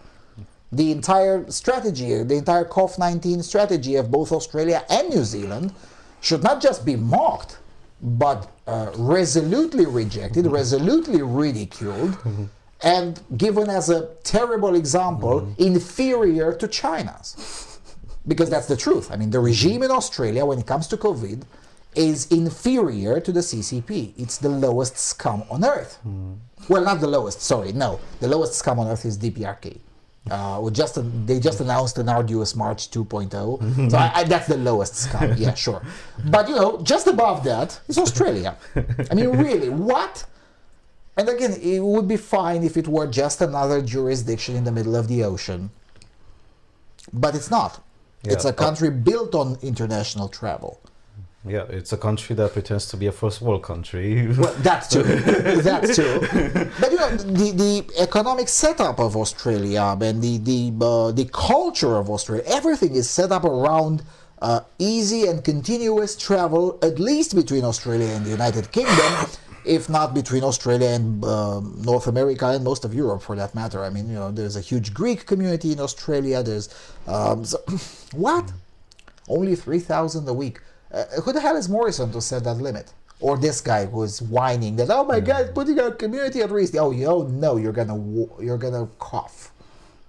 The entire strategy, the entire COVID-19 strategy of both Australia and New Zealand should not just be mocked, but resolutely rejected, resolutely ridiculed, and given as a terrible example, inferior to China's. Because that's the truth. I mean, the regime in Australia, when it comes to COVID, is inferior to the CCP. It's the lowest scum on earth. Well, not the lowest, sorry, no. The lowest scum on earth is DPRK. They just announced an arduous March 2.0, so that's the lowest scum, yeah, sure. But, just above that is Australia. I mean, really, what? And again, it would be fine if it were just another jurisdiction in the middle of the ocean. But it's not. Yeah. It's a country built on international travel. Yeah, it's a country that pretends to be a first world country. Well, that's true. That's true. But the economic setup of Australia and the culture of Australia, everything is set up around easy and continuous travel, at least between Australia and the United Kingdom, if not between Australia and North America and most of Europe, for that matter. I mean, there's a huge Greek community in Australia. There's what? Only 3,000 a week. Who the hell is Morrison to set that limit? Or this guy who's whining that, oh my God, putting our community at risk. Oh, no, you're gonna cough.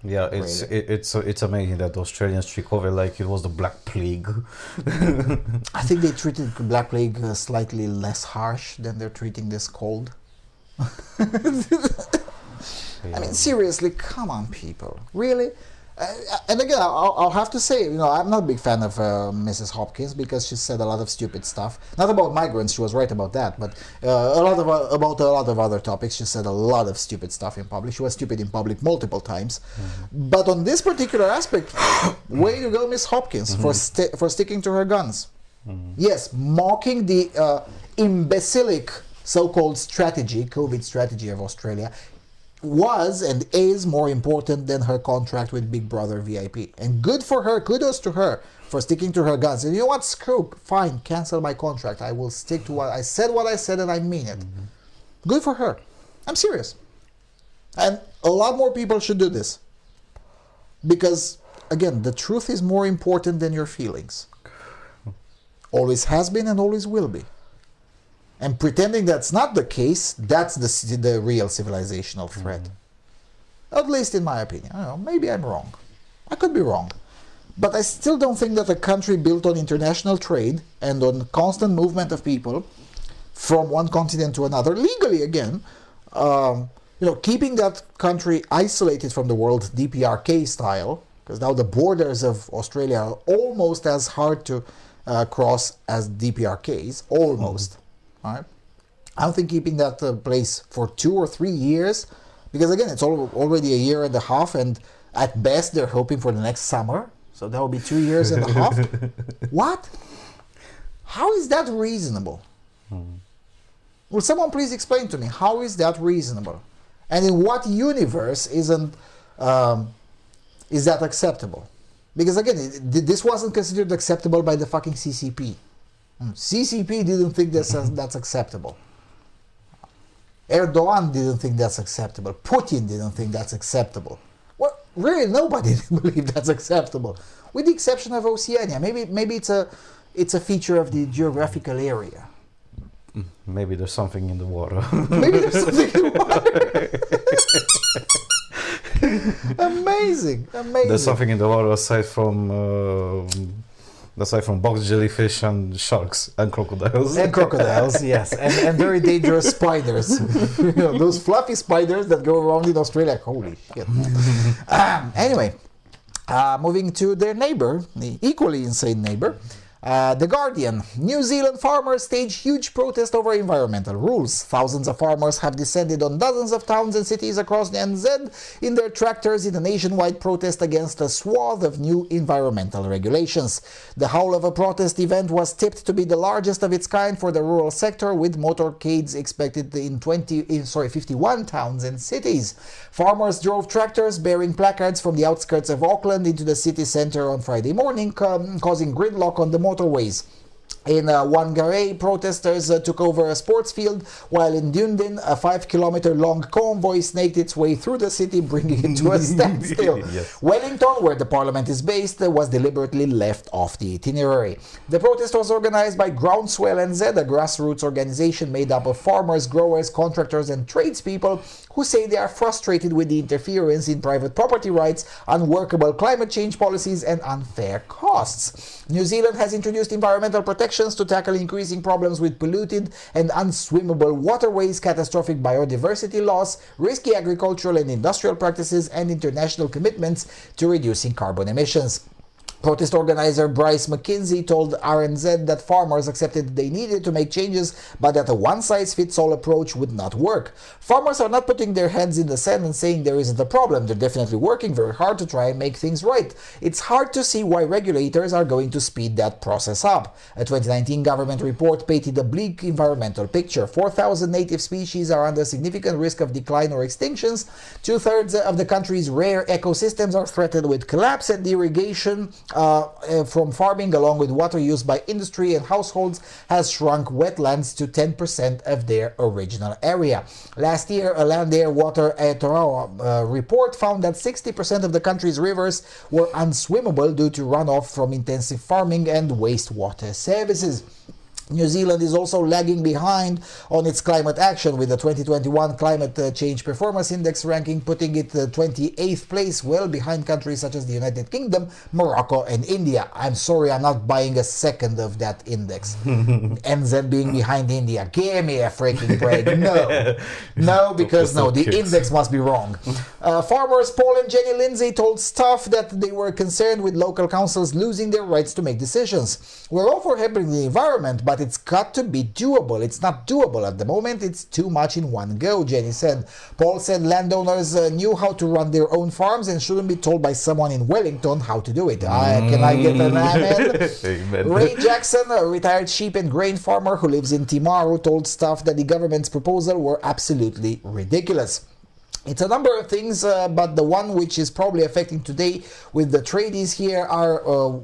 Yeah, it's amazing that Australians treat COVID like it was the Black Plague. I think they treated Black Plague slightly less harsh than they're treating this cold. I mean, seriously, come on, people. Really? And again, I'll have to say, I'm not a big fan of Mrs. Hopkins because she said a lot of stupid stuff. Not about migrants, she was right about that, but about a lot of other topics. She said a lot of stupid stuff in public. She was stupid in public multiple times. Mm-hmm. But on this particular aspect, way to go, Miss Hopkins, mm-hmm. for sticking to her guns. Mm-hmm. Yes, mocking the imbecilic so-called strategy, COVID strategy of Australia, was and is more important than her contract with Big Brother VIP. And good for her, kudos to her for sticking to her guns. And you know what? Screw, fine, cancel my contract. I will stick to what I said and I mean it. Mm-hmm. Good for her. I'm serious. And a lot more people should do this. Because, again, the truth is more important than your feelings. Always has been and always will be. And pretending that's not the case, that's the real civilizational threat. Mm-hmm. At least in my opinion. I don't know, maybe I'm wrong. I could be wrong. But I still don't think that a country built on international trade and on constant movement of people from one continent to another, legally again, keeping that country isolated from the world DPRK style, because now the borders of Australia are almost as hard to cross as DPRKs, almost. Mm-hmm. Right. I don't think keeping that place for 2 or 3 years, because again, it's already a year and a half, and at best they're hoping for the next summer, so that will be 2 years and a half. What? How is that reasonable? Will someone please explain to me, how is that reasonable? And in what universe is that acceptable? Because again, this wasn't considered acceptable by the fucking CCP. CCP didn't think that's acceptable. Erdogan didn't think that's acceptable. Putin didn't think that's acceptable. Well, really, nobody didn't believe that's acceptable, with the exception of Oceania. Maybe it's a feature of the geographical area. Maybe there's something in the water. Maybe there's something in the water. Amazing. There's something in the water aside from box jellyfish and sharks and crocodiles. And crocodiles, yes. And very dangerous spiders. Those fluffy spiders that go around in Australia. Holy shit. Anyway, moving to their neighbor, the equally insane neighbor. The Guardian. New Zealand farmers stage huge protest over environmental rules. Thousands of farmers have descended on dozens of towns and cities across the NZ in their tractors in a nationwide protest against a swath of new environmental regulations. The whole of a protest event was tipped to be the largest of its kind for the rural sector, with motorcades expected in 51 towns and cities. Farmers drove tractors bearing placards from the outskirts of Auckland into the city centre on Friday morning, causing gridlock on the motorways. In Whangarei, protesters took over a sports field, while in Dunedin, a 5-kilometer long convoy snaked its way through the city, bringing it to a standstill. Yes. Wellington, where the parliament is based, was deliberately left off the itinerary. The protest was organized by Groundswell NZ, a grassroots organization made up of farmers, growers, contractors and tradespeople who say they are frustrated with the interference in private property rights, unworkable climate change policies and unfair costs. New Zealand has introduced environmental protections to tackle increasing problems with polluted and unswimmable waterways, catastrophic biodiversity loss, risky agricultural and industrial practices, and international commitments to reducing carbon emissions. Protest organizer Bryce McKinsey told RNZ that farmers accepted they needed to make changes, but that a one-size-fits-all approach would not work. Farmers are not putting their heads in the sand and saying there isn't a problem. They're definitely working very hard to try and make things right. It's hard to see why regulators are going to speed that process up. A 2019 government report painted a bleak environmental picture. 4,000 native species are under significant risk of decline or extinctions. 2/3 of the country's rare ecosystems are threatened with collapse, and irrigation from farming, along with water used by industry and households, has shrunk wetlands to 10% of their original area. Last year, a Land Air Water report found that 60% of the country's rivers were unswimmable due to runoff from intensive farming and wastewater services. New Zealand is also lagging behind on its climate action, with the 2021 Climate Change Performance Index ranking putting it 28th place, well behind countries such as the United Kingdom, Morocco and India. I'm sorry, I'm not buying a second of that index. NZ being behind India. Give me a freaking break. No, because no, the index must be wrong. Farmers Paul and Jenny Lindsay told Stuff that they were concerned with local councils losing their rights to make decisions. We're all for helping the environment, but it's got to be doable. It's not doable at the moment. It's too much in one go, Jenny said. Paul said landowners knew how to run their own farms and shouldn't be told by someone in Wellington how to do it. Can I get an amen? Amen. Ray Jackson, a retired sheep and grain farmer who lives in Timaru, told Stuff that the government's proposal were absolutely ridiculous. It's a number of things, but the one which is probably affecting today with the tradies here are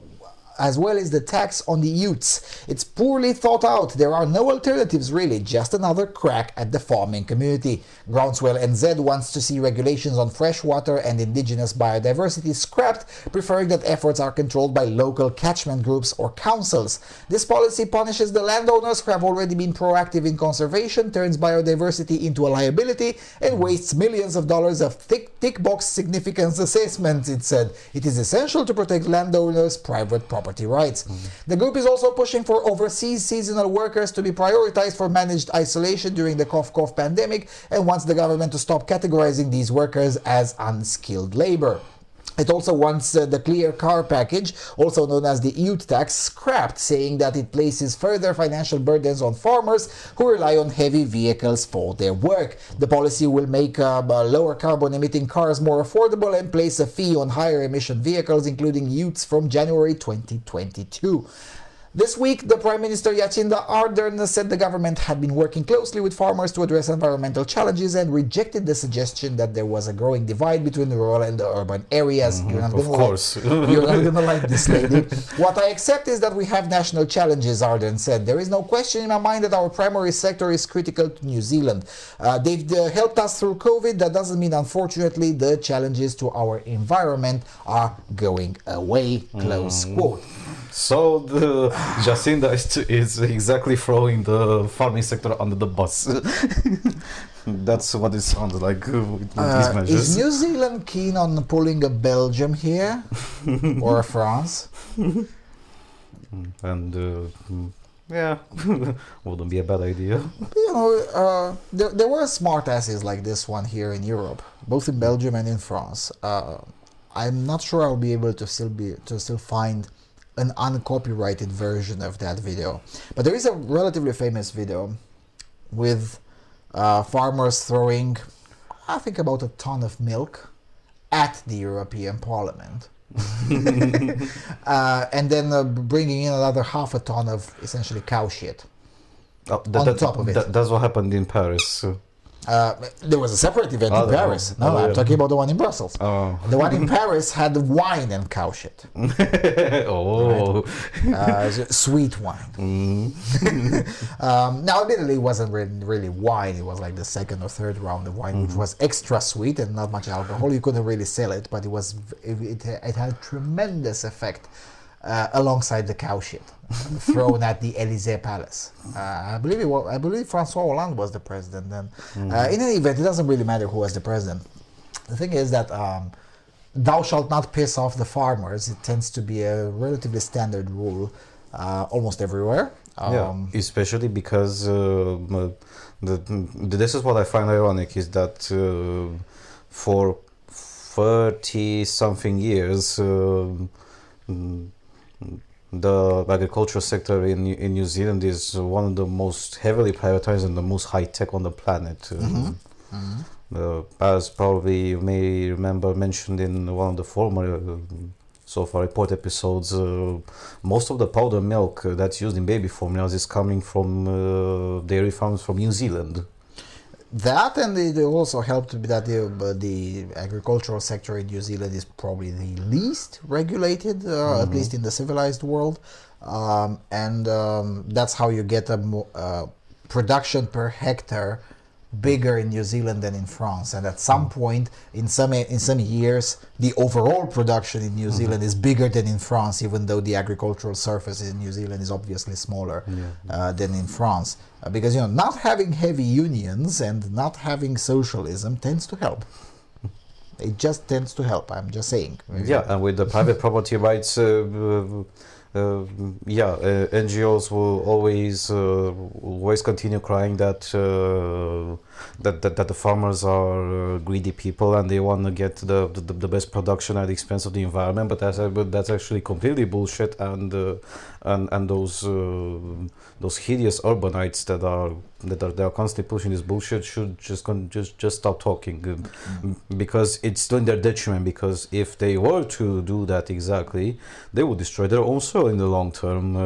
as well as the tax on the utes. It's poorly thought out. There are no alternatives really, just another crack at the farming community. Groundswell NZ wants to see regulations on freshwater and indigenous biodiversity scrapped, preferring that efforts are controlled by local catchment groups or councils. This policy punishes the landowners who have already been proactive in conservation, turns biodiversity into a liability, and wastes millions of dollars of tick box significance assessments, it said. It is essential to protect landowners' private property rights. The group is also pushing for overseas seasonal workers to be prioritized for managed isolation during the cough pandemic, and wants the government to stop categorizing these workers as unskilled labor. It also wants the Clear Car package, also known as the ute tax, scrapped, saying that it places further financial burdens on farmers who rely on heavy vehicles for their work. The policy will make lower carbon emitting cars more affordable and place a fee on higher emission vehicles, including utes, from January 2022. This week, the Prime Minister Jacinda Ardern said the government had been working closely with farmers to address environmental challenges and rejected the suggestion that there was a growing divide between the rural and the urban areas. You're not going to like this, lady. What I accept is that we have national challenges, Ardern said. There is no question in my mind that our primary sector is critical to New Zealand. They've helped us through COVID. That doesn't mean, unfortunately, the challenges to our environment are going away, close quote. So the Jacinda is exactly throwing the farming sector under the bus. That's what it sounds like with these measures. Is New Zealand keen on pulling a Belgium here or a France? And yeah, wouldn't be a bad idea. You know, there were smart asses like this one here in Europe, both in Belgium and in France. I'm not sure I'll be able to still find an uncopyrighted version of that video, but there is a relatively famous video with farmers throwing, I think, about a ton of milk at the European Parliament. And then bringing in another half a ton of essentially cow shit on top of it. That's what happened in Paris. There was a separate event in Paris. I'm talking about the one in Brussels. The one in Paris had wine and cow shit. Sweet wine. Now, admittedly, it wasn't really wine. It was like the second or third round of wine, which was extra sweet and not much alcohol. You couldn't really sell it, but it had a tremendous effect alongside the cow shit thrown at the Élysée Palace. I believe Francois Hollande was the president then. In any event, it doesn't really matter who was the president. The thing is that thou shalt not piss off the farmers. It tends to be a relatively standard rule almost everywhere. Especially because this is what I find ironic, is that for 30-something years, the agricultural sector in New Zealand is one of the most heavily prioritized and the most high-tech on the planet. As probably you may remember mentioned in one of the former so far report episodes, most of the powder milk that's used in baby formulas is coming from dairy farms from New Zealand. That, and it also helped that the agricultural sector in New Zealand is probably the least regulated, at least in the civilized world, and that's how you get a production per hectare bigger in New Zealand than in France, and at some point in some years the overall production in New Zealand is bigger than in France, even though the agricultural surface in New Zealand is obviously smaller than in France, because not having heavy unions and not having socialism tends to help. It just tends to help. I'm just saying. Yeah, and with the private property rights, NGOs will always continue crying that the farmers are greedy people and they want to get the best production at the expense of the environment. But that's actually completely bullshit. And those hideous urbanites that are constantly pushing this bullshit should just stop talking, because it's to their detriment. Because if they were to do that exactly, they would destroy their own soil in the long term.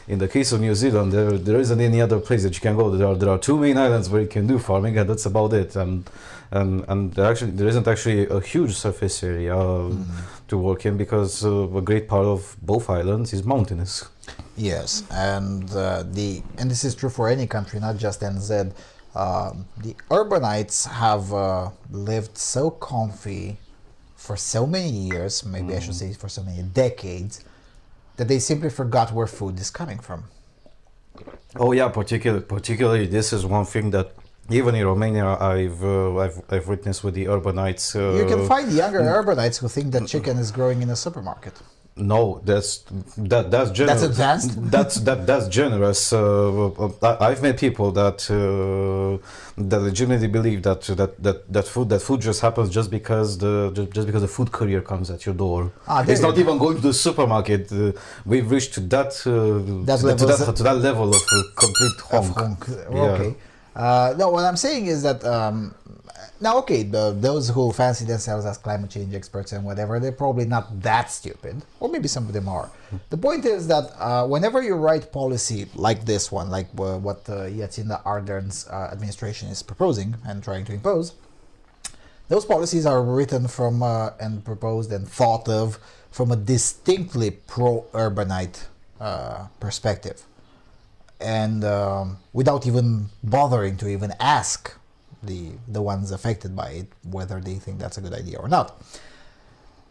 In the case of New Zealand, there isn't any other place that you can go. There are 2 main islands where you can do farming, and that's about it. And there isn't actually a huge surface area to work in, because a great part of both islands is mountainous. Yes, and this is true for any country, not just NZ. The urbanites have lived so comfy for so many years, maybe I should say for so many decades, that they simply forgot where food is coming from. Oh yeah, particularly this is one thing that even in Romania I've witnessed with the urbanites. You can find younger urbanites who think that chicken is growing in a supermarket. No, that's generous. That's advanced. That's generous. I've met people that legitimately believe that food just happens just because the food courier comes at your door. It's not even going to the supermarket. We've reached to that level of complete honk. Okay. No, what I'm saying is that now, okay, those who fancy themselves as climate change experts and whatever, they're probably not that stupid, or maybe some of them are. The point is that whenever you write policy like this one, like what Jacinda Ardern's administration is proposing and trying to impose, those policies are written from and proposed and thought of from a distinctly pro-urbanite perspective, and without even bothering to even ask the ones affected by it whether they think that's a good idea or not.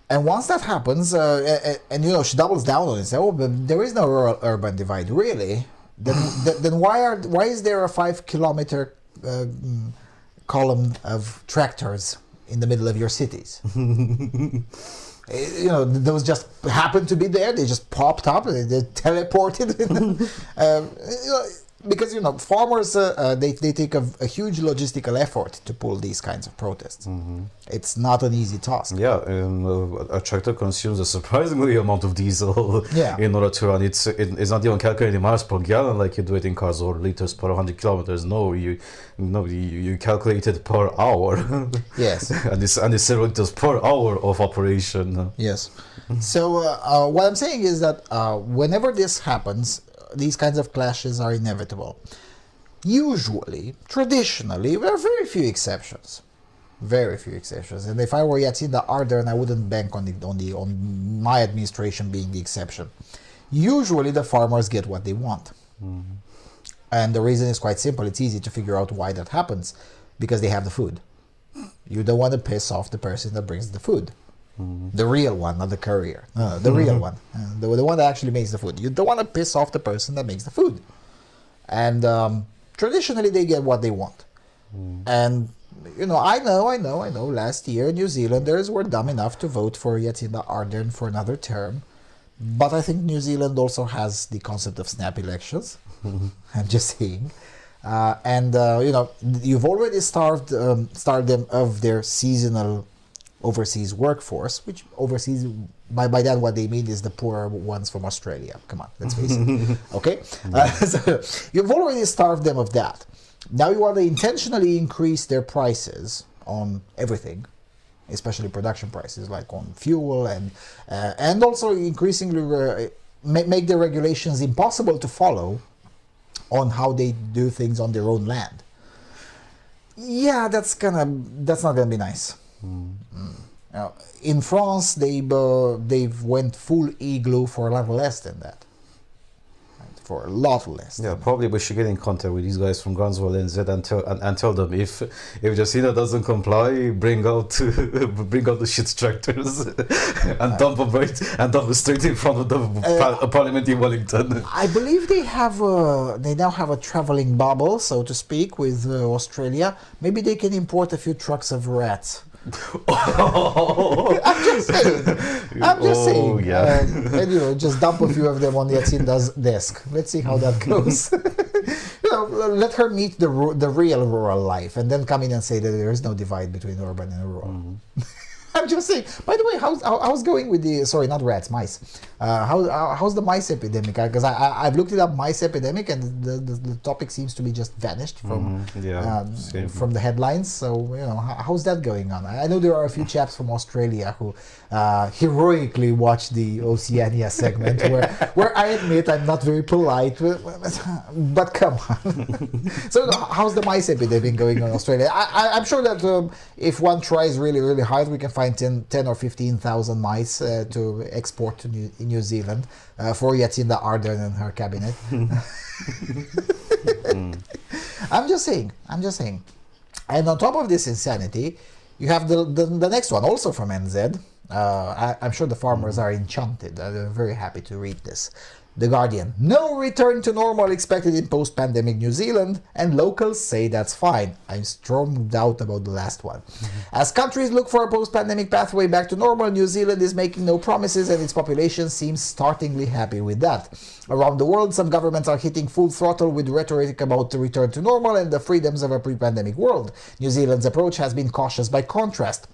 And once that happens, and she doubles down on it, says, but there is no rural-urban divide, really. Then why is there a 5-kilometer column of tractors in the middle of your cities? Those just happened to be there. They just popped up. They teleported. Because farmers they take a huge logistical effort to pull these kinds of protests. It's not an easy task. Yeah, and a tractor consumes a surprisingly amount of diesel in order to run. It's not even calculating miles per gallon like you do it in cars, or liters per 100 kilometers. No, you calculate it per hour. Yes. and it's 0 liters per hour of operation. Yes. So what I'm saying is that whenever this happens, these kinds of clashes are inevitable. Usually, traditionally, there are very few exceptions. Very few exceptions. And if I were Jacinda Ardern, I wouldn't bank on my administration being the exception. Usually, the farmers get what they want. And the reason is quite simple. It's easy to figure out why that happens. Because they have the food. You don't want to piss off the person that brings the food. The real one, not the courier. No, the real one. The one that actually makes the food. You don't want to piss off the person that makes the food. And traditionally, they get what they want. And, I know, last year, New Zealanders were dumb enough to vote for Jacinda Ardern for another term. But I think New Zealand also has the concept of snap elections. I'm just saying. You've already starved them of their seasonal overseas workforce, which overseas, by that what they mean is the poorer ones from Australia. Come on, let's face it. Okay? So you've already starved them of that. Now you want to intentionally increase their prices on everything, especially production prices, like on fuel, and also increasingly make the regulations impossible to follow on how they do things on their own land. Yeah, that's not gonna be nice. In France, they've went full igloo for a lot less than that. for a lot less. Yeah, probably we should get in contact with these guys from Gunswell NZ and tell them if Jacinda doesn't comply, bring out the shit tractors and dump them straight in front of the Parliament in Wellington. I believe they now have a traveling bubble, so to speak, with Australia. Maybe they can import a few trucks of rats. I'm just saying. Yeah. And just dump a few of them on Jacinda's desk. Let's see how that goes. Let her meet the real rural life, and then come in and say that there is no divide between urban and rural. Mm-hmm. I'm just saying. By the way, how's going with the not rats, mice? How's the mice epidemic? Because I've looked it up, mice epidemic, and the topic seems to be just vanished from from the headlines. So how's that going on? I know there are a few chaps from Australia who heroically watched the Oceania segment, where I admit I'm not very polite, but come on. So how's the mice epidemic going on in Australia? I'm sure that if one tries really, really hard, we can find 10 or 15,000 mice to export to New Zealand for Jacinda Ardern and her cabinet. I'm just saying. And on top of this insanity, you have the next one, also from NZ. I'm sure the farmers are enchanted. They're very happy to read this. The Guardian. No return to normal expected in post-pandemic New Zealand, and locals say that's fine. I'm strong doubt about the last one. As countries look for a post-pandemic pathway back to normal, New Zealand is making no promises, and its population seems startlingly happy with that. Around the world, some governments are hitting full throttle with rhetoric about the return to normal and the freedoms of a pre-pandemic world. New Zealand's approach has been cautious by contrast.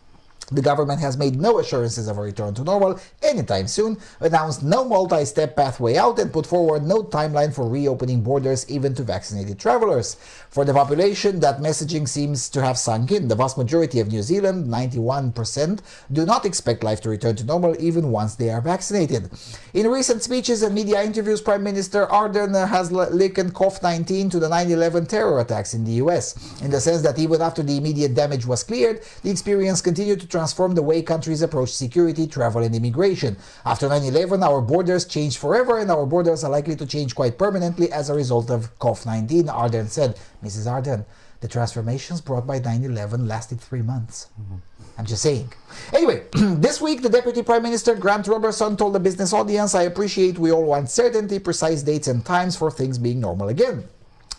The government has made no assurances of a return to normal anytime soon, announced no multi-step pathway out, and put forward no timeline for reopening borders even to vaccinated travelers. For the population, that messaging seems to have sunk in. The vast majority of New Zealand, 91%, do not expect life to return to normal even once they are vaccinated. In recent speeches and media interviews, Prime Minister Ardern has likened COVID-19 to the 9/11 terror attacks in the US, in the sense that even after the immediate damage was cleared, the experience continued to transform the way countries approach security, travel, and immigration. After 9/11, our borders changed forever, and our borders are likely to change quite permanently as a result of COVID-19, Ardern said. Mrs. Ardern, the transformations brought by 9/11 lasted 3 months. I'm just saying. Anyway, this week, the Deputy Prime Minister, Grant Robertson, told the business audience, I appreciate we all want certainty, precise dates and times for things being normal again.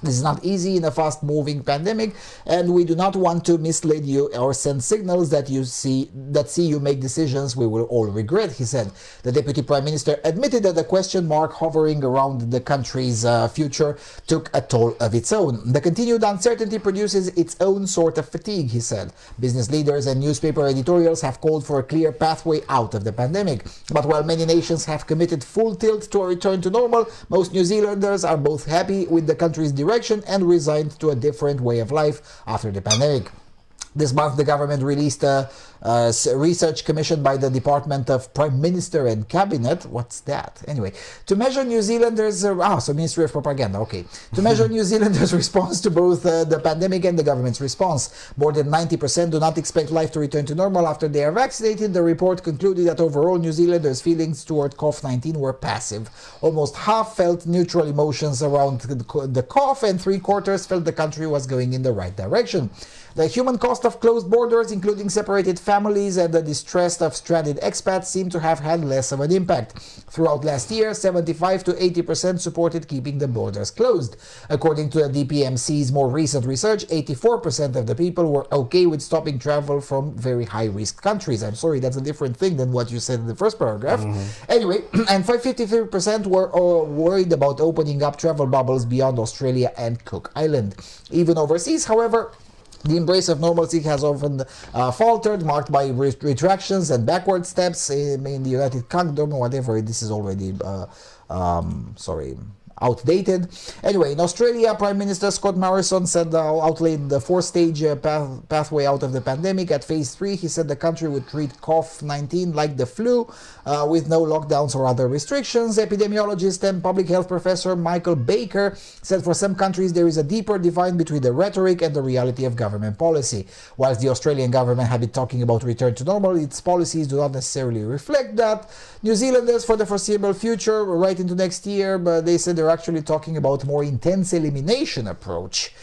This is not easy in a fast-moving pandemic, and we do not want to mislead you or send signals that see you make decisions we will all regret, he said. The Deputy Prime Minister admitted that the question mark hovering around the country's future took a toll of its own. The continued uncertainty produces its own sort of fatigue, he said. Business leaders and newspaper editorials have called for a clear pathway out of the pandemic. But while many nations have committed full tilt to a return to normal, most New Zealanders are both happy with the country's direction and resigned to a different way of life after the pandemic. This month, the government released a research commissioned by the Department of Prime Minister and Cabinet. What's that? Anyway, to measure New Zealanders... so Ministry of Propaganda, okay. To measure New Zealanders' response to both the pandemic and the government's response. More than 90% do not expect life to return to normal after they are vaccinated. The report concluded that overall New Zealanders' feelings toward COVID-19 were passive. Almost half felt neutral emotions around the cough, and 3/4 felt the country was going in the right direction. The human cost of closed borders, including separated families and the distress of stranded expats, seem to have had less of an impact. Throughout last year, 75 to 80% supported keeping the borders closed. According to the DPMC's more recent research, 84% of the people were okay with stopping travel from very high-risk countries. I'm sorry, that's a different thing than what you said in the first paragraph. Anyway, and 53% were worried about opening up travel bubbles beyond Australia and Cook Island. Even overseas, however, the embrace of normalcy has often faltered, marked by retractions and backward steps in the United Kingdom, or whatever. This is already, outdated. Anyway, in Australia, Prime Minister Scott Morrison said outlined the 4-stage pathway out of the pandemic. At phase 3, he said the country would treat COVID-19 like the flu, with no lockdowns or other restrictions. Epidemiologist and public health professor Michael Baker said for some countries there is a deeper divide between the rhetoric and the reality of government policy. Whilst the Australian government had been talking about return to normal, its policies do not necessarily reflect that. New Zealanders, for the foreseeable future, right into next year, but they said they're actually talking about more intense elimination approach.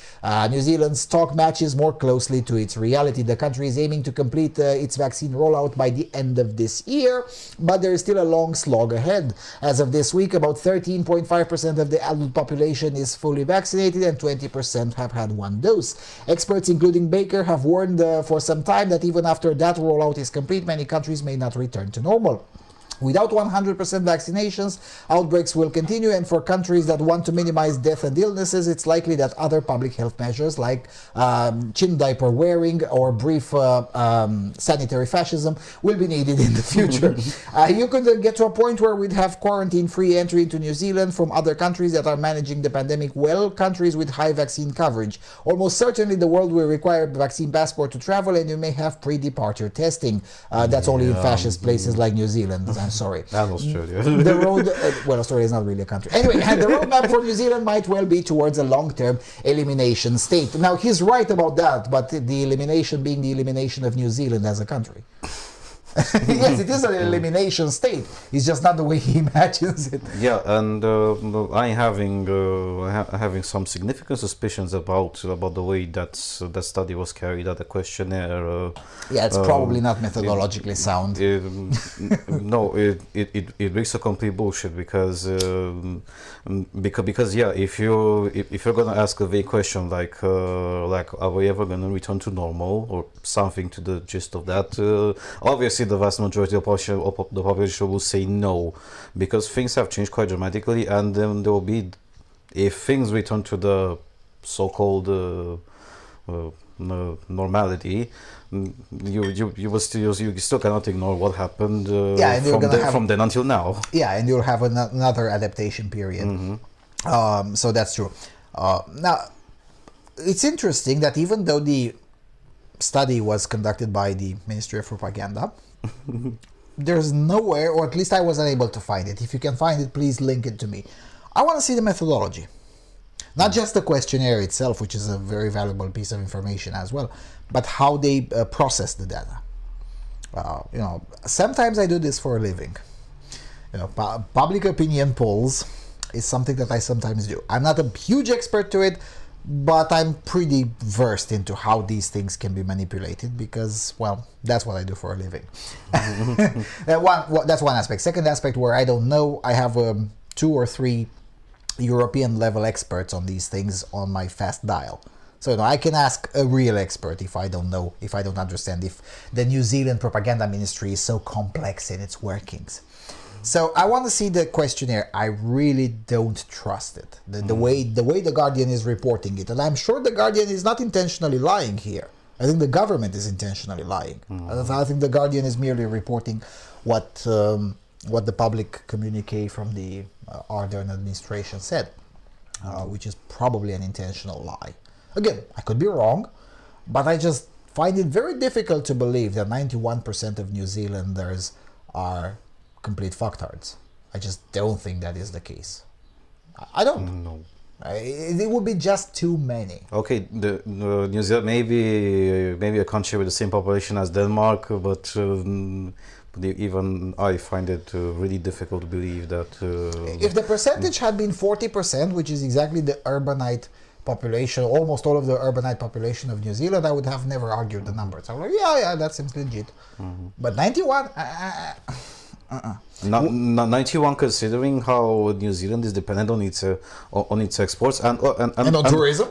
New Zealand's talk matches more closely to its reality. The country is aiming to complete its vaccine rollout by the end of this year, but there is still a long slog ahead. As of this week, about 13.5% of the adult population is fully vaccinated and 20% have had one dose. Experts, including Baker, have warned for some time that even after that rollout is complete, many countries may not return to normal. Without 100% vaccinations, outbreaks will continue, and for countries that want to minimize death and illnesses, it's likely that other public health measures like chin diaper wearing or brief sanitary fascism will be needed in the future. You could get to a point where we'd have quarantine-free entry into New Zealand from other countries that are managing the pandemic well, countries with high vaccine coverage. Almost certainly the world will require a vaccine passport to travel, and you may have pre-departure testing. That's only in fascist places like New Zealand. I'm sorry. And Australia. The road, well, Australia is not really a country. Anyway, the roadmap for New Zealand might well be towards a long-term elimination state. Now, he's right about that, but the elimination being the elimination of New Zealand as a country. Yes, it is an elimination state. It's just not the way he imagines it. Yeah, and I'm having some significant suspicions about the way that study was carried out, the questionnaire. Yeah, it's probably not methodologically sound. No, it makes a complete bullshit because yeah, if you're gonna ask a vague question like are we ever gonna return to normal or something to the gist of that, obviously the vast majority of the population will say no, because things have changed quite dramatically, and then there will be, if things return to the so-called normality, you still cannot ignore what happened from then until now. Yeah, and you'll have another adaptation period. Mm-hmm. So that's true. Now, it's interesting that even though the study was conducted by the Ministry of Propaganda, there's nowhere, or at least I was unable to find it. If you can find it, please link it to me. I want to see the methodology. Not just the questionnaire itself, which is a very valuable piece of information as well, but how they process the data. Sometimes I do this for a living. Public opinion polls is something that I sometimes do. I'm not a huge expert to it, but I'm pretty versed into how these things can be manipulated because, well, that's what I do for a living. That's one aspect. Second aspect, where I don't know, I have 2 or 3 European level experts on these things on my fast dial. So I can ask a real expert if I don't know, if I don't understand, if the New Zealand propaganda ministry is so complex in its workings. So I want to see the questionnaire. I really don't trust it. The way the Guardian is reporting it, and I'm sure the Guardian is not intentionally lying here. I think the government is intentionally lying. I think the Guardian is merely reporting what the public communique from the Ardern administration said, which is probably an intentional lie. Again, I could be wrong, but I just find it very difficult to believe that 91% of New Zealanders are complete fucktards. I just don't think that is the case. I don't. No. It would be just too many. Okay, the New Zealand maybe a country with the same population as Denmark, but even I find it really difficult to believe that. If the percentage had been 40%, which is exactly the urbanite population, almost all of the urbanite population of New Zealand, I would have never argued the numbers. I was like, yeah, that seems legit. But 91. 91, considering how New Zealand is dependent on its exports and on tourism.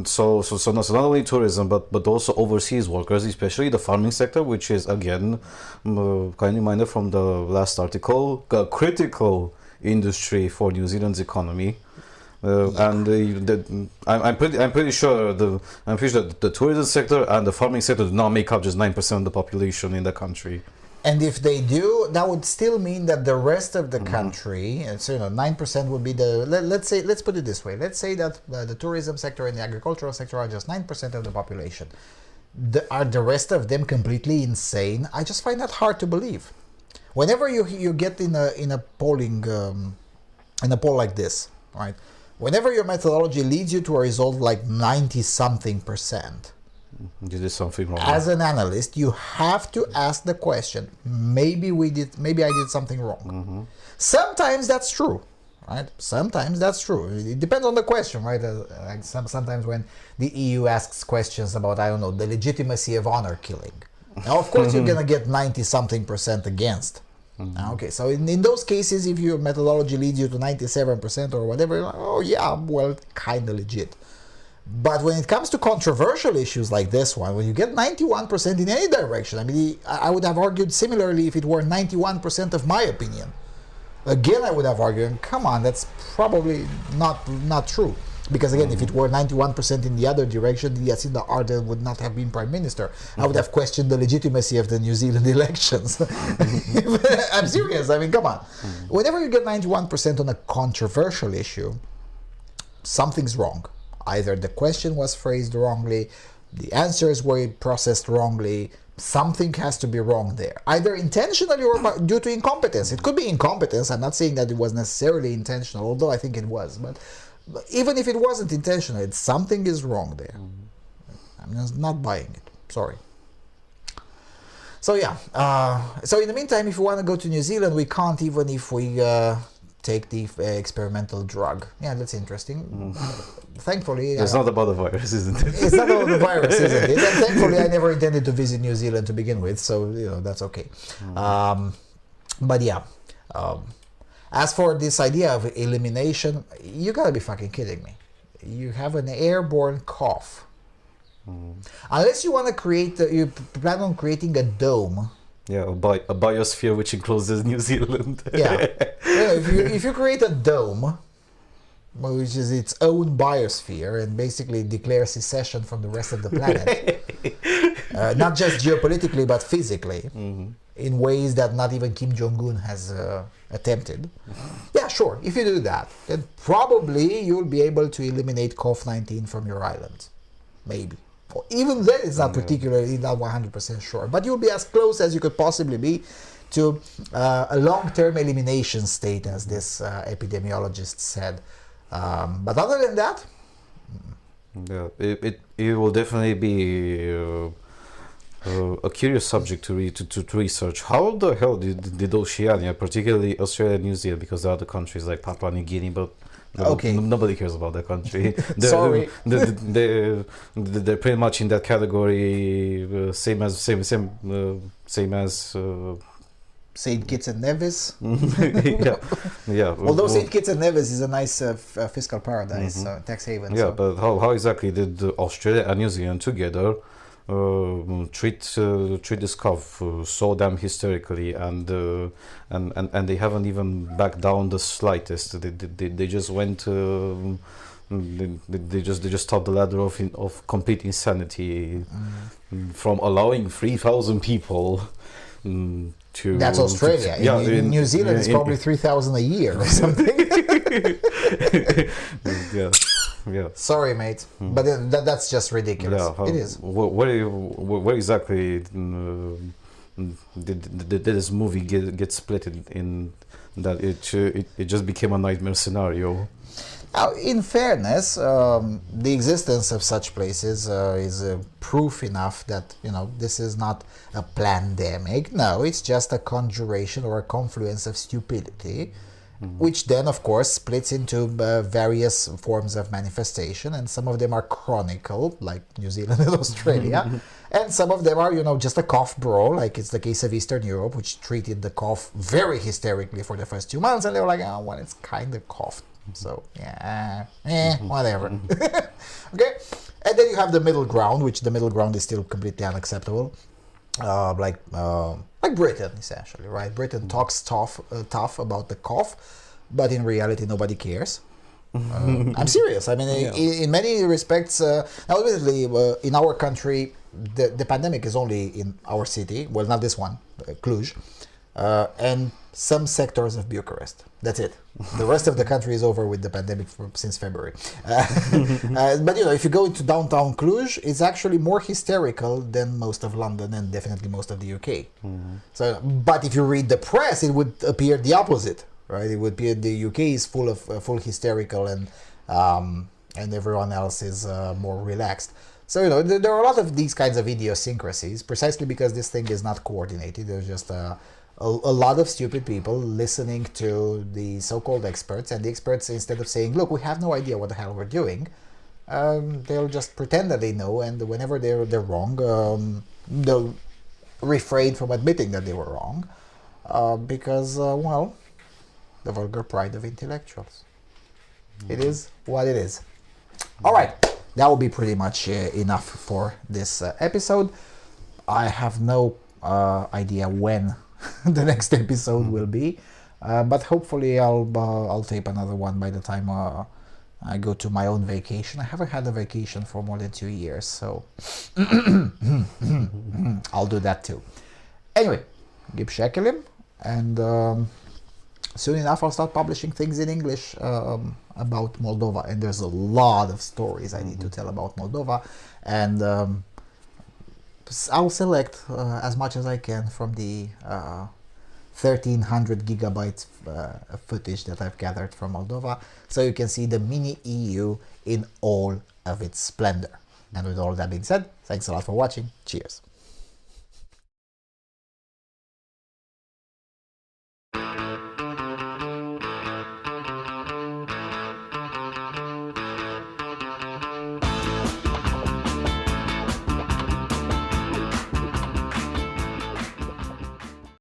So not only tourism but also overseas workers, especially the farming sector, which is again kind of reminder from the last article, a critical industry for New Zealand's economy. And I'm pretty sure the tourism sector and the farming sector do not make up just 9% of the population in the country. And if they do, that would still mean that the rest of the country, and so 9% would be the, let's put it this way, let's say that the tourism sector and the agricultural sector are just 9% of the population. Are the rest of them completely insane? I just find that hard to believe. Whenever you get in a polling, in a poll like this, right? Whenever your methodology leads you to a result like 90-something%, you did something wrong. As an analyst, you have to ask the question, maybe I did something wrong. Sometimes that's true, right? Sometimes that's true. It depends on the question, right? Like sometimes when the EU asks questions about, I don't know, the legitimacy of honor killing. Now, of course, you're going to get 90-something% against. Okay, so in those cases, if your methodology leads you to 97% or whatever, you're like, oh yeah, well, kind of legit. But when it comes to controversial issues like this one, when you get 91% in any direction, I mean, I would have argued similarly if it were 91% of my opinion. Again, I would have argued, come on, that's probably not true. Because again, if it were 91% in the other direction, Jacinda Ardern would not have been prime minister. I would have questioned the legitimacy of the New Zealand elections. I'm serious. I mean, come on. Whenever you get 91% on a controversial issue, something's wrong. Either the question was phrased wrongly, the answers were processed wrongly, something has to be wrong there. Either intentionally or due to incompetence. It could be incompetence. I'm not saying that it was necessarily intentional, although I think it was. But even if it wasn't intentional, something is wrong there. I'm just not buying it. Sorry. So yeah. So in the meantime, if you want to go to New Zealand, we can't even if we take the experimental drug. Yeah, that's interesting. Thankfully... It's not about the virus, isn't it? It's not about the virus, isn't it? And thankfully, I never intended to visit New Zealand to begin with, so, that's okay. But yeah. As for this idea of elimination, you gotta be fucking kidding me. You have an airborne cough. Unless you want to create, you plan on creating a dome. Yeah, a biosphere which encloses New Zealand. Yeah. If you create a dome, which is its own biosphere, and basically declare secession from the rest of the planet, not just geopolitically, but physically, in ways that not even Kim Jong-un has attempted. Yeah, sure. If you do that, then probably you'll be able to eliminate COVID-19 from your island. Maybe. Or even then, it's not particularly, not 100% sure. But you'll be as close as you could possibly be to a long-term elimination state, as this epidemiologist said. But other than that... Yeah, it will definitely be a curious subject to research. How the hell did Oceania, particularly Australia and New Zealand, because there are other countries like Papua New Guinea, but nobody cares about that country. Sorry. They're pretty much in that category, same as St. Kitts and Nevis. yeah. Although St. Kitts and Nevis is a nice fiscal paradise, tax haven. Yeah, but how exactly did Australia and New Zealand together treat this cough so damn hysterically, and they haven't even backed down the slightest. They just went. They just topped the ladder of complete insanity, from allowing 3,000 people. That's Australia. In New Zealand, it's probably 3,000 a year or something. Yeah. Sorry, mate, but that's just ridiculous. Yeah, it is. Where exactly did this movie get split in that it just became a nightmare scenario? Now, in fairness, the existence of such places is proof enough that, this is not a pandemic. No, it's just a conjuration or a confluence of stupidity, which then, of course, splits into various forms of manifestation, and some of them are chronicle, like New Zealand and Australia, and some of them are, just a cough brawl, like it's the case of Eastern Europe, which treated the cough very hysterically for the first 2 months, and they were like, oh, well, it's kind of coughed. So, whatever. Okay? And then you have the middle ground, which the middle ground is still completely unacceptable. Like Britain, essentially, right? Britain talks tough about the cough, but in reality, nobody cares. I'm serious. I mean, in many respects, now admittedly, in our country, the pandemic is only in our city. Well, not this one, Cluj, and some sectors of Bucharest. That's it. The rest of the country is over with the pandemic since February. But if you go into downtown Cluj, it's actually more hysterical than most of London and definitely most of the UK. So, but if you read the press, it would appear the opposite, right? It would appear the UK is full of full hysterical, and everyone else is more relaxed. So, you know, there are a lot of these kinds of idiosyncrasies, precisely because this thing is not coordinated. There's just a lot of stupid people listening to the so-called experts, and the experts, instead of saying, look, we have no idea what the hell we're doing, they'll just pretend that they know, and whenever they're wrong, they'll refrain from admitting that they were wrong, because, well, the vulgar pride of intellectuals. It is what it is. All right, that will be pretty much enough for this episode. I have no idea when the next episode will be, but hopefully I'll tape another one by the time I go to my own vacation. I haven't had a vacation for more than 2 years, so I'll do that too. Anyway, gib shekelim, and soon enough I'll start publishing things in English about Moldova, and there's a lot of stories I need to tell about Moldova, and I'll select as much as I can from the 1300 gigabytes footage that I've gathered from Moldova, so you can see the mini EU in all of its splendor. And with all that being said, thanks a lot for watching. Cheers.